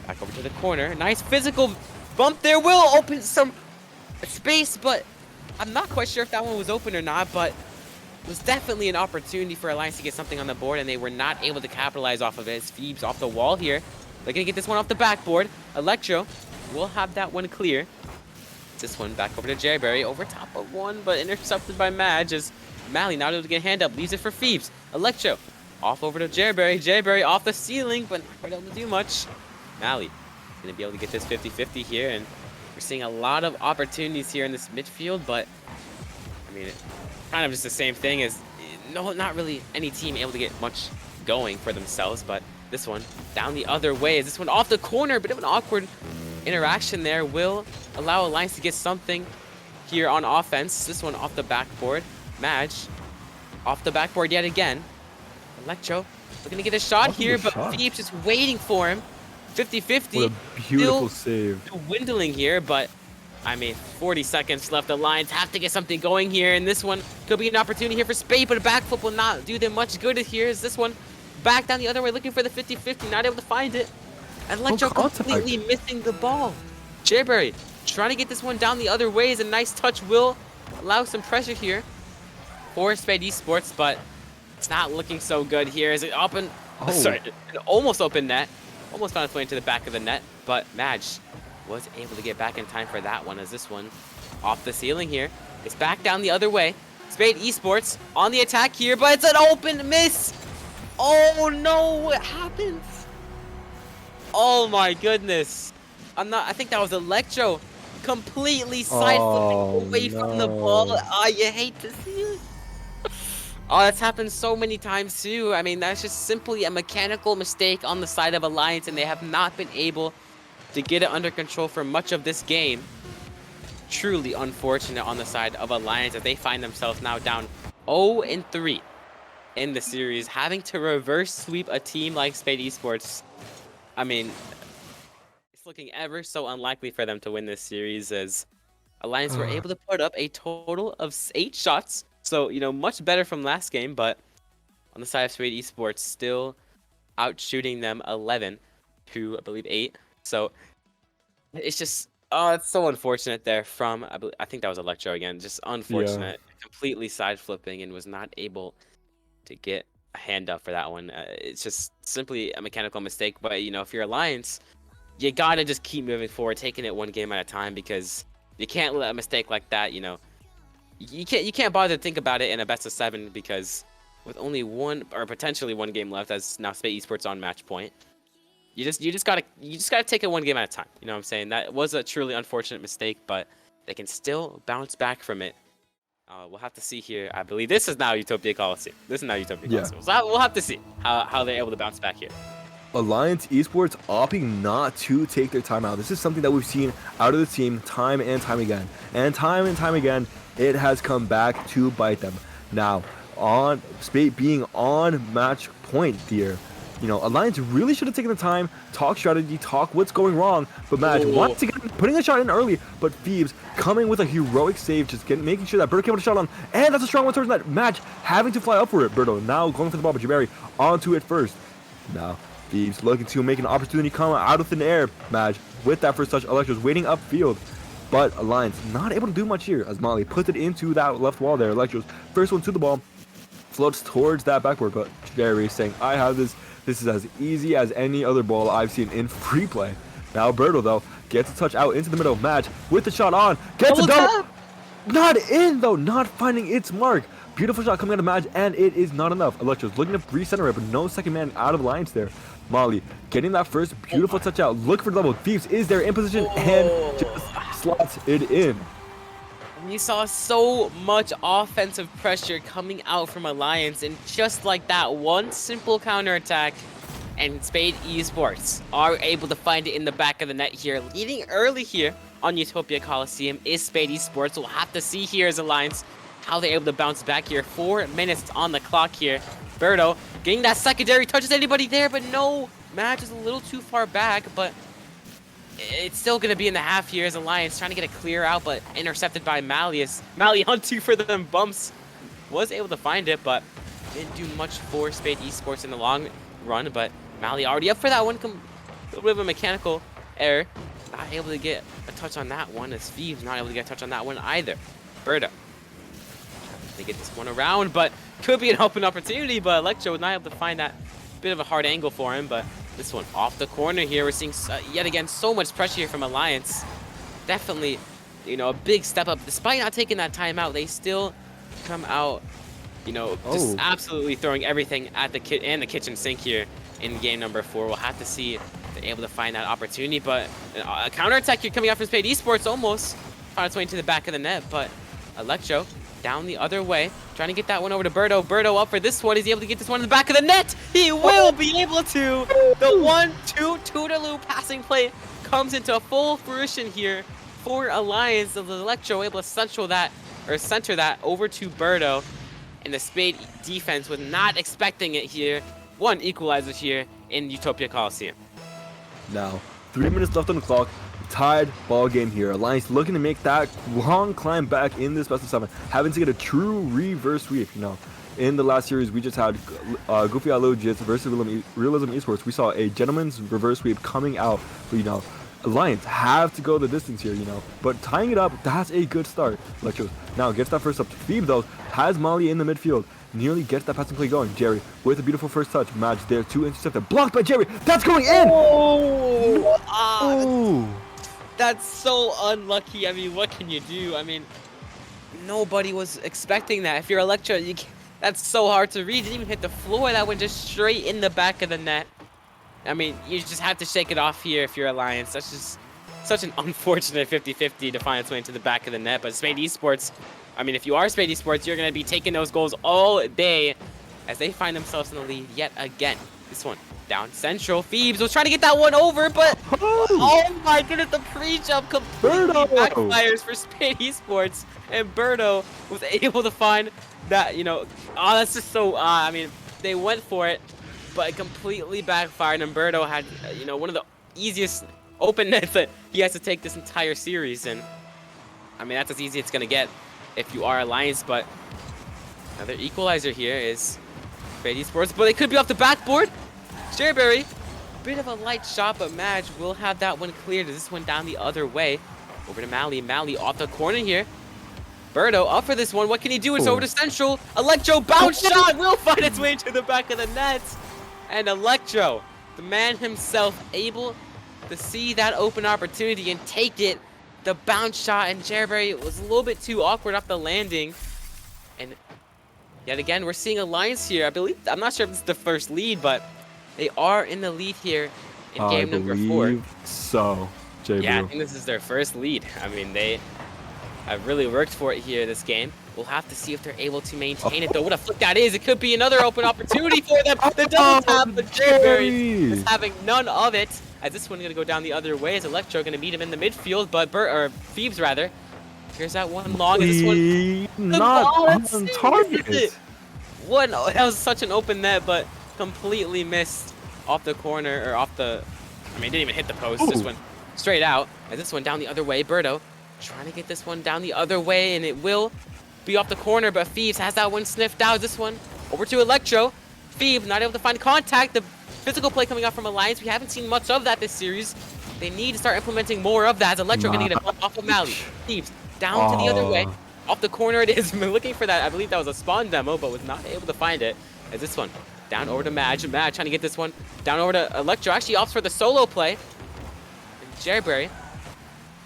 Back over to the corner. Nice physical bump there. Will open some space, but I'm not quite sure if that one was open or not, but it was definitely an opportunity for Alliance to get something on the board, and they were not able to capitalize off of it. As Phoebes off the wall here. They're going to get this one off the backboard. Electro will have that one clear. This one back over to Jerry, over top of one, but intercepted by Madge as Mally not able to get a hand up. Leaves it for Phoebes. Electro off over to Jerry. Jerry off the ceiling, but not quite able to do much. Mally going to be able to get this 50-50 here, and we're seeing a lot of opportunities here in this midfield, but I mean, it's kind of just the same thing as not really any team able to get much going for themselves, but this one down the other way. Is this one off the corner? Bit of an awkward interaction there. Will allow Alliance to get something here on offense. This one off the backboard. Madge off the backboard yet again. Electro looking to get a shot here, but Phoebes just waiting for him. 50-50. What a beautiful save. Dwindling here, but I mean, 40 seconds left. The Lions have to get something going here, and this one could be an opportunity here for Spate, but a backflip will not do them much good here. Is this one back down the other way, looking for the 50-50, not able to find it. And Electro completely missing the ball. Jerry trying to get this one down the other way. Is a nice touch. Will allow some pressure here for Spade Esports, but it's not looking so good here. Is it open? Oh. Sorry, an almost open net. Almost found its way into the back of the net, but Madge was able to get back in time for that one as this one off the ceiling here. It's back down the other way. Spade Esports on the attack here, but it's an open miss. Oh no, what happens? Oh my goodness. I think that was Electro completely side flipping away from the ball. Oh, you hate to see it. Oh, that's happened so many times too. I mean, that's just simply a mechanical mistake on the side of Alliance, and they have not been able to get it under control for much of this game. Truly unfortunate on the side of Alliance as they find themselves now down 0-3 in the series, having to reverse sweep a team like Spade Esports. I mean, it's looking ever so unlikely for them to win this series as Alliance were able to put up a total of 8 shots. So, you know, much better from last game, but on the side of Spade Esports, still out shooting them 11 to, I believe, 8. So, it's just, it's so unfortunate there from, I think that was Electro again, just unfortunate. Yeah. Completely side flipping and was not able to get a hand up for that one. It's just simply a mechanical mistake, but, you know, if you're Alliance, you gotta just keep moving forward, taking it one game at a time, because you can't let a mistake like that, you know, you can't bother to think about it in a best of 7 because with only one or potentially one game left, as now Spate Esports on match point, you just gotta take it one game at a time. You know what I'm saying? That was a truly unfortunate mistake, but they can still bounce back from it. We'll have to see here. I believe this is now Utopia Coliseum. Coliseum. So we'll have to see how they're able to bounce back here. Alliance Esports opting not to take their time out. This is something that we've seen out of the team time and time again. And time again, it has come back to bite them. Now, on Spate being on match point here. You know, Alliance really should have taken the time, talk strategy, talk what's going wrong. But Madge, once again, putting a shot in early, but Phoebes coming with a heroic save, just making sure that Birdo came with a shot on, and that's a strong one towards that. Madge having to fly up for it. Birdo now going for the ball, but Jabari onto it first. Now, Phoebes looking to make an opportunity come out of thin air. Madge with that first touch, Electro's waiting upfield. But Alliance not able to do much here as Molly puts it into that left wall there. Electro's first one to the ball, floats towards that backboard, but Jerry saying, I have this. This is as easy as any other ball I've seen in free play. Now Birdo, though, gets a touch out into the middle of match with the shot on. Gets a double. Not in, though. Not finding its mark. Beautiful shot coming out of match, and it is not enough. Electro's looking to recenter it, but no second man out of Alliance there. Molly getting that first beautiful touch out. Look for the double. Thieves is there in position and just slots it in. We saw so much offensive pressure coming out from Alliance, and just like that, one simple counterattack, and Spate Esports are able to find it in the back of the net here. Leading early here on Utopia Coliseum is Spate Esports. We'll have to see here as Alliance how they're able to bounce back here. 4 minutes on the clock here. Birdo getting that secondary touch. Is anybody there? But no, Match is a little too far back, but it's still going to be in the half here as Alliance trying to get a clear out, but intercepted by Malleus. Mally hunting for them bumps. Was able to find it, but didn't do much for Spate Esports in the long run. But Mally already up for that one. A little bit of a mechanical error. Not able to get a touch on that one, as Steve's not able to get a touch on that one either. Birdo. They get this one around, but could be an open opportunity, but Electro was not able to find that bit of a hard angle for him, but this one off the corner here. We're seeing yet again so much pressure here from Alliance. Definitely, you know, a big step up. Despite not taking that timeout, they still come out, you know, just absolutely throwing everything at the kitchen sink here in game number 4. We'll have to see if they're able to find that opportunity, but a counterattack here coming out from Spate Esports almost found its way into the back of the net, but Electro down the other way, trying to get that one over to Birdo. Birdo up for this one. Is he able to get this one in the back of the net? He will be able to. The 1-2 Toodaloo passing play comes into full fruition here for Alliance. The Electro able to center that over to Birdo. And the Spade defense was not expecting it here. One equalizer here in Utopia Coliseum. Now, 3 minutes left on the clock. Tied ball game here. Alliance looking to make that long climb back in this best of 7, having to get a true reverse sweep. You know, in the last series we just had Goofy Alogis versus Realism Esports. We saw a gentleman's reverse sweep coming out. But, you know, Alliance have to go the distance here, you know. But tying it up, that's a good start. Electro now gets that first up. Phoebe, though, has Molly in the midfield. Nearly gets that passing play going. Jerry with a beautiful first touch. Match there to intercept it. Blocked by Jerry. That's going in! Oh! That's so unlucky. I mean, what can you do? I mean, nobody was expecting that. If you're Electro, that's so hard to read. Didn't even hit the floor. That went just straight in the back of the net. I mean, you just have to shake it off here if you're Alliance. That's just such an unfortunate 50-50 to find its way into the back of the net. But Spade Esports, I mean, if you are Spade Esports, you're going to be taking those goals all day as they find themselves in the lead yet again. This one down central. Phoebes was trying to get that one over, but oh my goodness, the pre-jump completely backfires for Spade Esports, and Birdo was able to find that, you know, that's just so, I mean, they went for it, but it completely backfired, and Birdo had, you know, one of the easiest open nets that he has to take this entire series, and I mean, that's as easy as it's going to get if you are Alliance, but another equalizer here is Spade Esports, but it could be off the backboard. Cherryberry, bit of a light shot, but Madge will have that one cleared. This one down the other way. Over to Mally. Mally off the corner here. Birdo up for this one. What can he do? It's over to Central. Electro bounce shot will find its way to the back of the net. And Electro, the man himself, able to see that open opportunity and take it. The bounce shot, and Cherryberry was a little bit too awkward off the landing. And yet again, we're seeing Alliance here. I believe, I'm not sure if it's the first lead, but they are in the lead here in game number 4. So, JB. Yeah, I think this is their first lead. I mean, they have really worked for it here this game. We'll have to see if they're able to maintain it, though. What a flick that is. It could be another open opportunity for them. The double tap, but Cherryberry is having none of it. As this one's going to go down the other way. As Electro going to meet him in the midfield, but Phoebes rather. Here's that one long. And this one, not on target. What? That was such an open net, but completely missed off the corner, or off the... I mean, it didn't even hit the post. Ooh. Just went straight out. And this one down the other way. Birdo trying to get this one down the other way, and it will be off the corner, but Phoebes has that one sniffed out. This one over to Electro. Phoebes not able to find contact. The physical play coming out from Alliance. We haven't seen much of that this series. They need to start implementing more of that. As Electro gonna get a ball off of Mally. Phoebes down to the other way. Off the corner it is. Looking for that. I believe that was a spawn demo, but was not able to find it. As this one down over to Madge. Madge trying to get this one down over to Electro. Actually opts for the solo play. And Jerryberry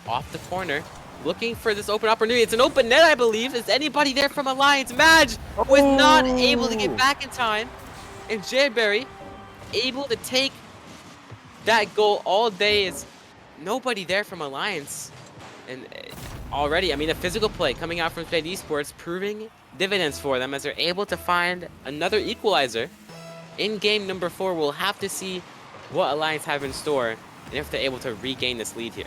off the corner, looking for this open opportunity. It's an open net, I believe. Is anybody there from Alliance? Madge was not able to get back in time. And Jerryberry able to take that goal all day. Is nobody there from Alliance. And already, I mean, the physical play coming out from Spate Esports proving dividends for them as they're able to find another equalizer. In game number 4, we'll have to see what Alliance have in store and if they're able to regain this lead here.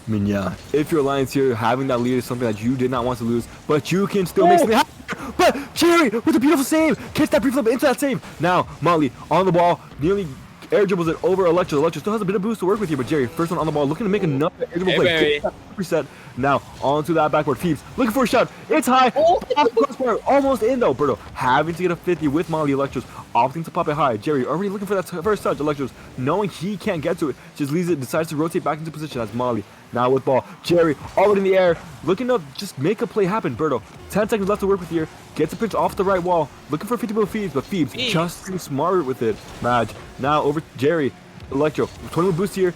I mean, yeah, if you're Alliance here, having that lead is something that you did not want to lose, but you can still make something happen. But Jerry with a beautiful save, catch that pre-flip into that save. Now, Molly on the ball, nearly air dribbles it over Electro. Electro still has a bit of boost to work with here, but Jerry, first one on the ball, looking to make another air dribble play. Reset. Now, onto that backward. Phoebes looking for a shot. It's high. Almost in, though. Birdo having to get a 50 with Molly. Electro's opting to pop it high. Jerry already looking for that first touch. Electro's knowing he can't get to it, just leaves it, decides to rotate back into position as Molly. Now with ball. Jerry already in the air, looking to just make a play happen. Birdo, 10 seconds left to work with here. Gets a pitch off the right wall. Looking for 50 mil Phoebes, but Phoebes just too smart with it. Madge now over Jerry. Electro, 20 boost here.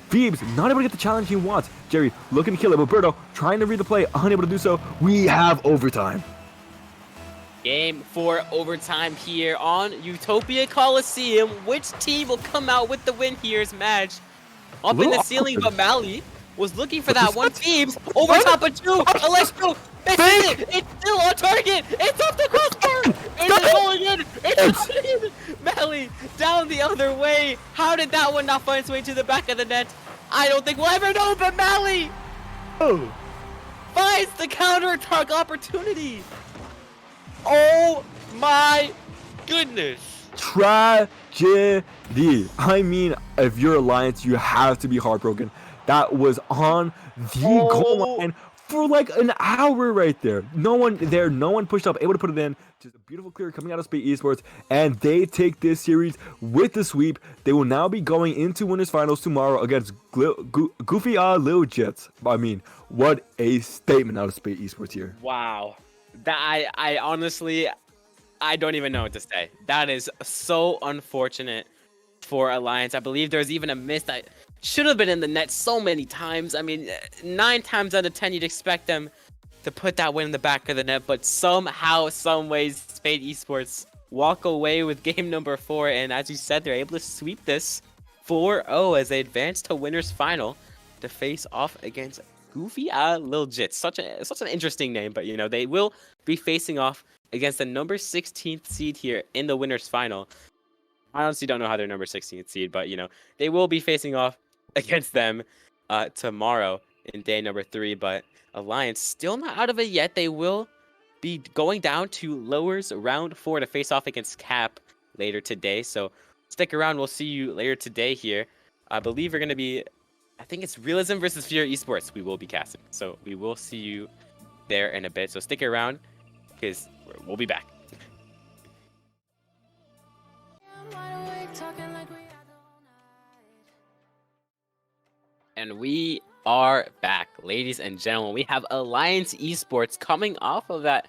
Phoebes not able to get the challenge he wants. Jerry looking to kill it, but Birdo trying to read the play, unable to do so. We have overtime. Game 4 overtime here on Utopia Coliseum. Which team will come out with the win here is Madge. Up in the ceiling, but Mally was looking for that one. Phoebes over top of 2. Electro misses it. It's still on target. It's off the crossbar. It's going in. It's going in. Mally down the other way. How did that one not find its way to the back of the net? I don't think we'll ever know, but Mally finds the counter-attack opportunity. Oh my goodness. Tragedy. I mean, if you're Alliance, you have to be heartbroken. That was on the goal line for like an hour right there. No one there, no one pushed up, able to put it in. Just a beautiful clear coming out of Spate Esports, and they take this series with the sweep. They will now be going into winners finals tomorrow against Goofy Lil Jets. I mean, what a statement out of Spate Esports here. Wow. That I honestly, I don't even know what to say. That is so unfortunate for Alliance. I believe there's even a miss that should have been in the net so many times. I mean, 9 times out of 10, you'd expect them to put that win in the back of the net, but somehow, some ways, Spate Esports walk away with game number 4, and as you said, they're able to sweep this 4-0 as they advance to winners final to face off against Goofy Lil Jits. Such an interesting name, but you know, they will be facing off against the number 16th seed here in the winners final. I honestly don't know how they're number 16th seed, but you know, they will be facing off against them tomorrow in day number 3. But Alliance still not out of it yet. They will be going down to lowers round 4 to face off against Cap later today. So stick around. We'll see you later today here. I believe we're going to be, I think it's Realism versus Fear Esports we will be casting. So we will see you there in a bit. So stick around because we'll be back. And we are back, ladies and gentlemen. We have Alliance Esports coming off of that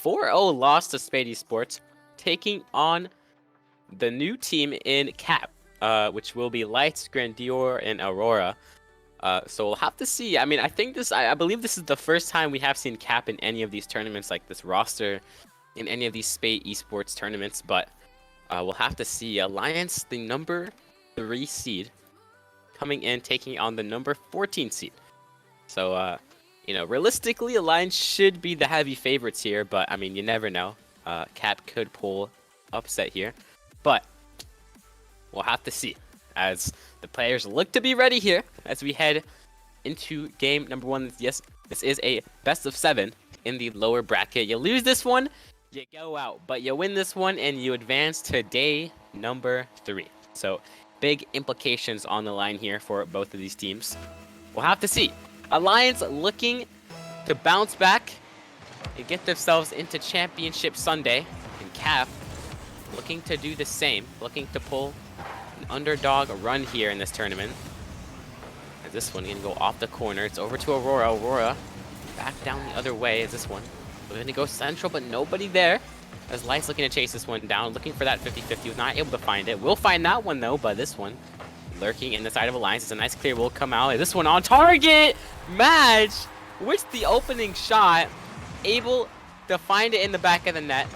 4-0 loss to Spate Esports, taking on the new team in Cap, which will be Lights, Grandior, and Aurora. So we'll have to see. I mean, I believe this is the first time we have seen Cap in any of these tournaments, like this roster in any of these Spate Esports tournaments. But we'll have to see. Alliance, the number 3 seed, coming in, taking on the number 14 seed. So, you know, realistically, Alliance should be the heavy favorites here, but I mean, you never know. Cap could pull upset here, but we'll have to see as the players look to be ready here as we head into game number 1. Yes, this is a best of 7 in the lower bracket. You lose this one, You go out, but you win this one and you advance to day number 3. So big implications on the line here for both of these teams. We'll have to see. Alliance looking to bounce back and get themselves into Championship Sunday. And CAF looking to do the same, looking to pull an underdog run here in this tournament. As this one gonna go off the corner. It's over to Aurora. Aurora back down the other way as this one. We're gonna go central, but nobody there. As Light's looking to chase this one down, looking for that 50-50. Was not able to find it. We'll find that one though, but this one lurking in the side of Alliance. It's a nice clear. Will come out. This one on target. Madge with the opening shot, able to find it in the back of the net.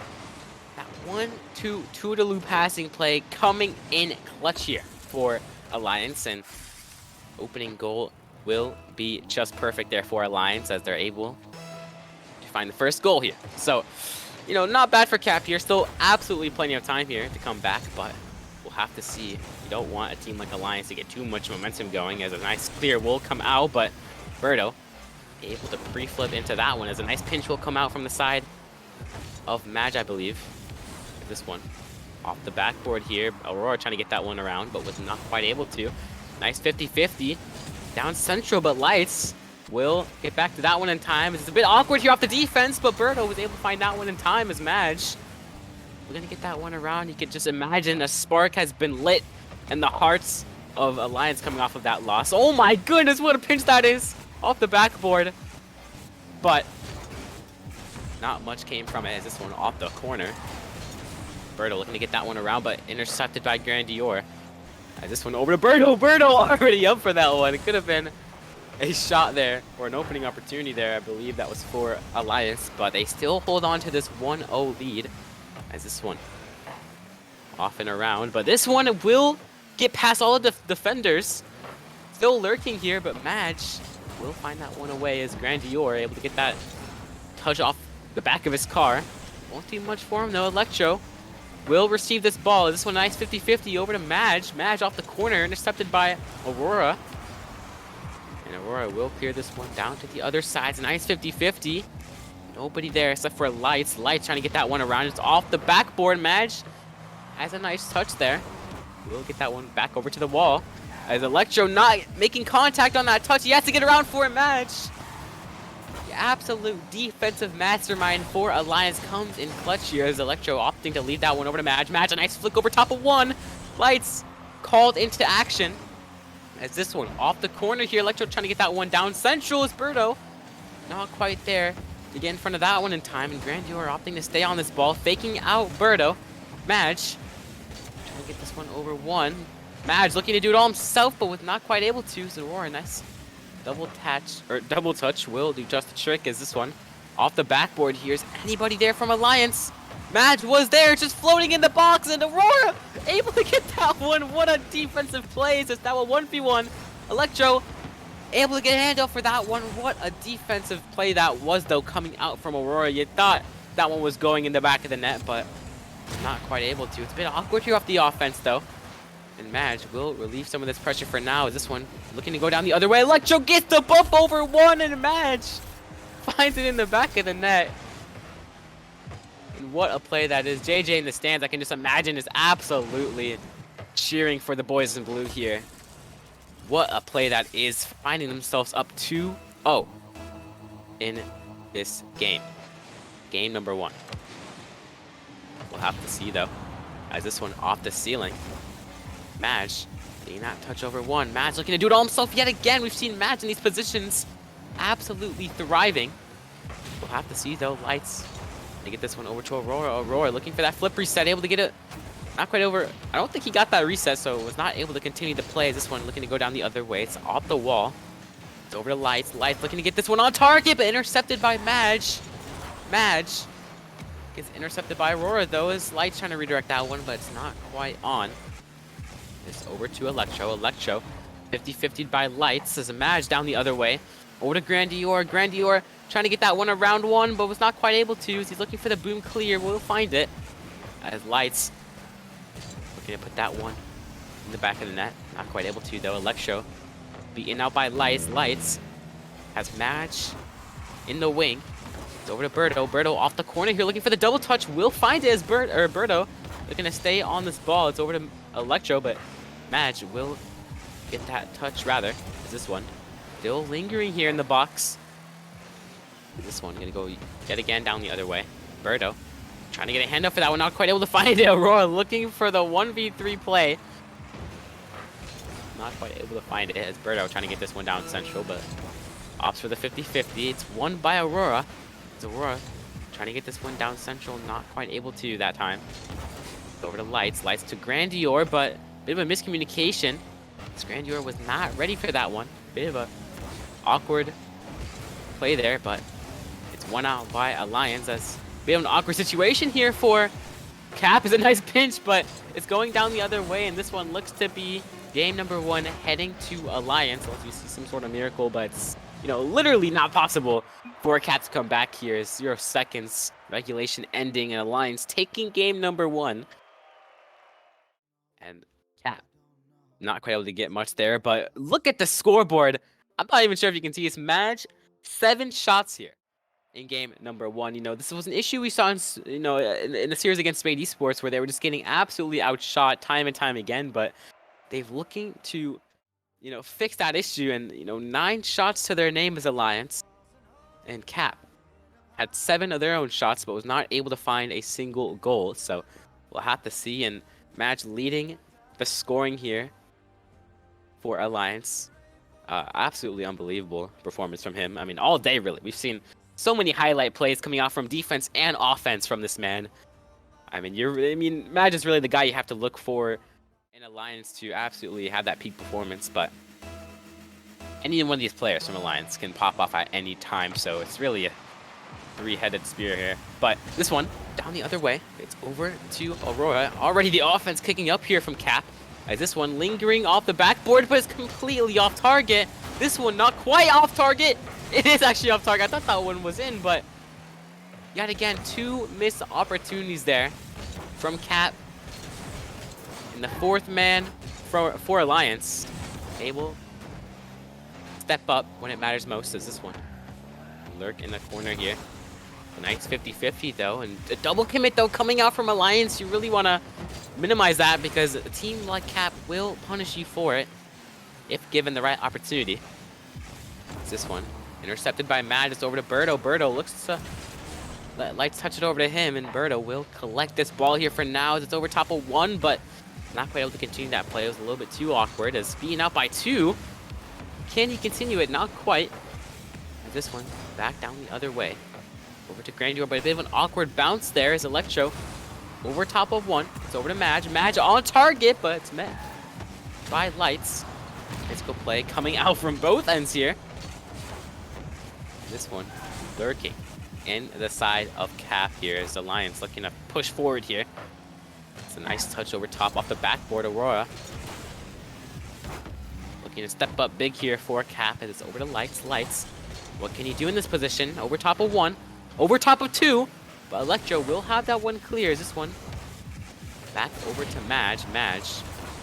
That 1-2 Toodaloo passing play coming in clutch here for Alliance, and opening goal will be just perfect there for Alliance as they're able to find the first goal here. So, you know, not bad for Cap here. Still absolutely plenty of time here to come back, but we'll have to see. You don't want a team like Alliance to get too much momentum going, as a nice clear will come out, but Berto able to pre-flip into that one as a nice pinch will come out from the side of Madge, I believe. This one off the backboard here. Aurora trying to get that one around, but was not quite able to. Nice 50-50 down central, but Lights will get back to that one in time. It's a bit awkward here off the defense, but Berto was able to find that one in time as Madge. We're gonna get that one around. You could just imagine a spark has been lit in the hearts of Alliance coming off of that loss. Oh my goodness, what a pinch that is off the backboard. But not much came from it as this one off the corner. Berto looking to get that one around, but intercepted by Grandior. As this one over to Berto. Berto already up for that one. It could have been a shot there, or an opening opportunity there. I believe that was for Alliance, but they still hold on to this 1-0 lead as this one off and around. But this one will get past all of the defenders. Still lurking here, but Madge will find that one away as Grandior able to get that touch off the back of his car. Won't do much for him though. Electro will receive this ball. This one nice 50-50 over to Madge. Madge off the corner, intercepted by Aurora. And Aurora will clear this one down to the other side. It's a nice 50-50. Nobody there except for Lights. Lights trying to get that one around. It's off the backboard. Madge has a nice touch there. We'll get that one back over to the wall. As Electro not making contact on that touch. He has to get around for a Madge. The absolute defensive mastermind for Alliance comes in clutch here as Electro opting to leave that one over to Madge. Madge, a nice flick over top of one. Lights called into action. As this one off the corner here, Electro trying to get that one down central is Berto. Not quite there to get in front of that one in time, and Grandior opting to stay on this ball, faking out Berto. Madge trying to get this one over one. Madge looking to do it all himself, but was not quite able to. So Aurora, nice double touch will do just the trick as this one off the backboard here. Is anybody there from Alliance? Madge was there, just floating in the box, and Aurora able to get that one. What a defensive play. It's now a 1v1. Electro able to get a handle for that one. What a defensive play that was, though, coming out from Aurora. You thought that one was going in the back of the net, but not quite able to. It's a bit awkward here off the offense, though. And Madge will relieve some of this pressure for now. As this one looking to go down the other way. Electro gets the bump over one, and Madge finds it in the back of the net. And what a play that is. JJ in the stands, I can just imagine, is absolutely cheering for the boys in blue here. What a play that is, finding themselves up 2-0 in this game. Game number 1. We'll have to see, though, as this one off the ceiling. Madge getting that touch over one. Madge looking to do it all himself yet again. We've seen Madge in these positions absolutely thriving. We'll have to see, though. Lights to get this one over to Aurora. Aurora looking for that flip reset, able to get it not quite over. I don't think he got that reset, so was not able to continue to play. This one looking to go down the other way. It's off the wall. It's over to Lights. Lights looking to get this one on target, but intercepted by Madge. Madge gets intercepted by Aurora, though, as Lights trying to redirect that one, but it's not quite on. It's over to Electro. Electro 50-50'd by Lights as a Madge down the other way. Over to Grandior. Grandior trying to get that one around one, but was not quite able to. He's looking for the boom clear. We'll find it. As Lights looking to put that one in the back of the net. Not quite able to, though. Electro beaten out by Lights. Lights has Madge in the wing. It's over to Birdo. Birdo off the corner here, looking for the double touch. Will find it as Birdo looking to stay on this ball. It's over to Electro, but Madge will get that touch rather. Is this one still lingering here in the box? This one gonna go yet again down the other way. Birdo trying to get a hand up for that one, not quite able to find it. Aurora looking for the 1v3 play. Not quite able to find it as Birdo trying to get this one down central, but opts for the 50-50. It's won by Aurora. It's Aurora trying to get this one down central, not quite able to that time. Over to Lights. Lights to Grandior, but bit of a miscommunication. This Grandior was not ready for that one. Bit of a awkward play there, but it's won out by Alliance. That's a bit of an awkward situation here for Cap. Is a nice pinch, but it's going down the other way, and this one looks to be game number 1 heading to Alliance. Unless we see some sort of miracle, but it's, you know, literally not possible for Cap to come back here. 0 seconds, regulation ending, and Alliance taking game number 1. And Cap not quite able to get much there, but look at the scoreboard. I'm not even sure if you can see it's Madge 7 shots here in game number 1. You know, this was an issue we saw in, in the series against Spate Esports, where they were just getting absolutely outshot time and time again, but they've looking to, fix that issue, and, 9 shots to their name as Alliance. And Cap had 7 of their own shots, but was not able to find a single goal. So we'll have to see. And Madge leading the scoring here for Alliance. Absolutely unbelievable performance from him. I mean, all day, really. We've seen so many highlight plays coming out from defense and offense from this man. Madge is really the guy you have to look for in Alliance to absolutely have that peak performance, but any one of these players from Alliance can pop off at any time, so it's really a 3-headed spear here. But this one, down the other way, it's over to Aurora. Already the offense kicking up here from Cap, as this one lingering off the backboard, but it's completely off target. This one not quite off target. It is actually off target. I thought that one was in, but yet again, 2 missed opportunities there from Cap. And the 4th man for Alliance, able to step up when it matters most, is this one. Lurk in the corner here. A nice 50-50 though, and a double commit though coming out from Alliance. You really want to minimize that, because a team like Cap will punish you for it if given the right opportunity. It's this one. Intercepted by Mad. It's over to Birdo. Birdo looks to let Lights touch it over to him, and Birdo will collect this ball here for now as it's over top of 1, but not quite able to continue that play. It was a little bit too awkward, as being out by 2. Can he continue it? Not quite. And this one back down the other way. Over to Grandeur, but a bit of an awkward bounce there as Electro over top of 1. It's over to Madge. Madge on target, but it's met by Lights. Physical play coming out from both ends here. This one lurking in the side of Cap here as Alliance looking to push forward here. It's a nice touch over top off the backboard. Aurora looking to step up big here for Cap, and it's over to Lights. Lights, what can he do in this position? Over top of 1, over top of 2, but Electro will have that one clear. Is this one back over to Madge. Madge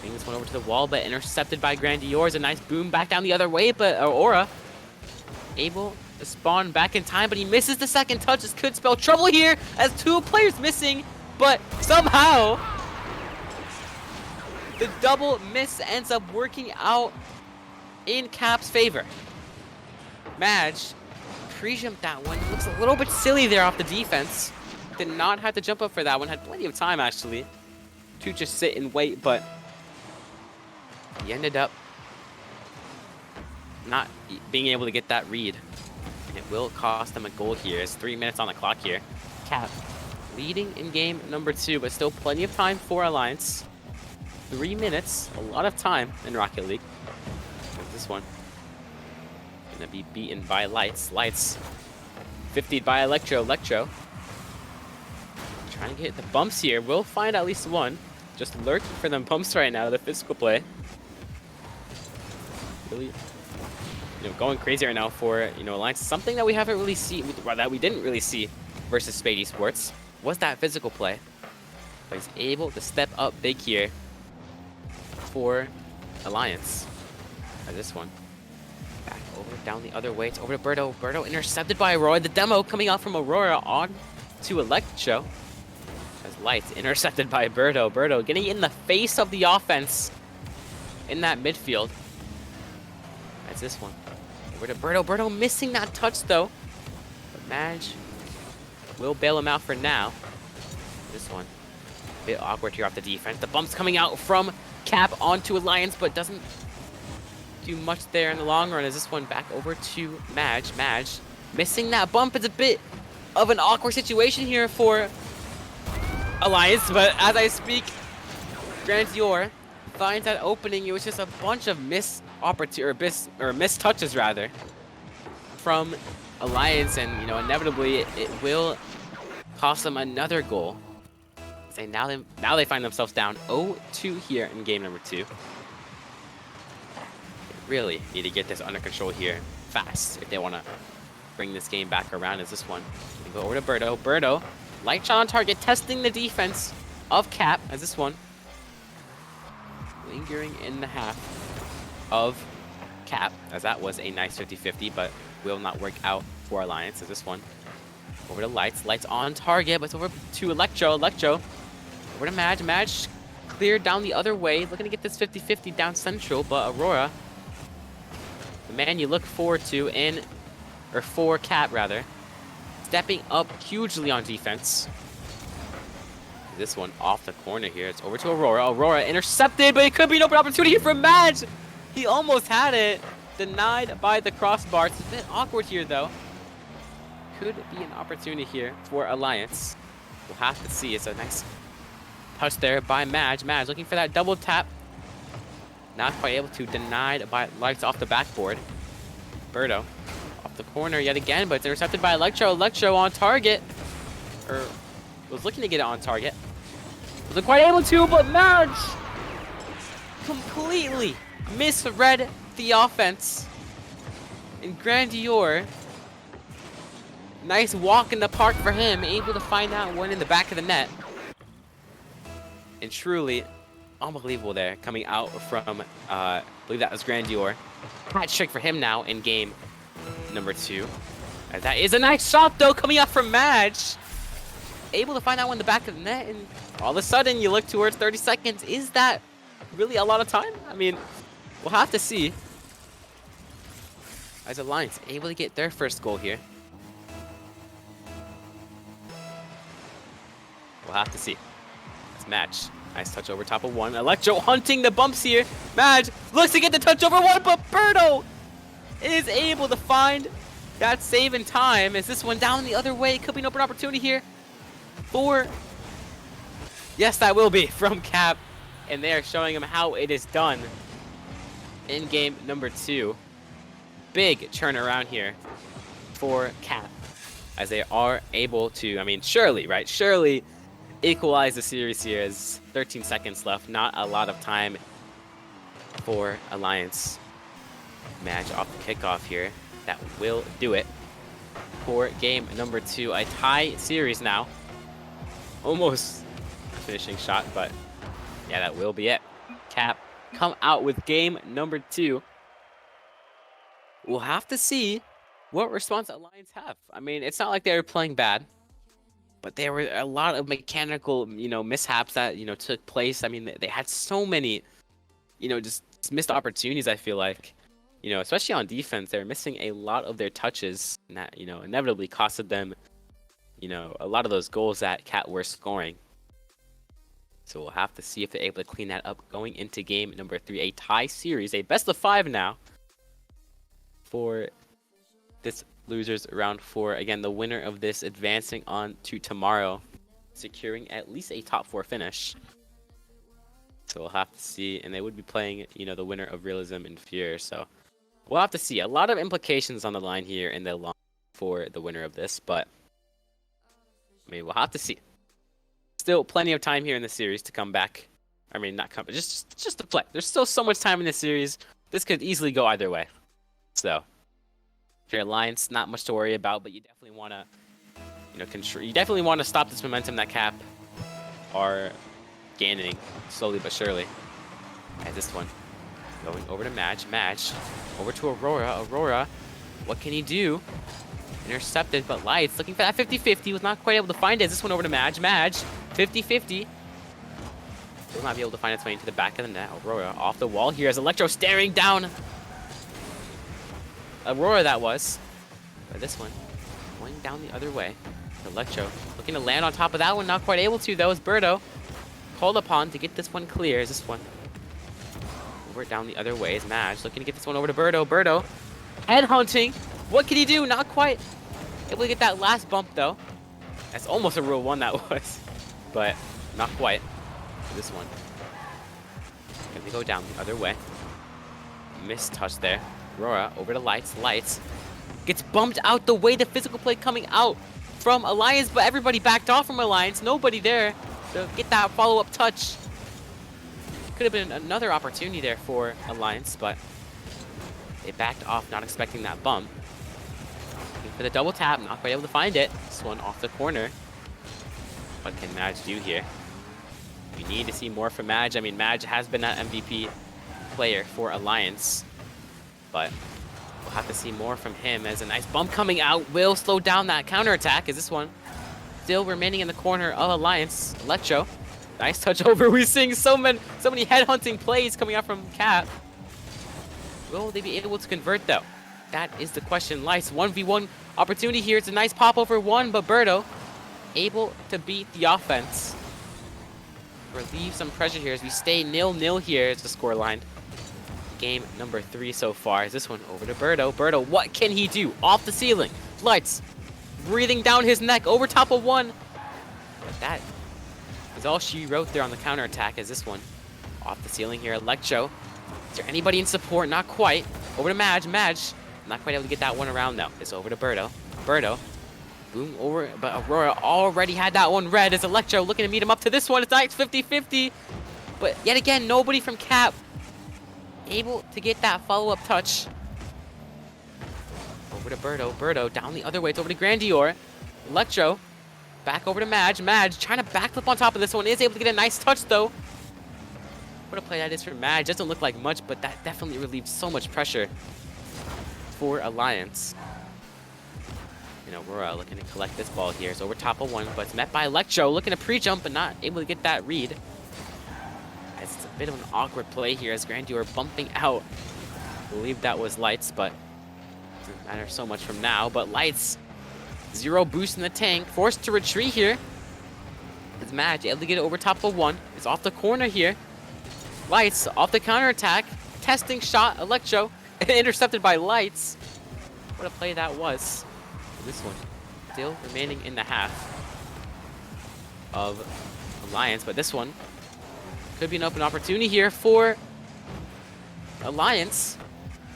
bring this one over to the wall, but intercepted by Grandior. A nice boom back down the other way, but Aurora able to spawn back in time, but he misses the second touch. This could spell trouble here as 2 players missing, but somehow the double miss ends up working out in Cap's favor. Madge pre-jumped that one. Looks a little bit silly there off the defense. Did not have to jump up for that one. Had plenty of time actually to just sit and wait, but he ended up not being able to get that read. And it will cost them a goal here. It's 3 minutes on the clock here. Cap leading in game number 2, but still plenty of time for Alliance. 3 minutes, a lot of time in Rocket League. And this one gonna be beaten by Lights. Lights 50'd by Electro. Electro trying to get the bumps here. We'll find at least one. Just lurking for them bumps right now. The physical play. Really, going crazy right now for Alliance. Something that we haven't really seen, that we didn't really see versus Spate Esports, was that physical play. But he's able to step up big here for Alliance. This one back over down the other way. It's over to Birdo. Birdo intercepted by Aurora. The demo coming out from Aurora on to Electro. As Lights intercepted by Birdo. Birdo getting in the face of the offense in that midfield. That's this one. Over to Birdo. Birdo missing that touch though. But Madge will bail him out for now. This one. A bit awkward here off the defense. The bump's coming out from Cap onto Alliance, but doesn't do much there in the long run. As this one back over to Madge. Madge missing that bump. It's a bit of an awkward situation here for Alliance, but as I speak, Grandior finds that opening. It was just a bunch of missed touches rather from Alliance, and inevitably it will cost them another goal. And now they find themselves down 0-2 here in game number 2. They really need to get this under control here fast if they want to bring this game back around. As this one, they go over to Birdo. Birdo, light shot on target, testing the defense of Cap. As this one, lingering in the half of Cap, as that was a nice 50-50, but will not work out for Alliance. As this one, over to Lights. Lights on target, but it's over to Electro. Electro, over to Madge. Madge cleared down the other way, looking to get this 50-50 down central, but Aurora, the man you look forward to for Cap rather, stepping up hugely on defense. This one off the corner here. It's over to Aurora. Aurora intercepted, but it could be an open opportunity here for Madge. He almost had it. Denied by the crossbar. It's a bit awkward here, though. Could be an opportunity here for Alliance. We'll have to see. It's a nice touch there by Madge. Madge looking for that double tap. Not quite able to. Denied by Lights off the backboard. Birdo off the corner yet again, but it's intercepted by Electro. Electro on target. Or was looking to get it on target. Wasn't quite able to, but Madge completely misread the offense. And Grandior, nice walk in the park for him, able to find that one in the back of the net. And truly unbelievable there, coming out from, I believe that was Grandior. Hat trick for him now in game number 2. And that is a nice shot though, coming out from Madge. Able to find that one in the back of the net, and all of a sudden you look towards 30 seconds. Is that really a lot of time? I mean, we'll have to see. As Alliance able to get their first goal here. We'll have to see. It's Madge. Nice touch over top of one. Electro hunting the bumps here. Madge looks to get the touch over one, but Birdo is able to find that save in time. Is this one down the other way? It could be an open opportunity here for... Yes, that will be from Cap. And they are showing him how it is done in game number 2. Big turnaround here for Cap, as they are able to, I mean, surely equalize the series here. As 13 seconds left, not a lot of time for Alliance. Madge off the kickoff here. That will do it for game number 2. A tie series now. Almost a finishing shot, but yeah, that will be it. Cap come out with game number 2. We'll have to see what response Alliance have. I mean, it's not like they were playing bad, but there were a lot of mechanical, mishaps that, took place. I mean, they had so many, just missed opportunities, I feel like. Especially on defense, they're missing a lot of their touches, and that, inevitably costed them, a lot of those goals that Cat were scoring. So we'll have to see if they're able to clean that up going into game number 3. A tie series, a best of 5 now for this losers round 4. Again, the winner of this advancing on to tomorrow, securing at least a top 4 finish. So we'll have to see, and they would be playing, the winner of Realism and Fear. So we'll have to see. A lot of implications on the line here in the long for the winner of this, but I mean, we'll have to see. Still plenty of time here in the series to come back. I mean, not come, but just to play. There's still so much time in this series. This could easily go either way. So, if you're Alliance, not much to worry about, but you definitely want to, you definitely want to stop this momentum that Cap are gaining slowly but surely. And this one going over to Madge. Madge over to Aurora. Aurora What can he do? Intercepted, but Lights looking for that 50-50. Was not quite able to find it. This one over to Madge. Madge, 50-50. Will not be able to find its way into the back of the net. Aurora off the wall here as Electro staring down. Aurora that was. But this one going down the other way. Electro looking to land on top of that one. Not quite able to though as Birdo called upon to get this one clear. Is this one over down the other way is Madge looking to get this one over to Birdo. Birdo head hunting. What can he do? Not quite able to get that last bump though. That's almost a Rule 1 that was. But not quite. This one. Can we go down the other way? Missed touch there. Aurora over to Lights. Lights gets bumped out the way. The physical play coming out from Alliance, but everybody backed off from Alliance. Nobody there to get that follow-up touch. Could have been another opportunity there for Alliance, but they backed off, not expecting that bump. Looking for the double tap, not quite able to find it. This one off the corner. What can Madge do here? We need to see more from Madge. I mean, Madge has been that MVP player for Alliance, but we'll have to see more from him as a nice bump coming out will slow down that counterattack. Is this one still remaining in the corner of Alliance? Electro, nice touch over. We're seeing so many headhunting plays coming out from Cap. Will they be able to convert though? That is the question. Lights 1v1 opportunity here. It's a nice pop over one, but Birdo able to beat the offense. Relieve some pressure here as we stay 0-0 here as the scoreline. Game number 3 so far. Is this one over to Birdo. Birdo, what can he do? Off the ceiling. Lights breathing down his neck over top of one. But that is all she wrote there on the counterattack. Is this one off the ceiling here. Electro. Is there anybody in support? Not quite. Over to Madge. Madge not quite able to get that one around though. It's over to Birdo. Birdo. Boom over, but Aurora already had that one red as Electro looking to meet him up to this one. It's nice 50-50. But yet again, nobody from Cap able to get that follow-up touch. Over to Birdo. Birdo down the other way. It's over to Grandior. Electro back over to Madge. Madge trying to backflip on top of this one. Is able to get a nice touch though. What a play that is for Madge. Doesn't look like much, but that definitely relieved so much pressure for Alliance. You know, Aurora looking to collect this ball here. It's over top of one, but it's met by Electro looking to pre-jump, but not able to get that read. It's a bit of an awkward play here as Grandior bumping out. I believe that was Lights, but doesn't matter so much from now. But Lights, 0 boost in the tank, forced to retreat here. It's Madge able to get it over top of one. It's off the corner here. Lights off the counterattack. Testing shot, Electro, intercepted by Lights. What a play that was. This one still remaining in the half of Alliance, but this one could be an open opportunity here for Alliance,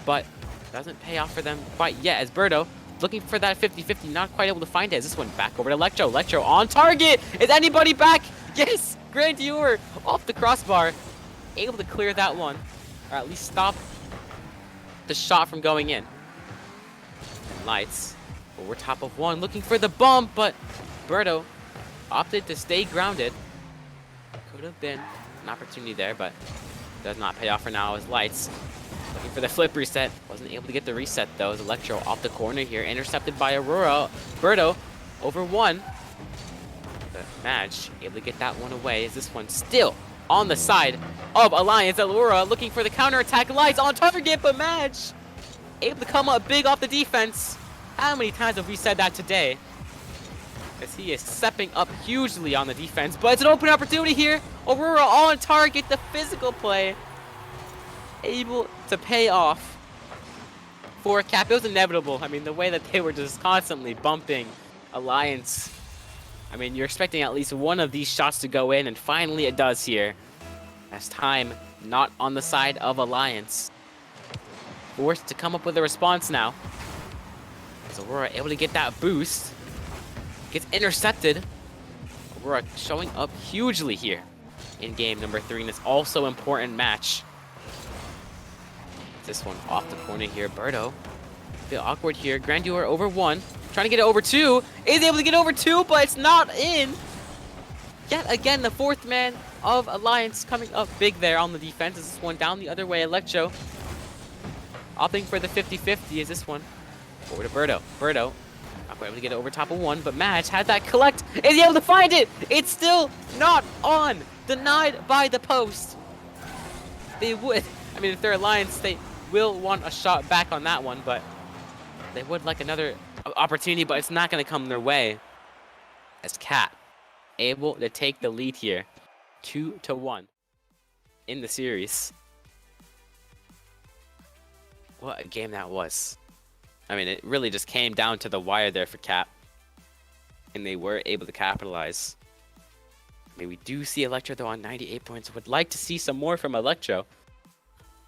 but doesn't pay off for them quite yet as Birdo looking for that 50-50, not quite able to find it. As this one back over to Electro. Electro on target. Is anybody back? Yes, Grandior off the crossbar, able to clear that one, or at least stop the shot from going in. And Lights over top of one, looking for the bump, but Birdo opted to stay grounded. Could have been an opportunity there, but does not pay off for now as Lights looking for the flip reset. Wasn't able to get the reset though as Electro off the corner here, intercepted by Aurora. Birdo over one. But Madge able to get that one away. Is this one still on the side of Alliance? Aurora looking for the counterattack. Lights on target, but Madge able to come up big off the defense. How many times have we said that today? As he is stepping up hugely on the defense, but it's an open opportunity here. Aurora on target, the physical play able to pay off for Cap. It was inevitable. I mean, the way that they were just constantly bumping Alliance. I mean, you're expecting at least one of these shots to go in, and finally it does here. As time not on the side of Alliance. Forced to come up with a response now. As Aurora able to get that boost. Gets intercepted. Aurora showing up hugely here in game number 3 in this also important match. This one off the corner here. Birdo, a bit awkward here. Grandior over one. Trying to get it over two. Is able to get over two, but it's not in. Yet again, the fourth man of Alliance coming up big there on the defense. Is this one down the other way. Electro opting for the 50-50 as this one Over to Birdo. Birdo, not quite able to get it over top of one, but Madge had that collect. Is he able to find it? It's still not on. Denied by the post. They would, I mean, if they're Alliance, they will want a shot back on that one, but they would like another opportunity, but it's not going to come their way. As Cat able to take the lead here, 2-1 in the series. What a game that was. I mean, it really just came down to the wire there for Cap, and they were able to capitalize. I mean, we do see Electro though on 98 points. Would like to see some more from Electro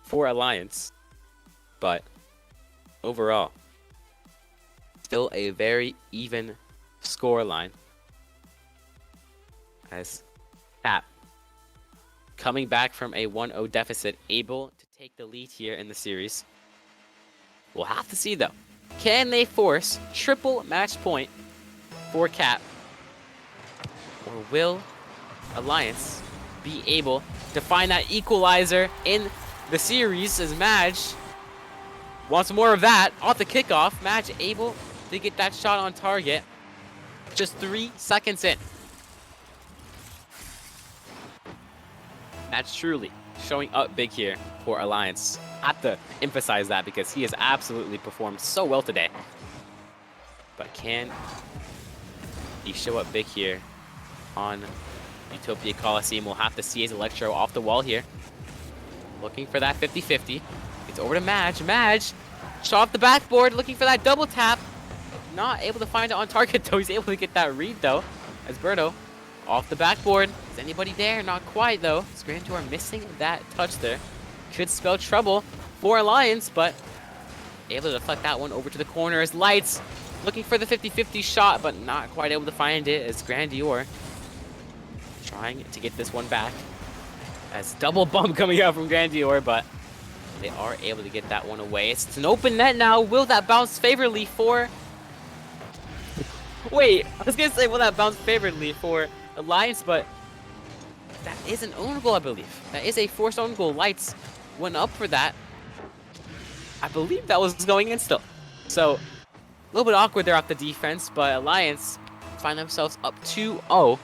for Alliance, but overall, still a very even scoreline. As Cap, coming back from a 1-0 deficit, able to take the lead here in the series. We'll have to see though. Can they force triple match point for Cap? Or will Alliance be able to find that equalizer in the series as Madge wants more of that off the kickoff? Madge able to get that shot on target just 3 seconds in. That's truly showing up big here for Alliance. Have to emphasize that because he has absolutely performed so well today. But can he show up big here on Utopia Coliseum? We'll have to see his Electro off the wall here. Looking for that 50-50. It's over to Madge. Madge, shot off the backboard, looking for that double tap. Not able to find it on target though. He's able to get that read though. As Birdo off the backboard. Is anybody there? Not quite though. Grandior missing that touch there. Could spell trouble for Alliance, but able to deflect that one over to the corner as Lights looking for the 50-50 shot, but not quite able to find it as Grandior trying to get this one back. As double bump coming out from Grandior, but they are able to get that one away. It's an open net now. Will that bounce favorably for... Wait, I was going to say will that bounce favorably for Alliance, but that is an own goal, I believe. That is a forced own goal. Lights went up for that. I believe that was going in still. So, a little bit awkward there off the defense, but Alliance find themselves up 2-0,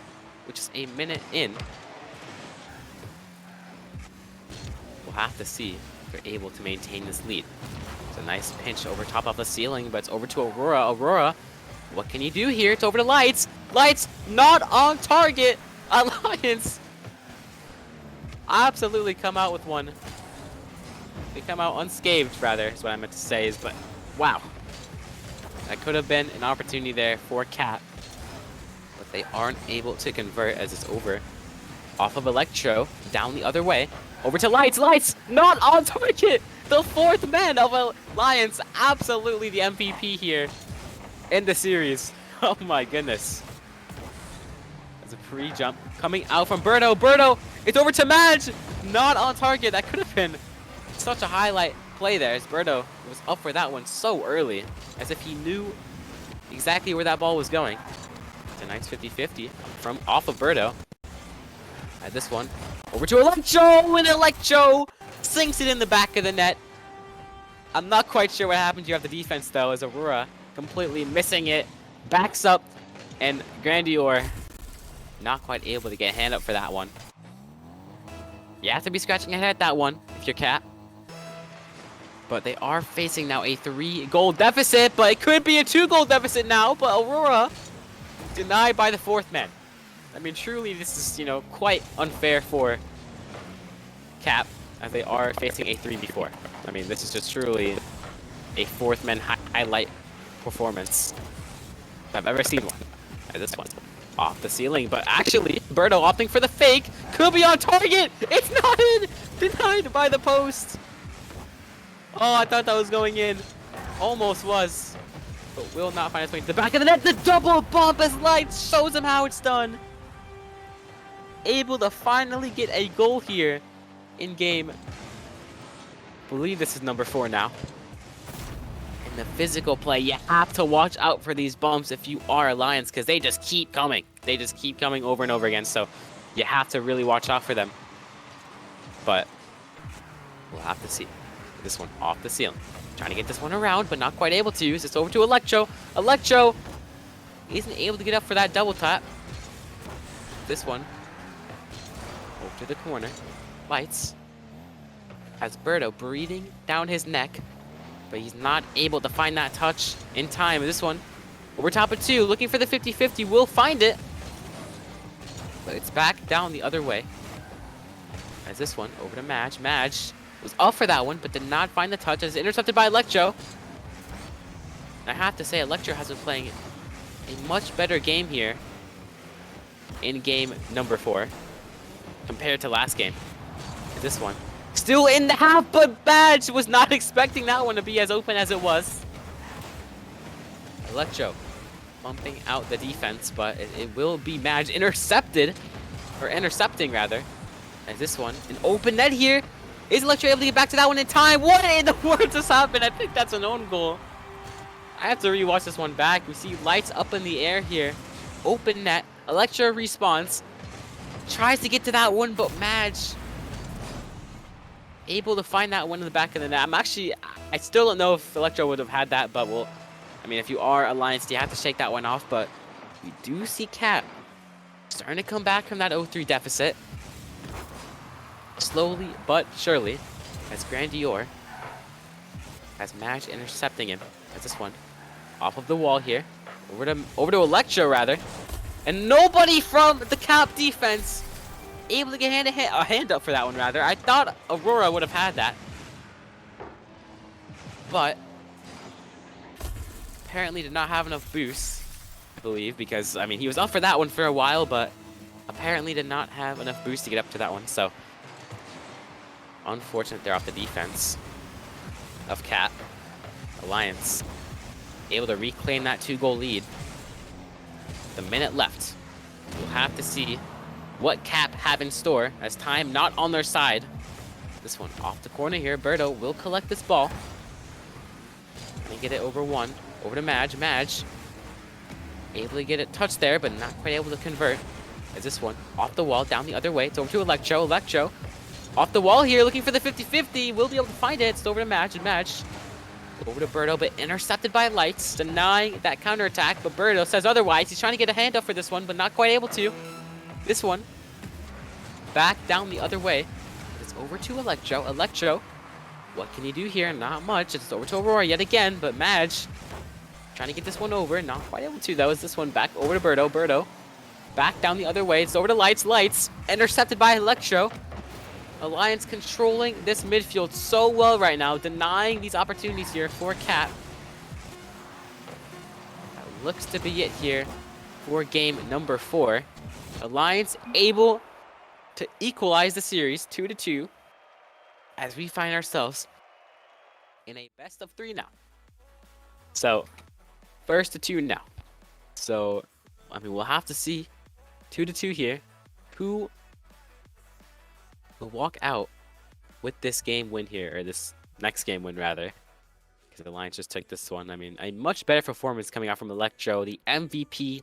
which is a minute in. We'll have to see if they're able to maintain this lead. It's a nice pinch over top of the ceiling, but it's over to Aurora. Aurora, what can you do here? It's over to Lights. Lights not on target. Alliance absolutely come out with one. They come out unscathed, rather, is what I meant to say. But wow, that could have been an opportunity there for Cat, but they aren't able to convert as it's over. Off of Electro, down the other way, over to Lights. Lights not on target. The fourth man of Alliance, absolutely the MVP here in the series. Oh my goodness. As a pre-jump coming out from Birdo. Birdo, it's over to Madge. Not on target. That could have been such a highlight play there as Birdo was up for that one so early, as if he knew exactly where that ball was going. It's a nice 50-50 from off of Birdo. At this one, over to Electro, and Electro sinks it in the back of the net. I'm not quite sure what happened here off the defense though, as Aurora completely missing it, backs up, and Grandior not quite able to get a hand up for that one. You have to be scratching your head at that one if you're Cat. But they are facing now a 3-goal deficit, but it could be a 2-goal deficit now, but Aurora denied by the fourth man. I mean, truly, this is, you know, quite unfair for Cap, as they are facing a 3v4. I mean, this is just truly a fourth man highlight performance if I've ever seen one. This one off the ceiling, but actually, Birdo opting for the fake. Could be on target. It's not in. Denied by the post. Oh, I thought that was going in. Almost was, but will not find its way to the back of the net. The double bump as Lights shows him how it's done. Able to finally get a goal here in game. I believe this is number 4 now. And the physical play, you have to watch out for these bumps if you are Alliance, because they just keep coming. They just keep coming over and over again, so you have to really watch out for them. But we'll have to see. This one off the ceiling. Trying to get this one around, but not quite able to. It's over to Electro. Electro isn't able to get up for that double tap. This one over to the corner. Lights. Has Birdo breathing down his neck, but he's not able to find that touch in time. This one over top of 2, looking for the 50-50, will find it, but it's back down the other way. As this one over to Madge. Madge was up for that one, but did not find the touch as intercepted by Electro. I have to say, Electro has been playing a much better game here in game number 4 compared to last game. This one still in the half, but Madge was not expecting that one to be as open as it was. Electro bumping out the defense, but it will be Madge intercepted, or intercepting rather. As this one, an open net here. Is Electro able to get back to that one in time? What in the world just happened? I think that's an own goal. I have to rewatch this one back. We see lights up in the air here. Open net. Electro responds. Tries to get to that one, but Madge able to find that one in the back of the net. I still don't know if Electro would have had that, but I mean, if you are Alliance, you have to shake that one off, but we do see Cat starting to come back from that 0-3 deficit. Slowly but surely, as Grandior has Madge intercepting him. As this one off of the wall here, over to Electro rather, and nobody from the Cap defense able to get a hand up for that one rather. I thought Aurora would have had that, but apparently did not have enough boost, I believe, because I mean he was up for that one for a while, but apparently did not have enough boost to get up to that one. So unfortunate they're off the defense of Cat. Alliance able to reclaim that 2-goal lead. The minute left. We'll have to see what Cap have in store as time not on their side. This one off the corner here. Birdo will collect this ball and get it over one. Over to Madge. Madge able to get it touched there, but not quite able to convert. As this one off the wall, down the other way. It's over to Electro. Electro off the wall here, looking for the 50-50. Will be able to find it. It's over to Madge. And Madge over to Birdo, but intercepted by Lights, denying that counterattack. But Birdo says otherwise. He's trying to get a hand up for this one, but not quite able to. This one back down the other way. It's over to Electro. Electro, what can he do here? Not much. It's over to Aurora yet again, but Madge trying to get this one over. Not quite able to, though. Is this one back over to Birdo. Birdo back down the other way. It's over to Lights. Lights intercepted by Electro. Alliance controlling this midfield so well right now, denying these opportunities here for Cat. That looks to be it here for game number 4. Alliance able to equalize the series 2-2 as we find ourselves in a best of 3 now. So, first to 2 now. So, I mean, we'll have to see 2-2 here. Who will walk out with this game win here, or this next game win rather, because the Alliance just took this one. I mean, a much better performance coming out from Electro, the MVP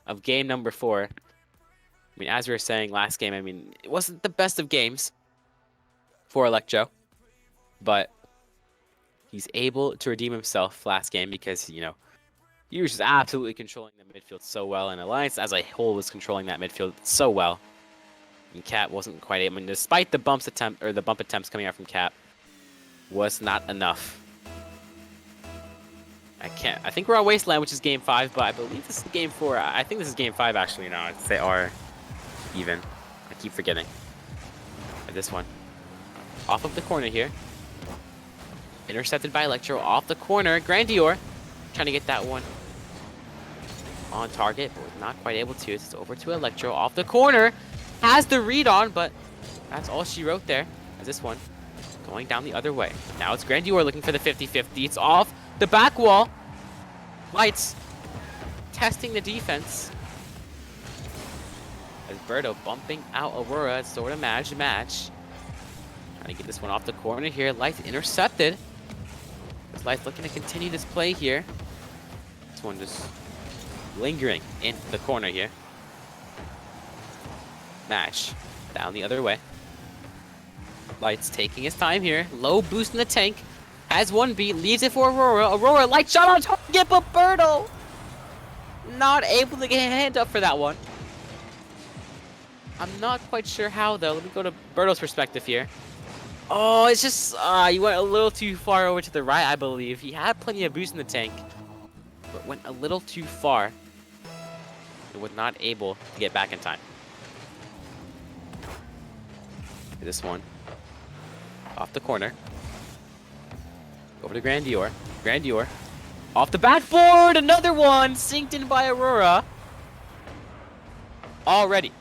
of game number 4. I mean, as we were saying last game, I mean, it wasn't the best of games for Electro, but he's able to redeem himself last game because, you know, he was just absolutely controlling the midfield so well, and Alliance as a whole was controlling that midfield so well. And Cat wasn't quite able, I mean, despite the bump attempts coming out from Cat, was not enough. I think we're on Wasteland, which is game 5, but I believe this is game 4. I think this is game 5 actually now. They are even. I keep forgetting. And this one off of the corner here. Intercepted by Electro off the corner. Grandior trying to get that one on target, but was not quite able to. It's over to Electro off the corner. Has the read on, but that's all she wrote there. As this one going down the other way. Now it's Grandior looking for the 50-50. It's off the back wall. Lights testing the defense. As Birdo bumping out Aurora. It's sort of Madge. Trying to get this one off the corner here. Lights intercepted. As Lights looking to continue this play here. This one just lingering in the corner here. Madge down the other way. Lights taking his time here. Low boost in the tank. Has 1B, leaves it for Aurora. Aurora, light shot on target, but Birdo not able to get a hand up for that one. I'm not quite sure how, though. Let me go to Birdo's perspective here. Oh, it's just, he went a little too far over to the right, I believe. He had plenty of boost in the tank, but went a little too far. He was not able to get back in time. This one. Off the corner. Over to Grandior. Grandior. Off the backboard! Another one! Synced in by Aurora. Already.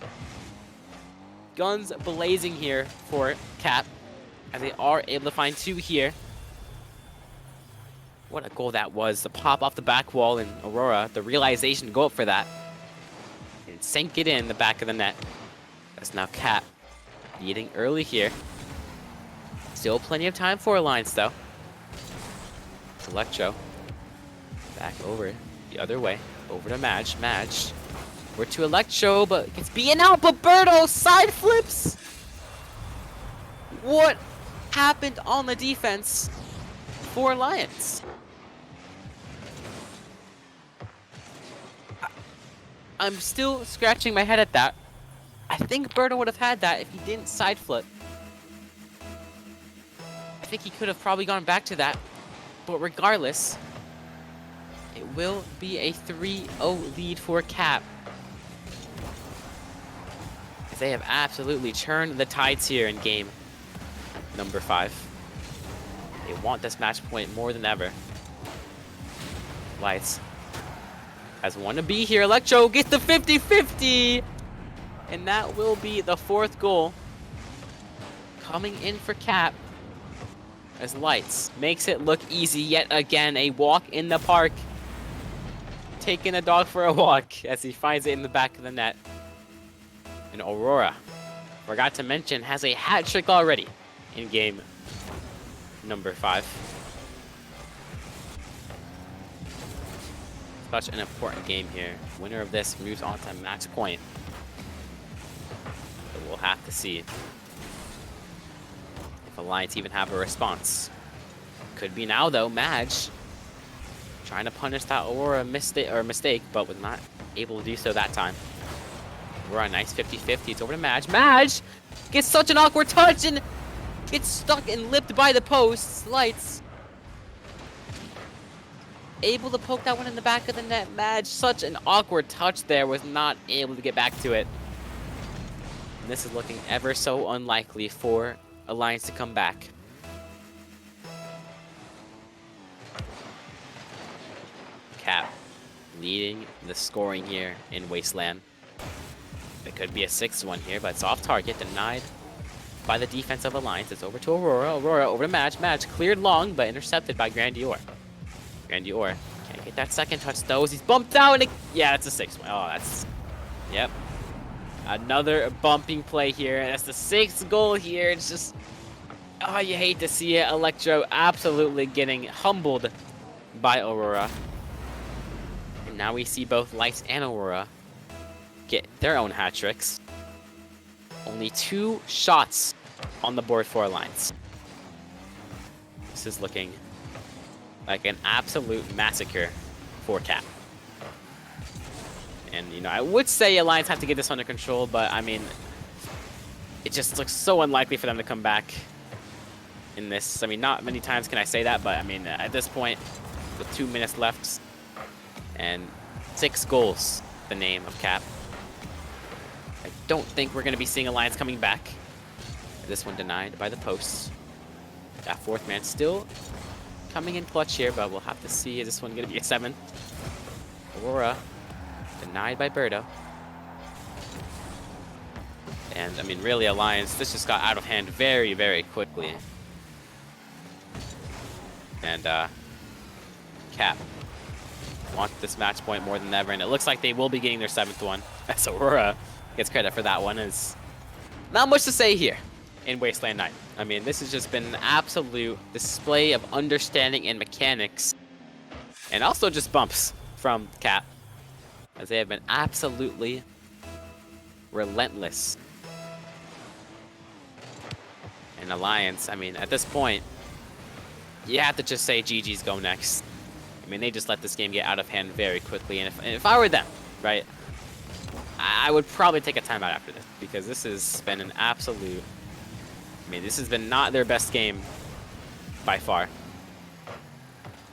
Guns blazing here for Cap. As they are able to find 2 here. What a goal that was. The pop off the back wall, and Aurora, the realization to go up for that. And sink it in the back of the net. That's now Cap leading early here. Still plenty of time for Alliance, though. Electro. Back over the other way. Over to Madge. Madge. We're to Electro, but gets beaten out. But Birdo side flips. What happened on the defense for Alliance? I'm still scratching my head at that. I think Birdo would have had that if he didn't side flip. I think he could have probably gone back to that. But regardless, it will be a 3-0 lead for Cap. They have absolutely turned the tides here in game number 5. They want this match point more than ever. Lights has one to be here. Electro gets the 50-50. And that will be the 4th goal coming in for Cap. As Lights makes it look easy yet again. A walk in the park. Taking a dog for a walk as he finds it in the back of the net. And Aurora, forgot to mention, has a hat trick already in game number 5. Such an important game here. Winner of this moves on to match point. But we'll have to see if Alliance even have a response. Could be now though. Madge trying to punish that Aurora mistake, but was not able to do so that time. Aurora, nice 50-50. It's over to Madge. Madge gets such an awkward touch and gets stuck and lipped by the posts. Lights able to poke that one in the back of the net. Madge, such an awkward touch there, was not able to get back to it. And this is looking ever so unlikely for Alliance to come back. Cap leading the scoring here in Wasteland. It could be a 6-1 here, but it's off target, denied by the defense of Alliance. It's over to Aurora. Aurora over to Madge. Madge cleared long, but intercepted by Grandior. Grandior can't get that second touch though. He's bumped out, and yeah, it's a 6-1. Oh, that's, yep. Another bumping play here. That's the 6th goal here. It's just, oh, you hate to see it. Electro absolutely getting humbled by Aurora. And now we see both Lights and Aurora get their own hat tricks. Only 2 shots on the board for Alliance. This is looking like an absolute massacre for Cap. And, you know, I would say Alliance have to get this under control, but, I mean, it just looks so unlikely for them to come back in this. I mean, not many times can I say that, but, I mean, at this point, with 2 minutes left and 6 goals, the name of Cap, I don't think we're going to be seeing Alliance coming back. This one denied by the posts. That 4th man still coming in clutch here, but we'll have to see. Is this one going to be a 7? Aurora denied by Birdo. And, I mean, really, Alliance, this just got out of hand very, very quickly. And, Cap wants this match point more than ever, and it looks like they will be getting their 7th one. As Aurora gets credit for that one. Is not much to say here in Wasteland 9. I mean, this has just been an absolute display of understanding and mechanics. And also just bumps from Cap, as they have been absolutely relentless. And Alliance, I mean, at this point, you have to just say GG's go next. I mean, they just let this game get out of hand very quickly, and if I were them, right, I would probably take a timeout after this, because this has been an absolute... I mean, this has been not their best game by far.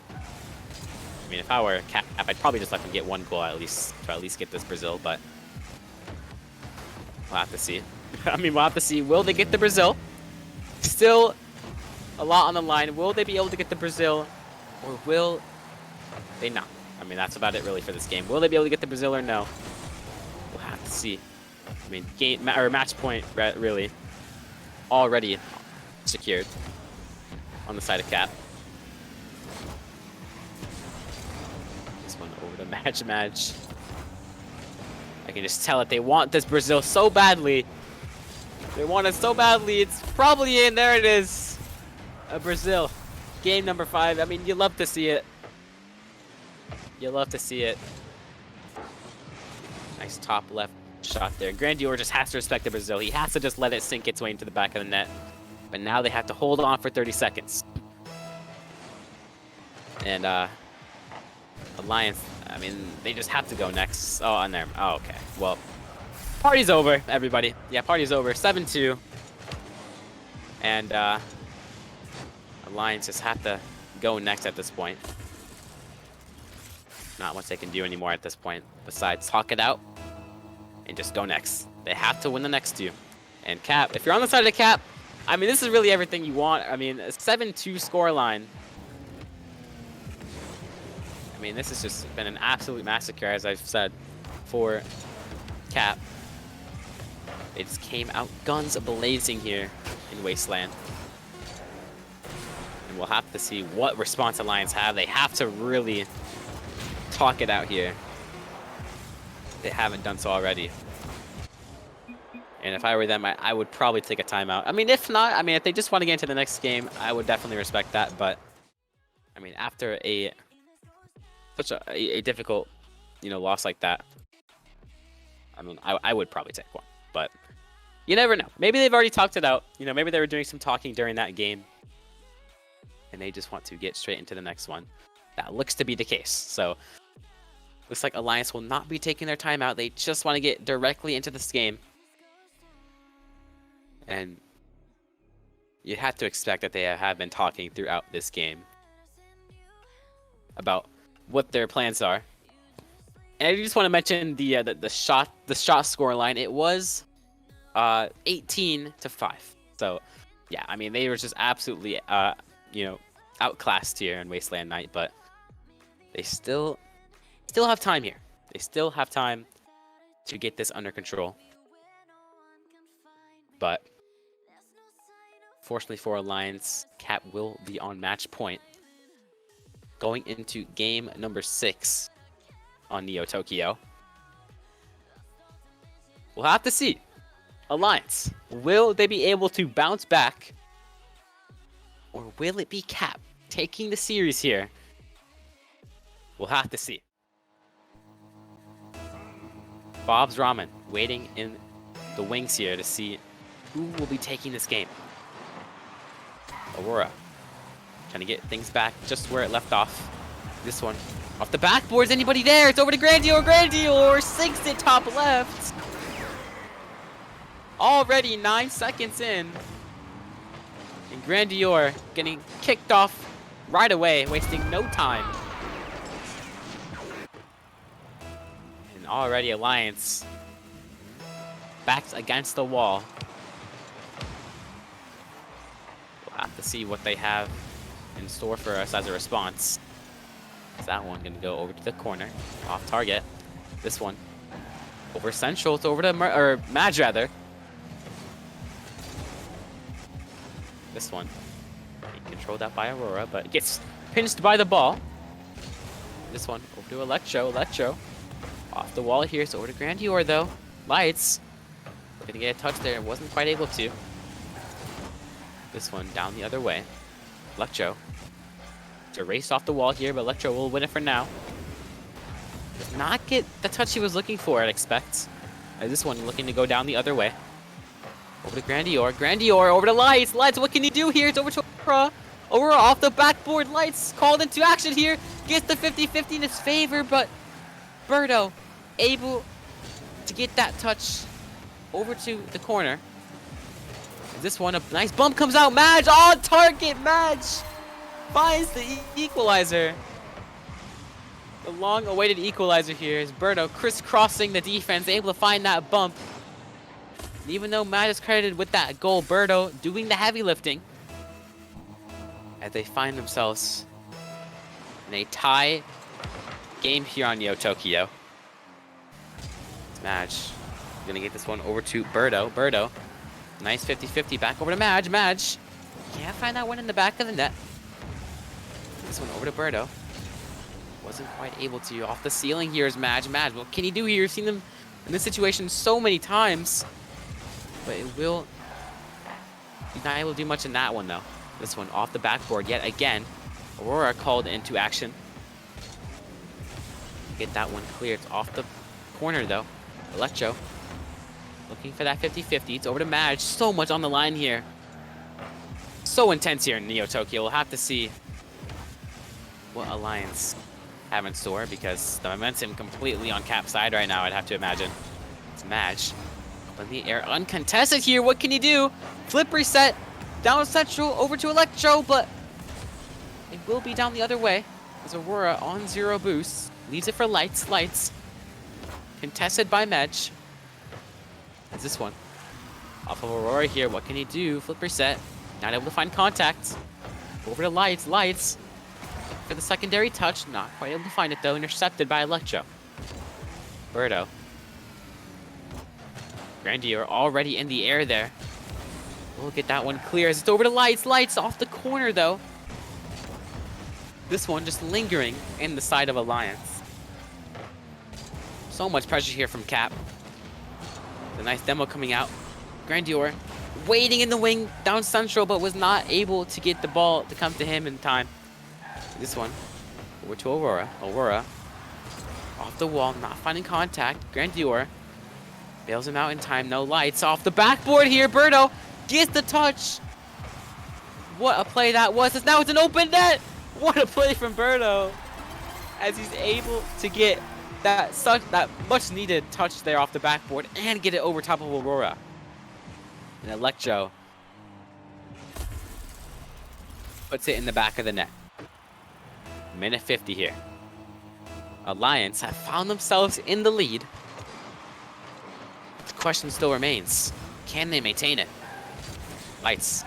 I mean, if I were Cap, I'd probably just let them get one goal at least, to at least get this Brazil, but we'll have to see. I mean, we'll have to see. Will they get the Brazil? Still a lot on the line. Will they be able to get the Brazil, or will they not? I mean, that's about it really for this game. Will they be able to get the Brazil or no? We'll have to see. I mean, match point really already secured on the side of Cap. This one over to match. I can just tell that they want this Brazil so badly. They want it so badly. It's probably in. There it is. A Brazil. Game number 5. I mean, you love to see it. You love to see it. Nice top left shot there. Grandior just has to respect the Brazil. He has to just let it sink its way into the back of the net. But now they have to hold on for 30 seconds. And Alliance, I mean, they just have to go next. Oh, on there. Oh, okay. Well, party's over, everybody. Yeah, party's over. 7-2. And Alliance just have to go next at this point. Not much they can do anymore at this point besides talk it out and just go next. They have to win the next 2. And Cap, if you're on the side of Cap, I mean, this is really everything you want. I mean, a 7-2 scoreline. I mean, this has just been an absolute massacre, as I've said, for Cap. They just came out guns blazing here in Wasteland. And we'll have to see what response Alliance have. They have to really talk it out here. They haven't done so already. And if I were them, I would probably take a timeout. I mean, if not, I mean, if they just want to get into the next game, I would definitely respect that. But, I mean, after such a difficult, loss like that, I mean, I would probably take one. But you never know. Maybe they've already talked it out. Maybe they were doing some talking during that game. And they just want to get straight into the next one. That looks to be the case. So, looks like Alliance will not be taking their time out. They just want to get directly into this game. And you have to expect that they have been talking throughout this game about what their plans are. And I just want to mention the shot score line. It was 18-5. So yeah, I mean, they were just absolutely outclassed here in Wasteland Night, but they still have time here. They still have time to get this under control. But fortunately for Alliance, Cap will be on match point going into game number 6 on Neo Tokyo. We'll have to see. Alliance, will they be able to bounce back, or will it be Cap taking the series here? We'll have to see. Bob's Ramen waiting in the wings here to see who will be taking this game. Aurora trying to get things back just where it left off. This one off the backboard. Is anybody there? It's over to Grandior. Grandior sinks it top left. Already 9 seconds in. And Grandior getting kicked off right away, wasting no time. And already Alliance backed against the wall. We'll have to see what they have in store for us as a response. Is that one going to go over to the corner, off target? This one over central. It's over to Madge rather. This one being controlled out by Aurora, but gets pinched by the ball. This one over to Electro. Electro off the wall here. It's over to Grandior though. Lights looking to get a touch there. Wasn't quite able to. This one down the other way. Electro to race off the wall here, but Electro will win it for now. Does not get the touch he was looking for, I'd expect. This one looking to go down the other way. Over to Grandior. Grandior over to Lights. Lights, what can he do here? It's over to Aurora. Aurora off the backboard. Lights called into action here. Gets the 50-50 in his favor, but Birdo able to get that touch over to the corner. This one, a nice bump comes out. Madge on target. Madge finds the equalizer. The long-awaited equalizer here is Birdo crisscrossing the defense, able to find that bump. And even though Madge is credited with that goal, Birdo doing the heavy lifting as they find themselves in a tie game here on Neo Tokyo. It's Madge gonna get this one over to Birdo. Birdo, nice 50-50 back over to Madge. Madge can't find that one in the back of the net. This one over to Birdo. Wasn't quite able to. Off the ceiling here is Madge. Madge, what can he do here? You've seen him in this situation so many times. But it will... He's not able to do much in that one, though. This one off the backboard yet again. Aurora called into action. Get that one clear. It's off the corner, though. Electro looking for that 50-50. It's over to Madge. So much on the line here. So intense here in Neo Tokyo. We'll have to see what Alliance have in store, because the momentum completely on Cap's side right now, I'd have to imagine. It's Madge up in the air, uncontested here. What can he do? Flip reset, down central, over to Electro, but it will be down the other way as Aurora on 0 boost. Leaves it for Lights. Lights contested by Madge. Is this one off of Aurora here? What can he do? Flip reset, not able to find contact. Over to Lights. Lights for the secondary touch, not quite able to find it though. Intercepted by Electro. Birdo. Grandier already in the air there. We'll get that one clear as it's over to Lights. Lights off the corner though. This one just lingering in the side of Alliance. So much pressure here from Cap. The nice demo coming out. Grandier waiting in the wing down central, but was not able to get the ball to come to him in time. This one over to Aurora. Aurora off the wall, not finding contact. Grandier bails him out in time. No Lights off the backboard here. Birdo gets the touch. What a play that was. Now it's an open net. What a play from Birdo as he's able to get that much needed touch there off the backboard and get it over top of Aurora. And Electro puts it in the back of the net. Minute 50 here. Alliance have found themselves in the lead. The question still remains, can they maintain it? Lights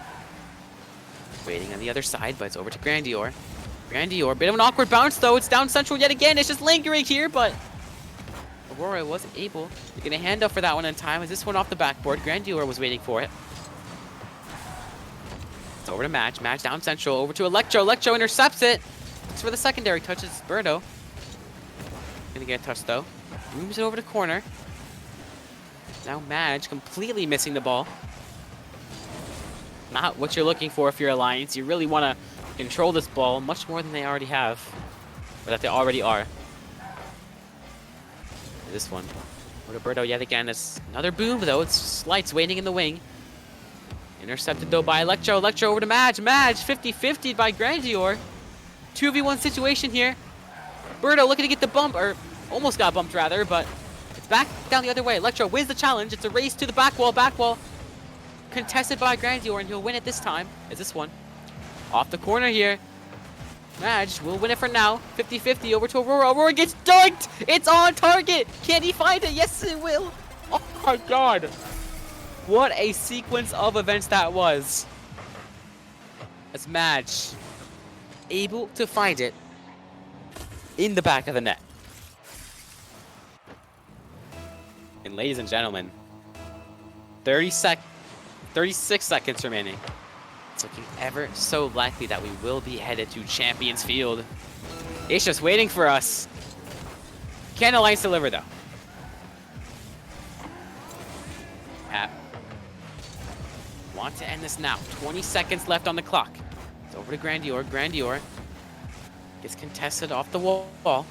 waiting on the other side, but it's over to Grandier. Grandier, bit of an awkward bounce though. It's down central yet again. It's just lingering here, but Aurora was able to get a handoff for that one in time. As this one off the backboard, Grandier was waiting for it. It's over to Madge. Madge down central, over to Electro. Electro intercepts it. It's for the secondary touch. It's Birdo. Gonna get a touch though. Moves it over to corner. Now Madge completely missing the ball. Not what you're looking for if you're Alliance. You really want to control this ball much more than they already have. Or that they already are. This one. Roberto yet again. It's another boom though. It's Lights waiting in the wing. Intercepted though by Electro. Electro over to Madge. Madge 50-50 by Grandier. 2v1 situation here. Birdo looking to get the bump, or almost got bumped rather, but it's back down the other way. Electro wins the challenge. It's a race to the back wall. Back wall contested by Grandier, and he'll win it this time. Is this one off the corner here? Madge will win it for now. 50-50 over to Aurora. Aurora gets dunked. It's on target. Can he find it? Yes, it will. Oh my God. What a sequence of events that was. As Madge able to find it in the back of the net. And ladies and gentlemen, 36 seconds remaining. It's looking ever so likely that we will be headed to Champions Field. It's just waiting for us. Can Alliance deliver though? Want to end this now. 20 seconds left on the clock. It's over to Grandier. Grandier gets contested off the wall.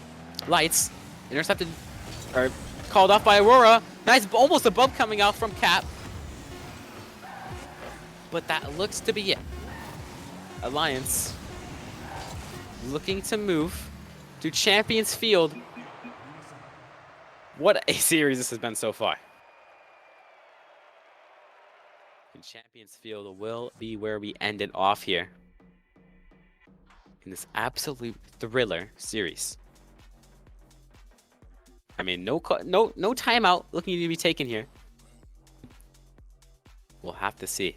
Lights intercepted, or called off by Aurora. Nice, almost a bump coming out from Cap. But that looks to be it. Alliance looking to move to Champions Field. What a series this has been so far. And Champions Field will be where we end it off here in this absolute thriller series. I mean, no timeout looking to be taken here. We'll have to see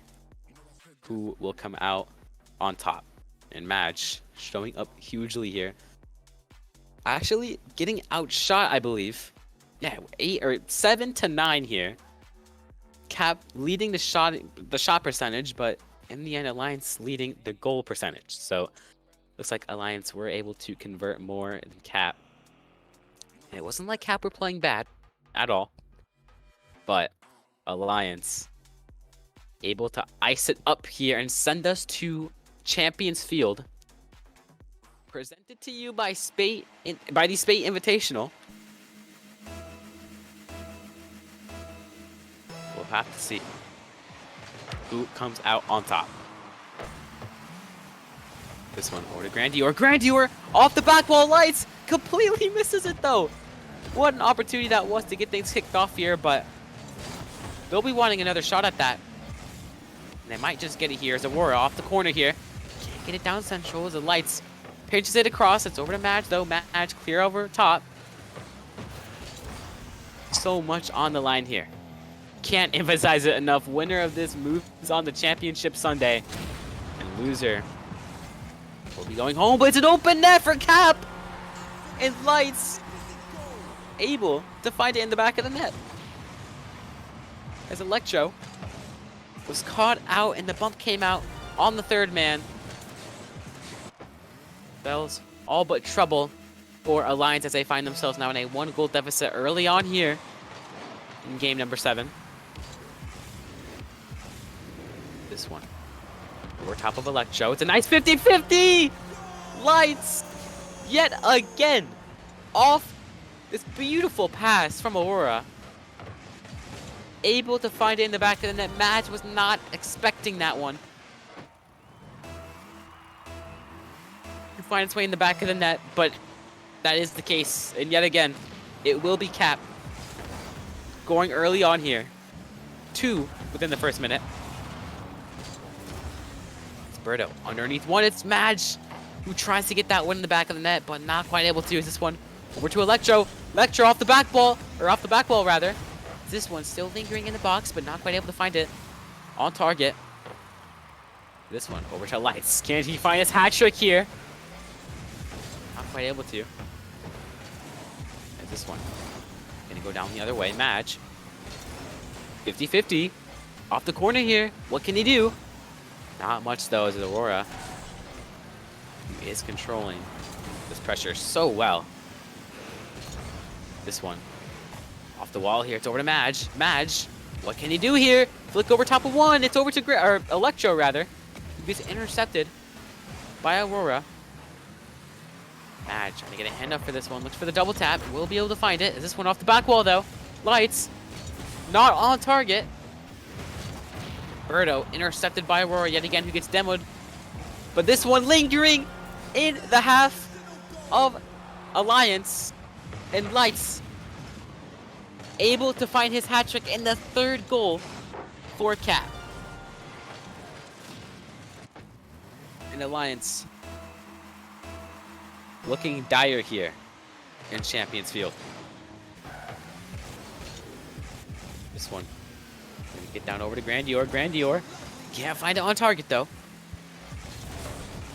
who will come out on top. And Madge showing up hugely here. Actually getting outshot, I believe. Yeah, 7 to 9 here. Cap leading the shot percentage, but in the end, Alliance leading the goal percentage. So looks like Alliance were able to convert more than Cap. And it wasn't like Cap were playing bad at all, but Alliance able to ice it up here and send us to Champions Field. Presented to you by Spate by the Spate Invitational. We'll have to see who comes out on top. This one over to Grandior. Grandior off the back wall lights. Completely misses it though. What an opportunity that was to get things kicked off here, but they'll be wanting another shot at that. And they might just get it here as Aurora off the corner here. Can't get it down central as the lights pinches it across. It's over to Madge though. Madge clear over top. So much on the line here. Can't emphasize it enough. Winner of this moves on the championship Sunday. And loser will be going home, but it's an open net for Cap. And Lights able to find it in the back of the net. As Electro was caught out and the bump came out on the third man. Spells all but trouble for Alliance as they find themselves now in a 1-goal deficit early on here in game number 7. This one. Over top of Electro. It's a nice 50-50! Lights yet again off this beautiful pass from Aurora. Able to find it in the back of the net. Madge was not expecting that one. Find its way in the back of the net, but that is the case. And yet again, it will be Cap going early on here. 2 within the first minute. It's Berto underneath one. It's Madge who tries to get that one in the back of the net, but not quite able to. Is this one over to Electro? Electro off the back wall, or off the back wall rather. This one still lingering in the box, but not quite able to find it on target. This one over to Lights. Can he find his hat trick here? Not quite able to. And this one gonna go down the other way. Madge 50-50 off the corner here. What can he do? Not much though, as Aurora who is controlling this pressure so well. This one off the wall here. It's over to Madge. Madge, what can he do here? Flick over top of one. It's over to Electro rather. He gets intercepted by Aurora. Madge trying to get a hand up for this one. Looks for the double tap. Will be able to find it. Is this one off the back wall though? Lights not on target. Berto intercepted by Aurora yet again, who gets demoed. But this one lingering in the half of Alliance. And Lights able to find his hat trick in the 3rd goal for Cap. And Alliance looking dire here in Champions Field. This one gonna get down over to Grandior. Grandior can't find it on target though.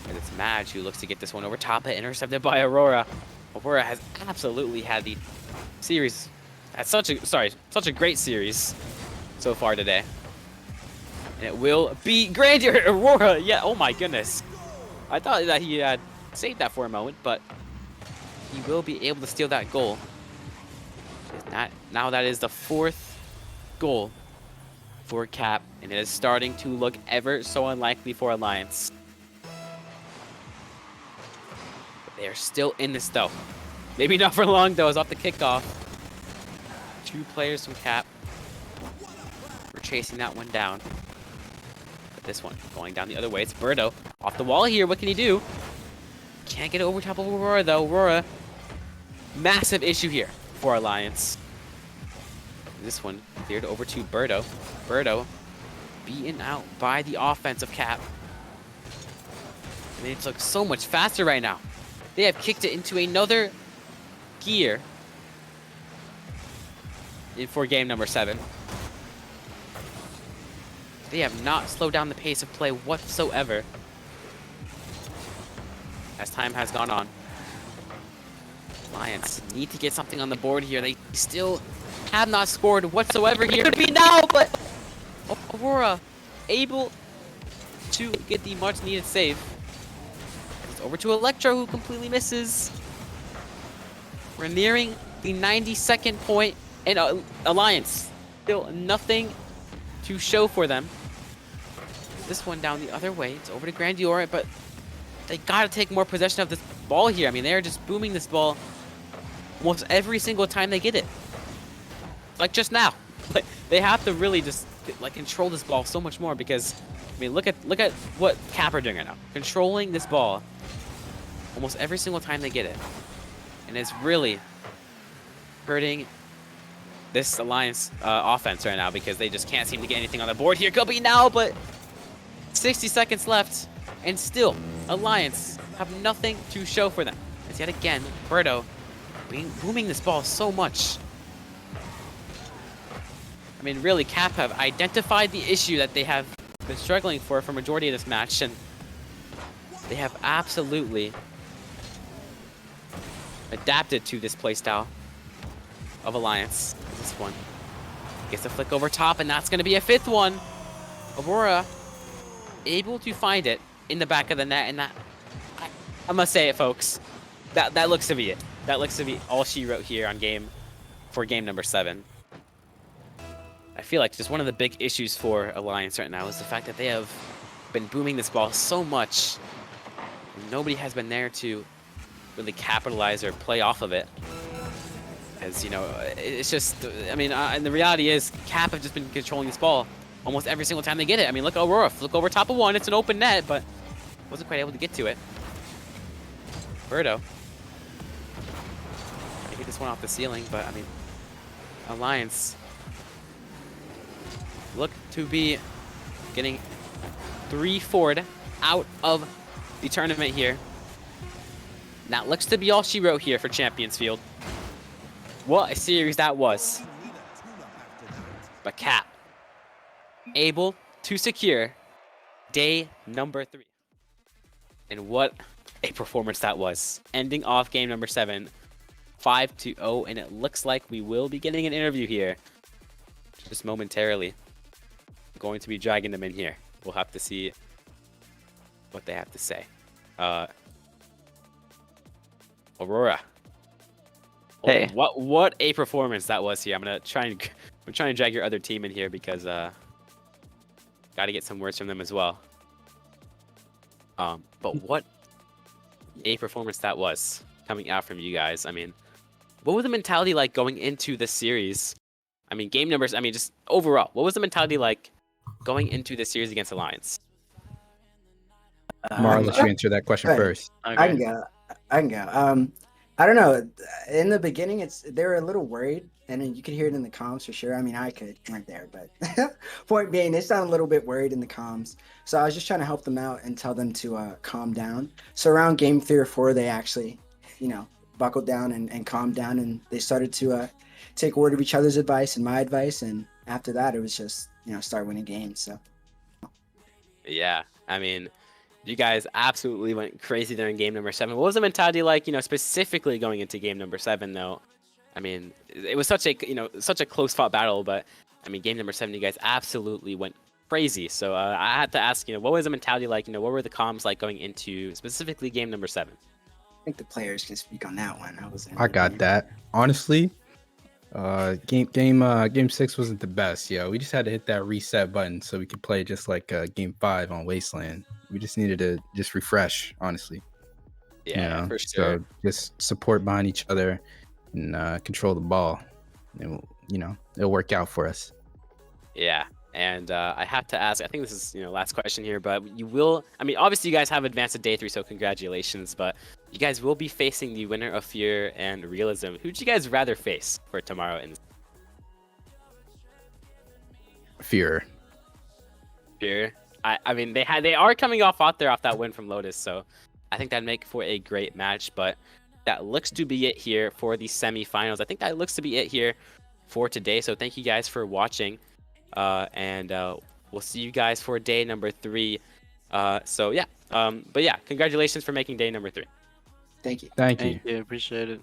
And it's Madge who looks to get this one over top, it intercepted by Aurora. Aurora has absolutely had the series at such a great series so far today. And it will be Grandior Aurora. Yeah, oh my goodness. I thought that he had saved that for a moment, but he will be able to steal that goal. Now that is the 4th goal for Cap, and it is starting to look ever so unlikely for Alliance. But they are still in this though. Maybe not for long though, as off the kickoff. 2 players from Cap. We're chasing that one down. But this one going down the other way. It's Birdo off the wall here. What can he do? Can't get over top of Aurora though. Aurora, massive issue here for Alliance. This one cleared over to Birdo. Birdo beaten out by the offensive Cap. And it looks so much faster right now. They have kicked it into another gear for game number 7. They have not slowed down the pace of play whatsoever as time has gone on. Lions need to get something on the board here. They still have not scored whatsoever here. Could be now, but Aurora able to get the much needed save. It's over to Electro, who completely misses. We're nearing the 92nd point, and Alliance still nothing to show for them. This one down the other way. It's over to Grandiora, but they gotta take more possession of this ball here. I mean, they're just booming this ball almost every single time they get it. Like just now. Like, they have to really just like control this ball so much more because, I mean, look at what Cap are doing right now. Controlling this ball almost every single time they get it. And it's really hurting this Alliance offense right now because they just can't seem to get anything on the board here. Could be now, but 60 seconds left. And still, Alliance have nothing to show for them. As yet again, Birdo booming this ball so much. I mean, really, Cap have identified the issue that they have been struggling for majority of this match, and they have absolutely adapted to this playstyle of Alliance. This one gets a flick over top, and that's going to be a 5th one. Aurora able to find it in the back of the net, and that, I must say it, folks, that looks to be it. That looks to be all she wrote here on game number 7. I feel like just one of the big issues for Alliance right now is the fact that they have been booming this ball so much. Nobody has been there to really capitalize or play off of it. As you know, it's just, I mean, and the reality is Cap have just been controlling this ball almost every single time they get it. I mean, look at Aurora, look over top of one, it's an open net, but wasn't quite able to get to it. Birdo trying to get this one off the ceiling, but I mean, Alliance look to be getting 3-4'd out of the tournament here. That looks to be all she wrote here for Champions Field. What a series that was. But Cap able to secure day number 3. And what a performance that was. Ending off game number 7, 5-0, and it looks like we will be getting an interview here just momentarily. Going to be dragging them in here. We'll have to see what they have to say. Aurora. Hey. What a performance that was here. I'm trying to drag your other team in here because got to get some words from them as well. But what a performance that was coming out from you guys. I mean, what was the mentality like going into the series? I mean, game numbers, I mean, just overall, what was the mentality like going into the series against Alliance? Mara, let you answer that question first. Okay. I can go. I don't know. In the beginning, they were a little worried, and then you could hear it in the comms for sure. I mean, I could right there, but point being, they sound a little bit worried in the comms. So I was just trying to help them out and tell them to calm down. So around game 3 or 4, they actually, buckled down and calmed down, and they started to take word of each other's advice and my advice. And after that, it was just start winning games. So Yeah, I mean, you guys absolutely went crazy there in game number 7. What was the mentality like, specifically going into game number 7, though? I mean, it was such a close fought battle, but I mean, game number 7, you guys absolutely went crazy. So I had to ask, what was the mentality like? What were the comms like going into specifically game number 7? I think the players can speak on that one. I got that. Honestly, game 6 wasn't the best. We just had to hit that reset button so we could play just like game 5 on Wasteland. We just needed to just refresh, honestly. Yeah, for sure. So just support behind each other and control the ball, and it'll work out for us. Yeah, And I have to ask, I think this is, last question here, but you will, I mean, obviously you guys have advanced to day 3, so congratulations, but you guys will be facing the winner of Fear and Realism. Who'd you guys rather face for tomorrow in Fear. Fear? I mean, they are coming off that win from Lotus, so I think that'd make for a great match, but that looks to be it here for the semifinals. I think that looks to be it here for today, so thank you guys for watching. And we'll see you guys for day number 3. So yeah, but yeah, congratulations for making day number 3. Thank you. Thank you. Thank you. Appreciate it.